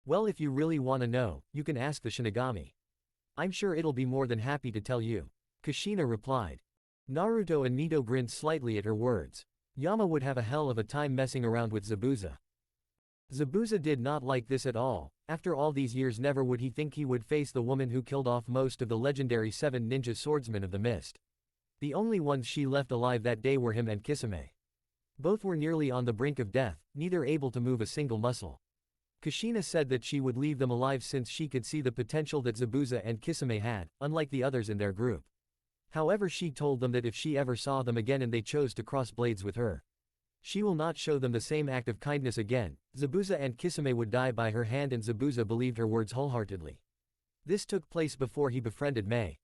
Well, if you really wanna know, you can ask the Shinigami. I'm sure it'll be more than happy to tell you. Kushina replied. Naruto and Mito grinned slightly at her words. Yama would have a hell of a time messing around with Zabuza. Zabuza did not like this at all. After all these years, never would he think he would face the woman who killed off most of the legendary 7 ninja swordsmen of the mist. The only ones she left alive that day were him and Kisame. Both were nearly on the brink of death, neither able to move a single muscle. Kushina said that she would leave them alive since she could see the potential that Zabuza and Kisame had, unlike the others in their group. However, she told them that if she ever saw them again and they chose to cross blades with her, she will not show them the same act of kindness again. Zabuza and Kisame would die by her hand, and Zabuza believed her words wholeheartedly. This took place before he befriended Mei.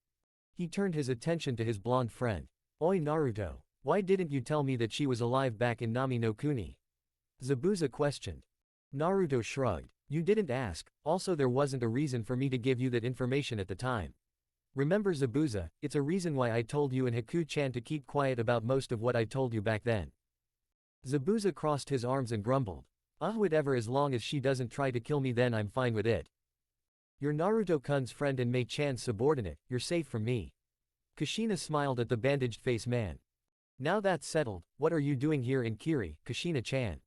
He turned his attention to his blonde friend. Oi Naruto, why didn't you tell me that she was alive back in Nami no Kuni? Zabuza questioned. Naruto shrugged. You didn't ask, also there wasn't a reason for me to give you that information at the time. Remember Zabuza, it's a reason why I told you and Haku-chan to keep quiet about most of what I told you back then. Zabuza crossed his arms and grumbled. Whatever, as long as she doesn't try to kill me then I'm fine with it. You're Naruto-kun's friend and Mei-chan's subordinate, you're safe from me. Kushina smiled at the bandaged face man. Now that's settled, what are you doing here in Kiri, Kushina-chan?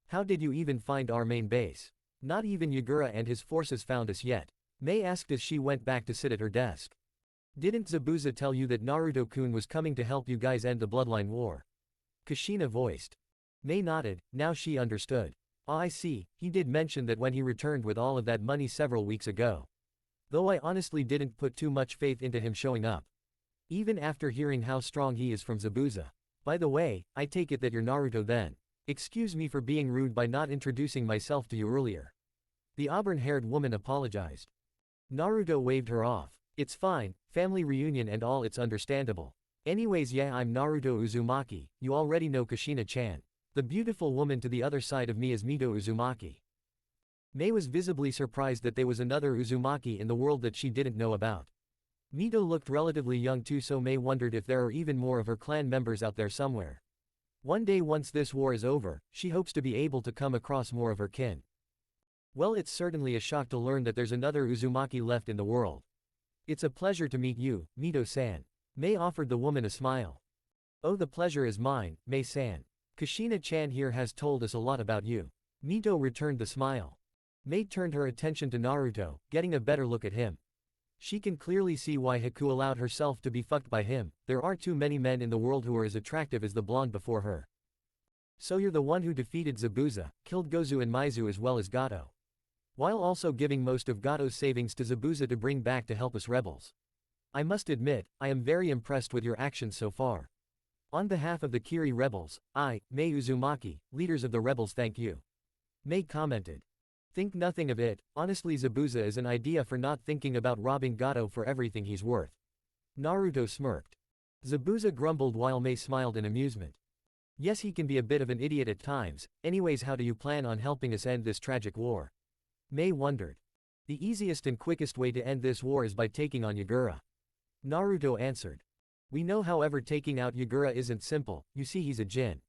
How did you even find our main base? Not even Yagura and his forces found us yet. Mei asked as she went back to sit at her desk. Didn't Zabuza tell you that Naruto-kun was coming to help you guys end the bloodline war? Kushina voiced. Mei nodded, now she understood. I see, he did mention that when he returned with all of that money several weeks ago. Though I honestly didn't put too much faith into him showing up. Even after hearing how strong he is from Zabuza. By the way, I take it that you're Naruto then. Excuse me for being rude by not introducing myself to you earlier. The auburn-haired woman apologized. Naruto waved her off. It's fine, family reunion and all, it's understandable. Anyways, yeah, I'm Naruto Uzumaki, you already know Kushina-chan. The beautiful woman to the other side of me is Mito Uzumaki. Mei was visibly surprised that there was another Uzumaki in the world that she didn't know about. Mito looked relatively young too, so Mei wondered if there are even more of her clan members out there somewhere. One day once this war is over, she hopes to be able to come across more of her kin. Well, it's certainly a shock to learn that there's another Uzumaki left in the world. It's a pleasure to meet you, Mito-san. Mei offered the woman a smile. Oh, the pleasure is mine, Mei-san. Kushina-chan here has told us a lot about you. Mito returned the smile. Mei turned her attention to Naruto, getting a better look at him. She can clearly see why Haku allowed herself to be fucked by him. There aren't too many men in the world who are as attractive as the blonde before her. So you're the one who defeated Zabuza, killed Gozu and Maizu as well as Gato. While also giving most of Gato's savings to Zabuza to bring back to help us rebels. I must admit, I am very impressed with your actions so far. On behalf of the Kiri rebels, I, Mei Uzumaki, leaders of the rebels, thank you. Mei commented. Think nothing of it, honestly Zabuza is an idea for not thinking about robbing Gato for everything he's worth. Naruto smirked. Zabuza grumbled while Mei smiled in amusement. Yes, he can be a bit of an idiot at times, anyways how do you plan on helping us end this tragic war? Mei wondered. The easiest and quickest way to end this war is by taking on Yagura. Naruto answered. We know, however, taking out Yagura isn't simple, you see he's a jin.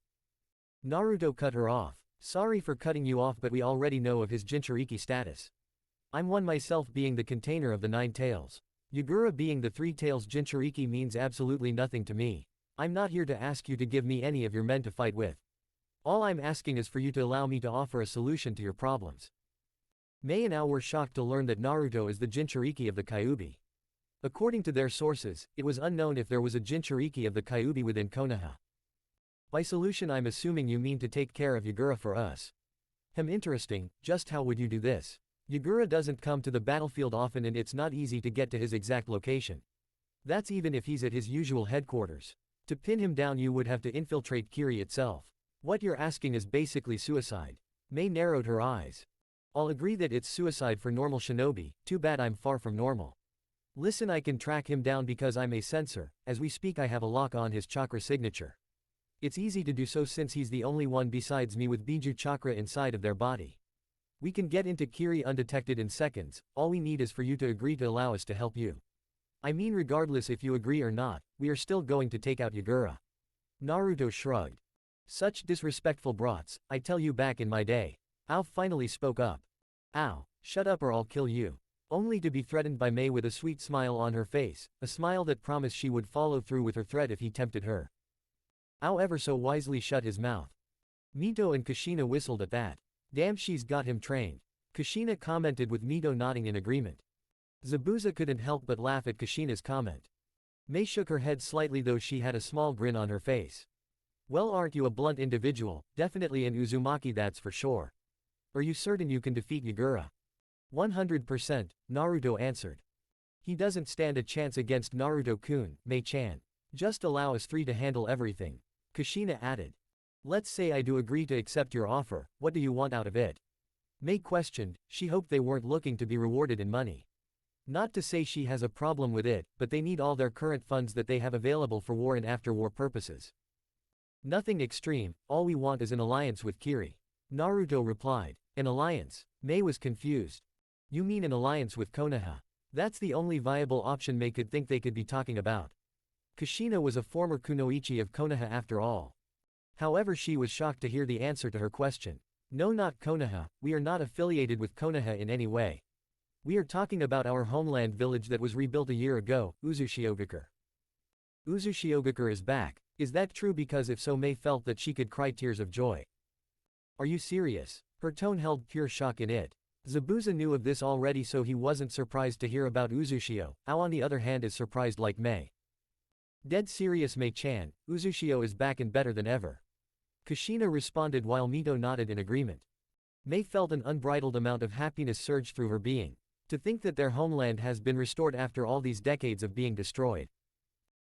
Naruto cut her off. Sorry for cutting you off, but we already know of his Jinchuriki status. I'm one myself, being the container of the 9 tails. Yagura being the 3 tails Jinchuriki means absolutely nothing to me. I'm not here to ask you to give me any of your men to fight with. All I'm asking is for you to allow me to offer a solution to your problems. Mei and Ao were shocked to learn that Naruto is the Jinchuriki of the Kyuubi. According to their sources, it was unknown if there was a Jinchuriki of the Kyuubi within Konoha. By solution I'm assuming you mean to take care of Yagura for us. Interesting, just how would you do this? Yagura doesn't come to the battlefield often and it's not easy to get to his exact location. That's even if he's at his usual headquarters. To pin him down you would have to infiltrate Kiri itself. What you're asking is basically suicide. Mei narrowed her eyes. I'll agree that it's suicide for normal shinobi, too bad I'm far from normal. Listen, I can track him down because I'm a sensor. As we speak I have a lock on his chakra signature. It's easy to do so since he's the only one besides me with Biju chakra inside of their body. We can get into Kiri undetected in seconds, all we need is for you to agree to allow us to help you. I mean regardless if you agree or not, we are still going to take out Yagura. Naruto shrugged. Such disrespectful brats, I tell you back in my day. Ao finally spoke up. Ao, shut up or I'll kill you. Only to be threatened by Mei with a sweet smile on her face, a smile that promised she would follow through with her threat if he tempted her. Ao ever so wisely shut his mouth. Mito and Kushina whistled at that. Damn, she's got him trained. Kushina commented with Mito nodding in agreement. Zabuza couldn't help but laugh at Kushina's comment. Mei shook her head slightly though she had a small grin on her face. Well, aren't you a blunt individual, definitely an Uzumaki that's for sure. Are you certain you can defeat Yagura? 100%, Naruto answered. He doesn't stand a chance against Naruto-kun, Mei-chan. Just allow us three to handle everything. Kushina added. Let's say I do agree to accept your offer, what do you want out of it? Mei questioned, she hoped they weren't looking to be rewarded in money. Not to say she has a problem with it, but they need all their current funds that they have available for war and after-war purposes. Nothing extreme, all we want is an alliance with Kiri. Naruto replied. An alliance? Mei was confused. You mean an alliance with Konoha? That's the only viable option Mei could think they could be talking about. Kushina was a former kunoichi of Konoha after all. However, she was shocked to hear the answer to her question. No, not Konoha, we are not affiliated with Konoha in any way. We are talking about our homeland village that was rebuilt a year ago, Uzushio. Uzushio is back. Is that true? Because if so, Mei felt that she could cry tears of joy. Are you serious? Her tone held pure shock in it. Zabuza knew of this already, so he wasn't surprised to hear about Uzushio. Ao on the other hand is surprised like Mei. Dead serious, Mei-chan, Uzushio is back and better than ever. Kushina responded while Mito nodded in agreement. Mei felt an unbridled amount of happiness surge through her being. To think that their homeland has been restored after all these decades of being destroyed.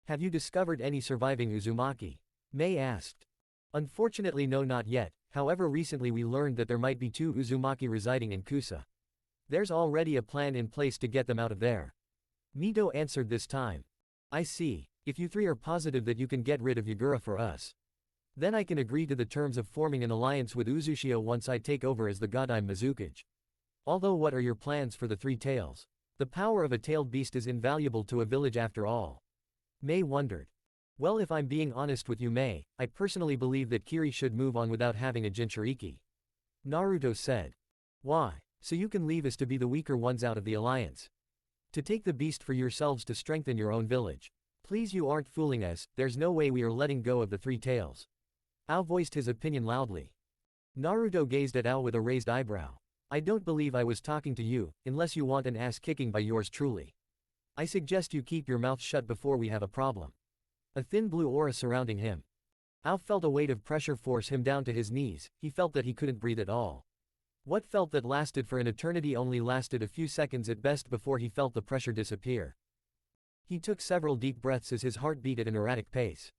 Have you discovered any surviving Uzumaki? Mei asked. Unfortunately no, not yet, however recently we learned that there might be 2 Uzumaki residing in Kusa. There's already a plan in place to get them out of there. Mito answered this time. I see, if you three are positive that you can get rid of Yagura for us. Then I can agree to the terms of forming an alliance with Uzushio once I take over as the Godime Mizukage. Although what are your plans for the 3 tails? The power of a tailed beast is invaluable to a village after all. Mei wondered. Well, if I'm being honest with you, Mei, I personally believe that Kiri should move on without having a Jinchuriki. Naruto said. Why? So you can leave us to be the weaker ones out of the alliance. To take the beast for yourselves to strengthen your own village. Please, you aren't fooling us, there's no way we are letting go of the 3 tails. Ao voiced his opinion loudly. Naruto gazed at Ao with a raised eyebrow. I don't believe I was talking to you, unless you want an ass kicking by yours truly. I suggest you keep your mouth shut before we have a problem. A thin blue aura surrounding him. Ao felt a weight of pressure force him down to his knees, he felt that he couldn't breathe at all. What felt that lasted for an eternity only lasted a few seconds at best before he felt the pressure disappear. He took several deep breaths as his heart beat at an erratic pace.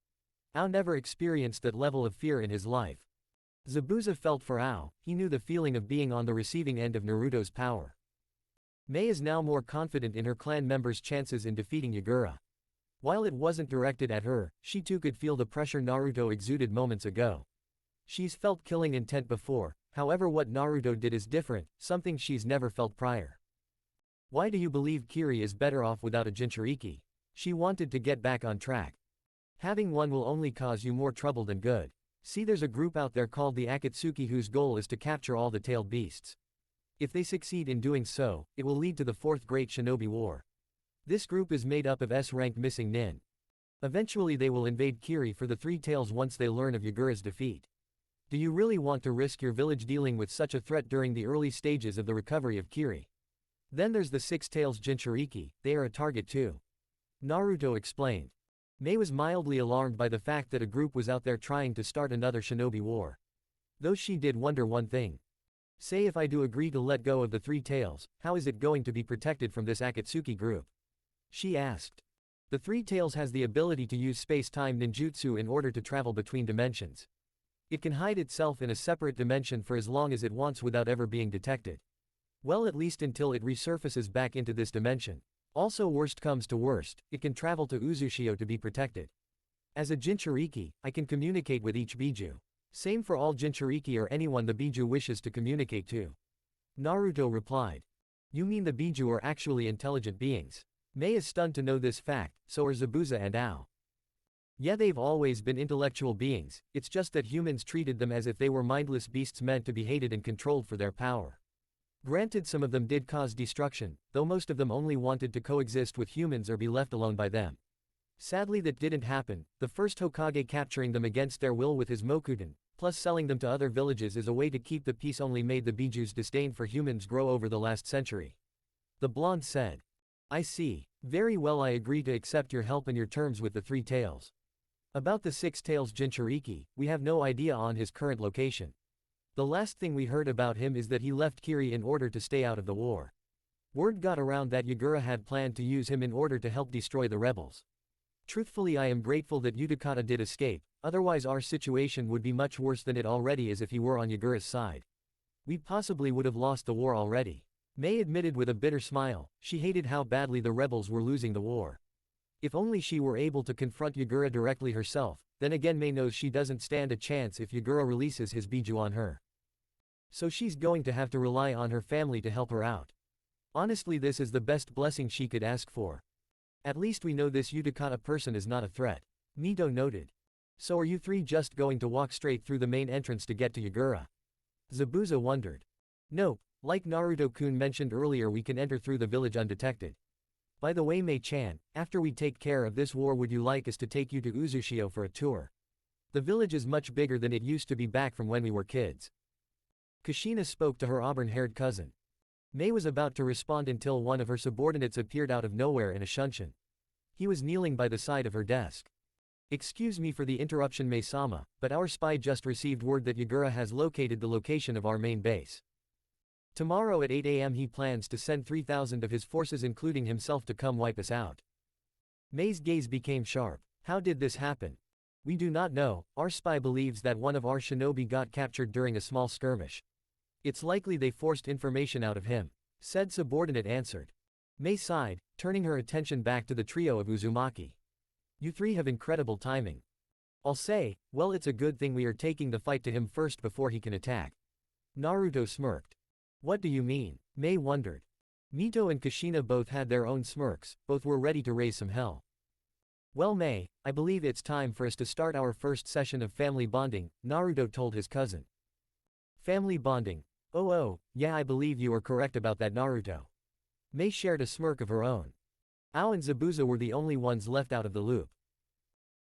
Ao never experienced that level of fear in his life. Zabuza felt for Ao, he knew the feeling of being on the receiving end of Naruto's power. Mei is now more confident in her clan members' chances in defeating Yagura. While it wasn't directed at her, she too could feel the pressure Naruto exuded moments ago. She's felt killing intent before, however what Naruto did is different, something she's never felt prior. Why do you believe Kiri is better off without a Jinchuriki? She wanted to get back on track. Having one will only cause you more trouble than good. See, there's a group out there called the Akatsuki whose goal is to capture all the tailed beasts. If they succeed in doing so, it will lead to the 4th Great Shinobi War. This group is made up of S-rank missing nin. Eventually they will invade Kiri for the 3 tails once they learn of Yagura's defeat. Do you really want to risk your village dealing with such a threat during the early stages of the recovery of Kiri? Then there's the Six Tails Jinchuriki, they are a target too. Naruto explained. Mei was mildly alarmed by the fact that a group was out there trying to start another shinobi war. Though she did wonder one thing. Say if I do agree to let go of the Three Tails, how is it going to be protected from this Akatsuki group? She asked. The Three Tails has the ability to use space-time ninjutsu in order to travel between dimensions. It can hide itself in a separate dimension for as long as it wants without ever being detected. Well, at least until it resurfaces back into this dimension. Also, worst comes to worst, it can travel to Uzushio to be protected. As a Jinchuriki, I can communicate with each Biju. Same for all Jinchuriki or anyone the Biju wishes to communicate to. Naruto replied. You mean the Biju are actually intelligent beings? Mei is stunned to know this fact, so are Zabuza and Ao. Yeah, they've always been intellectual beings, it's just that humans treated them as if they were mindless beasts meant to be hated and controlled for their power. Granted, some of them did cause destruction, though most of them only wanted to coexist with humans or be left alone by them. Sadly, that didn't happen. The first Hokage capturing them against their will with his Mokuden, plus selling them to other villages as a way to keep the peace only made the Biju's disdain for humans grow over the last century. The blonde said. I see. Very well, I agree to accept your help and your terms with the Three Tails. About the Six Tails Jinchuriki, we have no idea on his current location. The last thing we heard about him is that he left Kiri in order to stay out of the war. Word got around that Yagura had planned to use him in order to help destroy the rebels. Truthfully, I am grateful that Utakata did escape, otherwise our situation would be much worse than it already is if he were on Yagura's side. We possibly would have lost the war already. Mei admitted with a bitter smile, she hated how badly the rebels were losing the war. If only she were able to confront Yagura directly herself, then again Mei knows she doesn't stand a chance if Yagura releases his Biju on her. So she's going to have to rely on her family to help her out. Honestly, this is the best blessing she could ask for. At least we know this Utakata person is not a threat. Mito noted. So are you three just going to walk straight through the main entrance to get to Yagura? Zabuza wondered. Nope, like Naruto-kun mentioned earlier, we can enter through the village undetected. By the way, Mei-chan, after we take care of this war, would you like us to take you to Uzushio for a tour? The village is much bigger than it used to be back from when we were kids. Kushina spoke to her auburn-haired cousin. Mei was about to respond until one of her subordinates appeared out of nowhere in a shunshin. He was kneeling by the side of her desk. Excuse me for the interruption, Mei-sama, but our spy just received word that Yagura has located the location of our main base. Tomorrow at 8 a.m. he plans to send 3,000 of his forces including himself to come wipe us out. Mei's gaze became sharp. How did this happen? We do not know. Our spy believes that one of our shinobi got captured during a small skirmish. It's likely they forced information out of him, said subordinate answered. Mei sighed, turning her attention back to the trio of Uzumaki. You three have incredible timing. I'll say, well, it's a good thing we are taking the fight to him first before he can attack. Naruto smirked. What do you mean? Mei wondered. Mito and Kushina both had their own smirks, both were ready to raise some hell. Well, Mei, I believe it's time for us to start our first session of family bonding, Naruto told his cousin. Family bonding. Oh, yeah, I believe you are correct about that, Naruto. Mei shared a smirk of her own. Ao and Zabuza were the only ones left out of the loop.